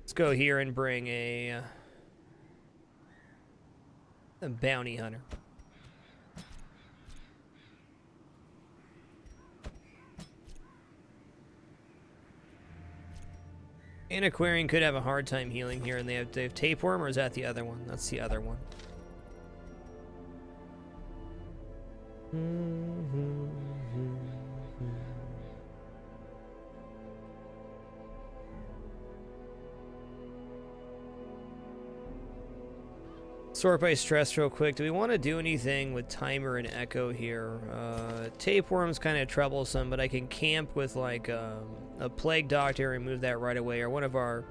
Let's go here and bring a bounty hunter. Antiquarian could have a hard time healing here, and they have tapeworm, or is that the other one? That's the other one. Sort by stress real quick. Do we want to do anything with timer and echo here? Tapeworm's kind of troublesome, but I can camp with like a plague doctor and remove that right away, or one of our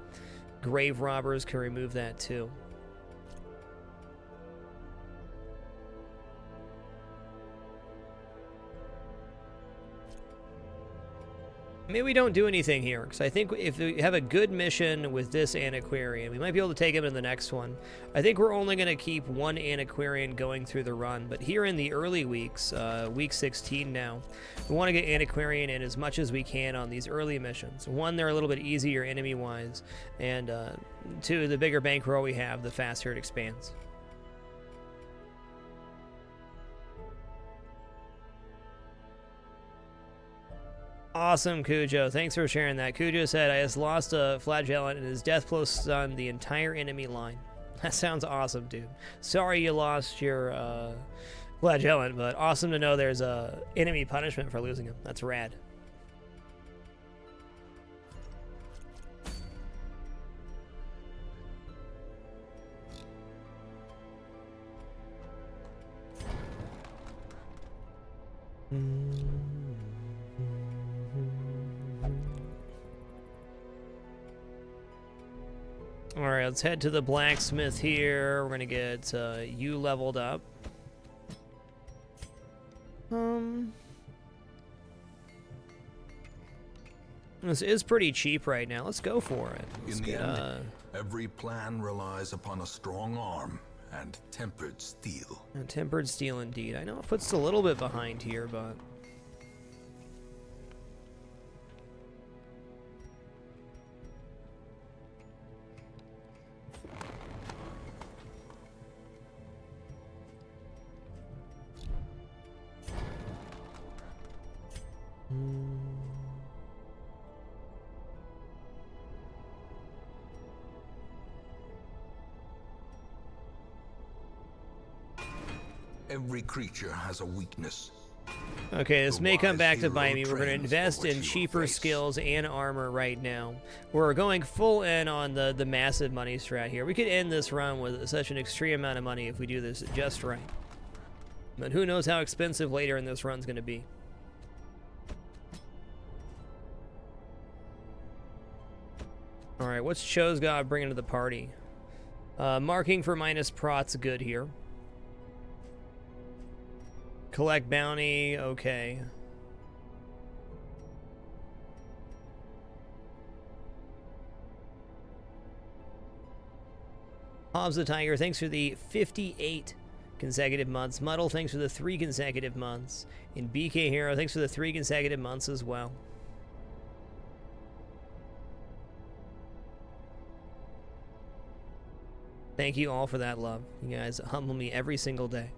grave robbers can remove that too. Maybe we don't do anything here, because I think if we have a good mission with this Antiquarian, we might be able to take him in the next one. I think we're only going to keep one Antiquarian going through the run, but here in the early weeks, week 16 now, we want to get Antiquarian in as much as we can on these early missions. One, they're a little bit easier enemy-wise, and two, the bigger bankroll we have, the faster it expands. Awesome, Cujo. Thanks for sharing that. Cujo said, I just lost a flagellant and his death blow stunned the entire enemy line. That sounds awesome, dude. Sorry you lost your flagellant, but awesome to know there's a enemy punishment for losing him. That's rad. Alright, let's head to the blacksmith here. We're gonna get you leveled up. This is pretty cheap right now. Let's go for it. Let's In the end, every plan relies upon a strong arm and tempered steel. Tempered steel indeed. I know it puts a little bit behind here, but... Every creature has a weakness. Okay, this may come back to bite me. We're going to trains for invest what in you cheaper face. skills and armor right now. We're going full in on the massive money strat here. We could end this run with such an extreme amount of money if we do this just right. But who knows how expensive later in this run's going to be. Alright, what's Cho's God bringing to the party? Marking for minus prot's good here. Collect bounty, okay. Hobbs the Tiger, thanks for the 58 consecutive months. Muddle, thanks for the 3 consecutive months. And BK Hero, thanks for the 3 consecutive months as well. Thank you all for that love. You guys humble me every single day.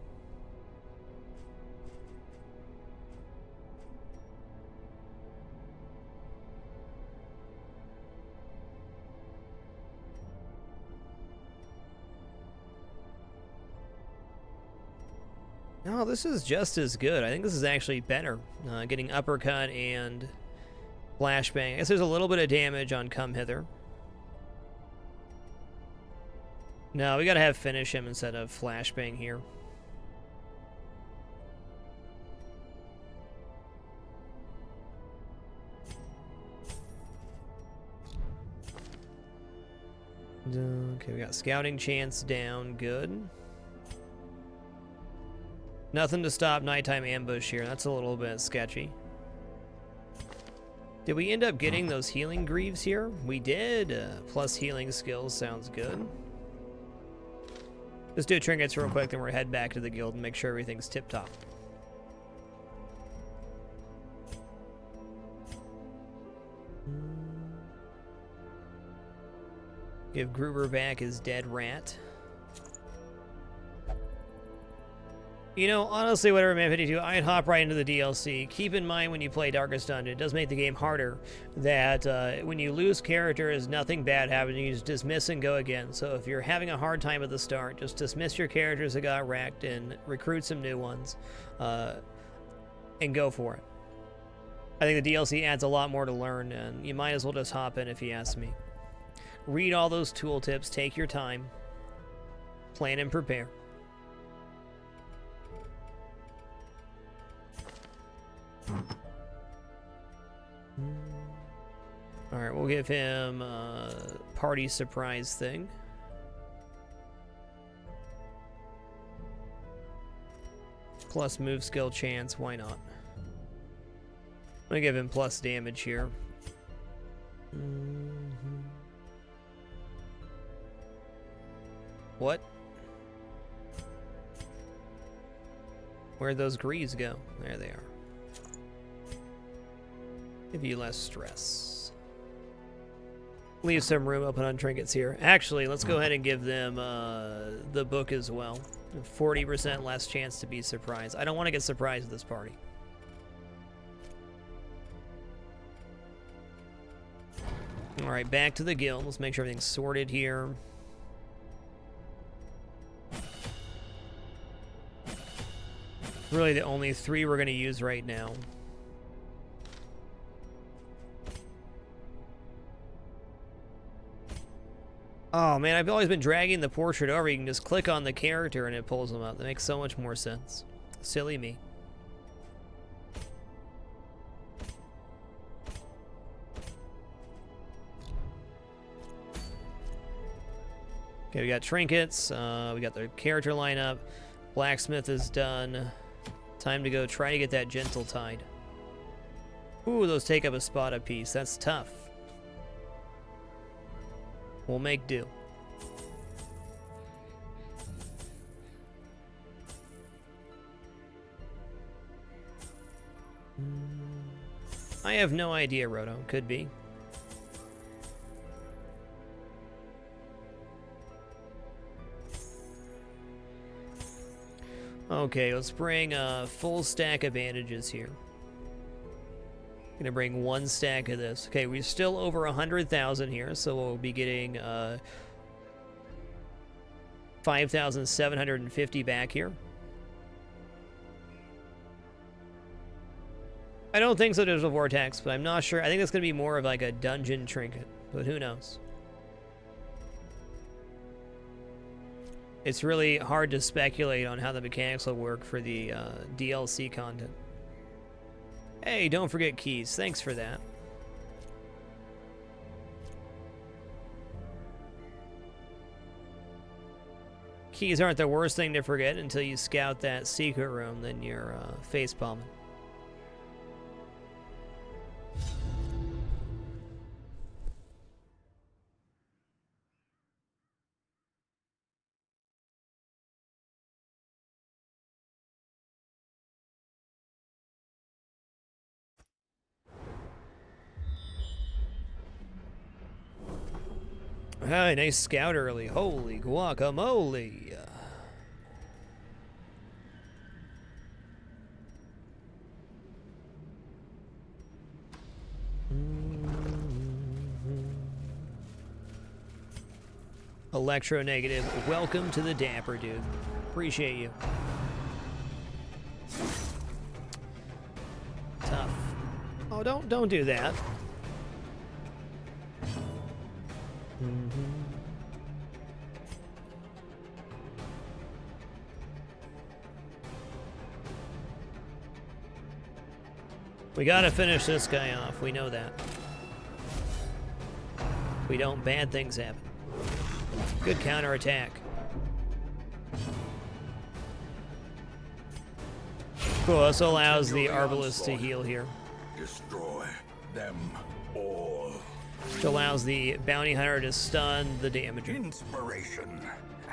No, this is just as good. I think this is actually better. Getting uppercut and flashbang. I guess there's a little bit of damage on come hither. No, we gotta have finish him instead of flashbang here. Okay, we got scouting chance down. Good. Nothing to stop nighttime ambush here. That's a little bit sketchy. Did we end up getting those healing greaves here? We did. Plus healing skills sounds good. Let's do trinkets real quick, then we'll head back to the guild and make sure everything's tip-top. Give Gruber back his dead rat. You know, honestly, whatever, Man 52, I'd hop right into the DLC. Keep in mind when you play Darkest Dungeon, it does make the game harder, that when you lose characters, nothing bad happens. You just dismiss and go again. So if you're having a hard time at the start, just dismiss your characters that got wrecked and recruit some new ones, and go for it. I think the DLC adds a lot more to learn, and you might as well just hop in if you ask me. Read all those tooltips, take your time, plan and prepare. Alright, we'll give him a party surprise thing. Plus move skill chance, why not? I'm gonna give him plus damage here. What? Where'd those greaves go? There they are. Give you less stress. Leave some room open on trinkets here. Actually, let's go ahead and give them the book as well. 40% less chance to be surprised. I don't want to get surprised at this party. Alright, back to the guild. Let's make sure everything's sorted here. Really the only 3 we're going to use right now. Oh man, I've always been dragging the portrait over. You can just click on the character and it pulls them up. That makes so much more sense. Silly me. Okay, we got trinkets. We got the character lineup. Blacksmith is done. Time to go try to get that gentle tide. Ooh, those take up a spot apiece. That's tough. We'll make do. I have no idea, Roto. Could be. Okay, let's bring a full stack of bandages here. Gonna bring 1 stack of this. Okay, we're still over 100,000 here, so we'll be getting 5,750 back here. I don't think so, Digital Vortex, but I'm not sure. I think it's gonna be more of like a dungeon trinket, but who knows? It's really hard to speculate on how the mechanics will work for the DLC content. Hey, don't forget keys. Thanks for that. Keys aren't the worst thing to forget until you scout that secret room, then you're facepalming. Hi, nice scout early. Holy guacamole. Electronegative, welcome to the Dapper, dude. Appreciate you. Tough. Oh, don't do that. We gotta finish this guy off, we know that. If we don't, bad things happen. Good counterattack. Cool, this allows the Arbalest to heal here. Destroy them all. Which allows the Bounty Hunter to stun the damager. Inspiration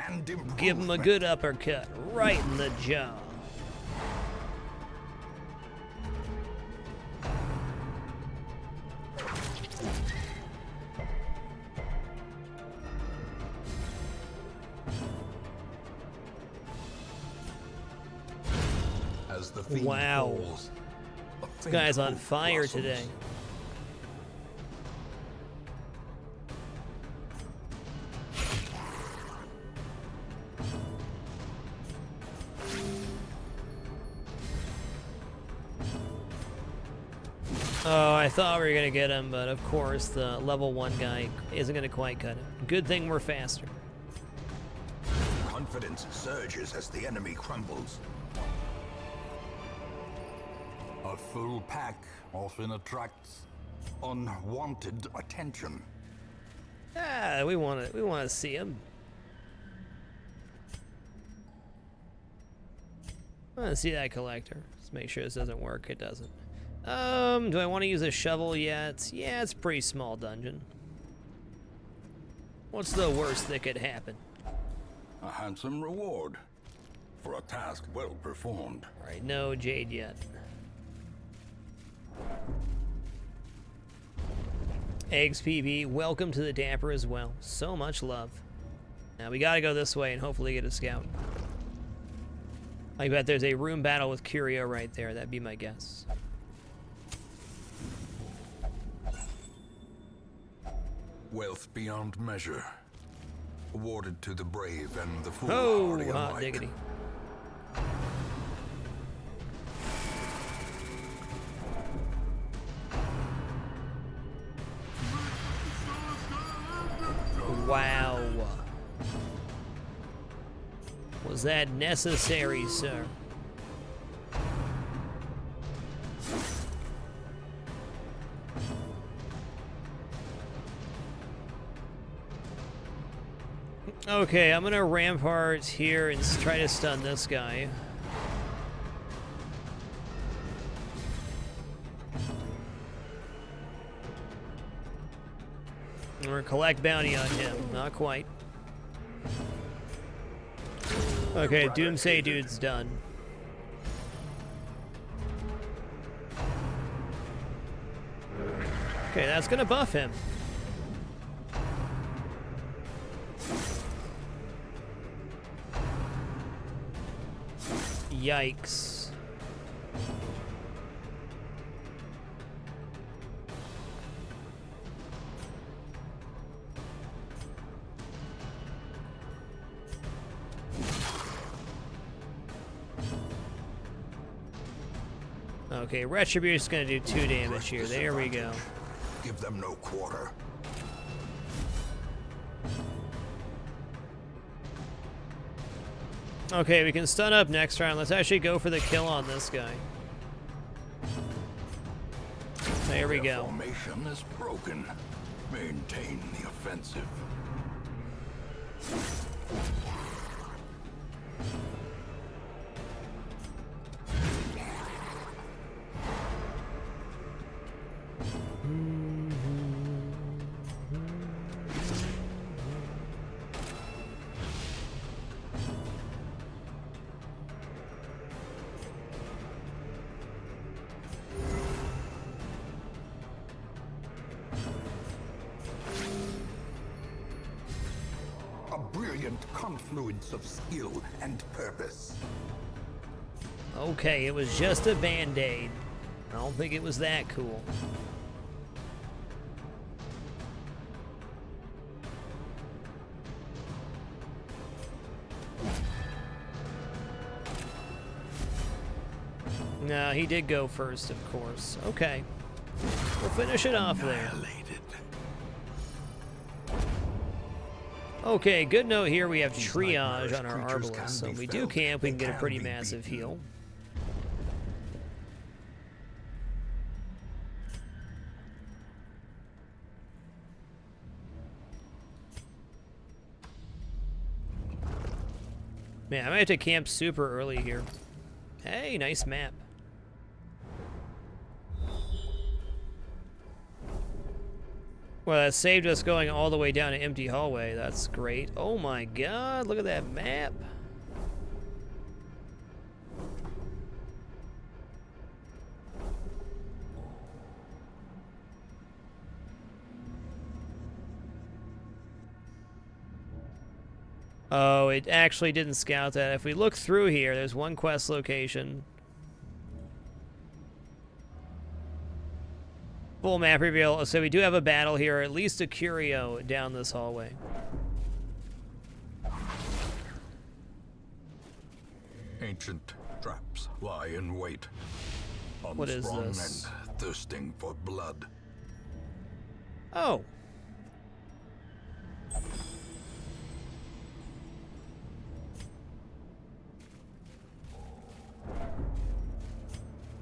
and improvement. Give him a good uppercut, right in the jaw. As the fiend Wow. falls, a This faint guy's on hope fire blossoms. today. Oh, I thought we were gonna get him, but of course the level 1 guy isn't gonna quite cut him. Good thing we're faster. Confidence surges as the enemy crumbles. A full pack often attracts unwanted attention. Ah, we wanna see him. I wanna see that collector. Let's make sure this doesn't work. It doesn't. Do I want to use a shovel yet? Yeah, it's a pretty small dungeon. What's the worst that could happen? A handsome reward for a task well performed. Alright, no jade yet. Eggs PB, welcome to the Dapper as well. So much love. Now we gotta go this way and hopefully get a scout. I bet there's a room battle with Curio right there. That'd be my guess. Wealth beyond measure, awarded to the brave and the Oh, foolhardy hot alike. diggity. Wow. Was that necessary, sir? Okay, I'm gonna rampart here and try to stun this guy. Or collect bounty on him. Not quite. Okay, Doomsday dude's done. Okay, that's gonna buff him. Yikes. Okay, Retribution's gonna do 2 damage here. There we go. Give them no quarter. Okay, we can stun up next round. Let's actually go for the kill on this guy. There we Their go. Formation is broken. Maintain the offensive. brilliant confluence of skill and purpose. Okay, it was just a band-aid. I don't think it was that cool. No, he did go first, of course. Okay. We'll finish it off there. Okay, good note here. We have triage on our Arbalest, so if we do camp, we can get a pretty massive heal. Man, I might have to camp super early here. Hey, nice map. Well, that saved us going all the way down an empty hallway. That's great. Oh my god, look at that map. Oh, it actually didn't scout that. If we look through here, there's one quest location. Full map reveal. So we do have a battle here, at least a curio down this hallway. Ancient traps lie in wait. What is Unstrung this? and thirsting for blood. Oh.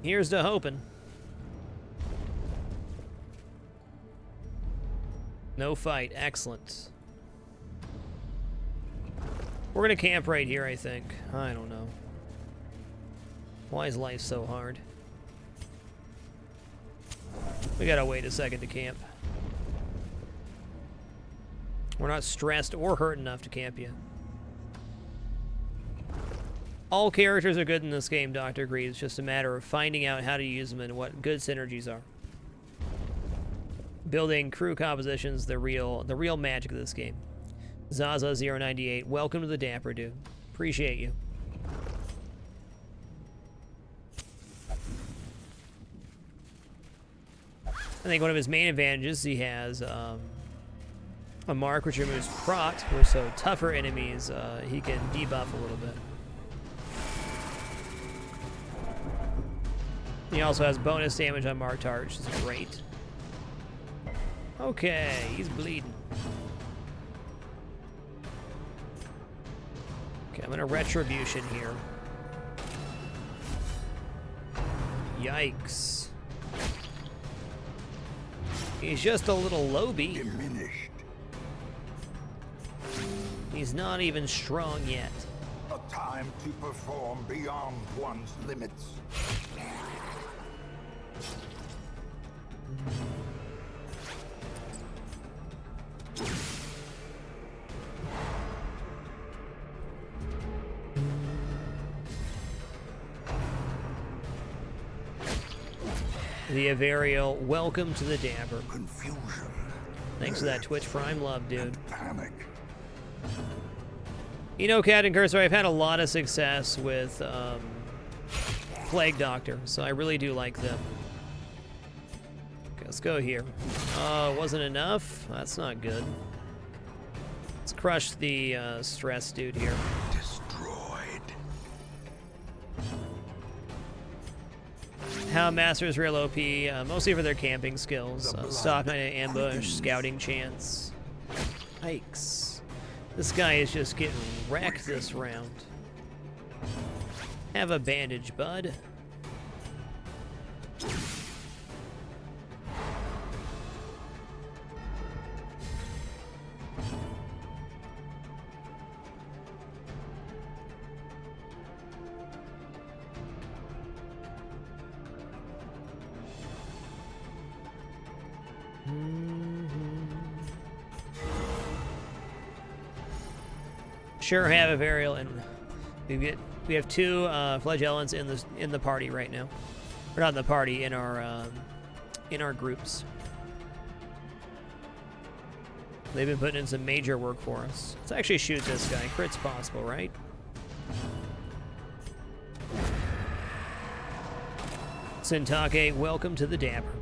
Here's to hoping. No fight. Excellent. We're gonna camp right here, I think. I don't know. Why is life so hard? We gotta wait a second to camp. We're not stressed or hurt enough to camp yet. All characters are good in this game, Dr. agrees. It's just a matter of finding out how to use them and what good synergies are. Building crew compositions, the real magic of this game. Zaza098, welcome to the Dapper Dude. Appreciate you. I think one of his main advantages, he has a mark which removes prot, where so tougher enemies he can debuff a little bit. He also has bonus damage on marked targets, which is great. Okay, he's bleeding. Okay, I'm gonna Retribution here. Yikes. He's just a little lowby. Diminished. He's not even strong yet. A time to perform beyond one's limits. The Avarial, welcome to the Dapper. Confusion. Thanks for that Twitch Prime love, dude. Panic. You know, Captain Cursor, I've had a lot of success with Plague Doctor, so I really do like them. Okay, let's go here. Oh, wasn't enough? That's not good. Let's crush the stress dude here. Destroyed. Hound Master is real OP, mostly for their camping skills. Stalk Night Ambush, Scouting Chance. Yikes. This guy is just getting wrecked this round. Have a bandage, bud. Sure have a Varial, and we have two flagellants in the party right now. Or not in the party, in our groups. They've been putting in some major work for us. Let's actually shoot this guy. Crit's possible, right? Sintake, welcome to the Dapper.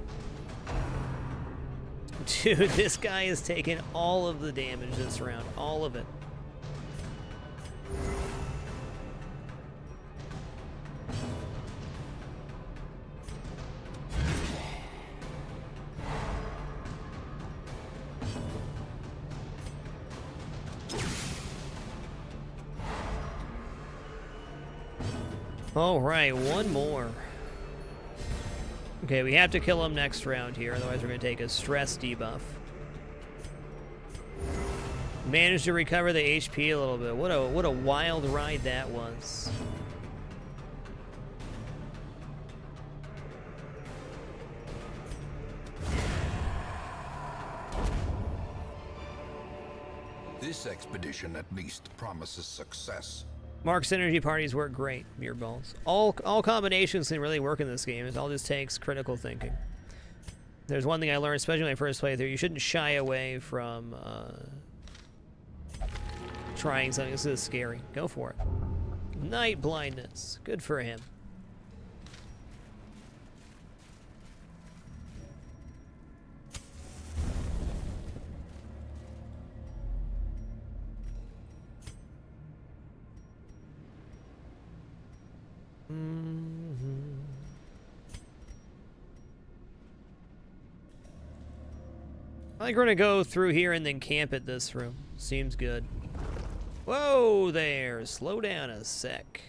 Dude, this guy has taken all of the damage this round. All of it. All right, one more. Okay, we have to kill him next round here, otherwise we're going to take a stress debuff. Managed to recover the HP a little bit. What a wild ride that was. This expedition at least promises success. Mark's synergy parties work great, Mirballs. All combinations can really work in this game. It all just takes critical thinking. There's one thing I learned, especially when I first played through, you shouldn't shy away from trying something this is scary. Go for it. Night blindness. Good for him. I think we're gonna go through here and then camp at this room. Seems good. Whoa there, slow down a sec.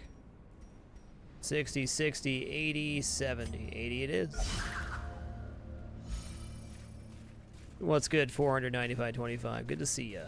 60, 60, 80, 70. 80 it is. What's good? 495.25. Good to see ya.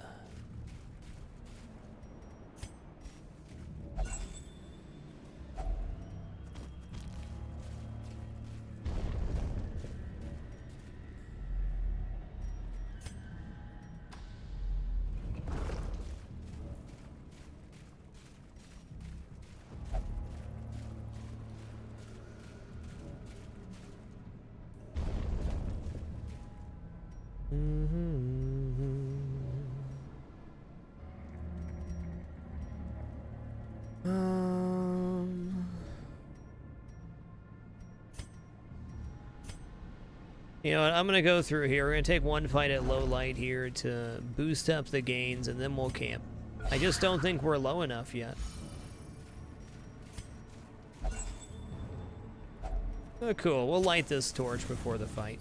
You know what, I'm going to go through here. We're going to take one fight at low light here to boost up the gains, and then we'll camp. I just don't think we're low enough yet. Oh, cool. We'll light this torch before the fight.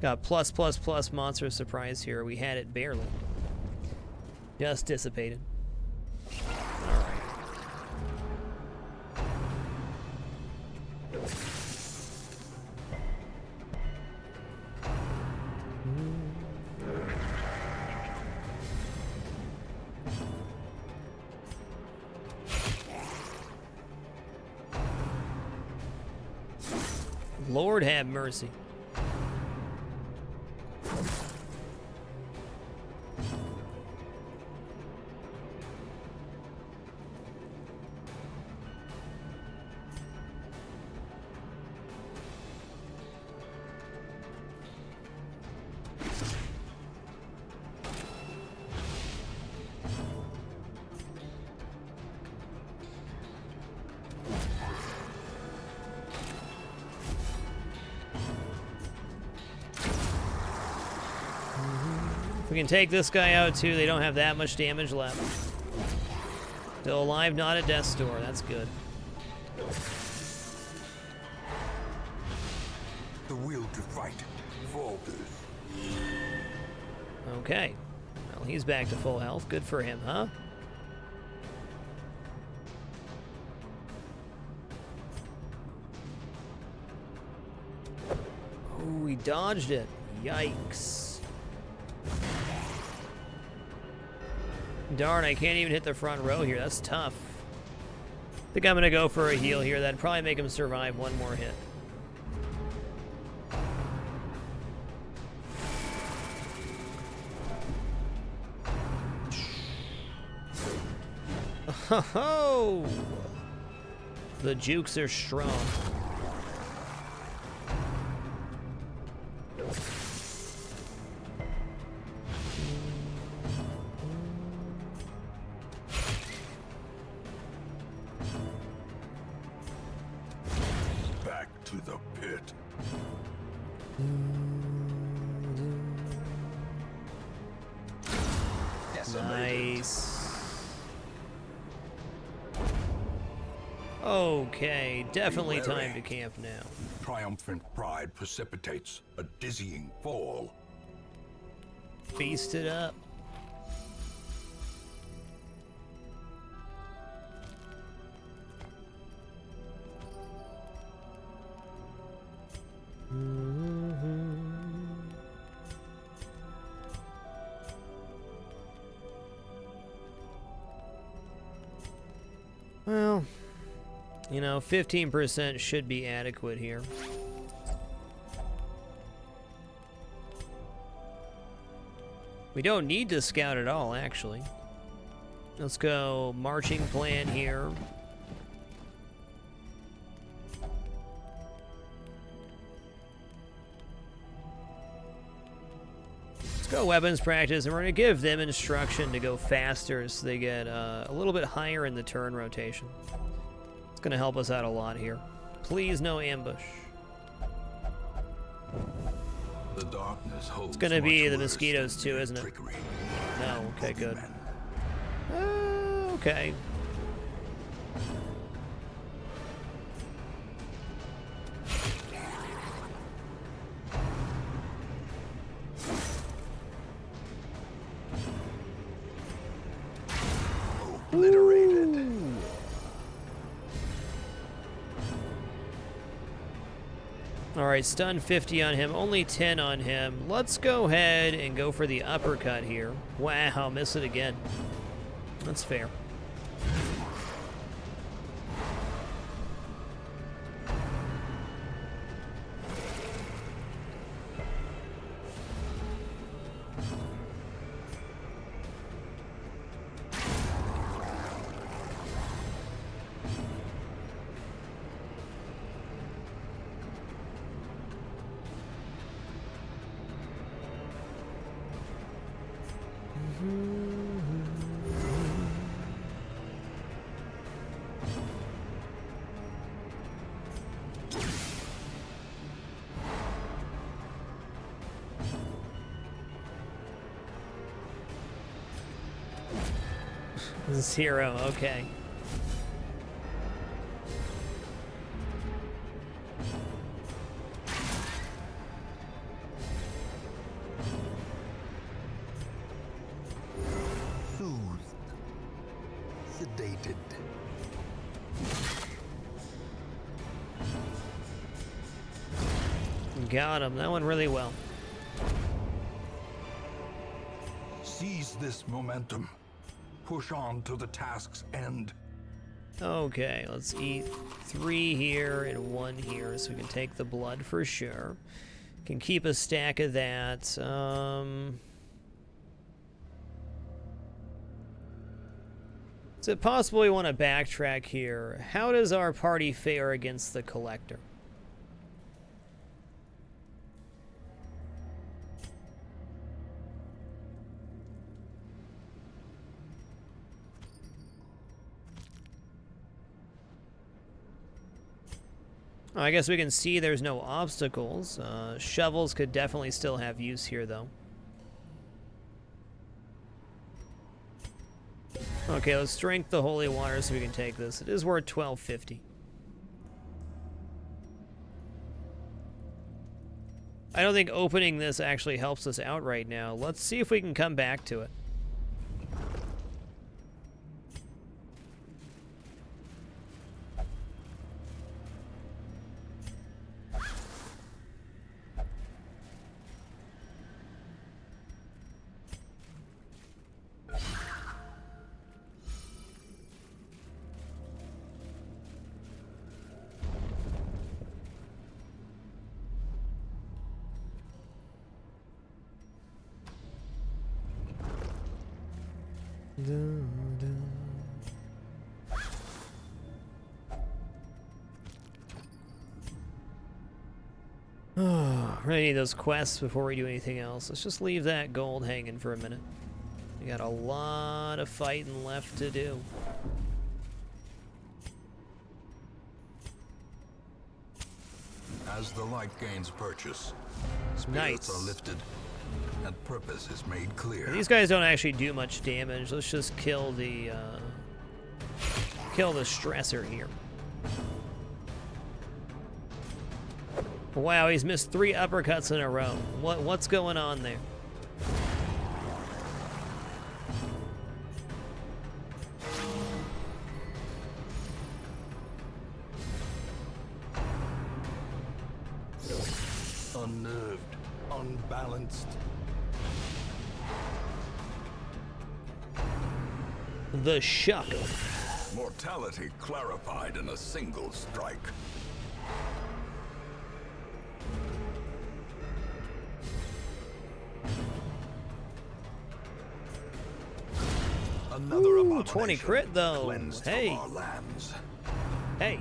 Got plus, plus, plus monster surprise here. We had it barely. Just dissipated. Alright. Lord have mercy. We can take this guy out too. They don't have that much damage left. Still alive, not at death's door. That's good. The will to fight falters. Okay. Well, he's back to full health. Good for him, huh? Oh, he dodged it. Yikes. Darn, I can't even hit the front row here. That's tough. I think I'm going to go for a heal here. That'd probably make him survive one more hit. Oh! The jukes are strong. to the pit. Nice. Okay, definitely time to camp now. Triumphant pride precipitates a dizzying fall. Feast it up. Well, you know, 15% should be adequate here. We don't need to scout at all, actually. Let's go marching plan here. Let's go weapons practice, and we're going to give them instruction to go faster so they get a little bit higher in the turn rotation. It's going to help us out a lot here. Please, no ambush. The darkness holds It's going to be much the worse mosquitoes than too, mere isn't it? trickery. No, okay, good. Boogeymen. Okay. Obliterated. All right, stun 50 on him, only 10 on him. Let's go ahead and go for the uppercut here. Wow, miss it again. That's fair. Zero, okay. Soothed. Sedated. Got him. That went really well. Seize this momentum. Push on to the task's end. Okay, let's eat 3 here and 1 here so we can take the blood for sure. Can keep a stack of that. Is it possible we want to backtrack here? How does our party fare against the Collector? I guess we can see there's no obstacles. Shovels could definitely still have use here, though. Okay, let's drink the holy water so we can take this. It is worth 1250. I don't think opening this actually helps us out right now. Let's see if we can come back to it. Really need those quests before we do anything else. Let's just leave that gold hanging for a minute. We got a lot of fighting left to do. As the light gains purchase, spirits Nice. are lifted, and purpose is made clear. These guys don't actually do much damage. Let's just kill the stressor here. Wow, he's missed 3 uppercuts in a row. What's going on there? Unnerved, unbalanced. The shock. Mortality clarified in a single strike. Another Ooh, abomination 20 crit though. cleansed Hey. from our lands. Hey.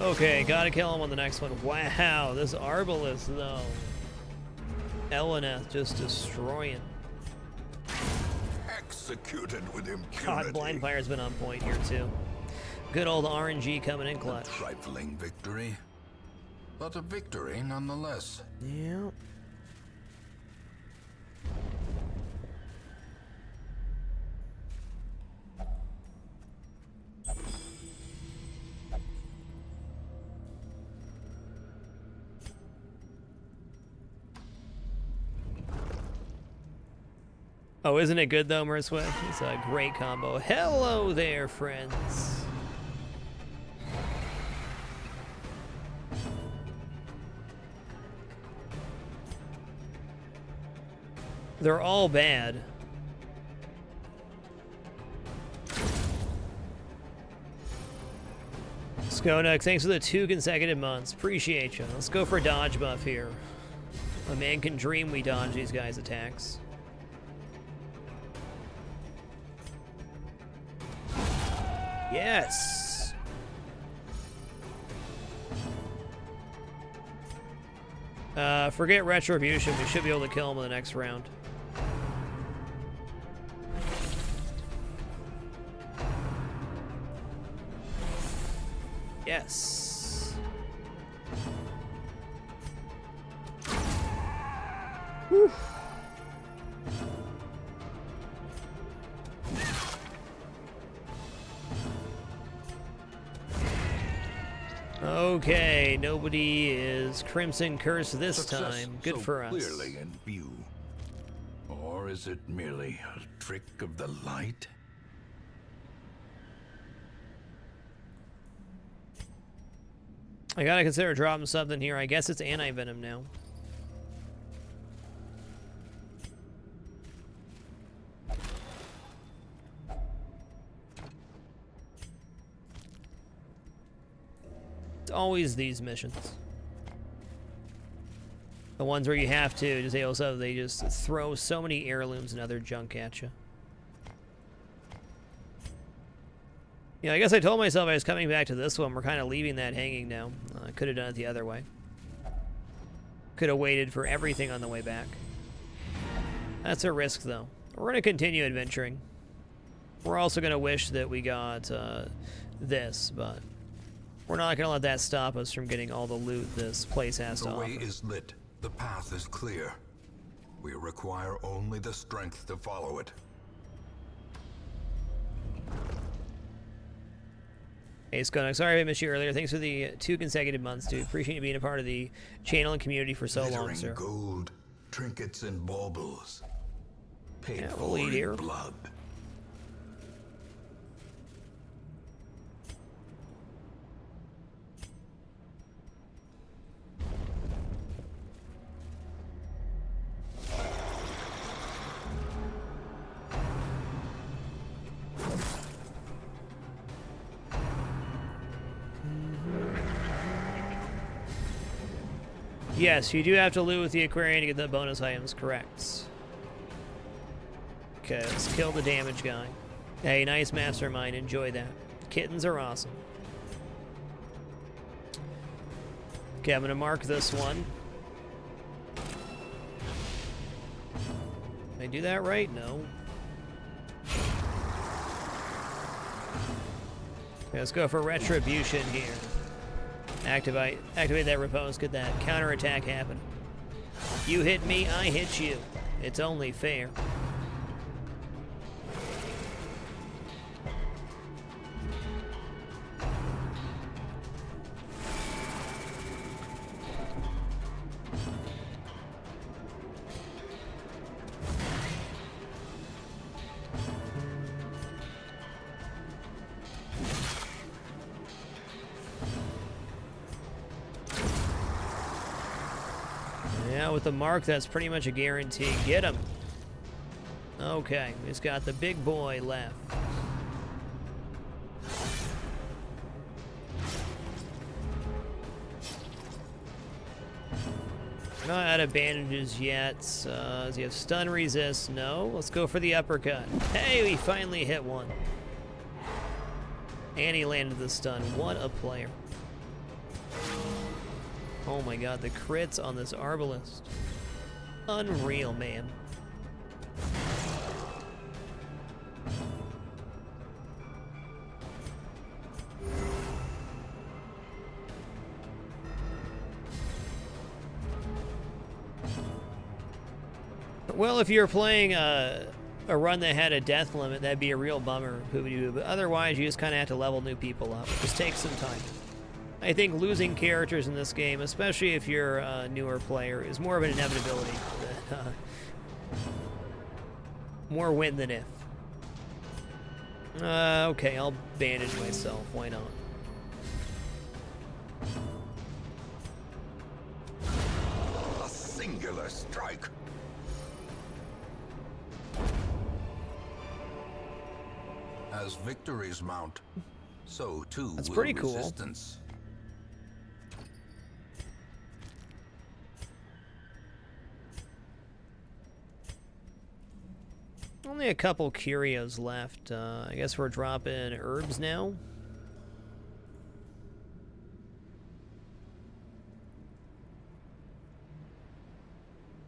Okay, gotta kill him on the next one. Wow, this Arbalest though. Eleneth just destroying. Executed with impunity. God, Blind Fire's been on point here too. Good old RNG coming in clutch. Trifling victory, but a victory nonetheless. Yeah. Oh, isn't it good though, Merswick? It's a great combo. Hello there, friends. They're all bad. Skonux, thanks for the 2 consecutive months. Appreciate you. Let's go for a dodge buff here. A man can dream we dodge these guys' attacks. Yes! Forget Retribution. We should be able to kill him in the next round. Yes. Whew. Okay, nobody is Crimson Curse this Success time. Good so for us. Clearly in view. Or is it merely a trick of the light? I gotta consider dropping something here. I guess it's anti-venom now. It's always these missions. The ones where you have to, just also they just throw so many heirlooms and other junk at you. Yeah, I guess I told myself I was coming back to this one. We're kind of leaving that hanging now. I could have done it the other way. Could have waited for everything on the way back. That's a risk, though. We're going to continue adventuring. We're also going to wish that we got this, but we're not going to let that stop us from getting all the loot this place has to The offer. way is lit. The path is clear. We require only the strength to follow it. Hey, Skonak, sorry I missed you earlier. Thanks for the 2 consecutive months, dude. Appreciate you being a part of the channel and community for so long, Glittering sir. gold, trinkets and baubles. Paid Yeah, for we'll lead in here. blood. Yes, you do have to loot with the Aquarian to get the bonus items, correct. Okay, let's kill the damage guy. Hey, nice mastermind, enjoy that. Kittens are awesome. Okay, I'm gonna mark this one. Did I do that right? No. Okay, let's go for Retribution here. Activate that repose, get that counterattack happen. You hit me, I hit you. It's only fair. Yeah, with the mark, that's pretty much a guarantee. Get him. Okay, he's got the big boy left. Not out of bandages yet. Does he have stun resist? No. Let's go for the uppercut. Hey, we finally hit one. And he landed the stun. What a player. Oh my god, the crits on this Arbalest. Unreal, man. Well, if you're playing a run that had a death limit, that'd be a real bummer. But otherwise, you just kind of have to level new people up. Just takes some time. I think losing characters in this game, especially if you're a newer player, is more of an inevitability. More win than if. Okay, I'll bandage myself. Why not? A singular strike. As victories mount, so too That's will pretty cool. resistance. Only a couple curios left. I guess we're dropping herbs now.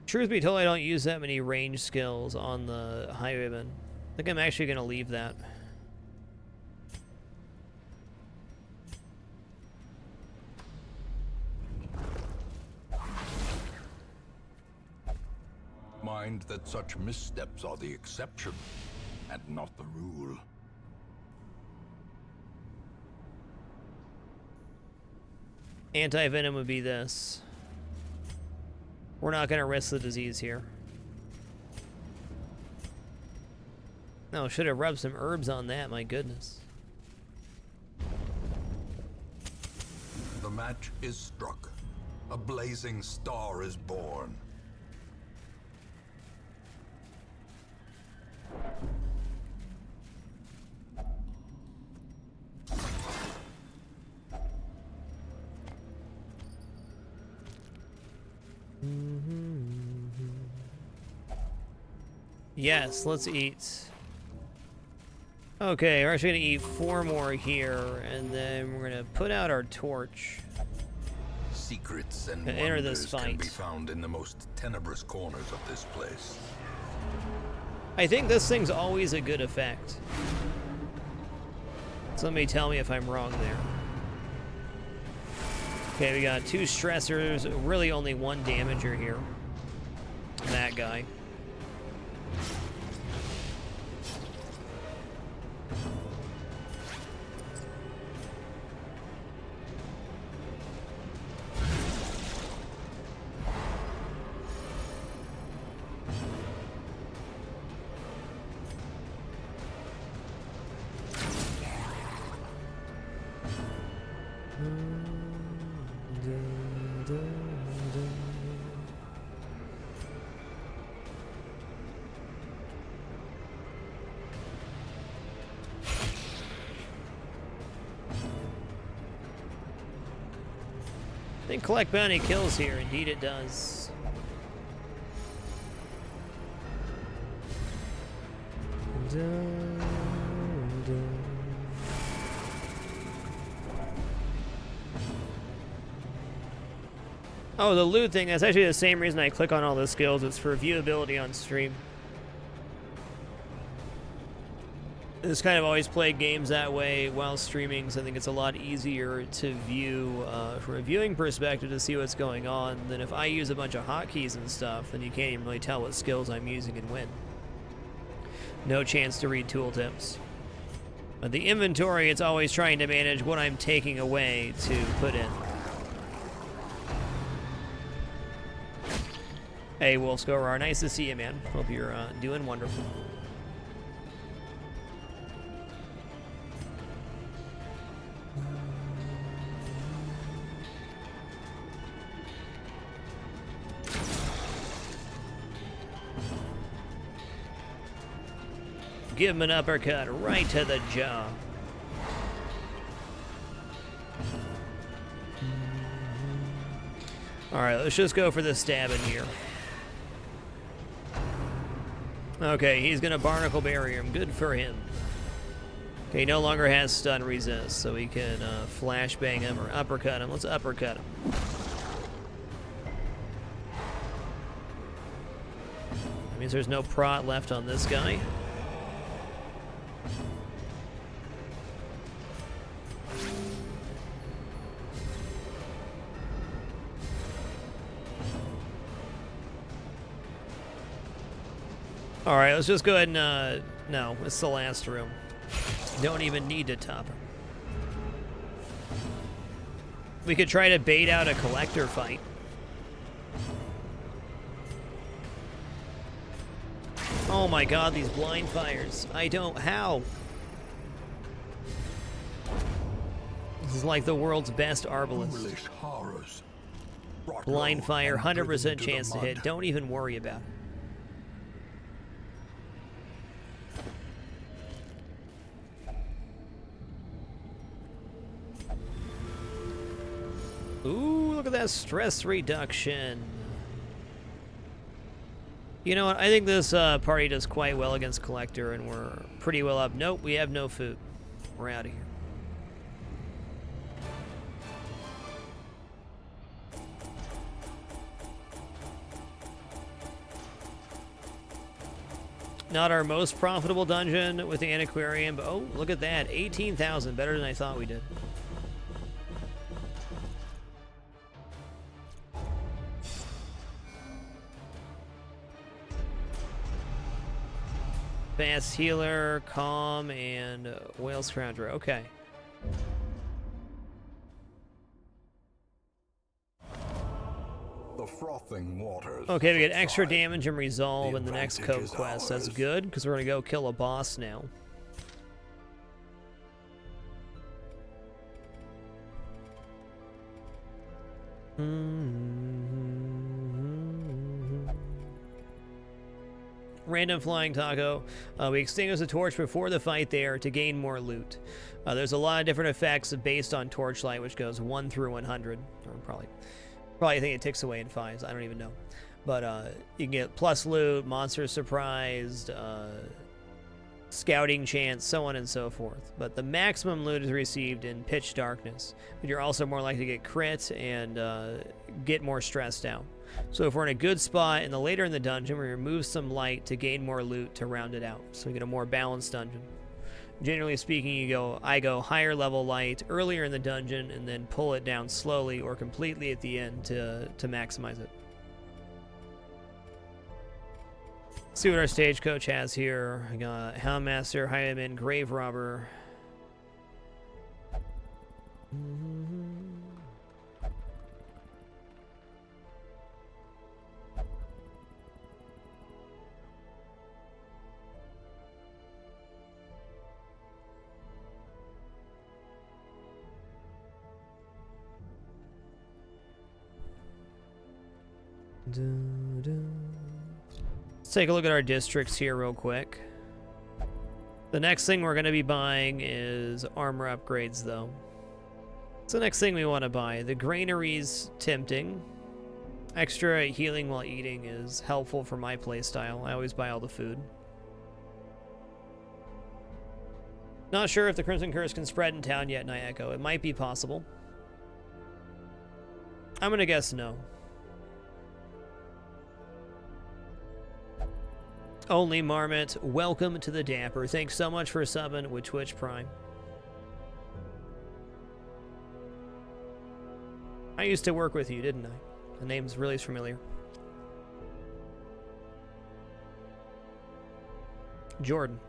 Truth be told, I don't use that many range skills on the Highwayman. I think I'm actually going to leave that. Mind that such missteps are the exception, and not the rule. Anti-venom would be this. We're not going to risk the disease here. No, should have rubbed some herbs on that, my goodness. The match is struck. A blazing star is born. Yes, let's eat. Okay, we're actually gonna eat 4 more here, and then we're gonna put out our torch. Secrets and Enter this wonders can be fight. found in the most tenebrous corners of this place. I think this thing's always a good effect. Somebody tell me if I'm wrong there. Okay, we got 2 stressors, really only 1 damager here. That guy. think collect bounty kills here. Indeed it does. Dun, dun. Oh, the loot thing, that's actually the same reason I click on all the skills. It's for viewability on stream. I just kind of always play games that way while streaming, so I think it's a lot easier to view from a viewing perspective to see what's going on than if I use a bunch of hotkeys and stuff, then you can't even really tell what skills I'm using and when. No chance to read tooltips. But the inventory, it's always trying to manage what I'm taking away to put in. Hey, Wolfscorer, nice to see you, man. Hope you're doing wonderful. Give him an uppercut right to the jaw. All right, let's just go for the stabbing here. Okay, he's gonna barnacle barrier him. Good for him. Okay, he no longer has stun resist, so we can flashbang him or uppercut him. Let's uppercut him. That means there's no prot left on this guy. All right, let's just go ahead and, no, it's the last room. Don't even need to top him. We could try to bait out a collector fight. Oh my god, these blind fires. How? This is like the world's best arbalist. Blind fire, 100% chance to hit. Don't even worry about it. Ooh, look at that stress reduction. You know what? I think this party does quite well against Collector, and we're pretty well up. Nope, we have no food. We're out of here. Not our most profitable dungeon with the Antiquarian, but oh, look at that. 18,000, better than I thought we did. Fast healer, calm, and whale scrounger. Okay. The frothing waters. Okay, we get extra damage and resolve in the next code quest. That's good, because we're going to go kill a boss now. Random flying taco. We extinguish the torch before the fight there to gain more loot. There's a lot of different effects based on torchlight, which goes 1 through 100. Or probably I think it ticks away in 5s. I don't even know. But you can get plus loot, monster surprised, scouting chance, so on and so forth. But the maximum loot is received in pitch darkness. But you're also more likely to get crit and get more stressed out. So if we're in a good spot and later in the dungeon, we remove some light to gain more loot to round it out. So we get a more balanced dungeon. Generally speaking, I go higher level light earlier in the dungeon and then pull it down slowly or completely at the end to maximize it. Let's see what our stagecoach has here. I got Houndmaster, Highwayman, Grave Robber. Let's take a look at our districts here real quick. The next thing we're going to be buying is armor upgrades, though. What's the next thing we want to buy? The granary's tempting. Extra healing while eating is helpful for my playstyle. I always buy all the food. Not sure if the Crimson Curse can spread in town yet, Night Echo. It might be possible. I'm gonna guess no. Only Marmot, welcome to the Dapper. Thanks so much for subbing with Twitch Prime. I used to work with you, didn't I? The name's really familiar. Jordan.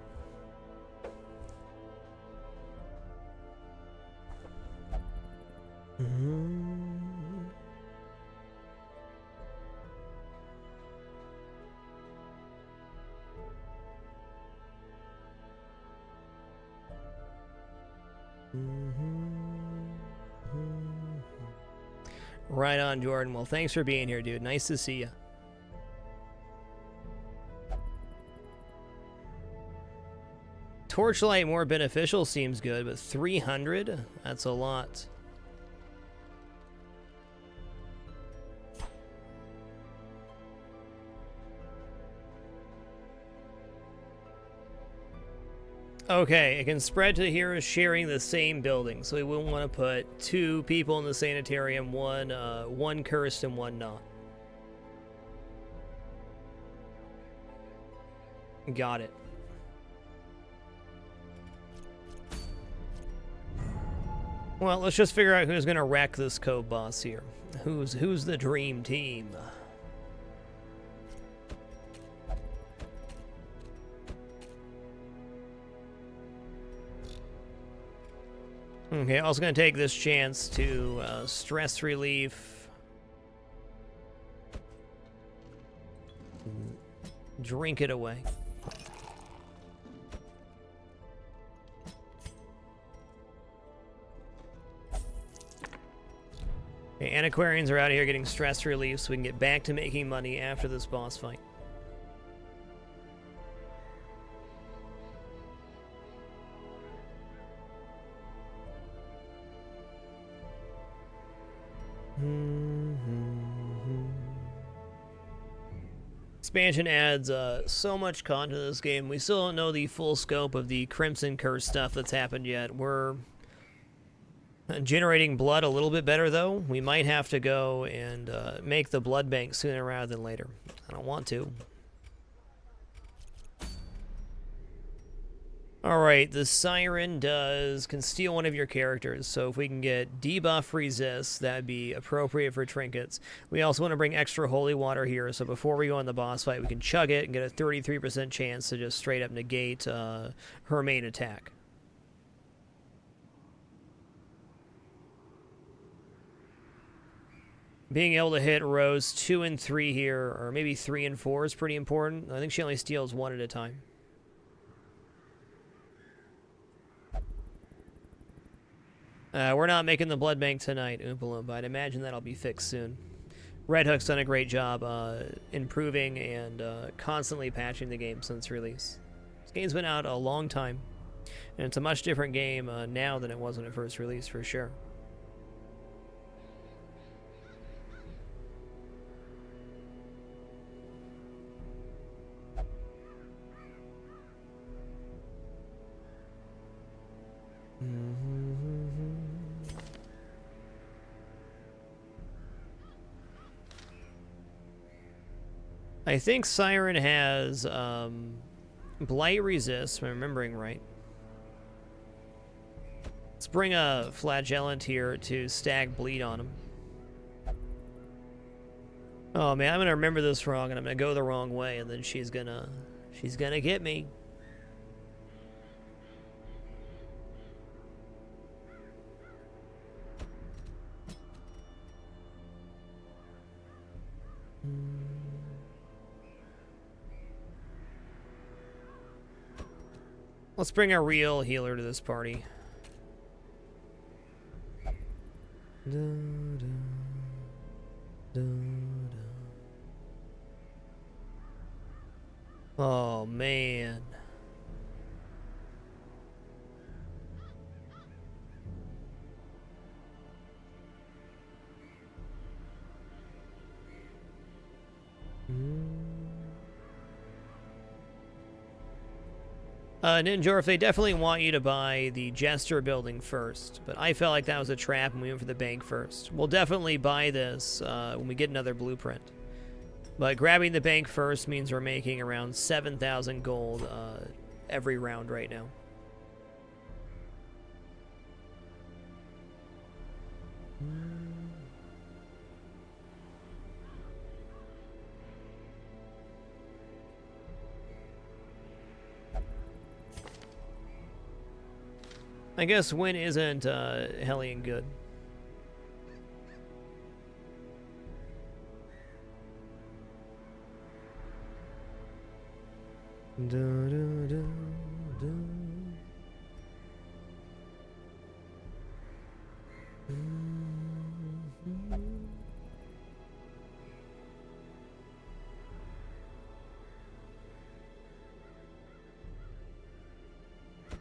Right on, Jordan. Well, thanks for being here, dude. Nice to see you. Torchlight more beneficial seems good, but 300? That's a lot. Okay, it can spread to the heroes sharing the same building, so we wouldn't want to put two people in the sanitarium, one cursed and one not. Got it. Well, let's just figure out who's gonna wreck this code boss here. Who's the dream team? Okay, also gonna take this chance to stress relief. Drink it away. Okay, Antiquarians are out of here getting stress relief so we can get back to making money after this boss fight. Expansion adds so much content to this game. We still don't know the full scope of the Crimson Curse stuff that's happened yet. We're generating blood a little bit better, though. We might have to go and make the blood bank sooner rather than later. I don't want to. Alright, the Siren can steal one of your characters, so if we can get debuff resist, that'd be appropriate for trinkets. We also want to bring extra holy water here, so before we go on the boss fight, we can chug it and get a 33% chance to just straight up negate her main attack. Being able to hit rows 2 and 3 here, or maybe 3 and 4 is pretty important. I think she only steals one at a time. We're not making the blood bank tonight, Oompa Loompa. I'd imagine that'll be fixed soon. Red Hook's done a great job improving and constantly patching the game since release. This game's been out a long time, and it's a much different game now than it was when it first released, for sure. I think Siren has Blight Resist, if I'm remembering right. Let's bring a Flagellant here to stack Bleed on him. Oh man, I'm gonna remember this wrong, and I'm gonna go the wrong way, and then she's gonna get me. Let's bring a real healer to this party. Oh, man. Ninjorf, they definitely want you to buy the Jester building first, but I felt like that was a trap and we went for the bank first. We'll definitely buy this when we get another blueprint. But grabbing the bank first means we're making around 7,000 gold every round right now. I guess win isn't Hellion good.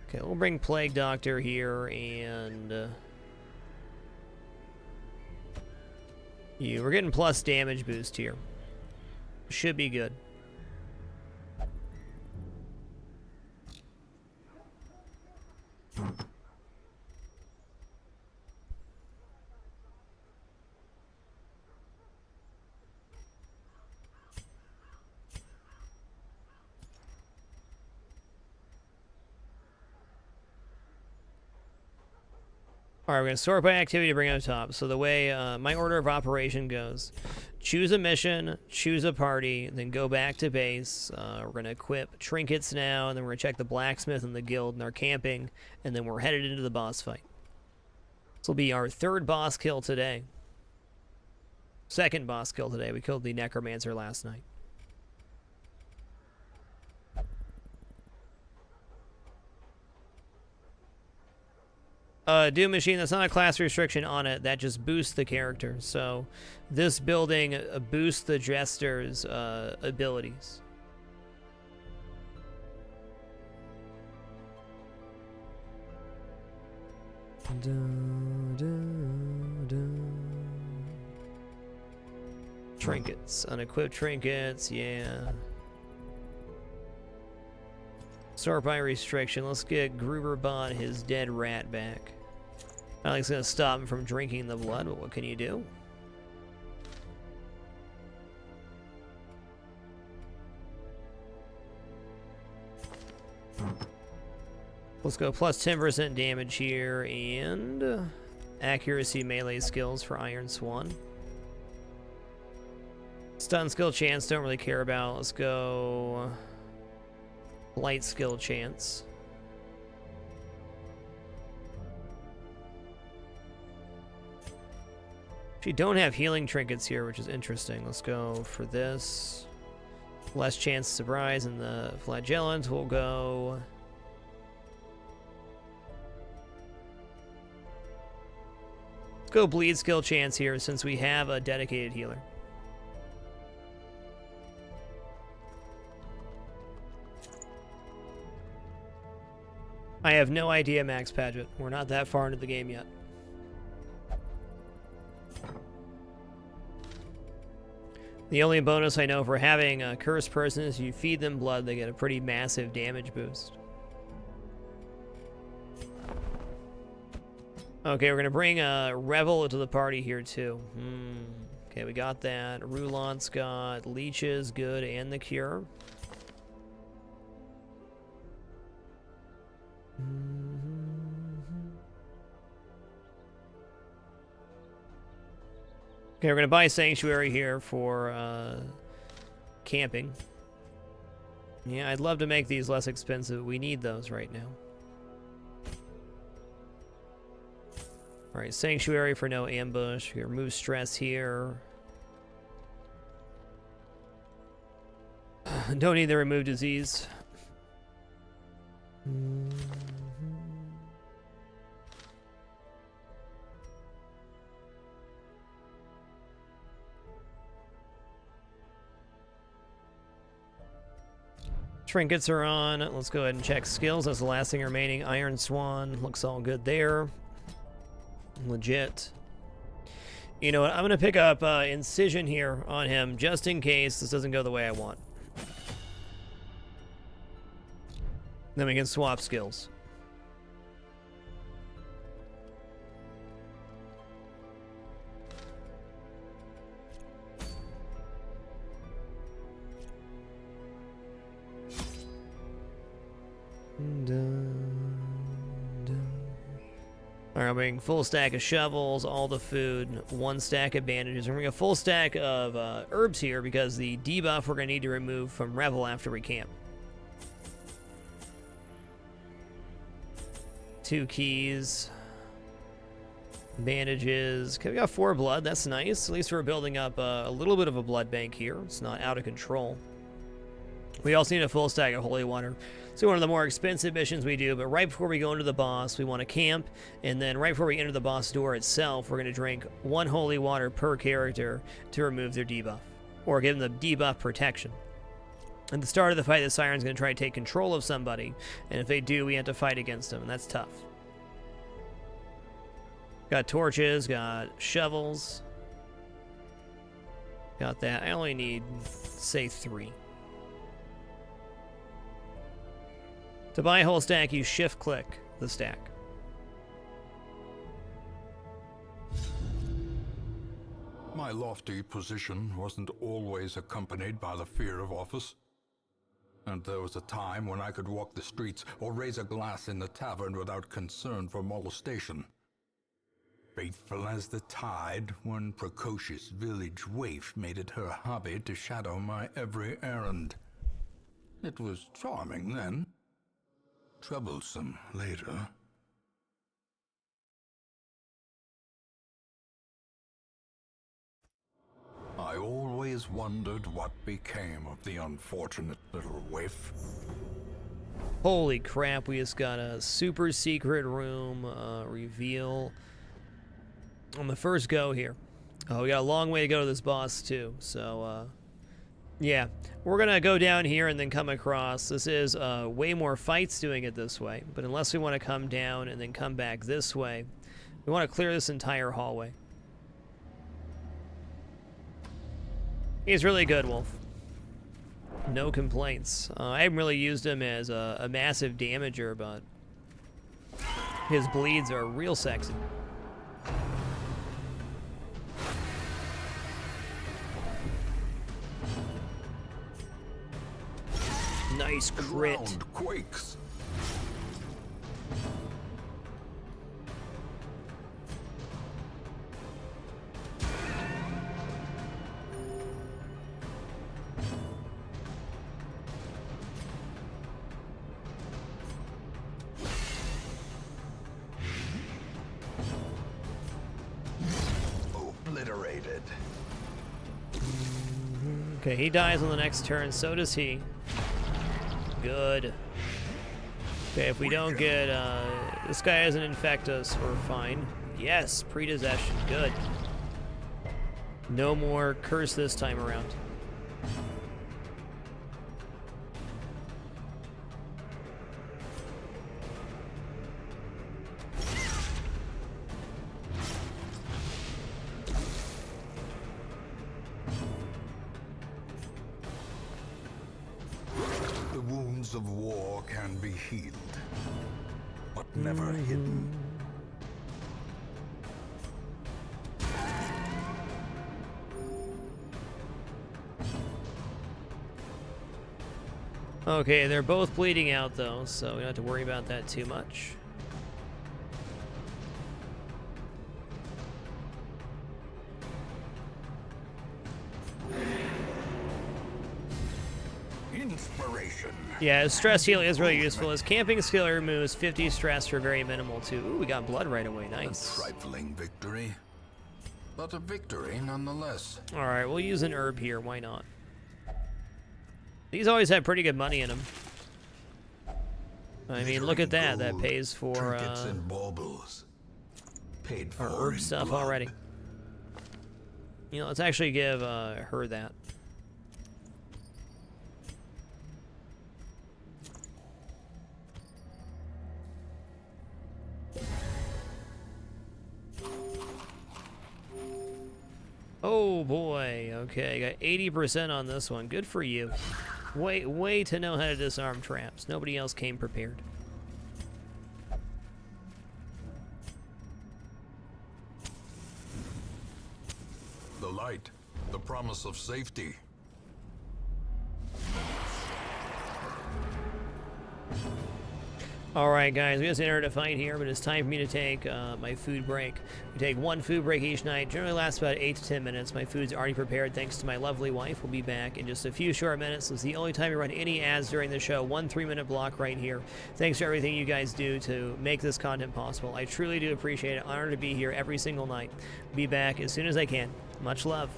Okay, we'll bring Plague Doctor here, and we're getting plus damage boost here. Should be good. Alright, we're going to sort by activity to bring it up top. So the way my order of operation goes, choose a mission, choose a party, then go back to base. We're going to equip trinkets now, and then we're going to check the blacksmith and the guild and our camping, and then we're headed into the boss fight. This will be our third boss kill today. Second boss kill today. We killed the necromancer last night. Doom Machine, that's not a class restriction on it. That just boosts the character. So this building boosts the Jester's abilities. Trinkets. Unequipped trinkets, yeah. Sort by restriction. Let's get Gruberbot his dead rat back. I don't think it's going to stop him from drinking the blood, but what can you do? Let's go plus 10% damage here, and accuracy melee skills for Iron Swan. Stun skill chance, don't really care about. Let's go light skill chance. You don't have healing trinkets here, which is interesting. Let's go for this. Less chance to surprise, and the flagellants will go. Let's go bleed skill chance here, since we have a dedicated healer. I have no idea, Max Padgett. We're not that far into the game yet. The only bonus I know for having a cursed person is you feed them blood, they get a pretty massive damage boost. Okay, we're going to bring Revel to the party here, too. Okay, we got that. Rulon's got leeches, good, and the cure. Okay, we're going to buy Sanctuary here for camping. Yeah, I'd love to make these less expensive. We need those right now. Alright, Sanctuary for no ambush. We remove stress here. Don't need the remove disease. Trinkets are on. Let's go ahead and check skills. That's the last thing remaining. Iron Swan looks all good there. Legit. You know what? I'm going to pick up Incision here on him just in case this doesn't go the way I want. Then we can swap skills. Alright, I'm bringing full stack of shovels, all the food, 1 stack of bandages. We're bringing a full stack of herbs here because the debuff we're going to need to remove from Revel after we camp. 2 keys. Bandages. Okay, we got 4 blood. That's nice. At least we're building up a little bit of a blood bank here. It's not out of control. We also need a full stack of holy water. So one of the more expensive missions we do, but right before we go into the boss, we want to camp, and then right before we enter the boss door itself, we're going to drink 1 holy water per character to remove their debuff, or give them the debuff protection. At the start of the fight, the Siren's going to try to take control of somebody, and if they do, we have to fight against them, and that's tough. Got torches, got shovels. Got that. I only need, say, 3. To buy a whole stack, you shift-click the stack. My lofty position wasn't always accompanied by the fear of office. And there was a time when I could walk the streets or raise a glass in the tavern without concern for molestation. Faithful as the tide, one precocious village waif made it her hobby to shadow my every errand. It was charming then. Troublesome later. I always wondered what became of the unfortunate little waif. Holy crap, we just got a super secret room reveal on the first go here. Oh, we got a long way to go to this boss too, so yeah, we're gonna go down here and then come across. This is way more fights doing it this way, but unless we want to come down and then come back this way, we want to clear this entire hallway. He's really good, Wolf. No complaints. I haven't really used him as a massive damager, but his bleeds are real sexy. Nice crit. Ground quakes. Obliterated. Okay, he dies on the next turn, so does he. Good. Okay, if we don't get, this guy doesn't infect us, we're fine. Yes, prepossession, good. No more curse this time around. The wounds of war can be healed, but never hidden. Okay, they're both bleeding out though, so we don't have to worry about that too much. Inspiration. Yeah, his stress heal is really useful. His camping skill removes 50 stress for very minimal too. Ooh, we got blood right away, nice. A trifling victory, but a victory nonetheless. Alright, we'll use an herb here, why not? These always have pretty good money in them. I mean, look at that. That pays for Trinkets and baubles. Paid for our herb in stuff blood. already. You know, let's actually give her that. Oh boy. Okay, got 80% on this one. Good for you. Way to know how to disarm traps. Nobody else came prepared. The light, the promise of safety. Alright guys, we just entered a fight here, but it's time for me to take my food break. We take one food break each night, generally lasts about 8 to 10 minutes. My food's already prepared thanks to my lovely wife. We'll be back in just a few short minutes. This is the only time we run any ads during the show, 1 3-minute block right here. Thanks for everything you guys do to make this content possible. I truly do appreciate it. Honored to be here every single night. Be back as soon as I can. Much love.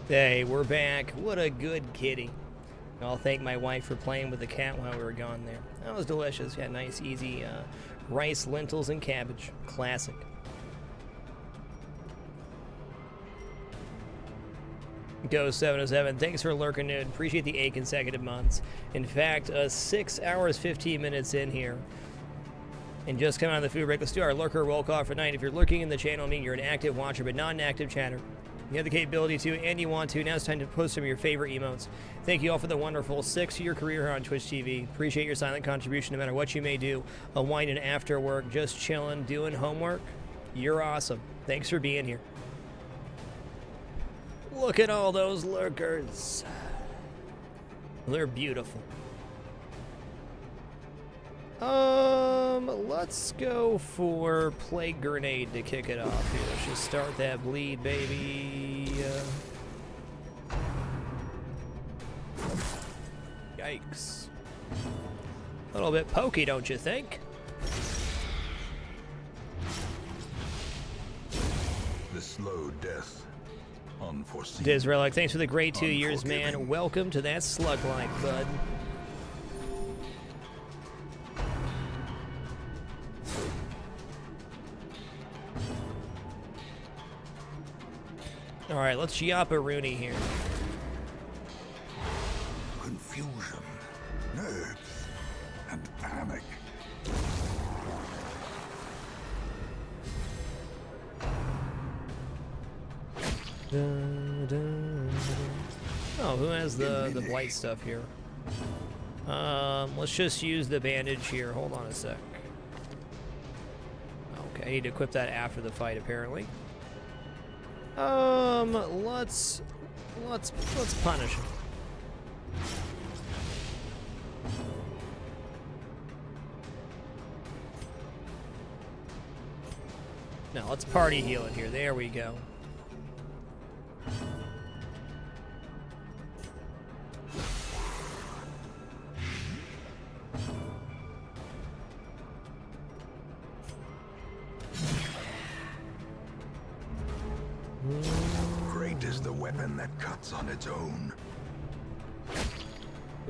Hey, we're back. What a good kitty. I'll thank my wife for playing with the cat while we were gone there. That was delicious. Yeah, nice, easy rice, lentils, and cabbage. Classic. Go 707. Thanks for lurking, dude. Appreciate the 8 consecutive months. In fact, 6 hours, 15 minutes in here. And just come out of the food break. Let's do our lurker roll call for tonight. If you're lurking in the channel, I mean you're an active watcher, but not an active chatter. You have the capability to, and you want to. Now it's time to post some of your favorite emotes. Thank you all for the wonderful 6-year career here on Twitch TV. Appreciate your silent contribution no matter what you may do. Unwinding after work, just chilling, doing homework. You're awesome. Thanks for being here. Look at all those lurkers. They're beautiful. Let's go for Plague Grenade to kick it off here. Let's just start that bleed, baby. Yikes. A little bit pokey, don't you think? The slow death. Unforeseen. Disrelic, thanks for the great 2 years, man. Welcome to that slug life, bud. All right, let's Yappa Rooney here. Confusion, nerves, and panic. Oh, who has the blight stuff here? Let's just use the bandage here. Hold on a sec. Okay, I need to equip that after the fight, apparently. Let's punish him. Now let's party heal it here. There we go. Great is the weapon that cuts on its own.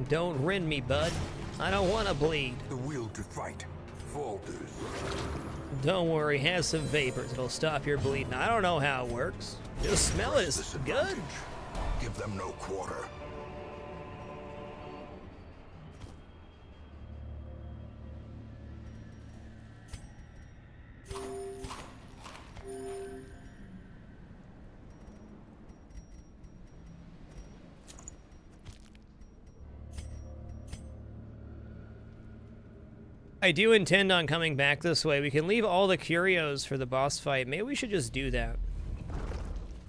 Don't rend me, bud. I don't want to bleed. The will to fight falters. Don't worry, have some vapors. It'll stop your bleeding. I don't know how it works. Just smell it. It's good. Give them no quarter. I do intend on coming back this way. We can leave all the curios for the boss fight. Maybe we should just do that.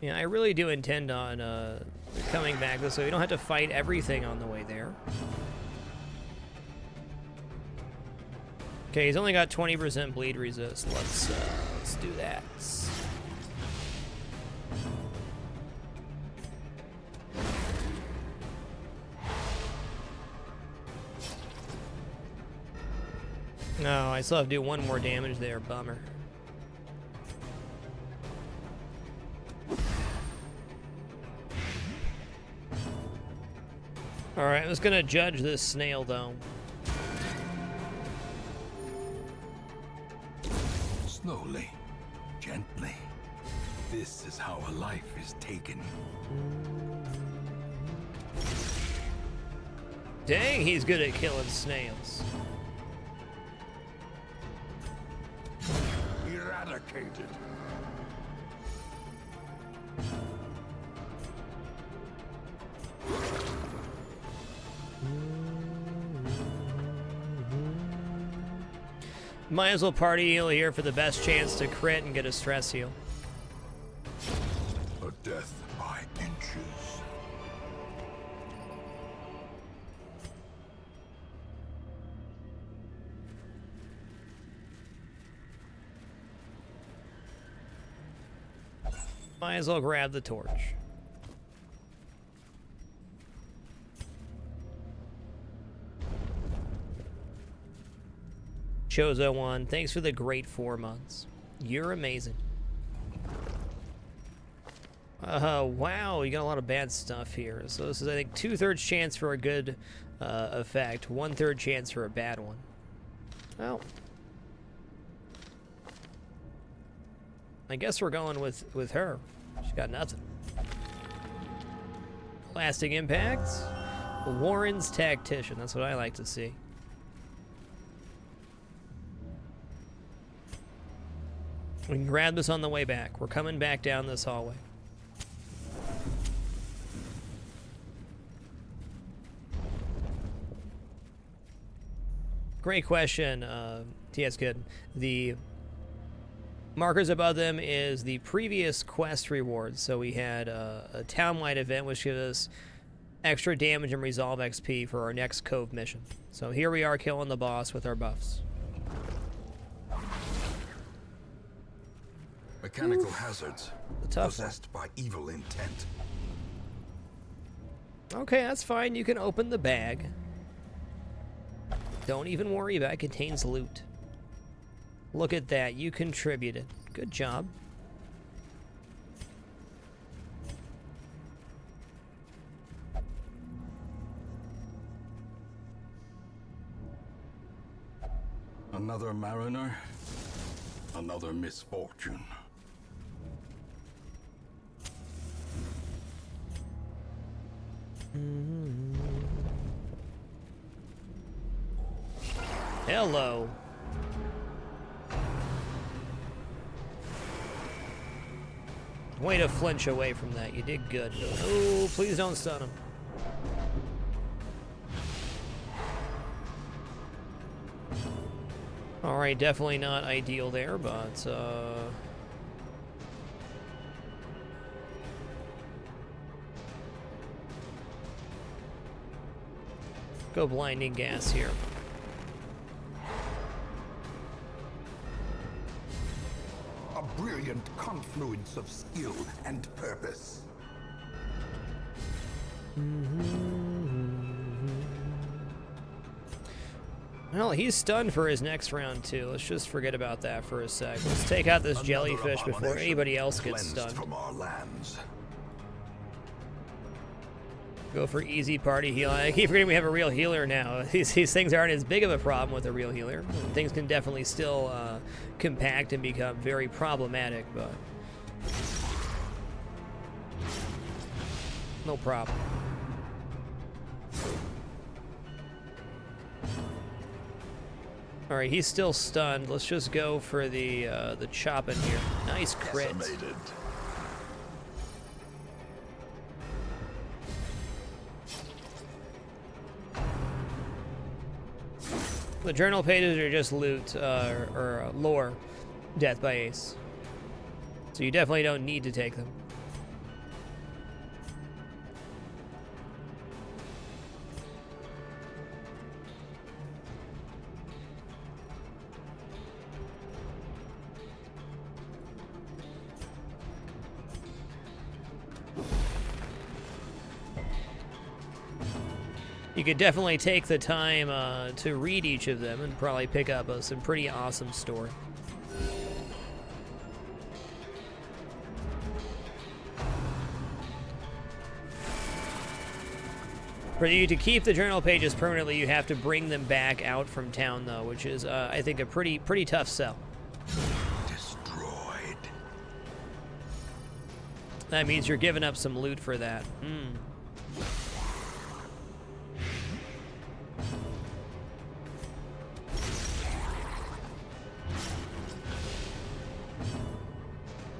Yeah, I really do intend on coming back this way. We don't have to fight everything on the way there. Okay, he's only got 20% bleed resist. Let's do that. No, I still have to do 1 more damage there. Bummer. Alright, I was gonna judge this snail, though. Slowly, gently. This is how a life is taken. Dang, he's good at killing snails. Eradicated. Might as well party heal here for the best chance to crit and get a stress heal. A death by inches. Might as well grab the torch. Chozo1, thanks for the great 4 months. You're amazing. Wow, you got a lot of bad stuff here. So this is, I think, 2/3 chance for a good effect, 1/3 chance for a bad one. Well, I guess we're going with her. She's got nothing. Lasting impacts. Warren's Tactician. That's what I like to see. We can grab this on the way back. We're coming back down this hallway. Great question, TS Kid. The markers above them is the previous quest rewards. So we had a town-wide event which gives us extra damage and resolve XP for our next Cove mission. So here we are killing the boss with our buffs. Mechanical hazards The tough one. possessed by evil intent. Okay, that's fine. You can open the bag. Don't even worry about it. It contains loot. Look at that. You contributed. Good job. Another mariner, another misfortune. Hello. Way to flinch away from that. You did good. Oh, please don't stun him. Alright, definitely not ideal there, but go blinding gas here. A brilliant confluence of skill and purpose. Well, he's stunned for his next round, too. Let's just forget about that for a sec. Let's take out this jellyfish before anybody else gets Cleansed stunned. from our lands. Go for easy party heal. I keep forgetting we have a real healer now. These things aren't as big of a problem with a real healer. Things can definitely still compact and become very problematic, but no problem. All right, he's still stunned. Let's just go for the chopping here. Nice crit. Decimated. The journal pages are just loot or lore, death by ace. So you definitely don't need to take them. You could definitely take the time to read each of them and probably pick up some pretty awesome story. For you to keep the journal pages permanently, you have to bring them back out from town, though, which is, I think, a pretty tough sell. Destroyed. That means you're giving up some loot for that.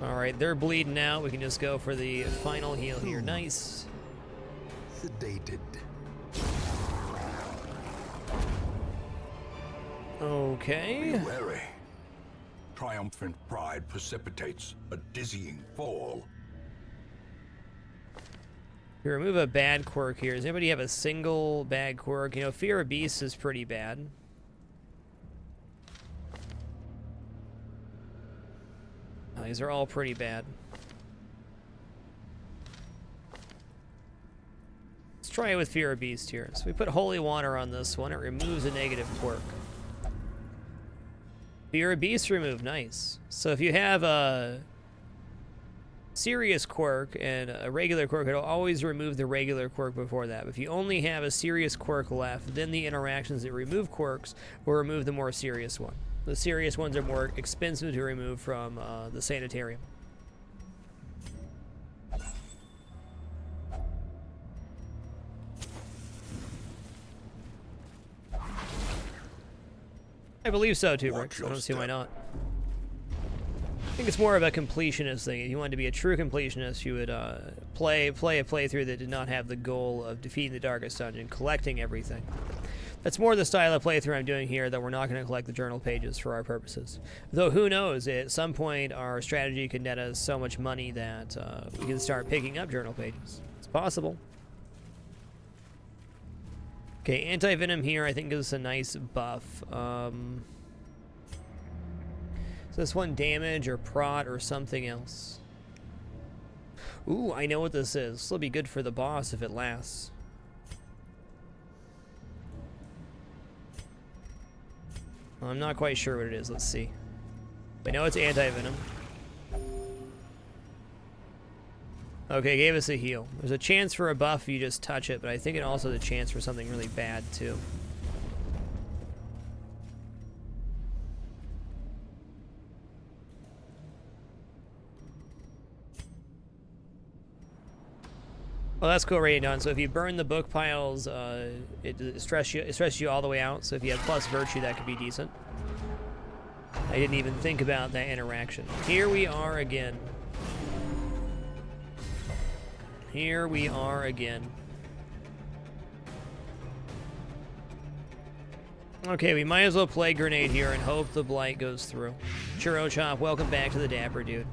Alright, they're bleeding out. We can just go for the final heal here. Nice. Sedated. Okay. Be wary. Triumphant pride precipitates a dizzying fall. We remove a bad quirk here. Does anybody have a single bad quirk? You know, Fear of Beasts is pretty bad. These are all pretty bad. Let's try it with Fear of Beast here. So we put Holy Water on this one. It removes a negative quirk. Fear of Beast removed. Nice. So if you have serious quirk and a regular quirk, it'll always remove the regular quirk before that. But if you only have a serious quirk left, then the interactions that remove quirks will remove the more serious one. The serious ones are more expensive to remove from the sanitarium. I believe so too, Bricks. I don't see why not. I think it's more of a completionist thing. If you wanted to be a true completionist, you would play a playthrough that did not have the goal of defeating the Darkest Dungeon, collecting everything. That's more the style of playthrough I'm doing here, though we're not going to collect the journal pages for our purposes. Though who knows, at some point our strategy could net us so much money that we can start picking up journal pages. It's possible. Okay, anti-venom here I think gives us a nice buff. Is this one damage or prot or something else? Ooh, I know what this is. This will be good for the boss if it lasts. I'm not quite sure what it is. Let's see. I know it's anti-venom. Okay, gave us a heal. There's a chance for a buff if you just touch it, but I think it also has a chance for something really bad too. Well, that's cool, rating done. So if you burn the book piles, it stresses you all the way out. So if you have plus virtue, that could be decent. I didn't even think about that interaction. Here we are again. Here we are again. Okay, we might as well play grenade here and hope the blight goes through. Churro Chop, welcome back to the Dapper Dude.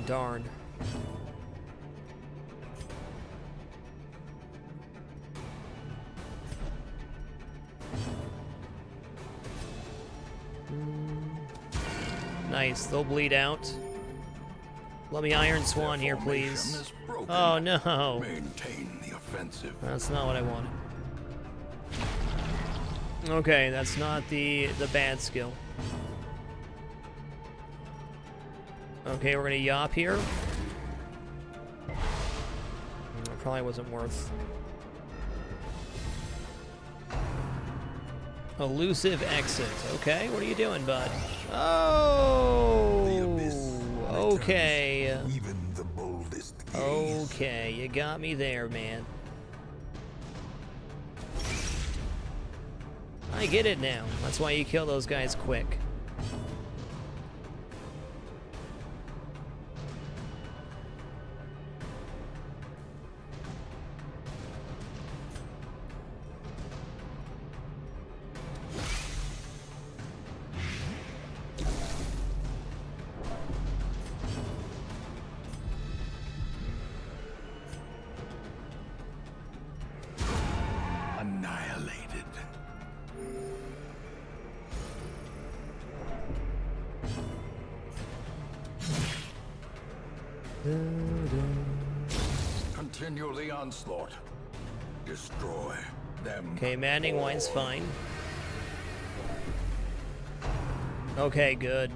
Darn. Nice, they'll bleed out. Let me Iron Swan here, please. Oh no. Maintain the offensive. That's not what I wanted. Okay, that's not the bad skill. Okay, we're gonna yop here. It probably wasn't worth. Elusive exit. Okay, what are you doing, bud? Oh. Okay. Even the boldest gaze. Okay, you got me there, man. I get it now. That's why you kill those guys quick. Annihilated. Continue the onslaught. Destroy them. Okay, Maddening Wine's fine. Okay, good.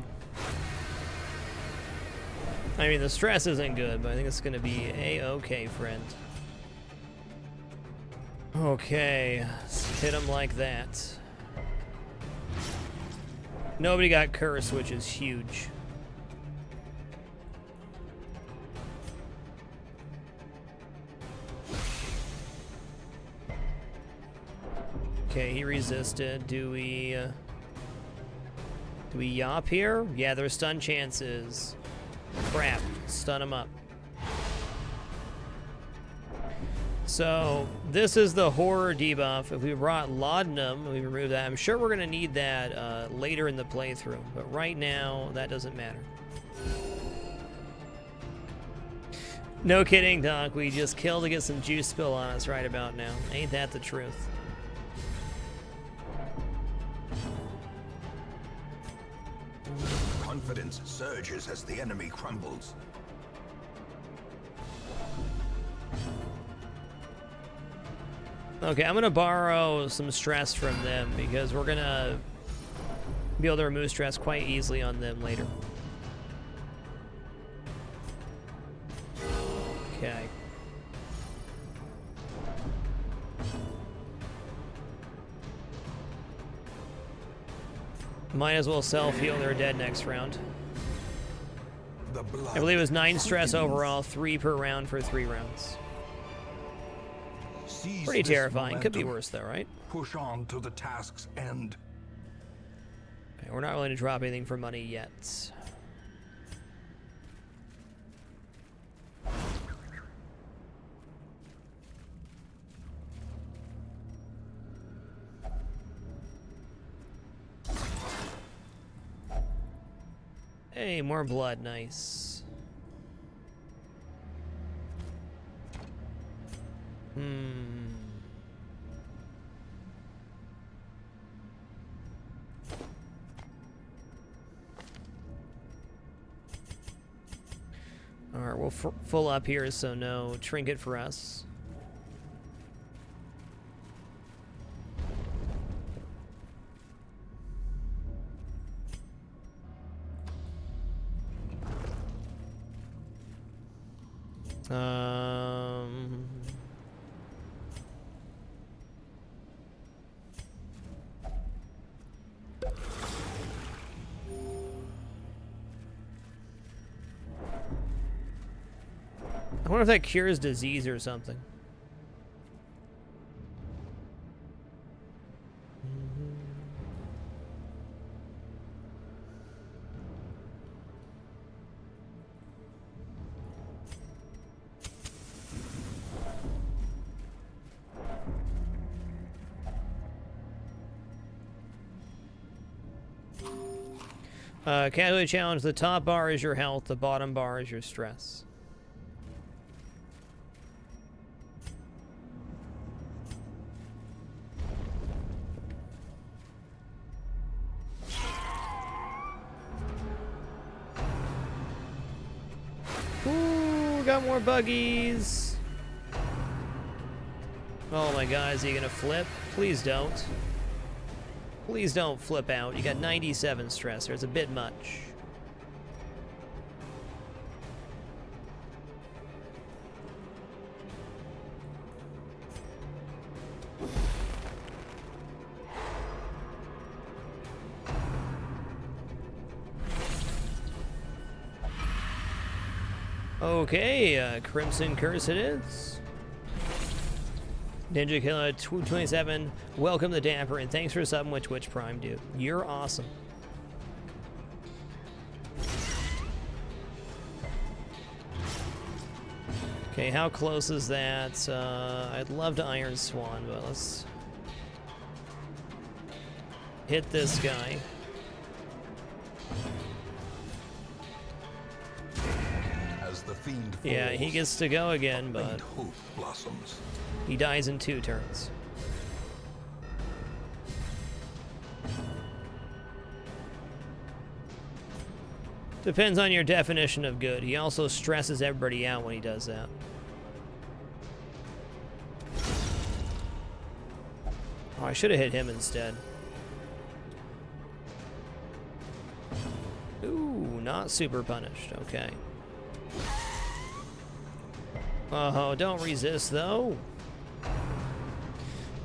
I mean, the stress isn't good, but I think it's gonna be a-okay, friend. Okay, let's hit him like that. Nobody got cursed, which is huge. Okay, he resisted. Do we yop here? Yeah, there's stun chances. Crap, stun him up. So this is the horror debuff. If we brought laudanum, we remove that. I'm sure we're gonna need that later in the playthrough, but right now that doesn't matter. No kidding, Doc. We just killed to get some juice spill on us right about now. Ain't that the truth? Confidence surges as the enemy crumbles. Okay, I'm gonna borrow some stress from them because we're gonna Be able to remove stress quite easily on them later. Okay. Might as well self-heal their dead next round. I believe it was 9 stress overall, 3 per round for 3 rounds. Pretty terrifying. Could be worse though, right? Push on to the task's end. Okay, we're not willing to drop anything for money yet. Hey, more blood, nice. Alright, we'll full up here, so no trinket for us. I wonder if that cures disease or something. Casualty challenge, the top bar is your health, the bottom bar is your stress. Ooh, got more buggies. Oh my god, is he gonna flip? Please don't. Please don't flip out. You got 97 stress. There's a bit much. Okay, Crimson Curse it is. Ninja Killer 227, welcome to Dapper, and thanks for subbing with Twitch Prime, dude. You're awesome. Okay, how close is that? I'd love to Iron Swan, but let's hit this guy. As the fiend falls, Yeah, he gets to go again, but faint hope blossoms. he dies in 2 turns. Depends on your definition of good. He also stresses everybody out when he does that. Oh, I should have hit him instead. Ooh, not super punished. Okay. Oh, don't resist, though.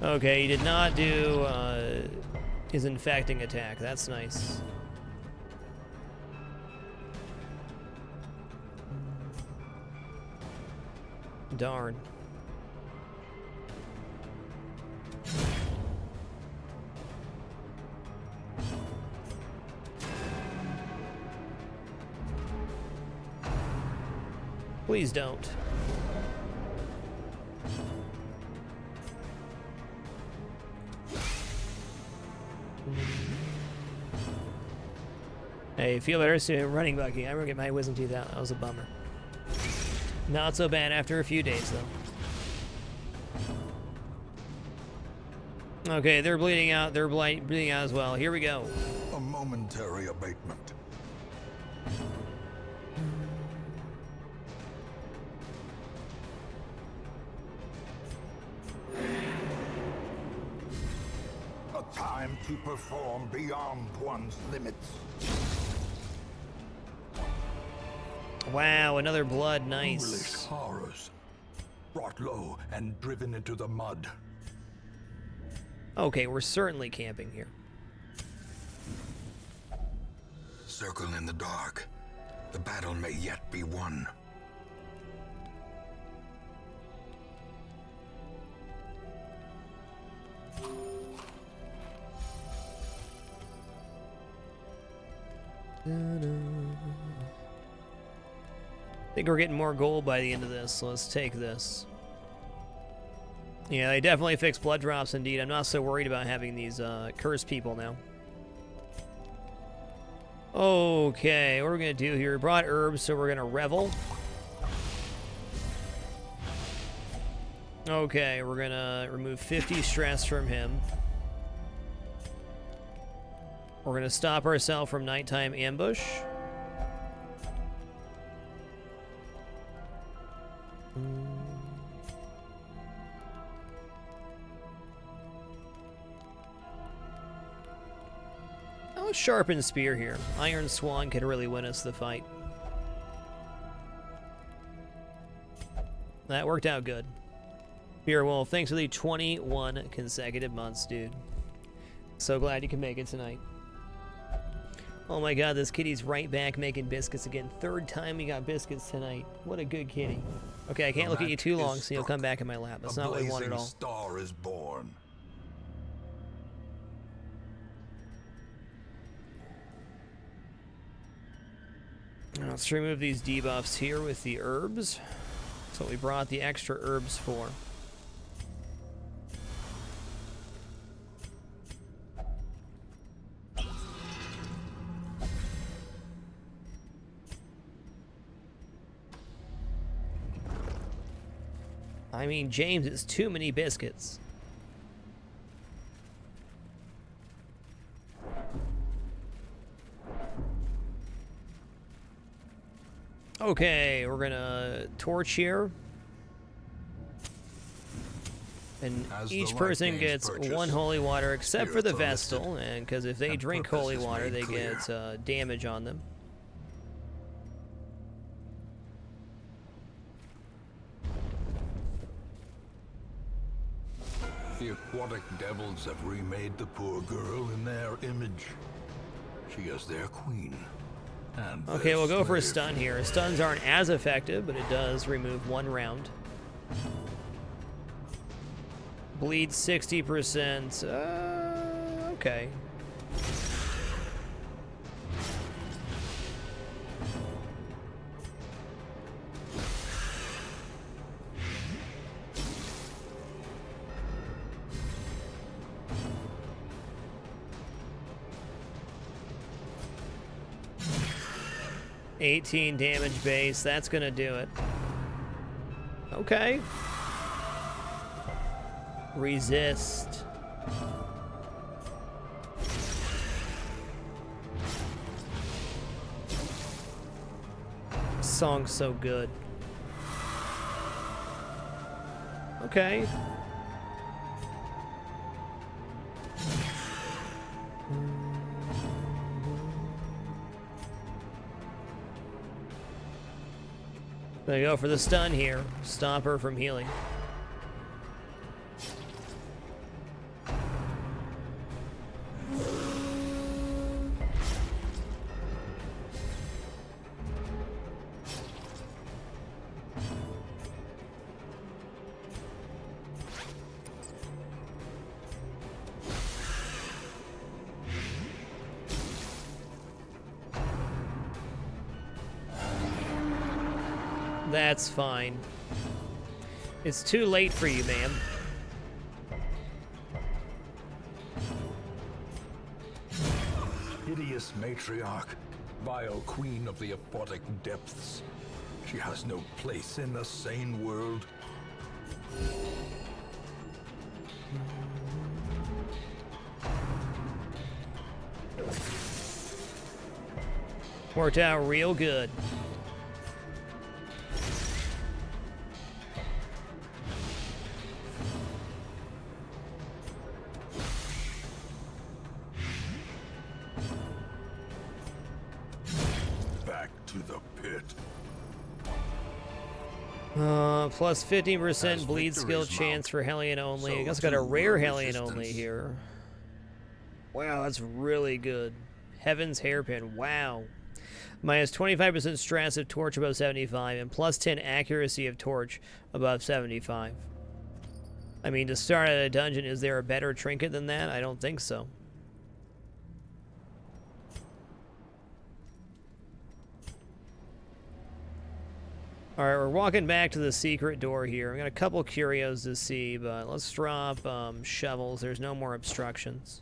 Okay, he did not do his infecting attack. That's nice. Darn. Please don't. Hey, feel better soon. Running Bucky. I'm gonna get my wisdom teeth out. That was a bummer. Not so bad after a few days, though. Okay, they're bleeding out. They're bleeding out as well. Here we go. A momentary abatement. A time to perform beyond one's limits. Wow, another blood, Foolish nice. horrors, brought low and driven into the mud. Okay, we're certainly camping here. Circle in the dark. The battle may yet be won. I think we're getting more gold by the end of this, so let's take this. Yeah, they definitely fixed blood drops indeed. I'm not so worried about having these cursed people now. Okay, what are we going to do here? We brought herbs, so we're going to revel. Okay, we're going to remove 50 stress from him. We're going to stop ourselves from nighttime ambush. Oh, sharpened spear here. Iron Swan could really win us the fight. That worked out good. Beer Wolf, thanks for the 21 consecutive months, dude. So glad you can make it tonight. Oh my god, this kitty's right back making biscuits again. Third time we got biscuits tonight. What a good kitty. Okay, I can't look at you too long, so you'll come back in my lap. That's not what I want at all. A star is born. Let's remove these debuffs here with the herbs. That's what we brought the extra herbs for. I mean, James, it's too many biscuits. Okay, we're gonna torch here. And As each the person light gets gains one purchase, holy water, except for the spirits are Vestal, lifted, and because if they and drink purpose holy is water, made they clear. get damage on them. The aquatic devils have remade the poor girl in their image. She is their queen. And Okay, we'll go for a slave. stun here. Stuns aren't as effective, but it does remove 1 round. Bleed 60%. Okay. $18 damage base. That's gonna do it. Okay. Resist. Song's so good. Okay. There you go for the stun here. Stop her from healing. That's fine. It's too late for you, ma'am. Hideous matriarch, vile queen of the aquatic depths. She has no place in the sane world. Worked out real good. to the pit. Plus 15% As bleed skill victories chance mount, for Hellion only. I so guess got a too rare will Hellion only resistance. here. Wow, that's really good. Heaven's Hairpin. Wow. Minus 25% stress of torch above 75 and plus 10 accuracy of torch above 75. I mean, to start at a dungeon, is there a better trinket than that? I don't think so. Alright, we're walking back to the secret door here. We got a couple curios to see, but let's drop shovels. There's no more obstructions.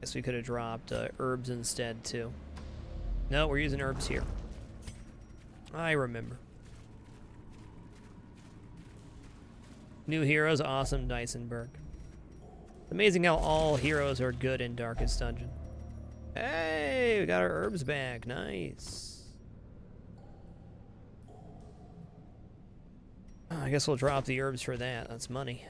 Guess we could have dropped herbs instead, too. No, we're using herbs here. I remember. New heroes, awesome, Dysenberg. Amazing how all heroes are good in Darkest Dungeon. Hey, we got our herbs back. Nice. I guess we'll drop the herbs for that. That's money.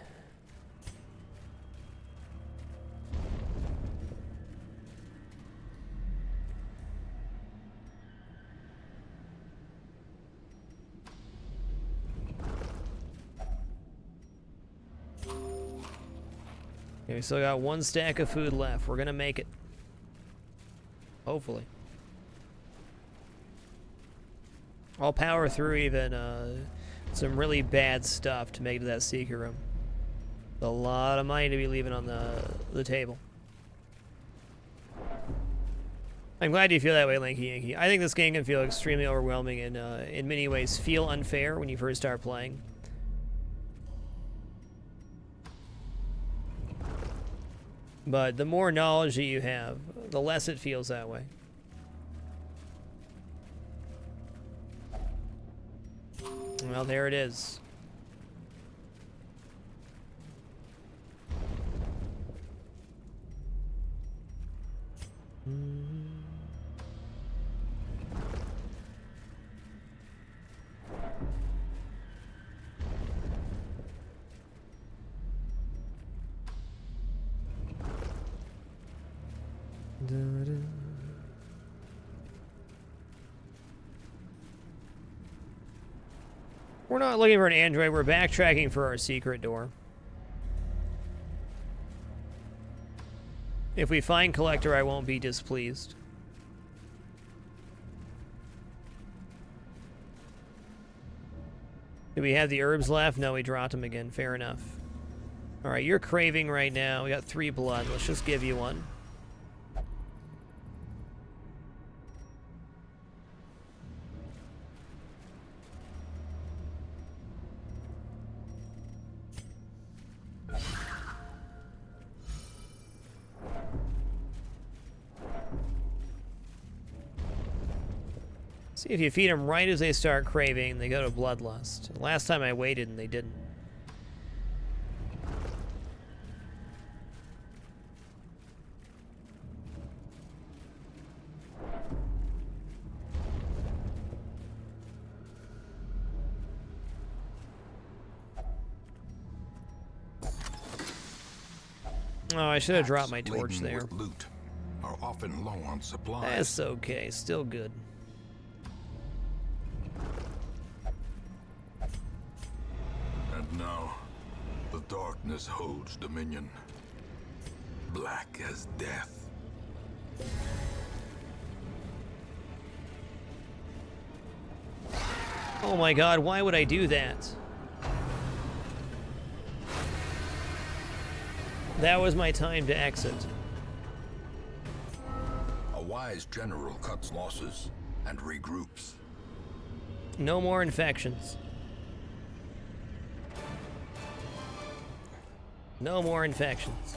Okay, we still got one stack of food left. We're gonna make it. Hopefully. I'll power through even some really bad stuff to make it to that secret room. A lot of money to be leaving on the table. I'm glad you feel that way, Lanky Yankee. I think this game can feel extremely overwhelming and in many ways feel unfair when you first start playing. But the more knowledge that you have, the less it feels that way. Well, there it is. We're not looking for an android, we're backtracking for our secret door. If we find Collector, I won't be displeased. Do we have the herbs left? No, we dropped them again. Fair enough. Alright, you're craving right now. We got 3 blood. Let's just give you one. See, if you feed them right as they start craving, they go to bloodlust. Last time I waited and they didn't. Oh, I should have dropped my torch Laden there. with loot are often low on supplies. That's okay, still good. And now, the darkness holds dominion. Black as death. Oh my god, why would I do that? That was my time to exit. A wise general cuts losses and regroups. No more infections. No more infections.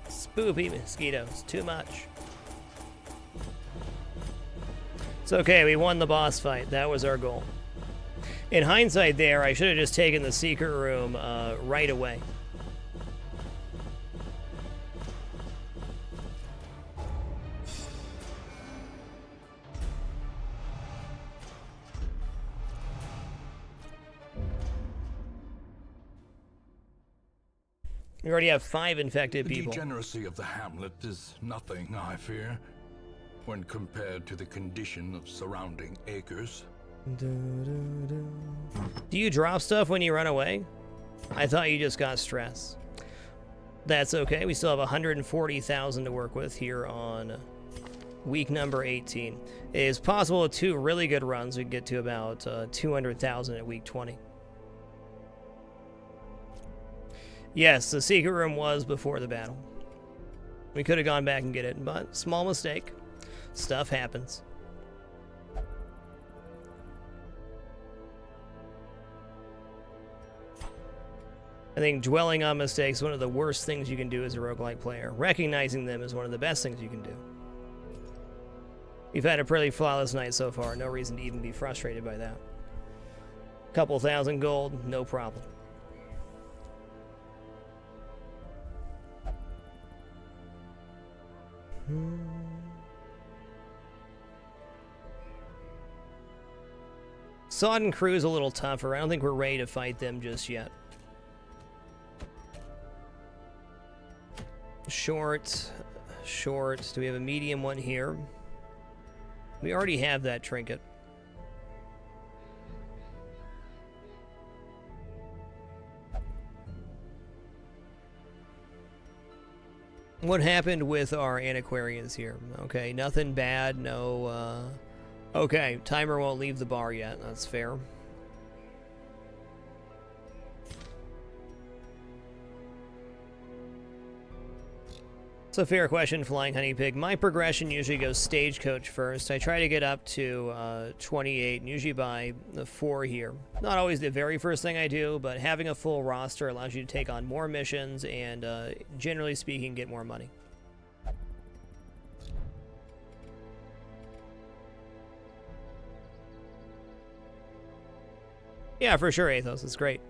Spoopy mosquitoes. Too much. It's okay, we won the boss fight. That was our goal. In hindsight there, I should have just taken the secret room right away. We already have 5 infected The people. degeneracy of the hamlet is nothing, I fear. when compared to the condition of surrounding acres. Do you drop stuff when you run away? I thought you just got stress. That's okay. We still have 140,000 to work with here on week number 18. It is possible with 2 really good runs we can get to about 200,000 at week 20. Yes, the secret room was before the battle. We could have gone back and get it, but small mistake. Stuff happens. I think dwelling on mistakes is one of the worst things you can do as a roguelike player. Recognizing them is one of the best things you can do. We've had a pretty flawless night so far. No reason to even be frustrated by that. Couple thousand gold, no problem. Sodden Crew's a little tougher. I don't think we're ready to fight them just yet. Short. Do we have a medium one here? We already have that trinket. What happened with our antiquarians here? Okay, nothing bad, no, okay, timer won't leave the bar yet, that's fair. It's a fair question, Flying Honey Pig. My progression usually goes Stagecoach first. I try to get up to 28, and usually by the 4 here. Not always the very first thing I do, but having a full roster allows you to take on more missions and, generally speaking, get more money. Yeah, for sure, Athos. It's great.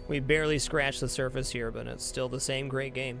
We barely scratched the surface here, but it's still the same great game.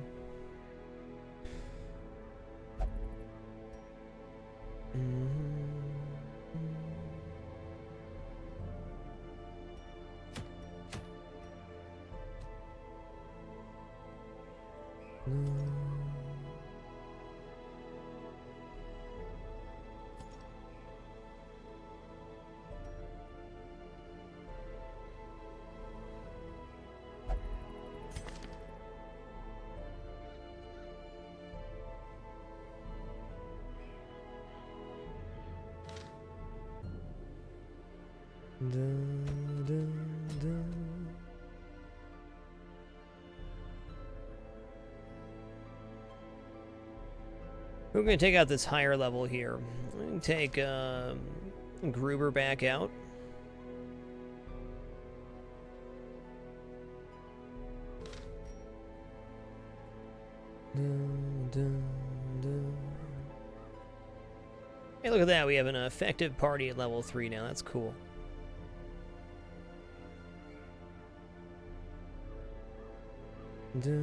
We're going to take out this higher level here. We can take Gruber back out. Hey, look at that. We have an effective party at level 3 now. That's cool. Let's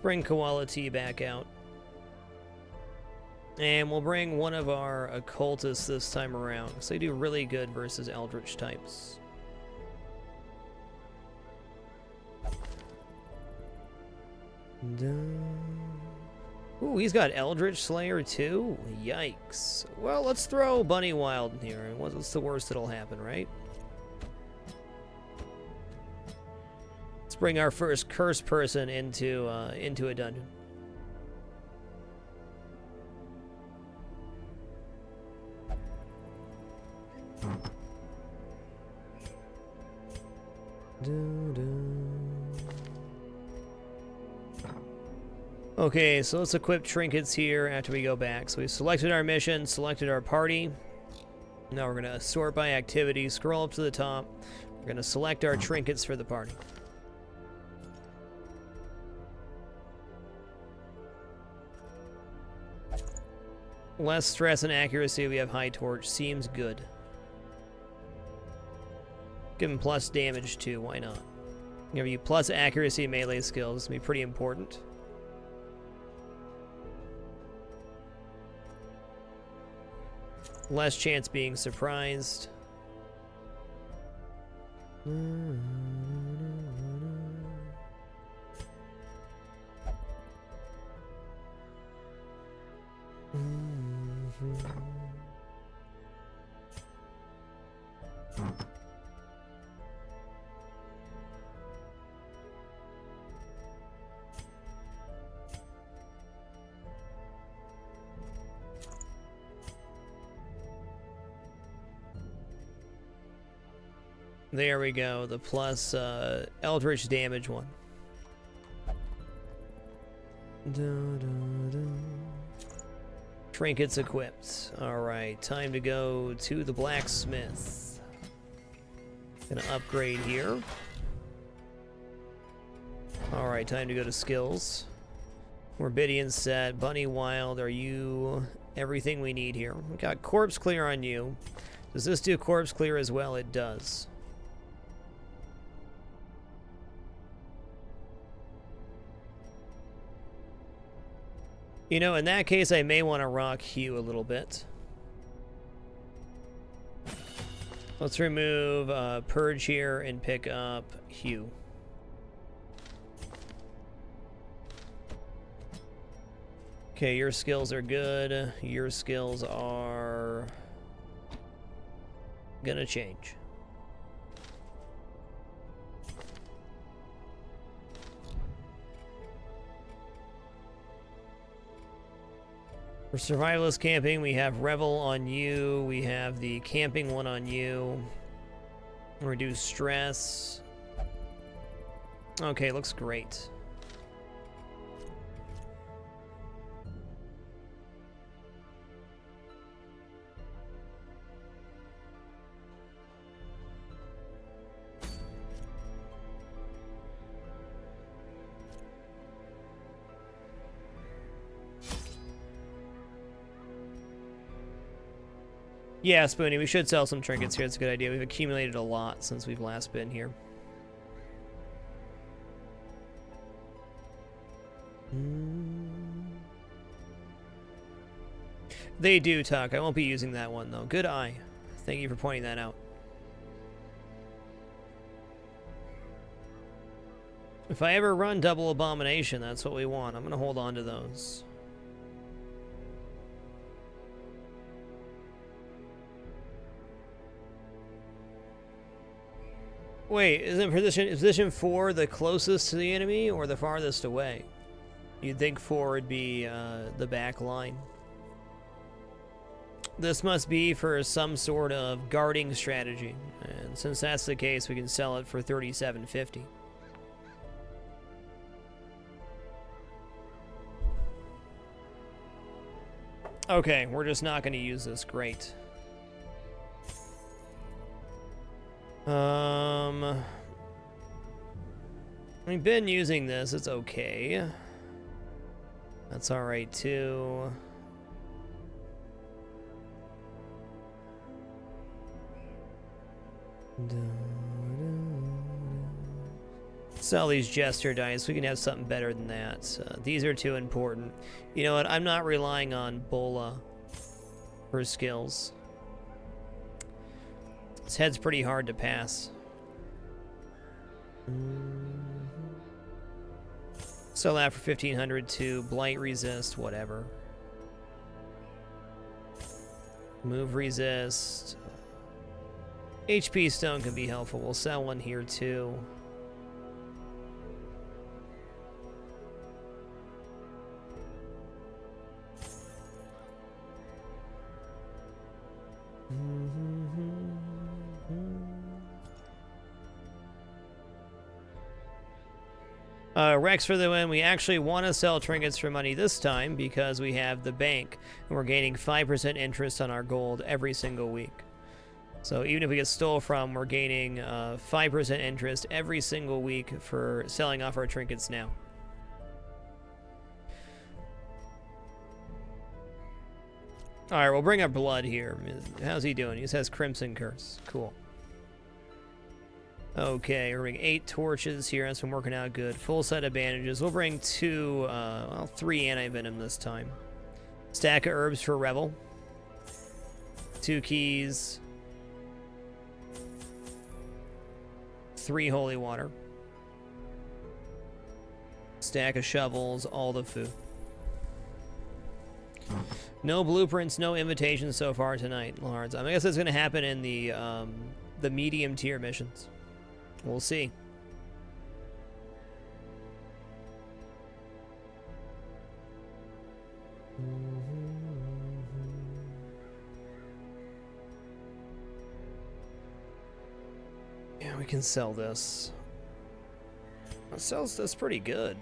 bring Koala Tea back out. And we'll bring one of our occultists this time around. So they do really good versus Eldritch types. Ooh, he's got Eldritch Slayer too? Yikes. Well, let's throw Bunny Wild in here. What's the worst that'll happen, right? Let's bring our first cursed person into a dungeon. Okay, so let's equip trinkets here after we go back. So we selected our mission, selected our party. Now we're going to sort by activity, scroll up to the top. We're going to select our trinkets for the party. Less stress and accuracy, we have High Torch. Seems good. Give him plus damage too, why not? Give you plus accuracy melee skills. This will be pretty important. Less chance being surprised. There we go, the plus Eldritch damage one. Trinkets equipped. Alright, time to go to the blacksmith. Gonna upgrade here. Alright, time to go to skills. Morbidian set, Bunny Wild, are you everything we need here? We got corpse clear on you. Does this do corpse clear as well? It does. You know, in that case, I may want to rock Hugh a little bit. Let's remove Purge here and pick up Hugh. Okay, your skills are good. Your skills are gonna change. For survivalist camping, we have Revel on you. We have the camping one on you. Reduce stress. Okay, looks great. Yeah, Spoonie, we should sell some trinkets here. That's a good idea. We've accumulated a lot since we've last been here. They do, Tuck. I won't be using that one, though. Good eye. Thank you for pointing that out. If I ever run double abomination, that's what we want. I'm going to hold on to those. Wait, isn't position 4 the closest to the enemy or the farthest away? You'd think 4 would be the back line. This must be for some sort of guarding strategy, and since that's the case, we can sell it for $37.50. Okay, we're just not going to use this. Great. We've been using this, it's okay. That's alright too. Sell these Jester dice, we can have something better than that. These are too important. You know what, I'm not relying on Bola for skills. This head's pretty hard to pass. Sell that for 1,500 to blight resist, whatever. Move resist. HP stone can be helpful. We'll sell one here too. Rex for the win. We actually want to sell trinkets for money this time because we have the bank and we're gaining 5% interest on our gold every single week. So even if we get stole from, we're gaining 5% interest every single week for selling off our trinkets now. Alright, we'll bring up Blood here. How's he doing? He says Crimson Curse. Cool. Okay, we're bringing 8 torches here. That's been working out good. Full set of bandages. We'll bring 2, well, 3 anti-venom this time. Stack of herbs for Revel. 2 keys. 3 holy water. Stack of shovels, all the food. No blueprints, no invitations so far tonight, Lawrence. I guess that's going to happen in the medium tier missions. We'll see. Yeah, we can sell this. It sells this pretty good.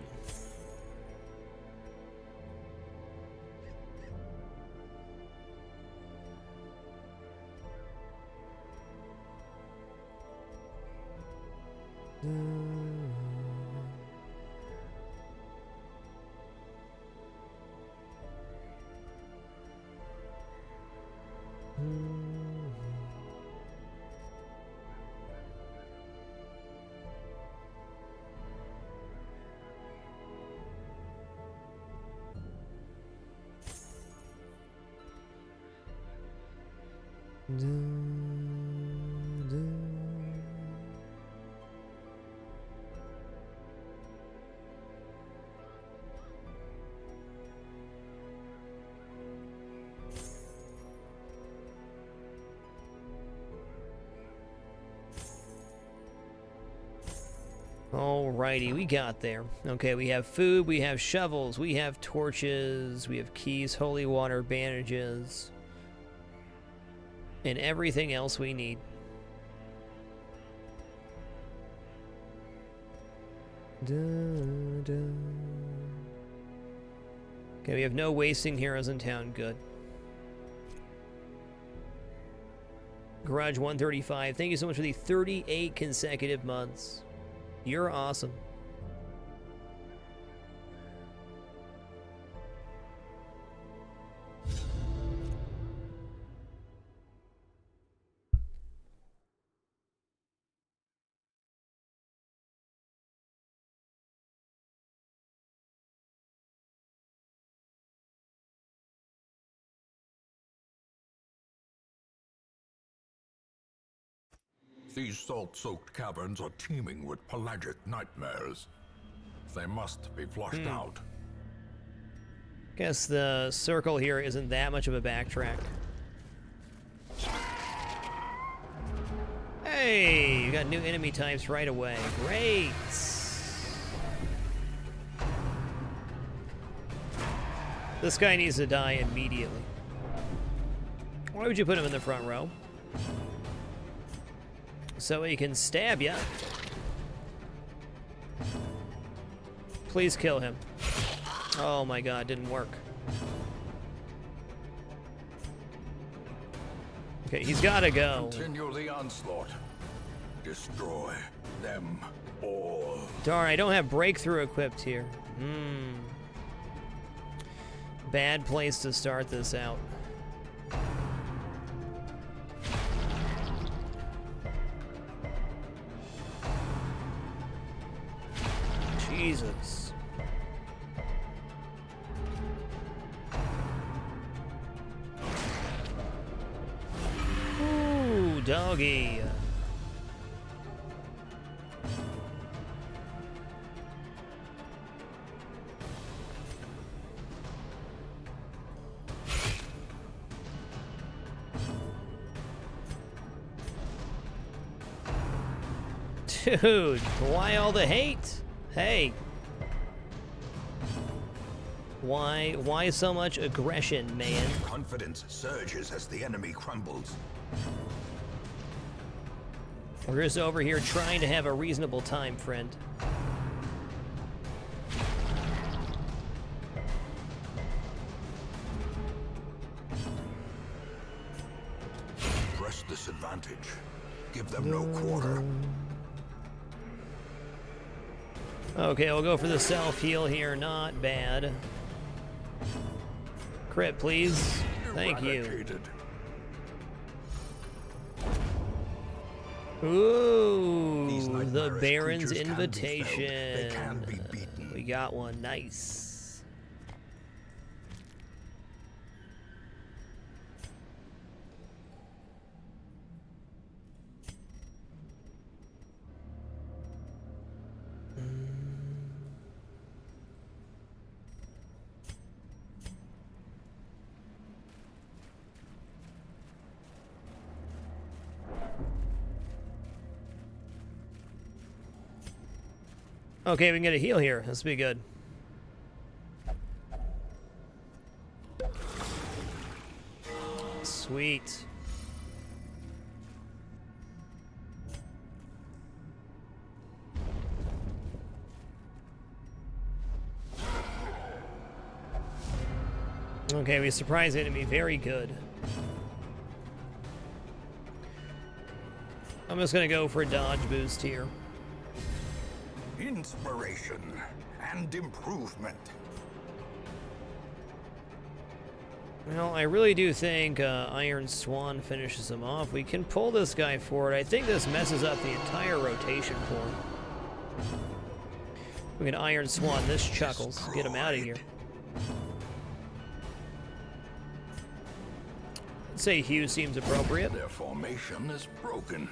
Alrighty, we got there. Okay, we have food, we have shovels, we have torches, we have keys, holy water, bandages, and everything else we need. Okay, we have no wasting heroes in town. Good. Garage 135, thank you so much for the 38 consecutive months. You're awesome. These salt-soaked caverns are teeming with pelagic nightmares. They must be flushed out. Guess the circle here isn't that much of a backtrack. Hey, you got new enemy types right away. Great. This guy needs to die immediately. Why would you put him in the front row? So he can stab ya. Please kill him. Oh my god, didn't work. Okay, he's gotta go. Continue the onslaught. Destroy them all. Darn, I don't have breakthrough equipped here. Bad place to start this out. Jesus. Ooh, doggy. Dude, why all the hate? Hey. Why so much aggression, man? Confidence surges as the enemy crumbles. We're just over here trying to have a reasonable time, friend. Press this advantage. Give them no quarter. Okay, we'll go for the self-heal here. Not bad. Crit, please. Thank you. Ooh, These the nightmarish Baron's creatures can be felled. invitation. They can be beaten. We got one. Nice. Okay, we can get a heal here. This will be good. Sweet. Okay, we surprised the enemy. Very good. I'm just gonna go for a dodge boost here. Inspiration and improvement. Well, I really do think Iron Swan finishes him off. We can pull this guy forward. I think this messes up the entire rotation for him. We can Iron Swan this Chuckles. Get him out of here. I'd say Hugh seems appropriate. Their formation is broken.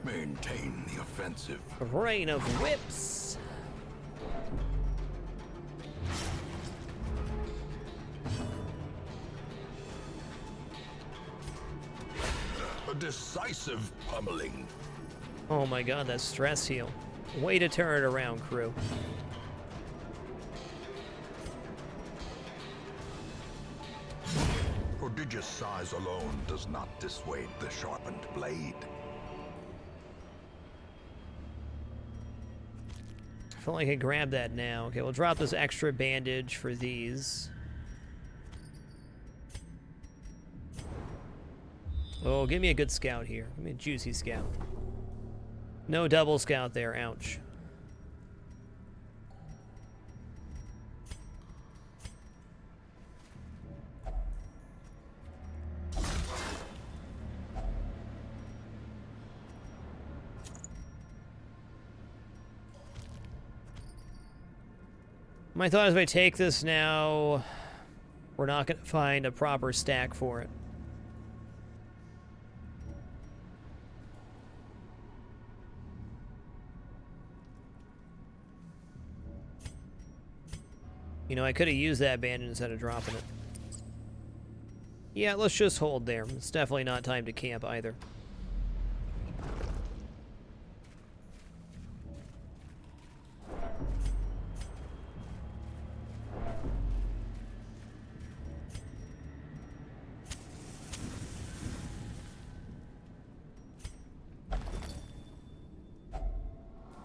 Maintain the offensive. Rain of Whips. A decisive pummeling. Oh my god, that stress heal. Way to turn it around, crew. Prodigious size alone does not dissuade the sharpened blade. I feel like I grab that now. Okay, we'll drop this extra bandage for these. Oh, give me a good scout here. Give me a juicy scout. No double scout there. Ouch. My thought is if I take this now, we're not going to find a proper stack for it. You know, I could have used that bandage instead of dropping it. Yeah, let's just hold there. It's definitely not time to camp either.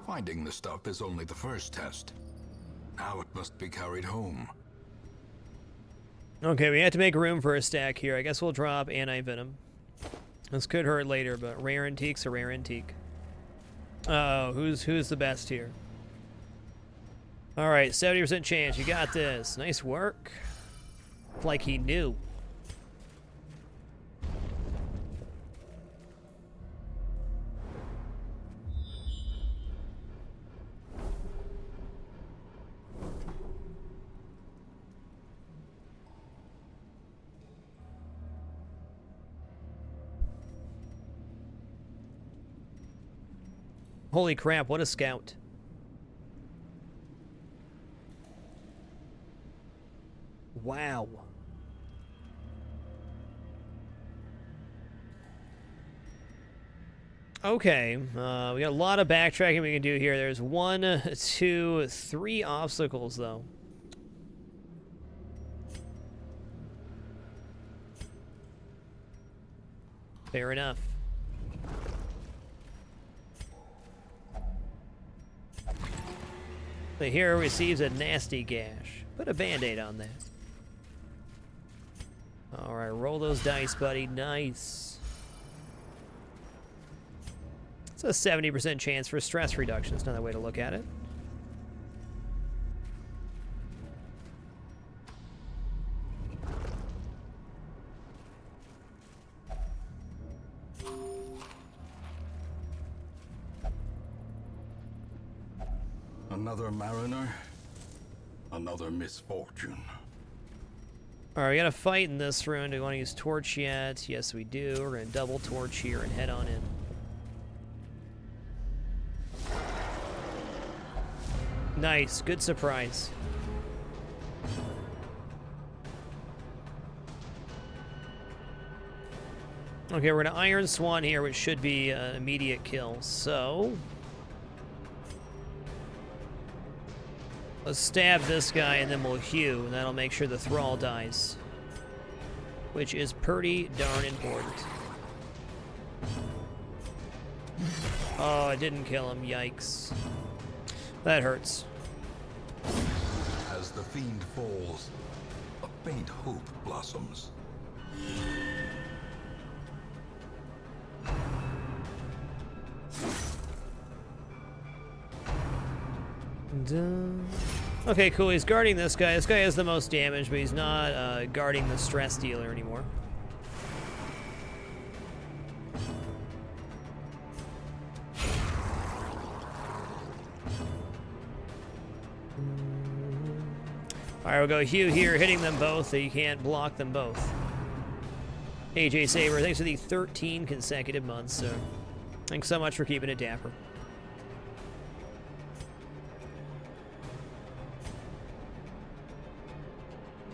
Finding the stuff is only the first test. Now it must be carried home. Okay, we have to make room for a stack here. I guess we'll drop anti-venom. This could hurt later, but rare antique's a rare antique. Oh, who's the best here? All right, 70% chance. You got this. Nice work. Like he knew. Holy crap, what a scout. Wow. Okay, we got a lot of backtracking we can do here. There's 1, 2, 3 obstacles, though. Fair enough. The hero receives a nasty gash. Put a band-aid on that. Alright, roll those dice, buddy. Nice. It's a 70% chance for stress reduction. That's another way to look at it. Another mariner, another misfortune. Alright, we got a fight in this round. Do we want to use torch yet? Yes, we do. We're going to double torch here and head on in. Nice. Good surprise. Okay, we're going to Iron Swan here, which should be an immediate kill. So let's stab this guy, and then we'll hew, and that'll make sure the thrall dies. Which is pretty darn important. Oh, it didn't kill him. Yikes. That hurts. As the fiend falls, a faint hope blossoms. Okay, cool. He's guarding this guy. This guy has the most damage, but he's not guarding the stress dealer anymore. Alright, we'll go Hugh here, hitting them both, so you can't block them both. AJ Saber, thanks for the 13 consecutive months, sir. Thanks so much for keeping it dapper.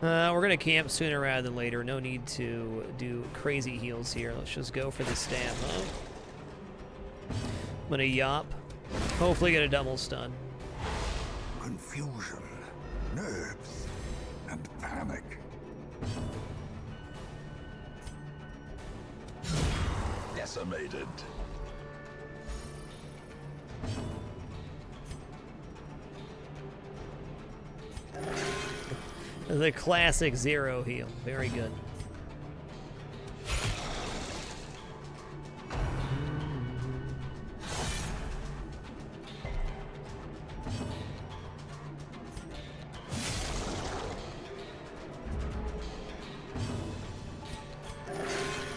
We're going to camp sooner rather than later. No need to do crazy heals here. Let's just go for the stab, huh? I'm going to yop. Hopefully get a double stun. Confusion, nerves, and panic. Decimated. The classic zero heal. Very good.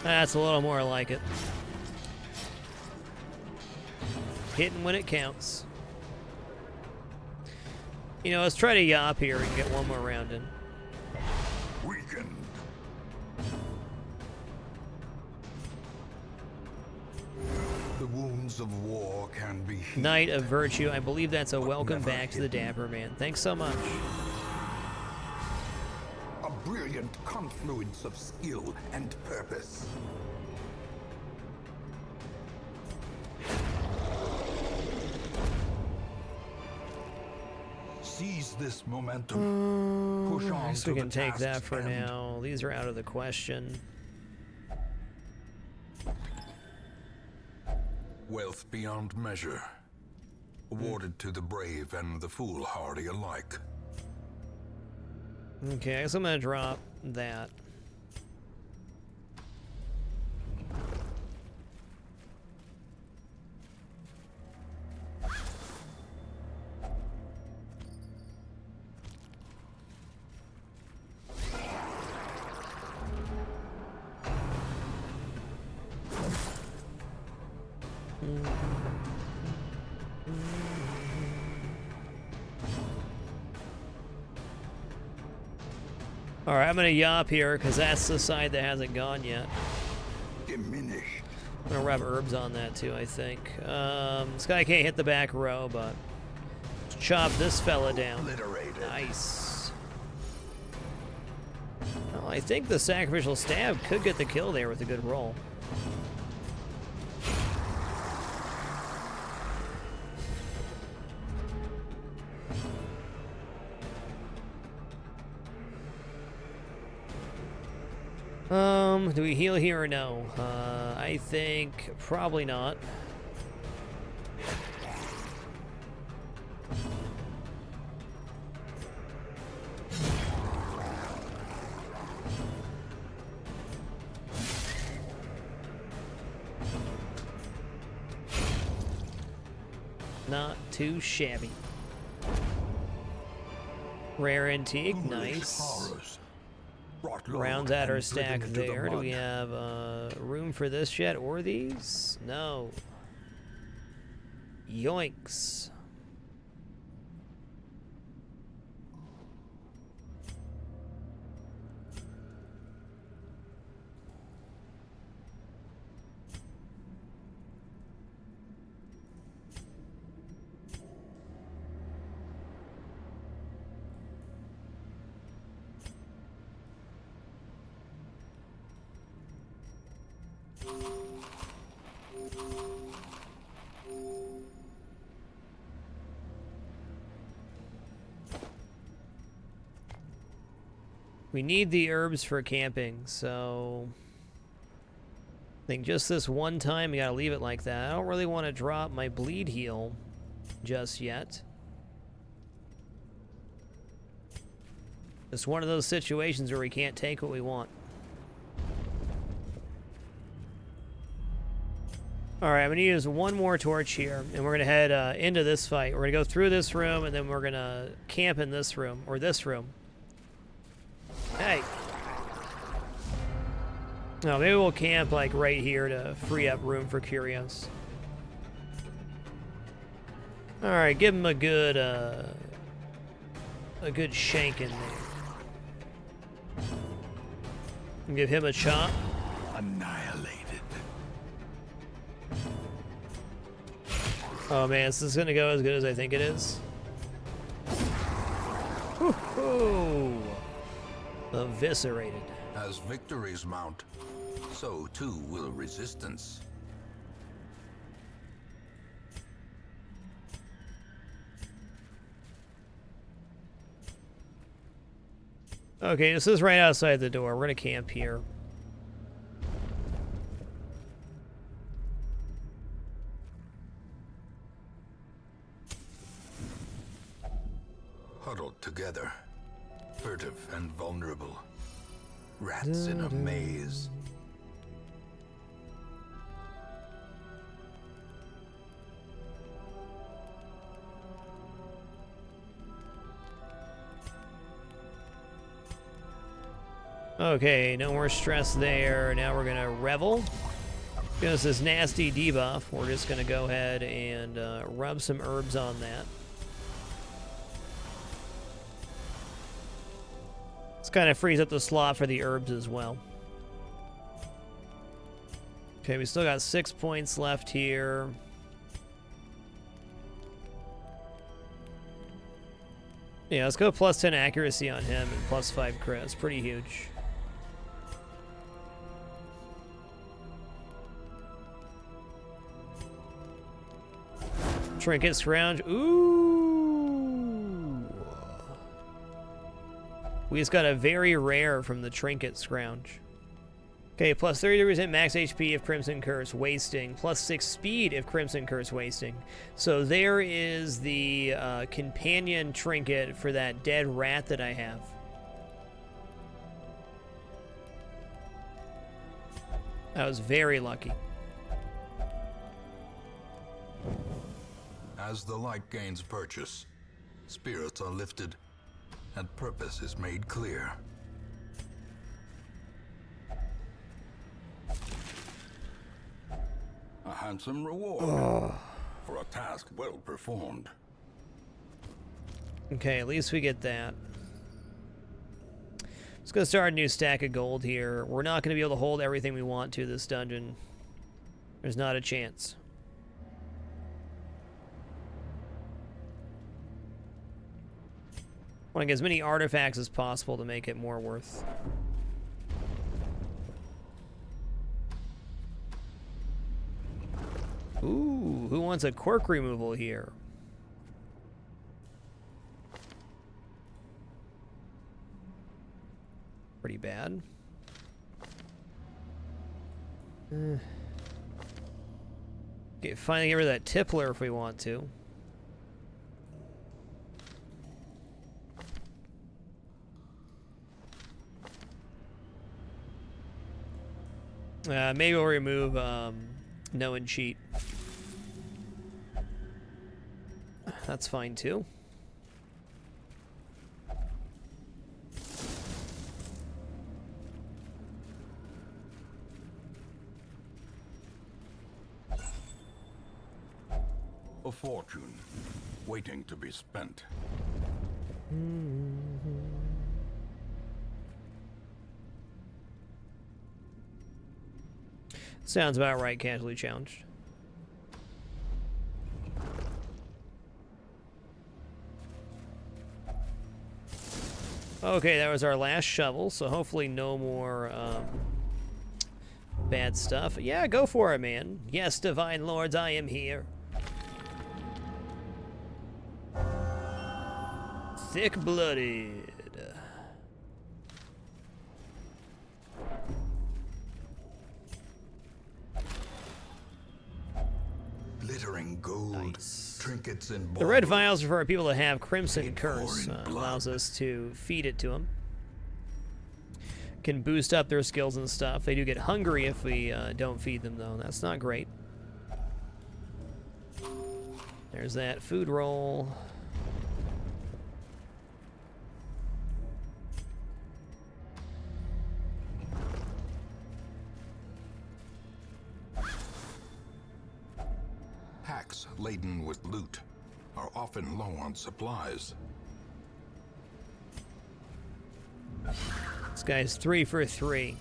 That's a little more like it. Hitting when it counts. You know, let's try to yop here and get one more round in. Weakened. The wounds of war can be healed. Knight of Virtue. I believe that's a welcome back to the Dapper Man. Thanks so much. A brilliant confluence of skill and purpose. Seize this momentum. Push on I guess to we can the take that task's for end. now. These are out of the question. Wealth beyond measure, awarded to the brave and the foolhardy alike. Okay, I guess I'm gonna drop that. Alright, I'm gonna yop here, because that's the side that hasn't gone yet. Diminished. I'm gonna rub herbs on that too, I think. This guy can't hit the back row, but let's chop this fella down. Obliterated. Nice. Well, I think the sacrificial stab could get the kill there with a good roll. Do we heal here or no? I think probably not. Not too shabby. Rare antique, nice. Horrors. Brought low Rounds out our and driven stack into the there. Do we mud. have room for this yet, or these? No. Yoinks. We need the herbs for camping, so I think just this one time we gotta leave it like that. I don't really want to drop my bleed heal just yet. It's one of those situations where we can't take what we want. Alright, I'm going to use one more torch here, and we're going to head into this fight. We're going to go through this room, and then we're going to camp in this room, or this room. Hey! No, maybe we'll camp, like, right here to free up room for Curios. Alright, give him a good shank in there. And give him a chop. Annihilated. Oh man, this is gonna go as good as I think it is. Woohoo! Eviscerated. As victories mount, so too will resistance. Okay, this is right outside the door. We're gonna camp here. Huddled together, furtive and vulnerable. Rats in a maze. Okay, no more stress there. Now we're gonna revel. Because this nasty debuff, we're just gonna go ahead and rub some herbs on that. This kind of frees up the slot for the herbs as well. Okay, we still got 6 points left here. Yeah, let's go plus 10 accuracy on him and plus 5 crit. It's pretty huge. Trinket Scrounge. Ooh. We just got a very rare from the Trinket Scrounge. Okay, plus 30% max HP if Crimson Curse wasting, plus 6 speed if Crimson Curse wasting. So there is the companion trinket for that dead rat that I have. I was very lucky. As the light gains purchase, spirits are lifted, and purpose is made clear. A handsome reward for a task well performed. Okay, at least we get that. Let's go start a new stack of gold here. We're not going to be able to hold everything we want to this dungeon. There's not a chance. I want to get as many artifacts as possible to make it more worth. Ooh, who wants a quirk removal here? Pretty bad. Okay, finally get rid of that tippler if we want to. Maybe we'll remove no and cheat. That's fine too. A fortune waiting to be spent. Sounds about right, casually challenged. Okay, that was our last shovel, so hopefully no more bad stuff. Yeah, go for it, man. Yes, divine lords, I am here. Thick-blooded. Glittering gold, Nice. trinkets and The red baubles. vials are for people that have Crimson Paid for Curse. in blood. Allows us to feed it to them. Can boost up their skills and stuff. They do get hungry if we don't feed them, though. That's not great. There's that food roll. Packs laden with loot are often low on supplies. This guy's 3 for 3.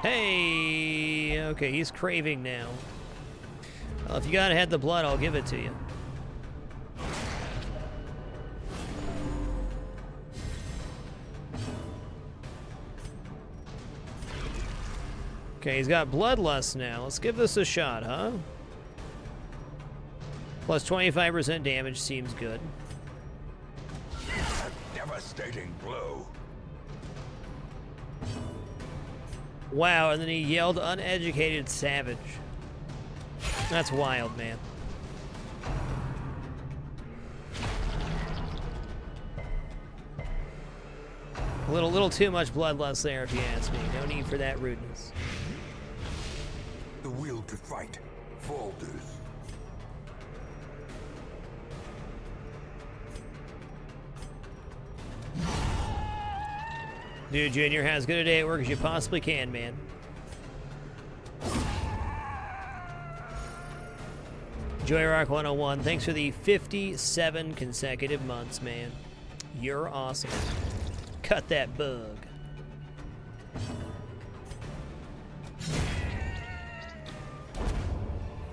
Hey! Okay, he's craving now. Well, if you gotta have the blood, I'll give it to you. Okay, he's got bloodlust now. Let's give this a shot, huh? Plus 25% damage seems good. A devastating blow. Wow, and then he yelled uneducated savage. That's wild, man. A little too much bloodlust there, if you ask me. No need for that rudeness. The will to fight falters. Dude, Junior, have as good a day at work as you possibly can, man. Joyrock 101, thanks for the 57 consecutive months, man. You're awesome. Cut that bug.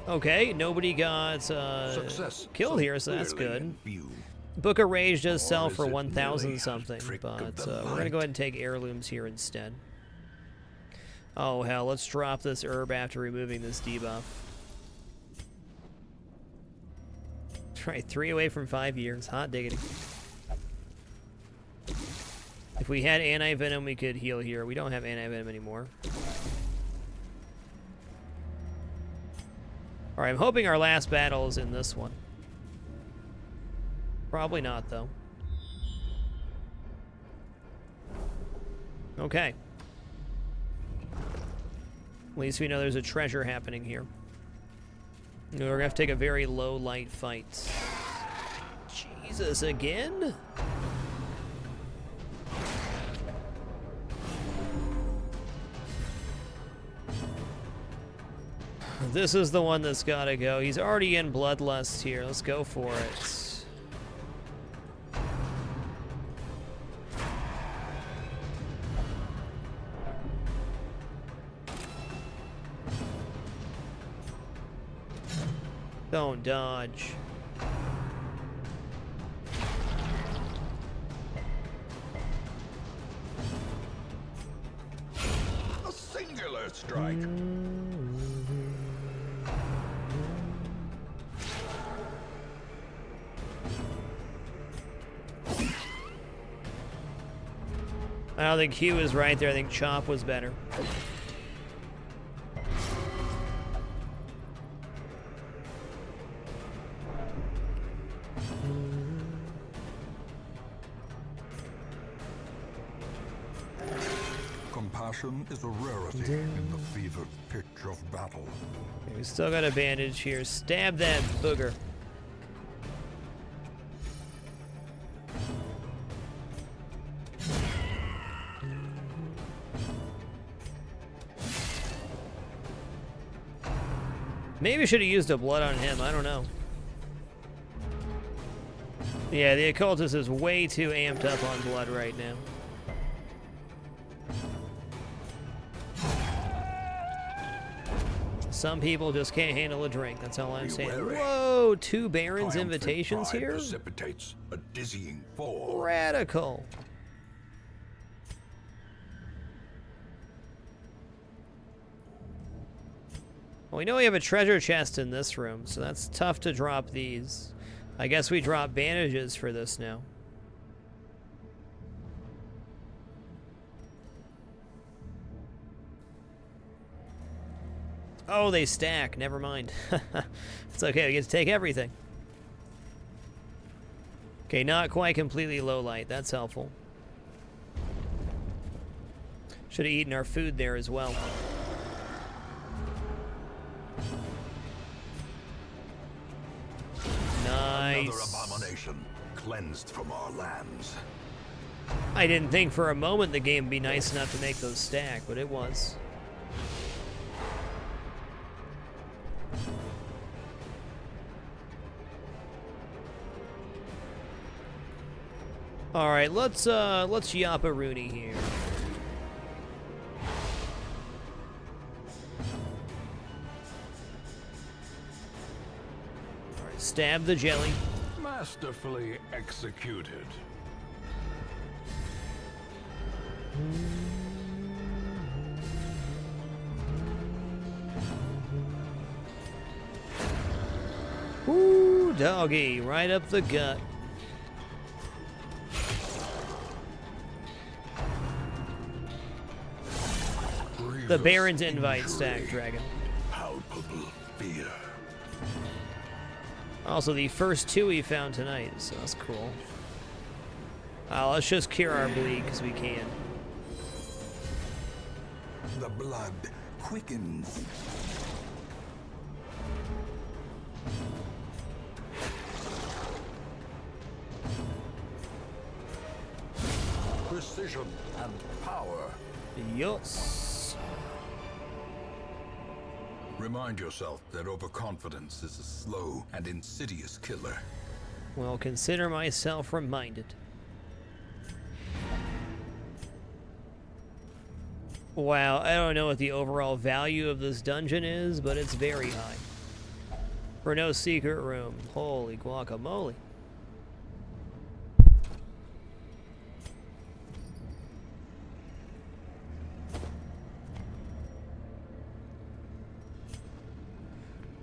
Okay, nobody got Success killed so here, so that's clearly good. in view. Book of Rage does Or sell is for it 1,000 merely a something, trick but of the we're gonna light? go ahead and take heirlooms here instead. Oh hell, let's drop this herb after removing this debuff. Right, 3 away from 5 years. Hot diggity. If we had anti-venom, we could heal here. We don't have anti-venom anymore. Alright, I'm hoping our last battle is in this one. Probably not, though. Okay. At least we know there's a treasure happening here. We're gonna have to take a very low light fight. Jesus, again? This is the one that's gotta go. He's already in Bloodlust here. Let's go for it. Don't dodge. A singular strike. I don't think Hugh is right there. I think Chop was better. Compassion is a rarity in the fevered pitch of battle. Okay, we still got a bandage here. Stab that booger. Maybe I should have used a blood on him. I don't know. Yeah, the occultist is way too amped up on blood right now. Some people just can't handle a drink. That's all I'm Be saying. wary. Whoa, 2 Barons Triumphant invitations pride here? precipitates a dizzying fall. Radical. Well, we know we have a treasure chest in this room, so that's tough to drop these. I guess we drop bandages for this now. Oh, they stack. Never mind. It's okay. We get to take everything. Okay, not quite completely low light. That's helpful. Should have eaten our food there as well. Nice. Another abomination cleansed from our lands. I didn't think for a moment the game would be nice enough to make those stack, but it was. All right, let's Yappa Rooney here. All right, stab the jelly. Masterfully executed. Ooh, doggy, right up the gut. The Baron's invite stack, Dragon. Palpable fear. Also, the first 2 we found tonight, so that's cool. Let's just cure our bleed, because we can. The blood quickens. Precision and power. Yes. Remind yourself that overconfidence is a slow and insidious killer. Well, consider myself reminded. Wow, I don't know what the overall value of this dungeon is, but it's very high. For no secret room. Holy guacamole.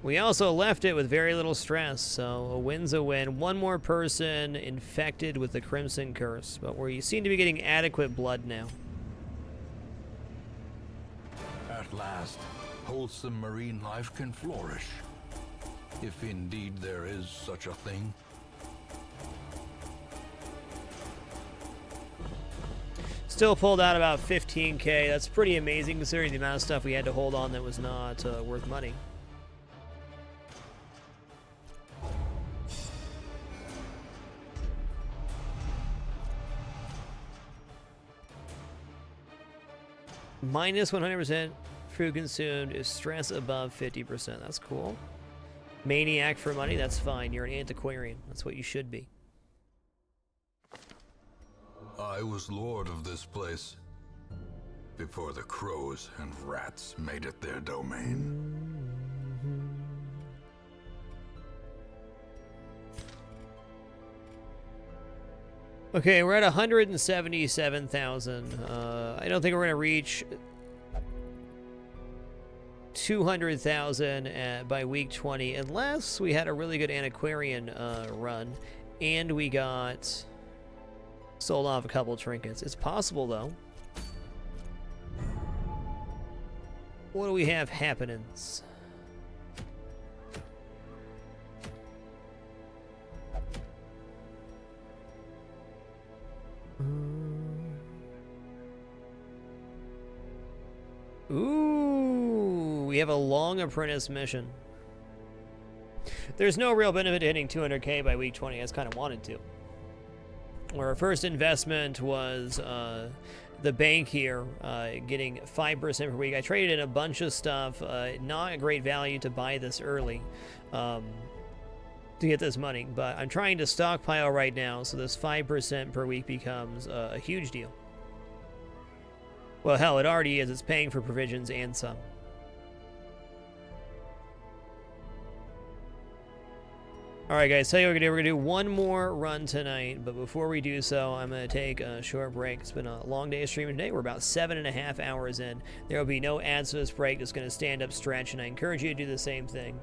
We also left it with very little stress, so a win's a win. One more person infected with the Crimson Curse, but we seem to be getting adequate blood now. At last, wholesome marine life can flourish. If indeed there is such a thing. Still pulled out about 15k. That's pretty amazing considering the amount of stuff we had to hold on that was not worth money. Minus 100% food consumed if stress above 50%. That's cool. Maniac for money, that's fine. You're an antiquarian. That's what you should be. I was lord of this place before the crows and rats made it their domain. Okay, we're at 177,000. I don't think we're going to reach 200,000 by week 20 unless we had a really good antiquarian run and we got sold off a couple trinkets. It's possible, though. What do we have happenings? Ooh, we have a long apprentice mission. There's no real benefit to hitting 200k by week 20. I just kind of wanted to. Where our first investment was the bank here, getting 5% per week. I traded in a bunch of stuff, not a great value to buy this early to get this money, but I'm trying to stockpile right now, so this 5% per week becomes a huge deal. Well, hell, it already is. It's paying for provisions and some. All right, guys, tell you what we're going to do. We're going to do one more run tonight, but before we do so, I'm going to take a short break. It's been a long day of streaming today. We're about 7.5 hours in. There will be no ads for this break. Just going to stand up, stretch, and I encourage you to do the same thing.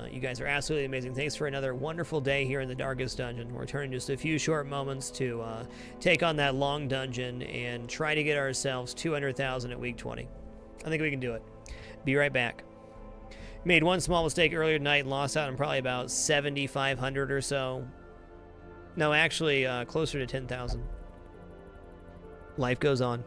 You guys are absolutely amazing. Thanks for another wonderful day here in the Darkest Dungeon. We're turning just a few short moments to take on that long dungeon and try to get ourselves 200,000 at week 20. I think we can do it. Be right back. Made one small mistake earlier tonight and lost out on probably about 7,500 or so. No, actually, closer to 10,000. Life goes on.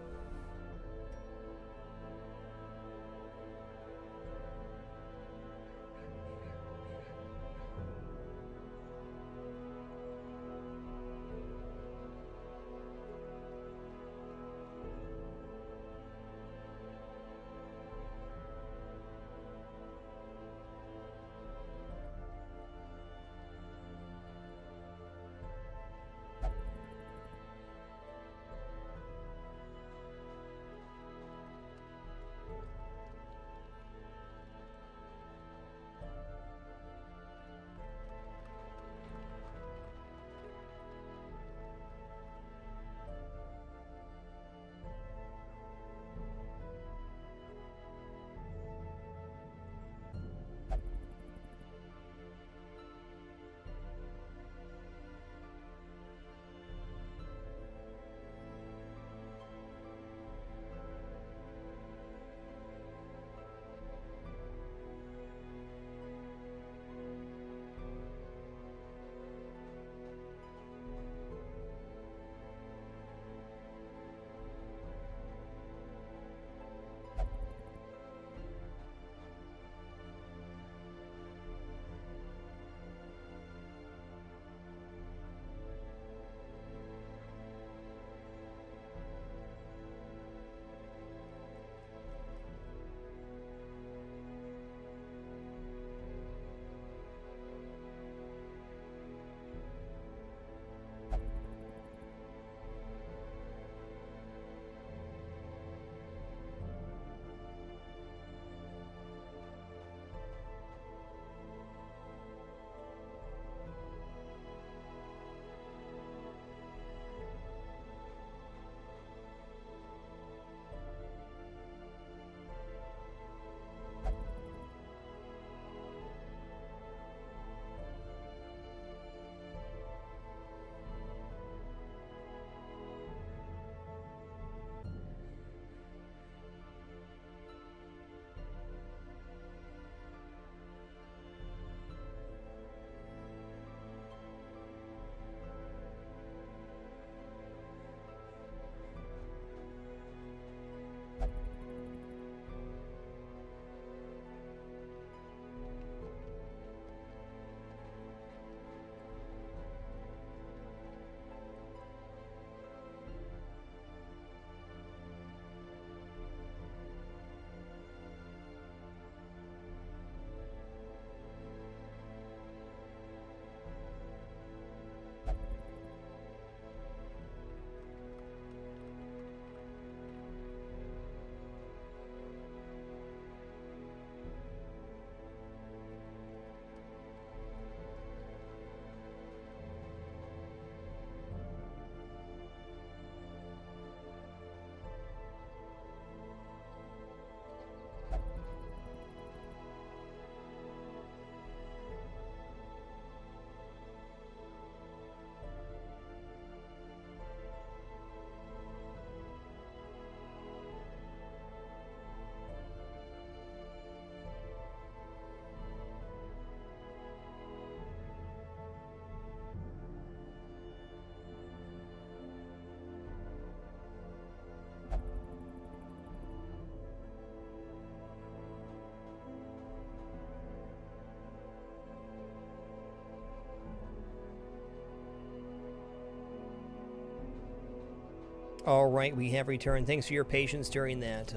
All right, we have returned. Thanks for your patience during that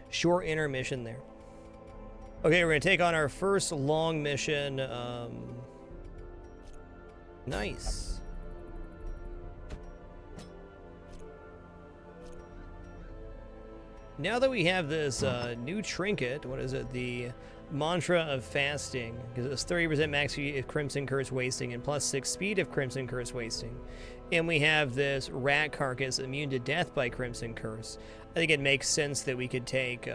short intermission there. Okay, we're going to take on our first long mission. Nice. Now that we have this new trinket, what is it? The Mantra of Fasting, because it's 30% max of Crimson Curse wasting and plus 6 speed of Crimson Curse wasting. And we have this rat carcass immune to death by Crimson Curse. I think it makes sense that we could take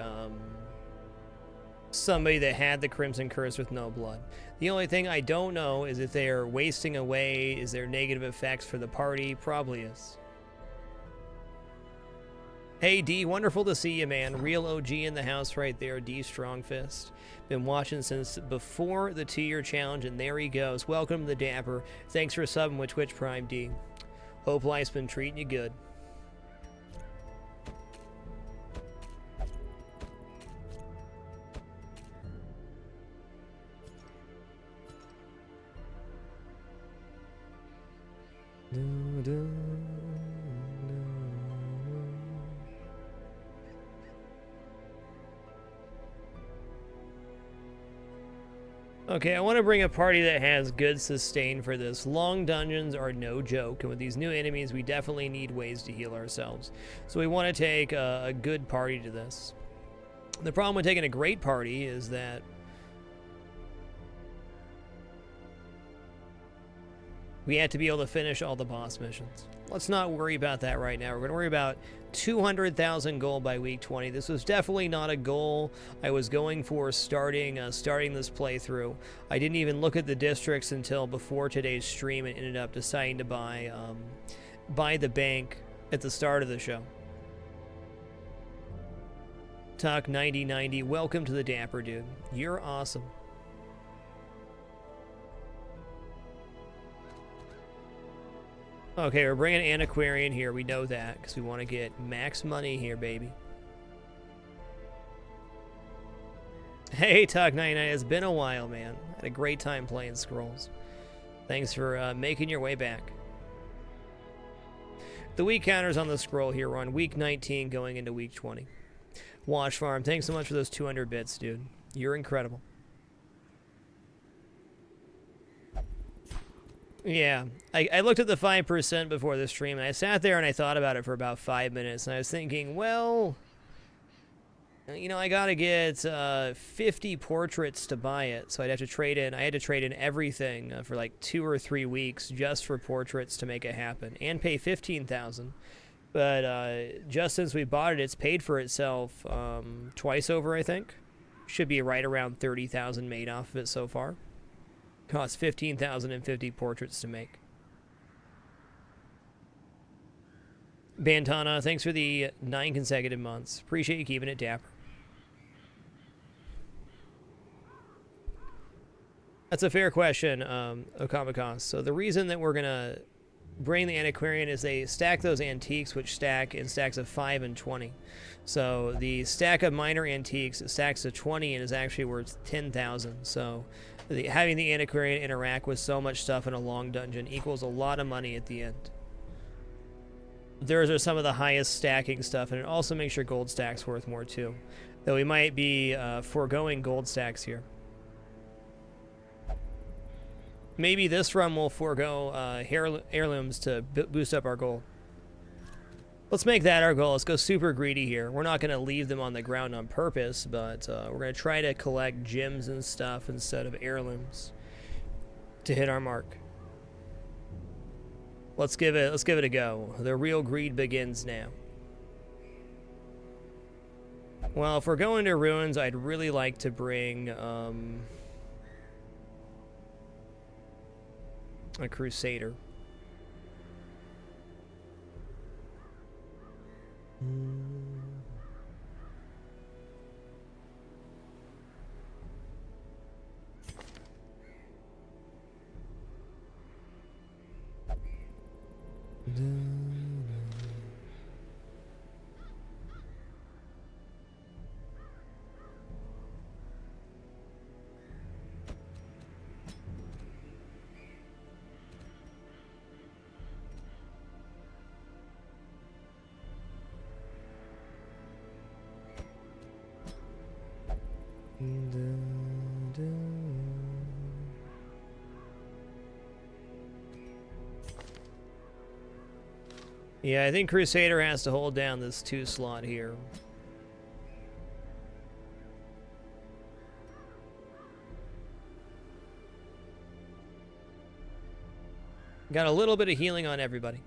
somebody that had the Crimson Curse with no blood. The only thing I don't know is if they are wasting away, is there negative effects for the party? Probably is. Hey D, wonderful to see you, man. Real OG in the house right there, D Strongfist. Been watching since before the 2-year challenge, and there he goes. Welcome to the Dapper. Thanks for subbing with Twitch Prime, D. Hope life's been treating you good. Okay, I want to bring a party that has good sustain for this. Long dungeons are no joke, and with these new enemies, we definitely need ways to heal ourselves. So we want to take a good party to this. The problem with taking a great party is that we have to be able to finish all the boss missions. Let's not worry about that right now. We're going to worry about 200,000 gold by week 20. This was definitely not a goal I was going for starting this playthrough. I didn't even look at the districts until before today's stream and ended up deciding to buy the bank at the start of the show. Talk 9090, welcome to the Dapper, dude. You're awesome. Okay, we're bringing Antiquarian here. We know that because we want to get max money here, baby. Hey, Talk 99, it's been a while, man. Had a great time playing Scrolls. Thanks for making your way back. The week counters on the scroll here. We're on week 19 going into week 20. Watch Farm, thanks so much for those 200 bits, dude. You're incredible. Yeah, I looked at the 5% before the stream, and I sat there and I thought about it for about 5 minutes, and I was thinking, well, you know, I gotta get 50 portraits to buy it, so I had to trade in everything for like 2 or 3 weeks just for portraits to make it happen, and pay 15,000. But just since we bought it, it's paid for itself twice over, I think. Should be right around 30,000 made off of it so far. Costs 15,050 portraits to make. Bantana, thanks for the 9 consecutive months. Appreciate you keeping it dapper. That's a fair question, Okamikos. So the reason that we're going to bring the Antiquarian is they stack those antiques, which stack in stacks of 5 and 20. So the stack of minor antiques stacks to 20 and is actually worth 10,000. So having the Antiquarian interact with so much stuff in a long dungeon equals a lot of money at the end. Those are some of the highest stacking stuff, and it also makes your gold stacks worth more too. Though we might be foregoing gold stacks here. Maybe this run will forego heirlooms to boost up our gold. Let's make that our goal. Let's go super greedy here. We're not going to leave them on the ground on purpose, but we're going to try to collect gems and stuff instead of heirlooms to hit our mark. Let's give it a go. The real greed begins now. Well, if we're going to ruins, I'd really like to bring a crusader. Yeah, I think Crusader has to hold down this 2 slot here. Got a little bit of healing on everybody.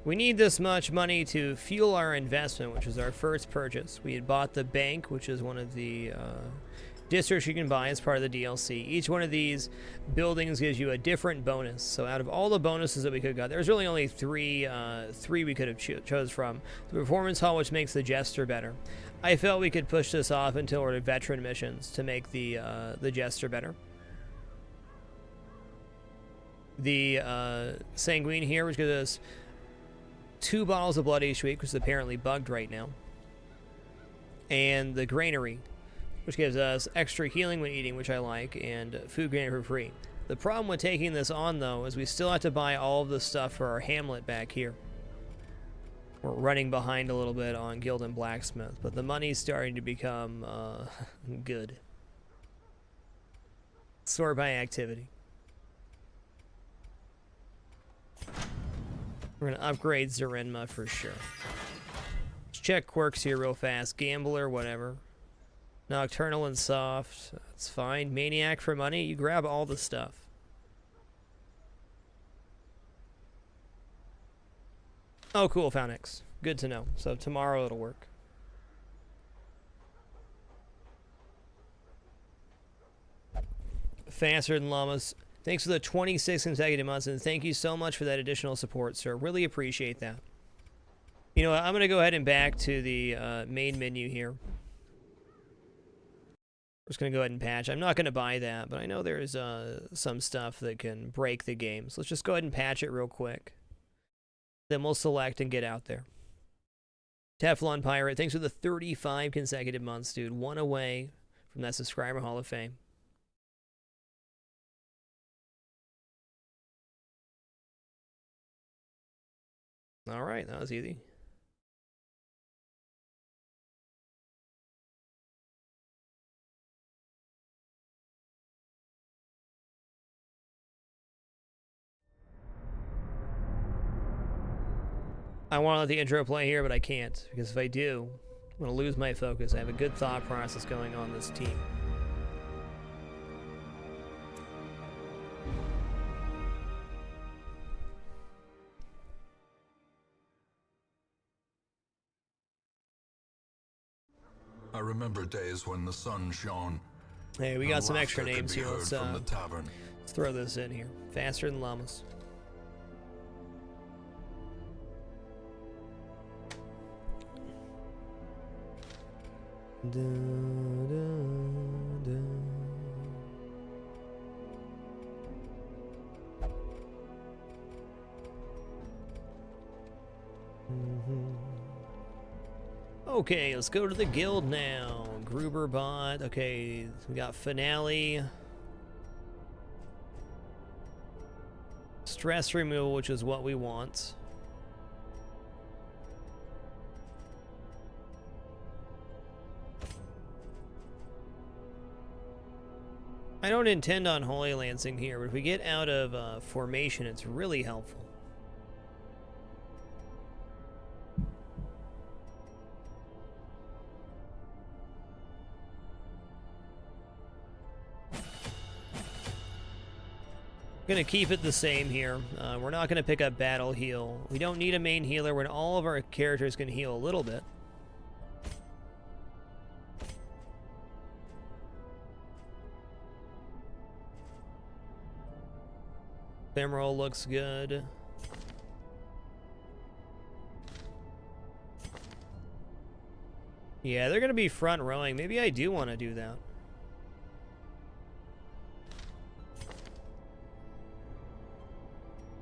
We need this much money to fuel our investment, which is our first purchase. We had bought the bank, which is one of the districts you can buy as part of the DLC. Each one of these buildings gives you a different bonus. So out of all the bonuses that we could have got, there's really only three we could have chose from. The performance hall, which makes the jester better. I felt we could push this off until we're at veteran missions to make the jester better. The sanguine here, which gives us 2 bottles of blood each week, which is apparently bugged right now. And the granary, which gives us extra healing when eating, which I like, and food granted for free. The problem with taking this on, though, is we still have to buy all of the stuff for our hamlet back here. We're running behind a little bit on guild and blacksmith, but the money's starting to become good. Sort by activity. We're going to upgrade JuneMas for sure. Let's check quirks here real fast. Gambler, whatever. Nocturnal and soft. That's fine. Maniac for money. You grab all the stuff. Oh, cool. Found X. Good to know. So tomorrow it'll work. Faster than llamas. Thanks for the 26 consecutive months, and thank you so much for that additional support, sir. Really appreciate that. You know what? I'm going to go ahead and back to the main menu here. We're just going to go ahead and patch. I'm not going to buy that, but I know there's some stuff that can break the game. So let's just go ahead and patch it real quick. Then we'll select and get out there. Teflon Pirate, thanks for the 35 consecutive months, dude. 1 away from that subscriber Hall of Fame. All right, that was easy. I want to let the intro play here, but I can't, because if I do, I'm going to lose my focus. I have a good thought process going on this team. I remember days when the sun shone. Hey, we got some extra laughter could names be here. heard from the tavern. Let's throw this in here. Faster than llamas. Da, da, da. Okay, let's go to the guild now. Gruber bot. Okay, we got finale. Stress removal, which is what we want. I don't intend on Holy Lancing here, but if we get out of formation, it's really helpful. Gonna keep it the same here. We're not gonna pick up battle heal. We don't need a main healer when all of our characters can heal a little bit. Ephemeral looks good. Yeah, they're gonna be front rowing. Maybe I do want to do that.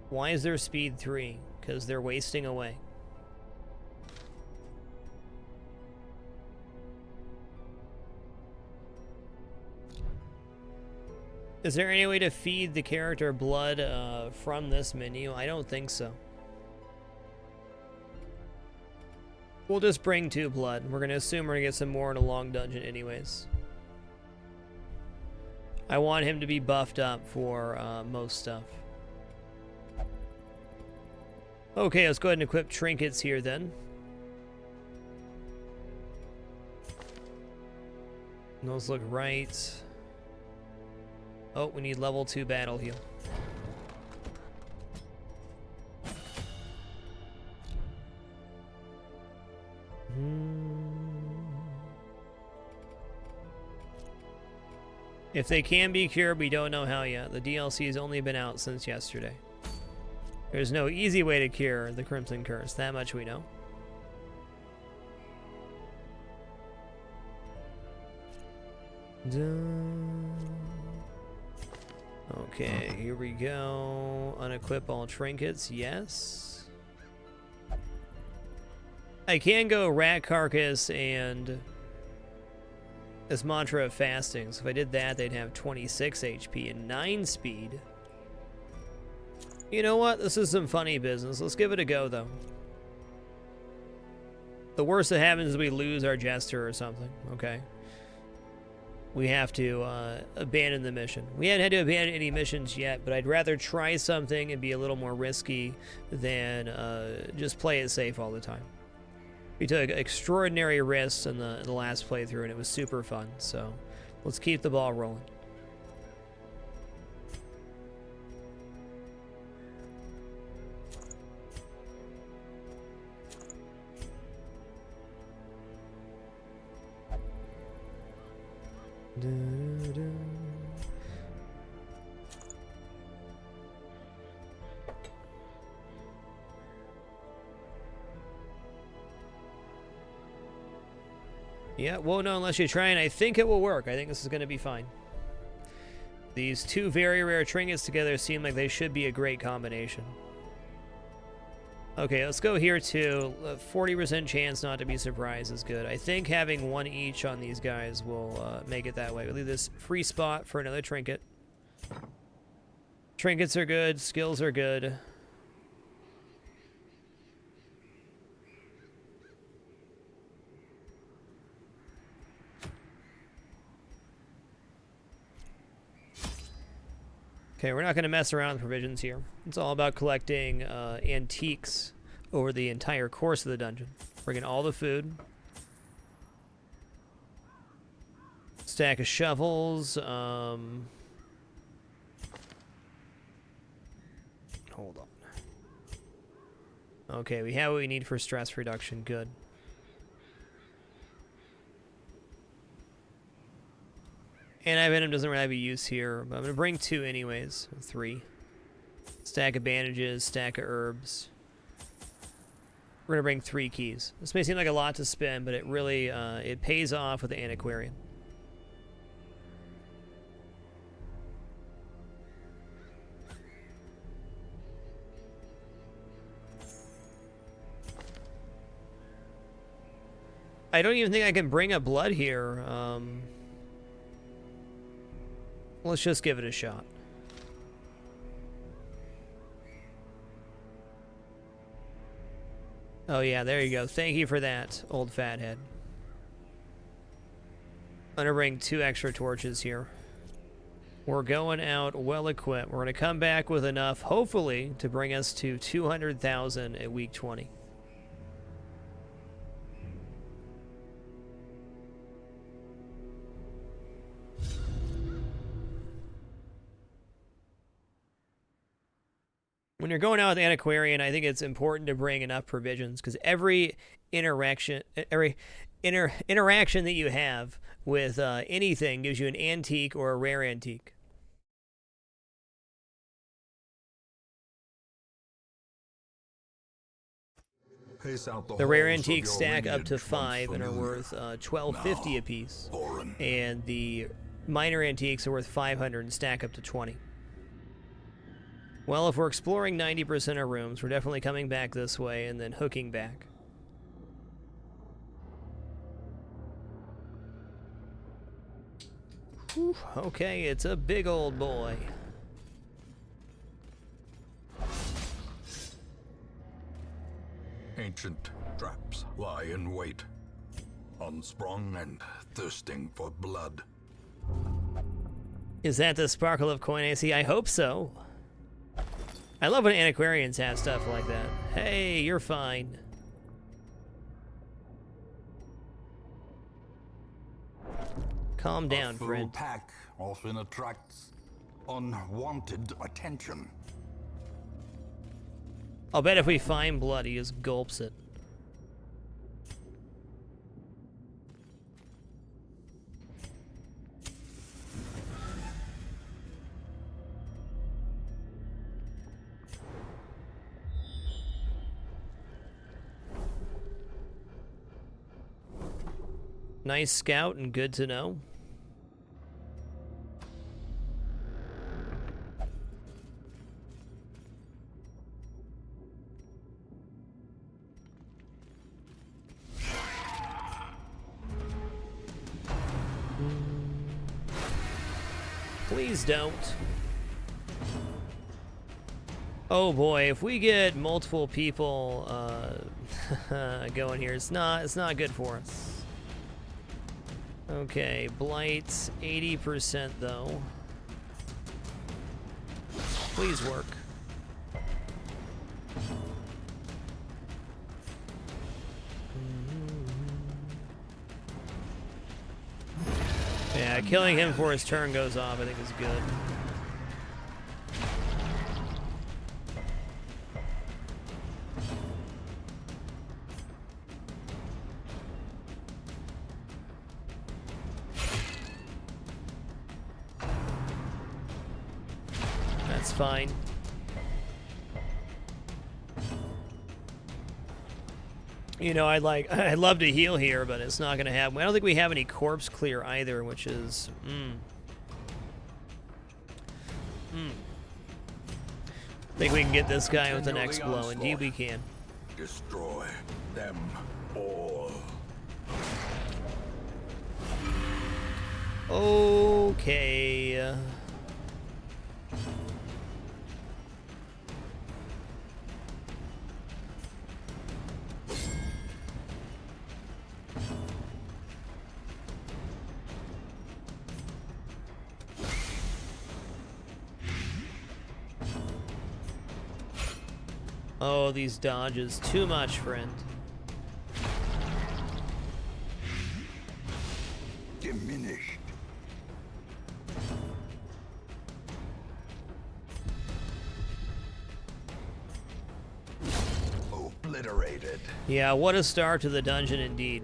Why is there speed 3? Because they're wasting away. Is there any way to feed the character blood from this menu? I don't think so. We'll just bring 2 blood. We're going to assume we're going to get some more in a long dungeon anyways. I want him to be buffed up for most stuff. Okay, let's go ahead and equip trinkets here then. Those look right. Oh, we need level 2 battle heal. If they can be cured, we don't know how yet. The DLC has only been out since yesterday. There's no easy way to cure the Crimson Curse. That much we know. Okay, here we go. Unequip all trinkets, yes. I can go Rat Carcass and this Mantra of Fasting. So if I did that, they'd have 26 HP and 9 speed. You know what? This is some funny business. Let's give it a go, though. The worst that happens is we lose our Jester or something, okay? We have to abandon the mission. We haven't had to abandon any missions yet, but I'd rather try something and be a little more risky than just play it safe all the time. We took extraordinary risks in the last playthrough, and it was super fun, so let's keep the ball rolling. Yeah, won't know unless you try, and I think it will work. I think this is going to be fine. These two very rare trinkets together seem like they should be a great combination. Okay, let's go here too. 40% chance not to be surprised is good. I think having one each on these guys will make it that way. We'll leave this free spot for another trinket. Trinkets are good. Skills are good. Okay, we're not going to mess around with provisions here. It's all about collecting antiques over the entire course of the dungeon. Bringing all the food. Stack of shovels. Hold on. Okay, we have what we need for stress reduction. Good. Anti-venom doesn't really have a use here, but I'm going to bring 2 anyways. 3. Stack of bandages, stack of herbs. We're going to bring 3 keys. This may seem like a lot to spend, but it really it pays off with the Antiquarian. I don't even think I can bring up blood here. Let's just give it a shot. Oh yeah, there you go. Thank you for that, old fathead. I'm gonna bring 2 extra torches here. We're going out well equipped. We're gonna come back with enough, hopefully, to bring us to 200,000 at week 20. When you're going out with Antiquarian, I think it's important to bring enough provisions because every interaction that you have with anything gives you an antique or a rare antique. Pace out The rare halls of antiques your stack up to lineage 5 once and are familiar. worth $12.50 apiece, Foreign. and the minor antiques are worth 500 and stack up to 20. Well, if we're exploring 90% of rooms, we're definitely coming back this way and then hooking back. Whew, okay, it's a big old boy. Ancient traps lie in wait, unsprung and thirsting for blood. Is that the sparkle of coin I see? I hope so. I love when antiquarians have stuff like that. Hey, you're fine. Calm down, A full friend. pack often attracts unwanted attention. I'll bet if we find blood, he just gulps it. Nice scout and good to know. Please don't. Oh boy, if we get multiple people going here, it's not good for us. Okay, Blight's 80% though. Please work. Yeah, killing him before his turn goes off I think is good. That's fine. You know, I'd love to heal here, but it's not going to happen. I don't think we have any corpse clear either, which is... I think we can get this guy with the next blow. Indeed we can. Destroy them all. Okay. Oh, these dodges. Too much, friend. Diminished. Obliterated. Yeah, what a start to the dungeon indeed.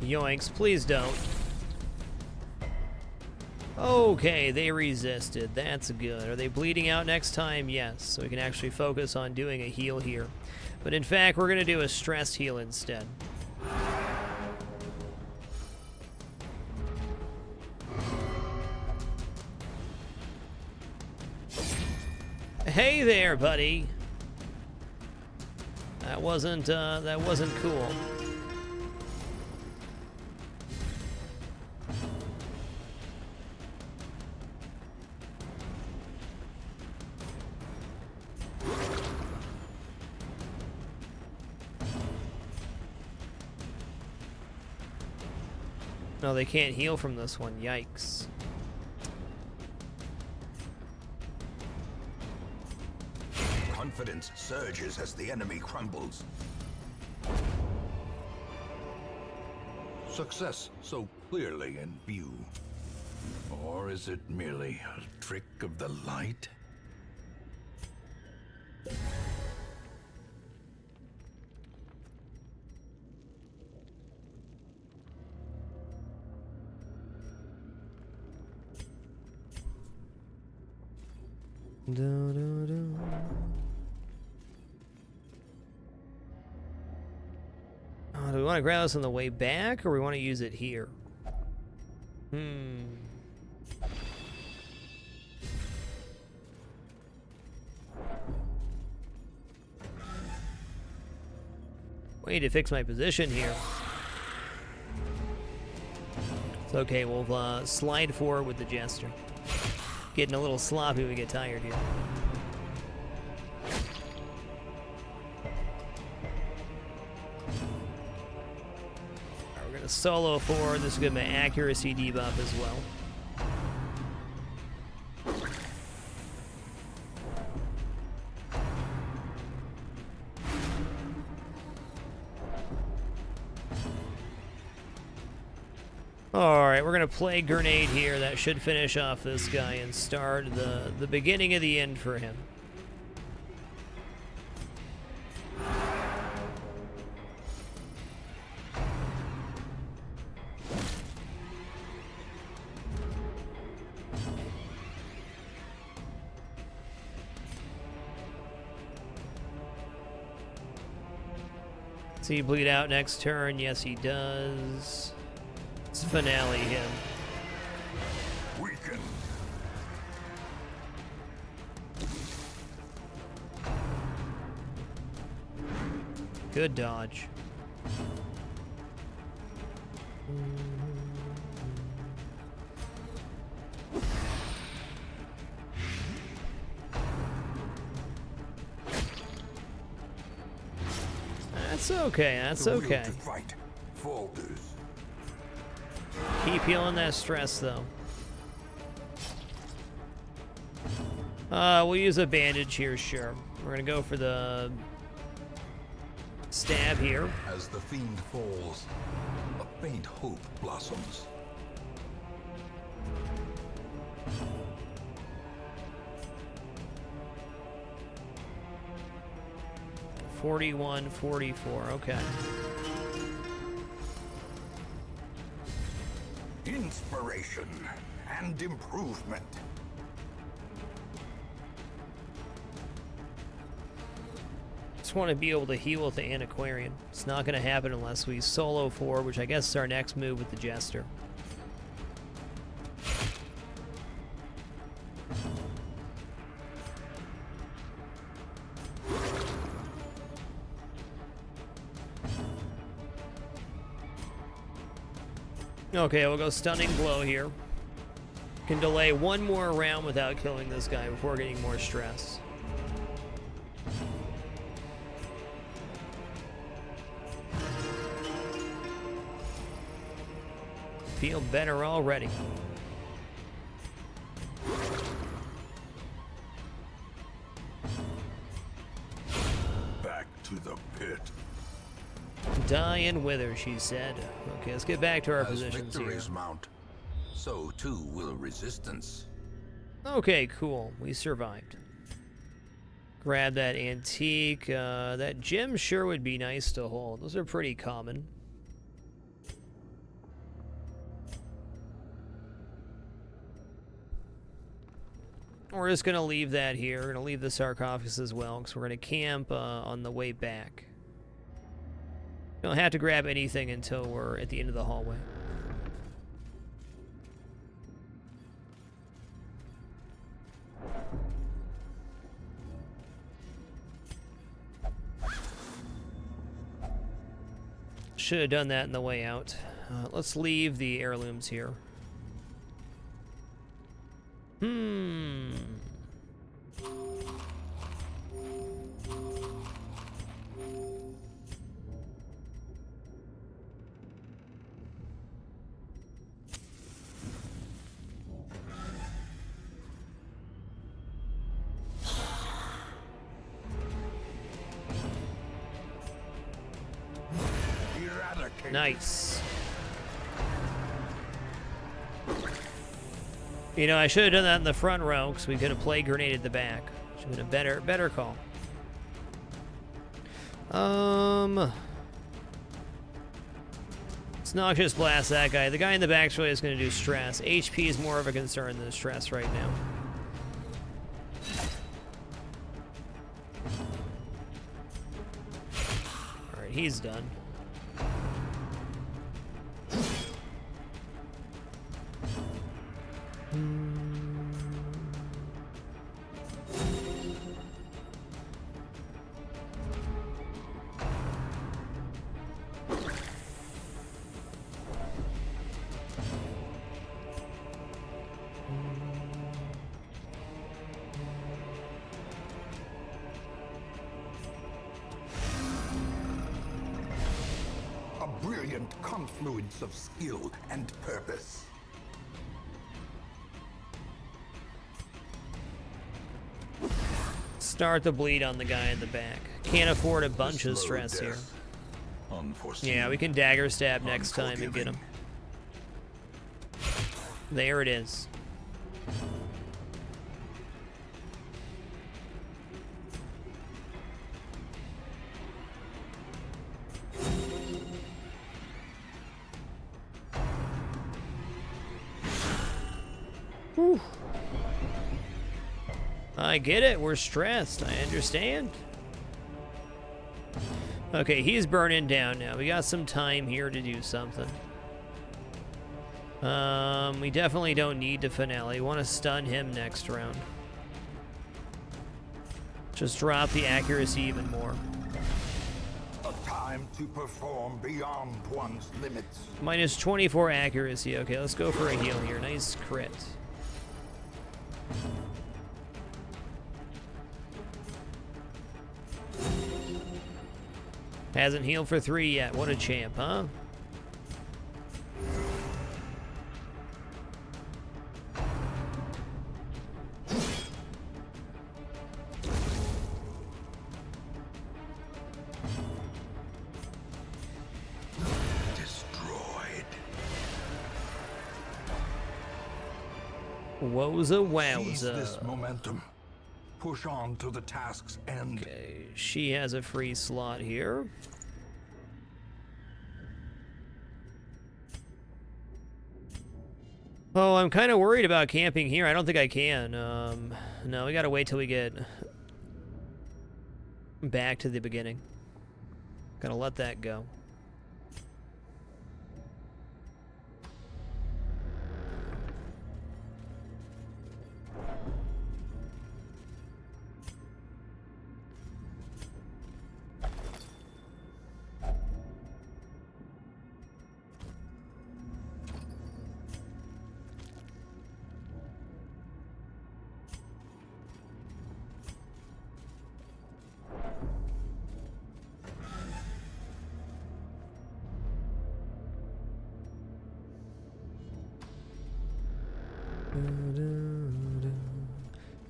Yoinks, please don't. Okay, they resisted. That's good. Are they bleeding out next time? Yes, so we can actually focus on doing a heal here. But in fact, we're going to do a stress heal instead. Hey there, buddy. That wasn't cool. No, they can't heal from this one. Yikes. Confidence surges as the enemy crumbles. Success so clearly in view. Or is it merely a trick of the light? Do we want to grab this on the way back, or we want to use it here? We need to fix my position here. It's okay, we'll slide forward with the Jester. Getting a little sloppy when we get tired here. We're gonna solo forward. This is gonna be my accuracy debuff as well. Alright, we're gonna play Grenade here. That should finish off this guy and start the beginning of the end for him. Does he bleed out next turn? Yes, he does. Let's finale him. Weaken. Good dodge. That's okay, that's The will okay. to fight falters. Keep healing that stress, though. We'll use a bandage here, sure. We're gonna go for the stab here. As the fiend falls, a faint hope blossoms. $41, $44, okay. Inspiration and improvement. Just want to be able to heal with the Antiquarian. It's not going to happen unless we solo 4, which I guess is our next move with the Jester. Okay, we'll go Stunning Blow here. Can delay one more round without killing this guy before getting more stress. Feel better already. Back to the pit. Die and wither, she said. Okay, let's get back to our As positions here. victories mount, so too will resistance. Okay, cool. We survived. Grab that antique. That gem sure would be nice to hold. Those are pretty common. We're just going to leave that here. We're going to leave the sarcophagus as well, because we're going to camp on the way back. You don't have to grab anything until we're at the end of the hallway. Should have done that in the way out. Let's leave the heirlooms here. Nice. You know, I should have done that in the front row, because we could have played grenade at the back. Should have been a better call. Let's Noxious Blast that guy. The guy in the back's really is going to do stress. HP is more of a concern than stress right now. Alright, he's done. A brilliant confluence of skill and purpose. Start the bleed on the guy in the back. Can't afford a bunch of stress here. Unforeseen. Yeah, we can dagger stab next time and get him. There it is. Whew. I get it. We're stressed. I understand. Okay, he's burning down now. We got some time here to do something. We definitely don't need to finale. We want to stun him next round. Just drop the accuracy even more. A time to perform beyond one's limits. Minus 24 accuracy. Okay, let's go for a heal here. Nice crit. Hasn't healed for 3 yet. What a champ, huh? Destroyed. Wowza Seize wowza. this momentum. Push on to the task's end. Okay, she has a free slot here. Oh, I'm kind of worried about camping here. I don't think I can. No, we gotta wait till we get back to the beginning. Gotta let that go.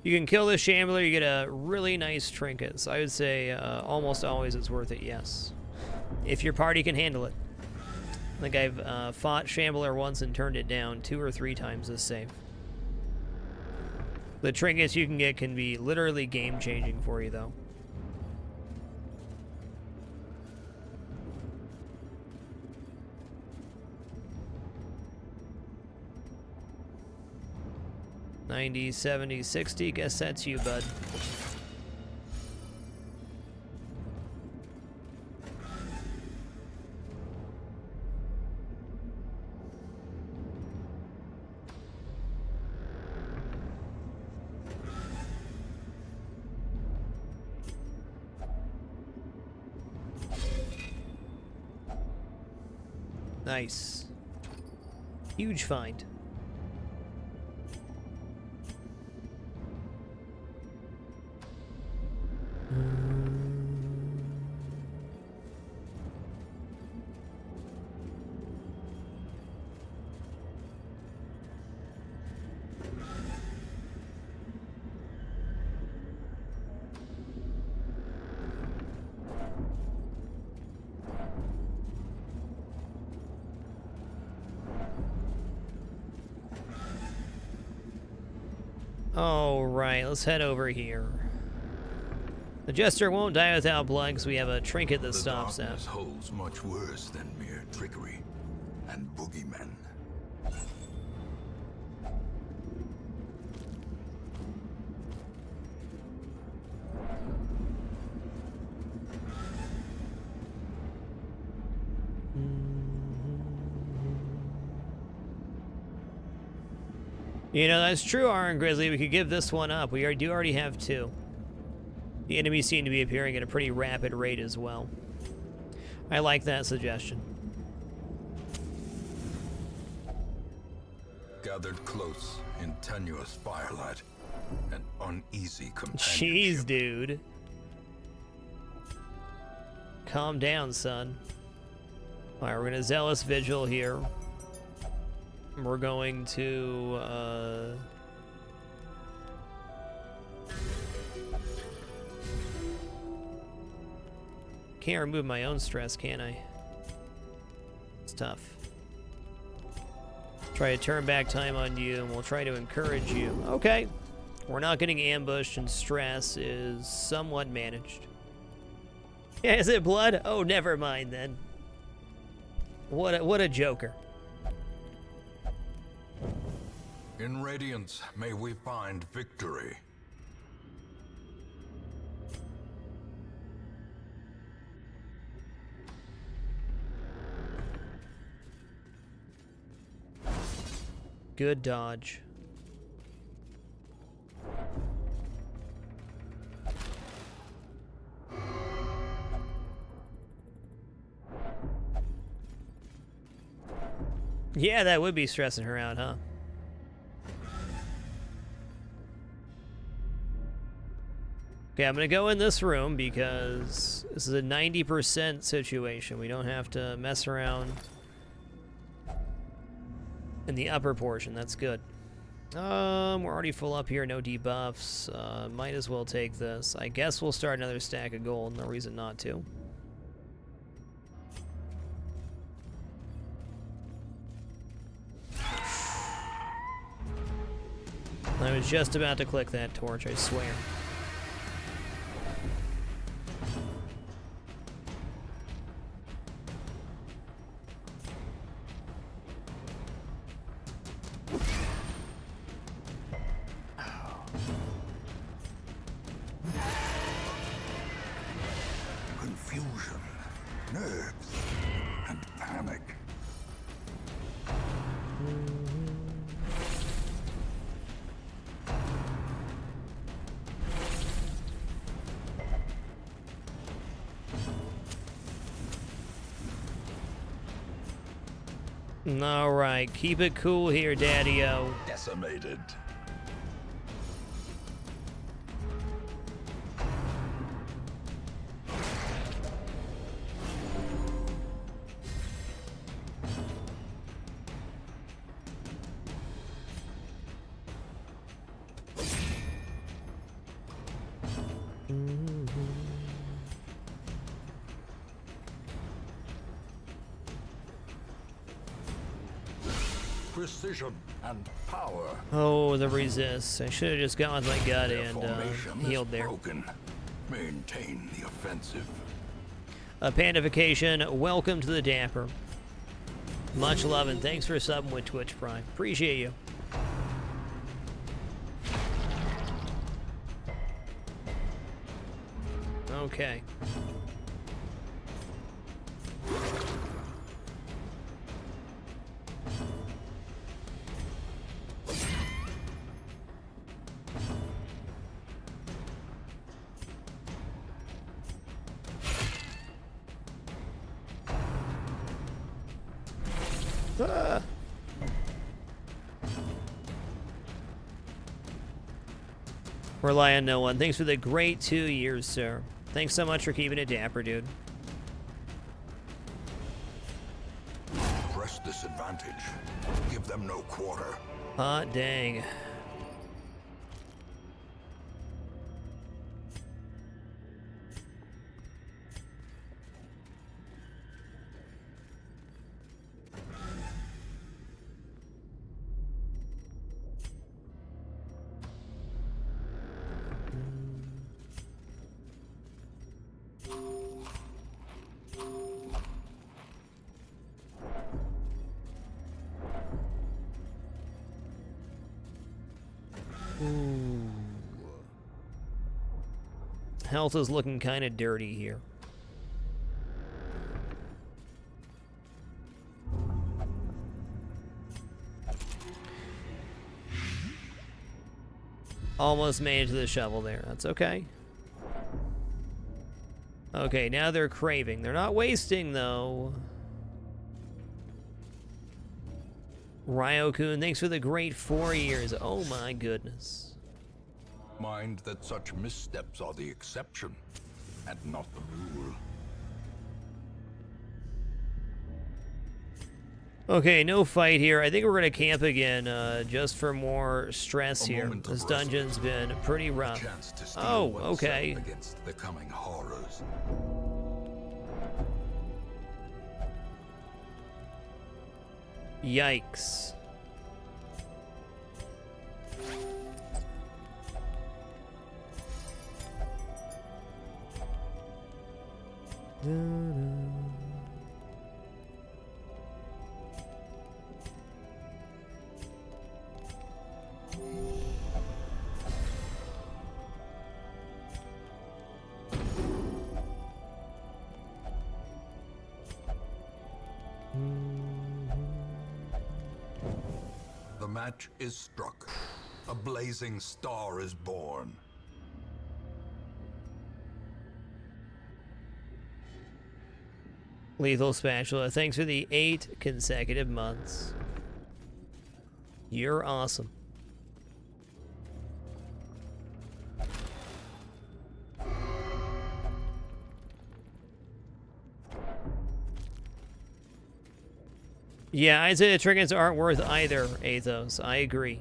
You can kill this Shambler, you get a really nice trinket. So I would say almost always it's worth it, yes. If your party can handle it. I think I've fought Shambler once and turned it down 2 or 3 times this save. The trinkets you can get can be literally game-changing for you, though. $90, $70, $60. Guess that's you, bud. Nice. Huge find. All right, let's head over here. The Jester won't die without blood because we have a trinket that stops that. The darkness holds much worse than mere trickery and boogeymen. You know, that's true, Iron Grizzly. We could give this one up. We do already have 2. The enemies seem to be appearing at a pretty rapid rate as well. I like that suggestion. Gathered close in tenuous firelight, an uneasy companionship. Jeez, dude. Calm down, son. All right, we're gonna Zealous Vigil here. We're going to, can't remove my own stress, can I? It's tough. Try to turn back time on you, and we'll try to encourage you. Okay. We're not getting ambushed, and stress is somewhat managed. Yeah, is it blood? Oh, never mind then. What a joker. In Radiance, may we find victory. Good dodge. Yeah, that would be stressing her out, huh? Okay, I'm gonna go in this room because this is a 90% situation. We don't have to mess around in the upper portion. That's good. We're already full up here, no debuffs. Might as well take this. I guess we'll start another stack of gold. No reason not to. I was just about to click that torch, I swear. Confusion, nerves, and panic. Alright, keep it cool here, Daddy-O. Decimated. Precision and power. Oh, the resist. I should have just gone with my gut Their and formation is healed there. broken. Maintain the offensive. Pandification, welcome to the Dapper. Much love and thanks for subbing with Twitch Prime. Appreciate you. Okay. Ah. Rely on no one. Thanks for the great 2 years, sir. Thanks so much for keeping it dapper, dude. Press this advantage. Give them no quarter. Hot dang. Ooh. Health is looking kind of dirty here. Almost made it to the shovel there. That's okay. Okay, now they're craving. They're not wasting, though. Ryo-kun, thanks for the great 4 years. Oh my goodness. Mind that such missteps are the exception, and not the rule. Okay, no fight here. I think we're going to camp again, just for more stress here. This dungeon's been pretty rough. Oh, okay. Against the coming horrors. Yikes. The match is struck. A blazing star is born. Lethal Spatula, thanks for the 8 consecutive months. You're awesome. Yeah, I'd say the trinkets aren't worth either, Athos. I agree.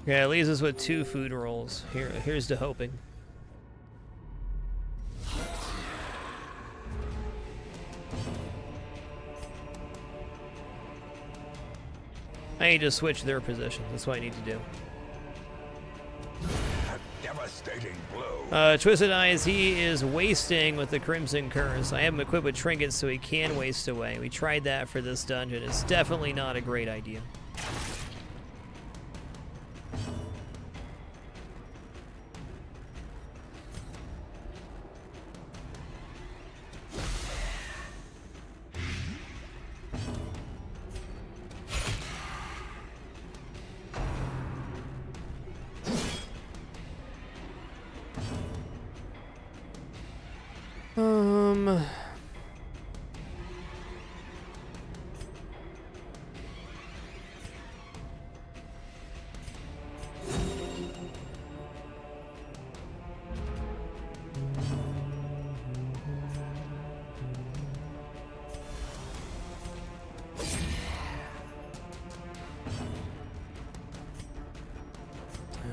Yeah, it leaves us with 2 food rolls. Here's to hoping. I need to switch their positions. That's what I need to do. A devastating blow. Twisted Eyes, he is wasting with the Crimson Curse. I have him equipped with trinkets so he can waste away. We tried that for this dungeon. It's definitely not a great idea.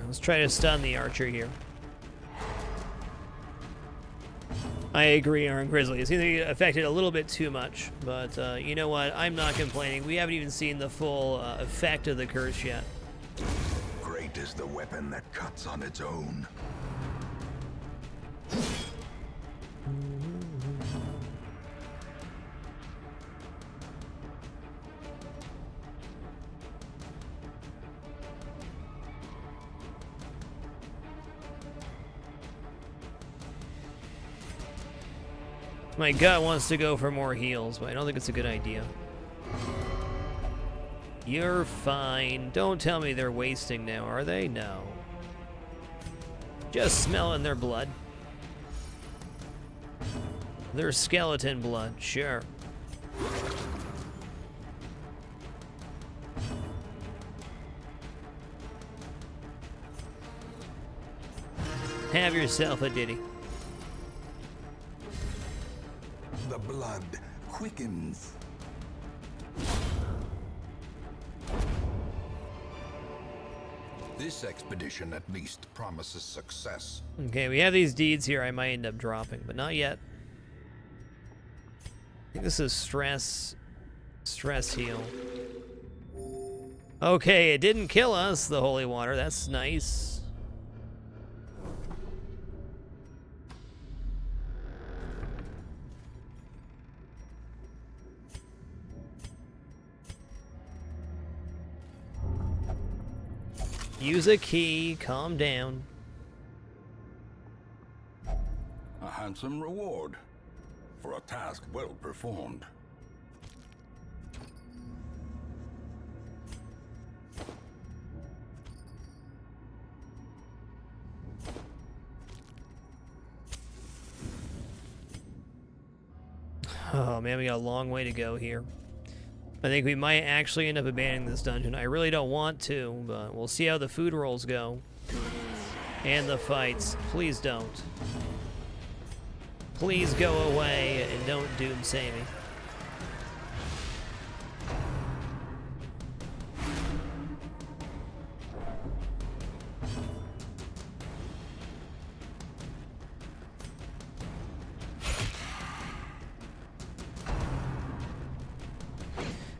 Let's try to stun the archer here. I agree, Iron Grizzly. It seems to be affected a little bit too much, but you know what? I'm not complaining. We haven't even seen the full effect of the curse yet. Great is the weapon that cuts on its own. My gut wants to go for more heals, but I don't think it's a good idea. You're fine. Don't tell me they're wasting now, are they? No. Just smelling their blood. Their skeleton blood, sure. Have yourself a ditty. The blood quickens. This expedition at least promises success. Okay, we have these deeds here I might end up dropping, but not yet. I think this is stress heal. Okay, it didn't kill us, the holy water. That's nice. Use a key, calm down. A handsome reward for a task well performed. Oh man, we got a long way to go here. I think we might actually end up abandoning this dungeon. I really don't want to, but we'll see how the food rolls go. And the fights. Please don't. Please go away and don't doomsay me.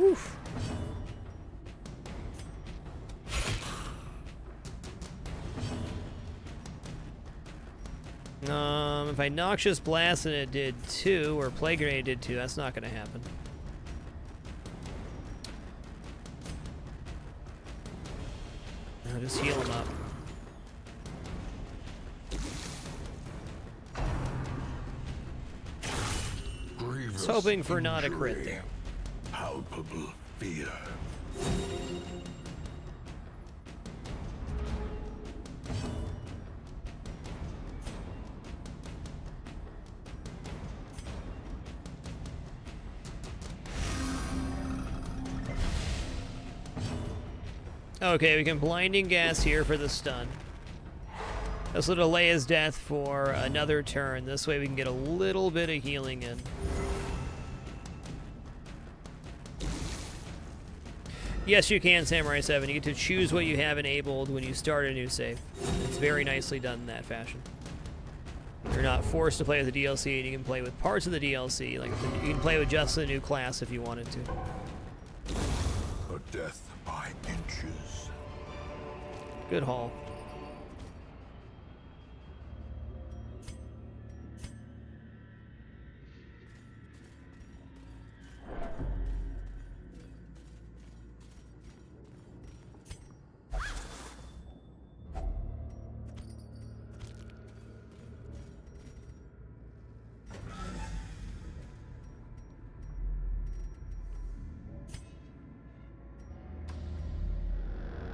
Oof. If I Noxious Blast and it did 2, or Plague Grenade did 2, that's not going to happen. I'll just heal him up. I was hoping for not a crit there. Palpable fear. Okay, we can Blinding Gas here for the stun. This will delay his death for another turn. This way we can get a little bit of healing in. Yes, you can, Samurai 7. You get to choose what you have enabled when you start a new save. It's very nicely done in that fashion. You're not forced to play with the DLC, and you can play with parts of the DLC. Like you can play with just the new class if you wanted to. A death by inches. Good haul.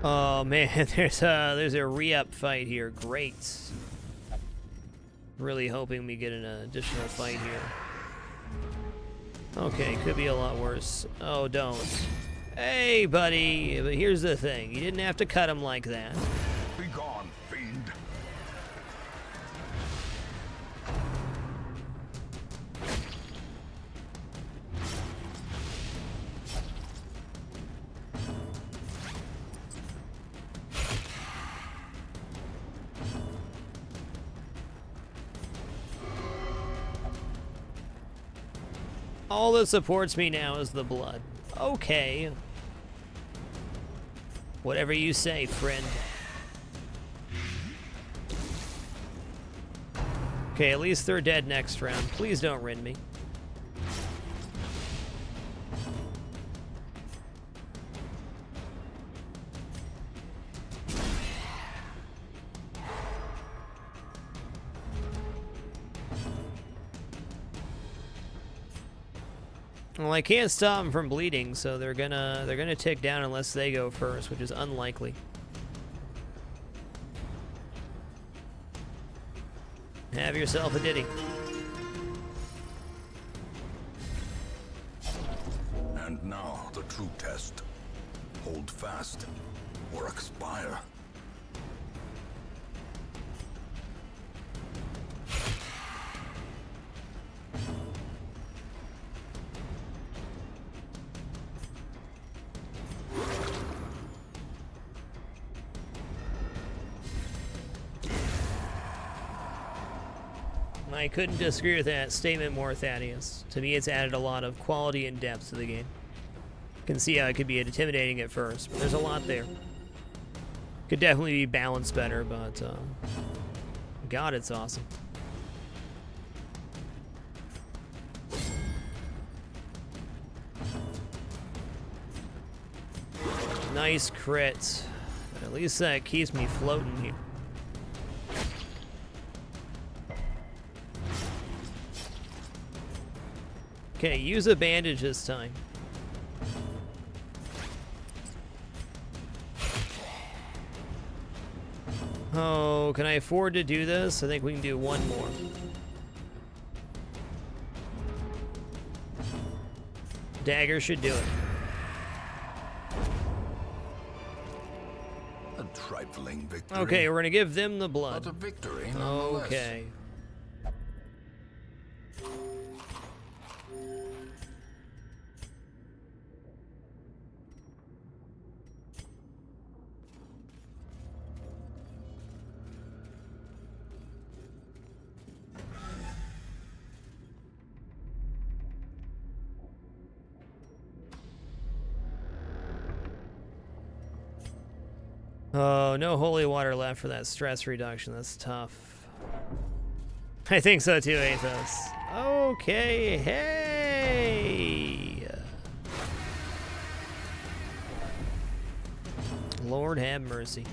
Oh man, there's a re-up fight here. Great. Really hoping we get an additional fight here. Okay, could be a lot worse. Oh, don't. Hey, buddy. But here's the thing. You didn't have to cut him like that. Be gone, fiend. All that supports me now is the blood. Okay. Whatever you say, friend. Okay, at least they're dead next round. Please don't rend me. Well, I can't stop them from bleeding, so they're gonna tick down unless they go first, which is unlikely. Have yourself a ditty. And now the true test. Hold fast or expire. I couldn't disagree with that statement more, Thaddeus. To me, it's added a lot of quality and depth to the game. You can see how it could be intimidating at first, but there's a lot there. Could definitely be balanced better, but God, it's awesome. Nice crit. At least that keeps me floating here. Okay, use a bandage this time. Oh, can I afford to do this? I think we can do one more. Dagger should do it. A trifling victory. Okay, we're gonna give them the blood. But a victory nonetheless. Okay. Oh, no holy water left for that stress reduction. That's tough. I think so too, Athos. Okay, hey! Lord have mercy.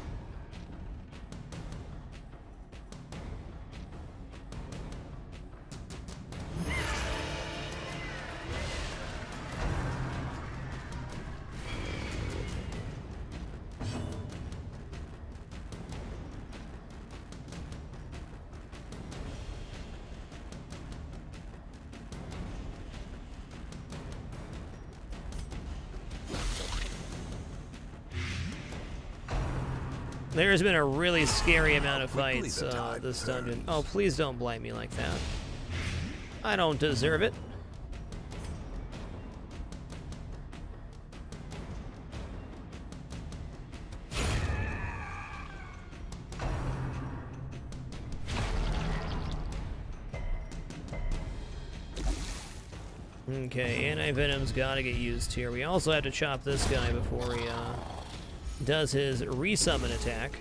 There's been a really scary amount of fights this dungeon. Oh, please don't blight me like that. I don't deserve it. Okay, anti-venom's gotta get used here. We also have to chop this guy before he does his resummon attack.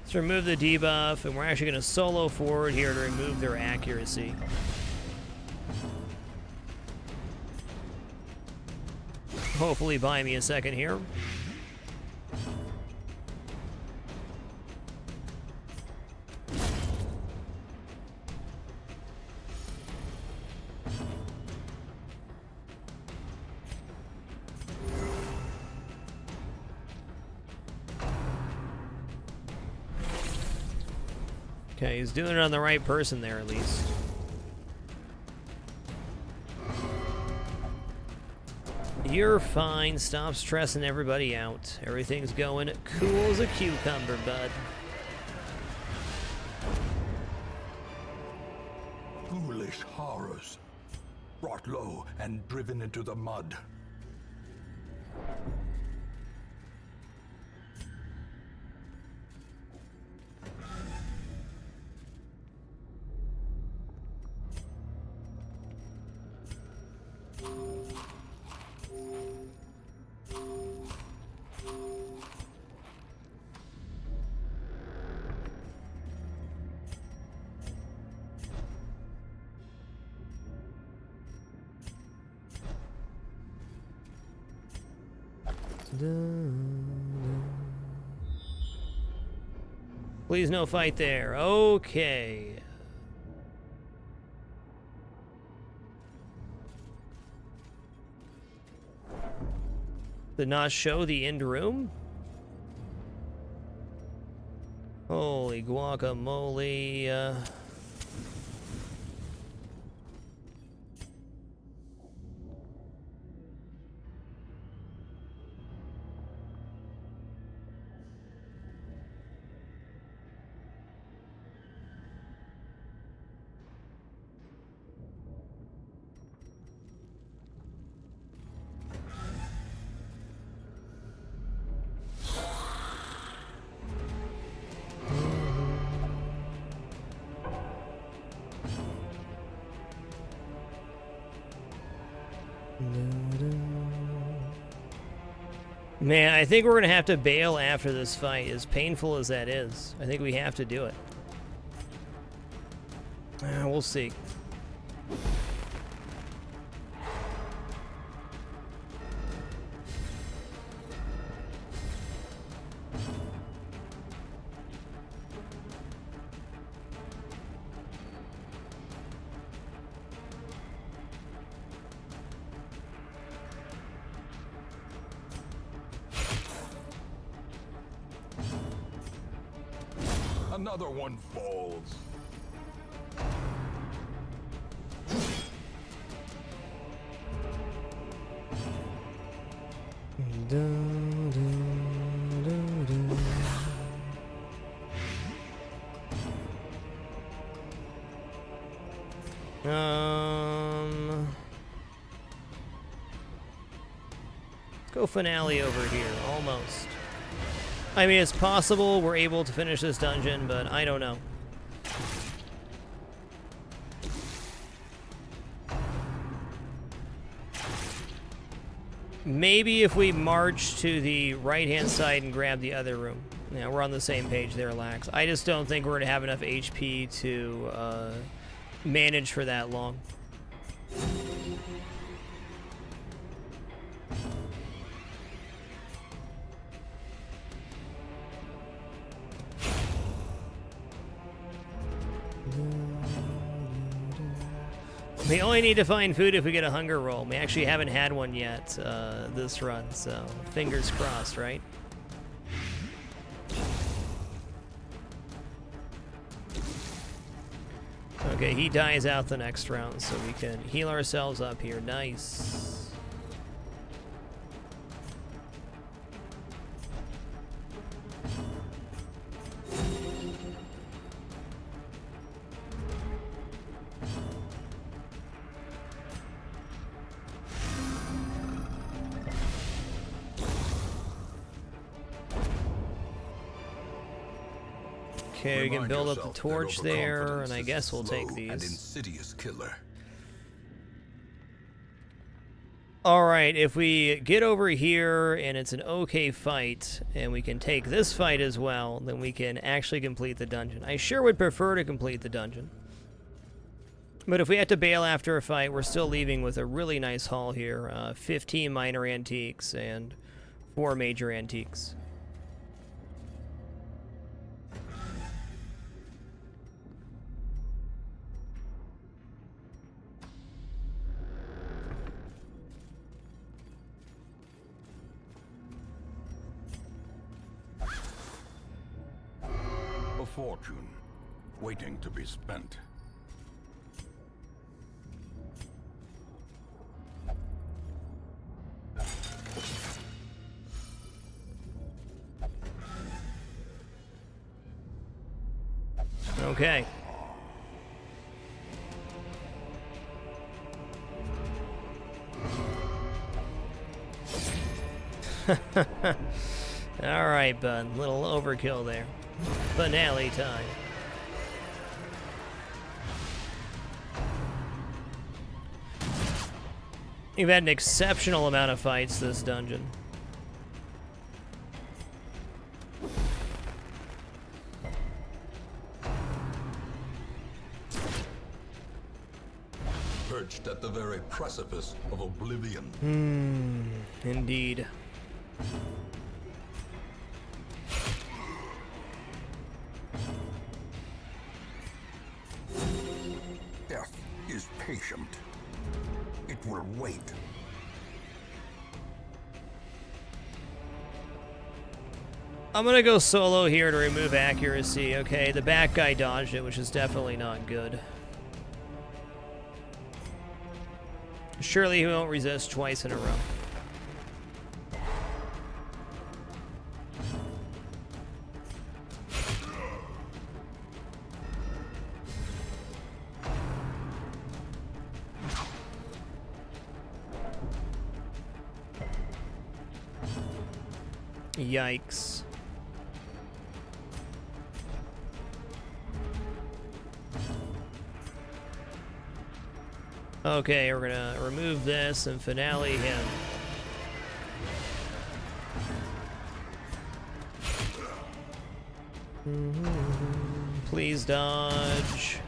Let's remove the debuff, and we're actually going to solo forward here to remove their accuracy. Hopefully buy me a second here. Okay, he's doing it on the right person there at least. You're fine. Stop stressing everybody out. Everything's going cool as a cucumber, bud. Foolish horrors, brought low and driven into the mud. Please no fight there. Okay. Did not show the end room? Holy guacamole. Man, I think we're gonna have to bail after this fight, as painful as that is. I think we have to do it. We'll see. Another one falls. Let's go finale over here, almost. I mean, it's possible we're able to finish this dungeon, but I don't know. Maybe if we march to the right-hand side and grab the other room. Yeah, we're on the same page there, Lax. I just don't think we're going to have enough HP to manage for that long. We only need to find food if we get a hunger roll. We actually haven't had one yet this run, so fingers crossed, right? Okay, he dies out the next round, so we can heal ourselves up here. Nice. Okay, we can build up the torch there, and I guess we'll take these. An insidious killer. Alright, if we get over here and it's an okay fight, and we can take this fight as well, then we can actually complete the dungeon. I sure would prefer to complete the dungeon. But if we have to bail after a fight, we're still leaving with a really nice haul here. 15 minor antiques and 4 major antiques. A fortune waiting to be spent. Okay. Alright, bud. Little overkill there. Finale time. We've had an exceptional amount of fights this dungeon. Perched at the very precipice of oblivion. Indeed. Death is patient. It will wait. I'm gonna go solo here to remove accuracy. Okay, the back guy dodged it, which is definitely not good. Surely he won't resist twice in a row. Yikes. Okay, we're gonna remove this and finale him. Please dodge.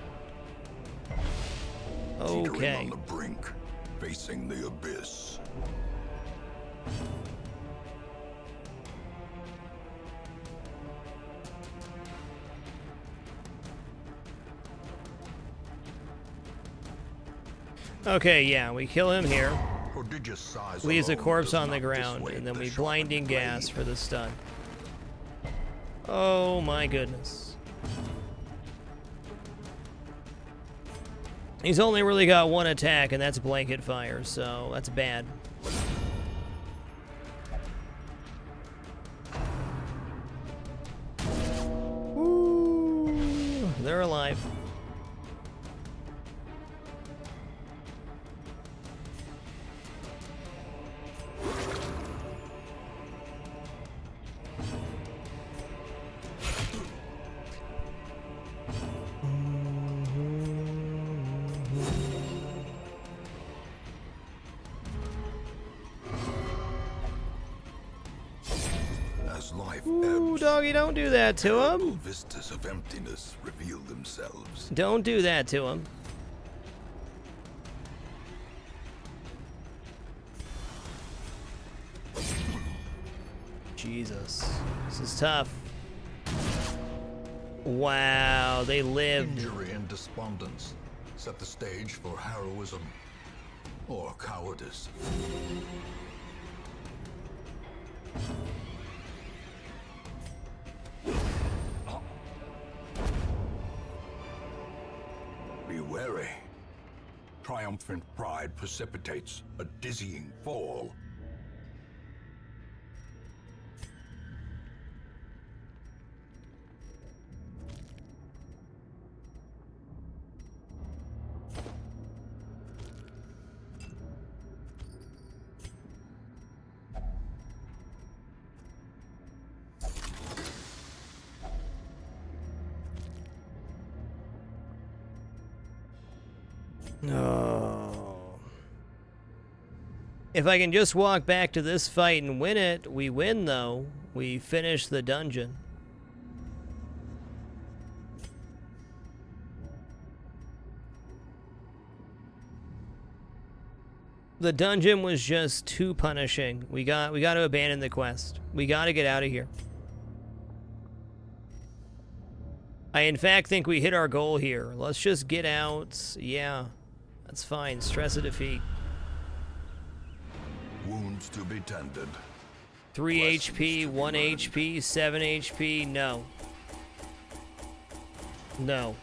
Teetering Okay. on the brink, facing the abyss. Okay, yeah, we kill him here. Prodigious size Leaves a alone corpse does on the not ground, dissuade and then the we sharpened blinding gas blade. for the stun. Oh my goodness. He's only really got one attack, and that's blanket fire, so that's bad. Ooh, they're alive. life Ooh, ebbs, doggy, don't do that to terrible him. vistas of emptiness reveal themselves. Don't do that to him. Jesus. This is tough. Wow, they lived. Injury and despondence set the stage for heroism or cowardice. Be wary. Triumphant pride precipitates a dizzying fall. Oh. If I can just walk back to this fight and win it, we win though. We finish the dungeon. The dungeon was just too punishing. We got to abandon the quest. We got to get out of here. I in fact think we hit our goal here. Let's just get out. Yeah. That's fine. Stress a defeat. Wounds to be tended. 3 HP, 1 HP, 7 HP. No. No.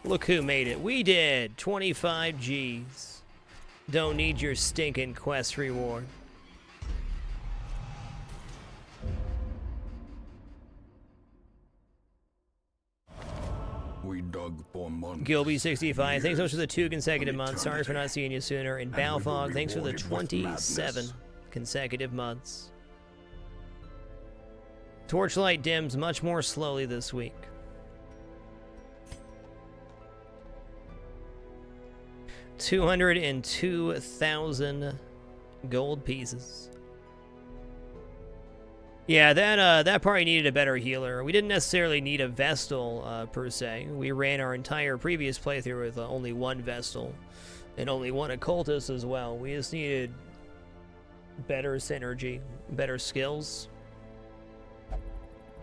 Look who made it. We did. 25 Gs. Don't need your stinking quest reward. We dug for months. Gilby65, thanks so much for the 2 consecutive months. Sorry for not seeing you sooner. And we were Balfog, thanks for the rewarded with 27 madness. consecutive months. Torchlight dims much more slowly this week. $202,000 gold pieces. Yeah, that probably needed a better healer. We didn't necessarily need a Vestal, per se. We ran our entire previous playthrough with only 1 Vestal and only 1 Occultist as well. We just needed better synergy, better skills.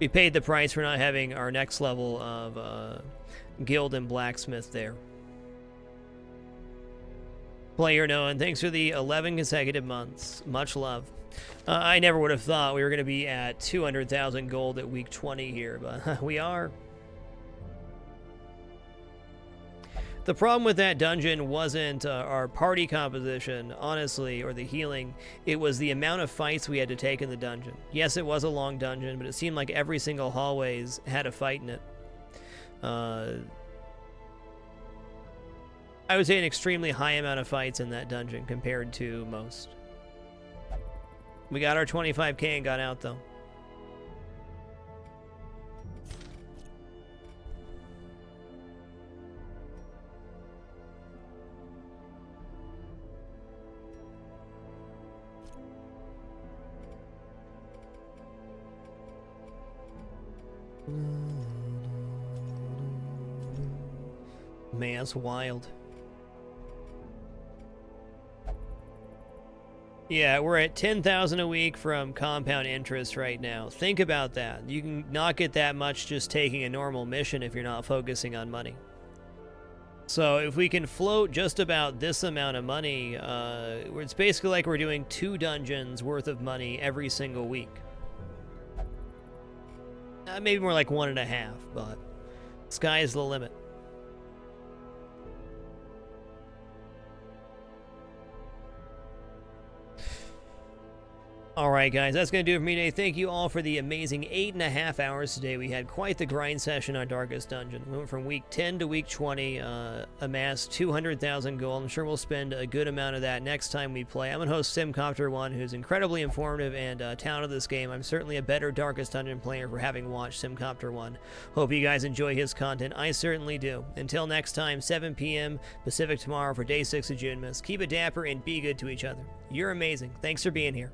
We paid the price for not having our next level of Guild and Blacksmith there. Player Known, thanks for the 11 consecutive months. Much love. I never would have thought we were going to be at 200,000 gold at week 20 here, but we are. The problem with that dungeon wasn't our party composition, honestly, or the healing. It was the amount of fights we had to take in the dungeon. Yes, it was a long dungeon, but it seemed like every single hallways had a fight in it. I would say an extremely high amount of fights in that dungeon compared to most. We got our 25k and got out, though. Man, it's wild. Yeah, we're at 10,000 a week from compound interest right now. Think about that. You can not get that much just taking a normal mission if you're not focusing on money. So if we can float just about this amount of money, it's basically like we're doing 2 dungeons worth of money every single week. Maybe more like 1.5, but sky's the limit. Alright guys, that's going to do it for me today. Thank you all for the amazing 8.5 hours today. We had quite the grind session on Darkest Dungeon. We went from week 10 to week 20, amassed 200,000 gold. I'm sure we'll spend a good amount of that next time we play. I'm going to host Simcopter1, who's incredibly informative and talented this game. I'm certainly a better Darkest Dungeon player for having watched Simcopter1. Hope you guys enjoy his content. I certainly do. Until next time, 7 p.m. Pacific tomorrow for day 6 of JuneMas. Keep it dapper and be good to each other. You're amazing. Thanks for being here.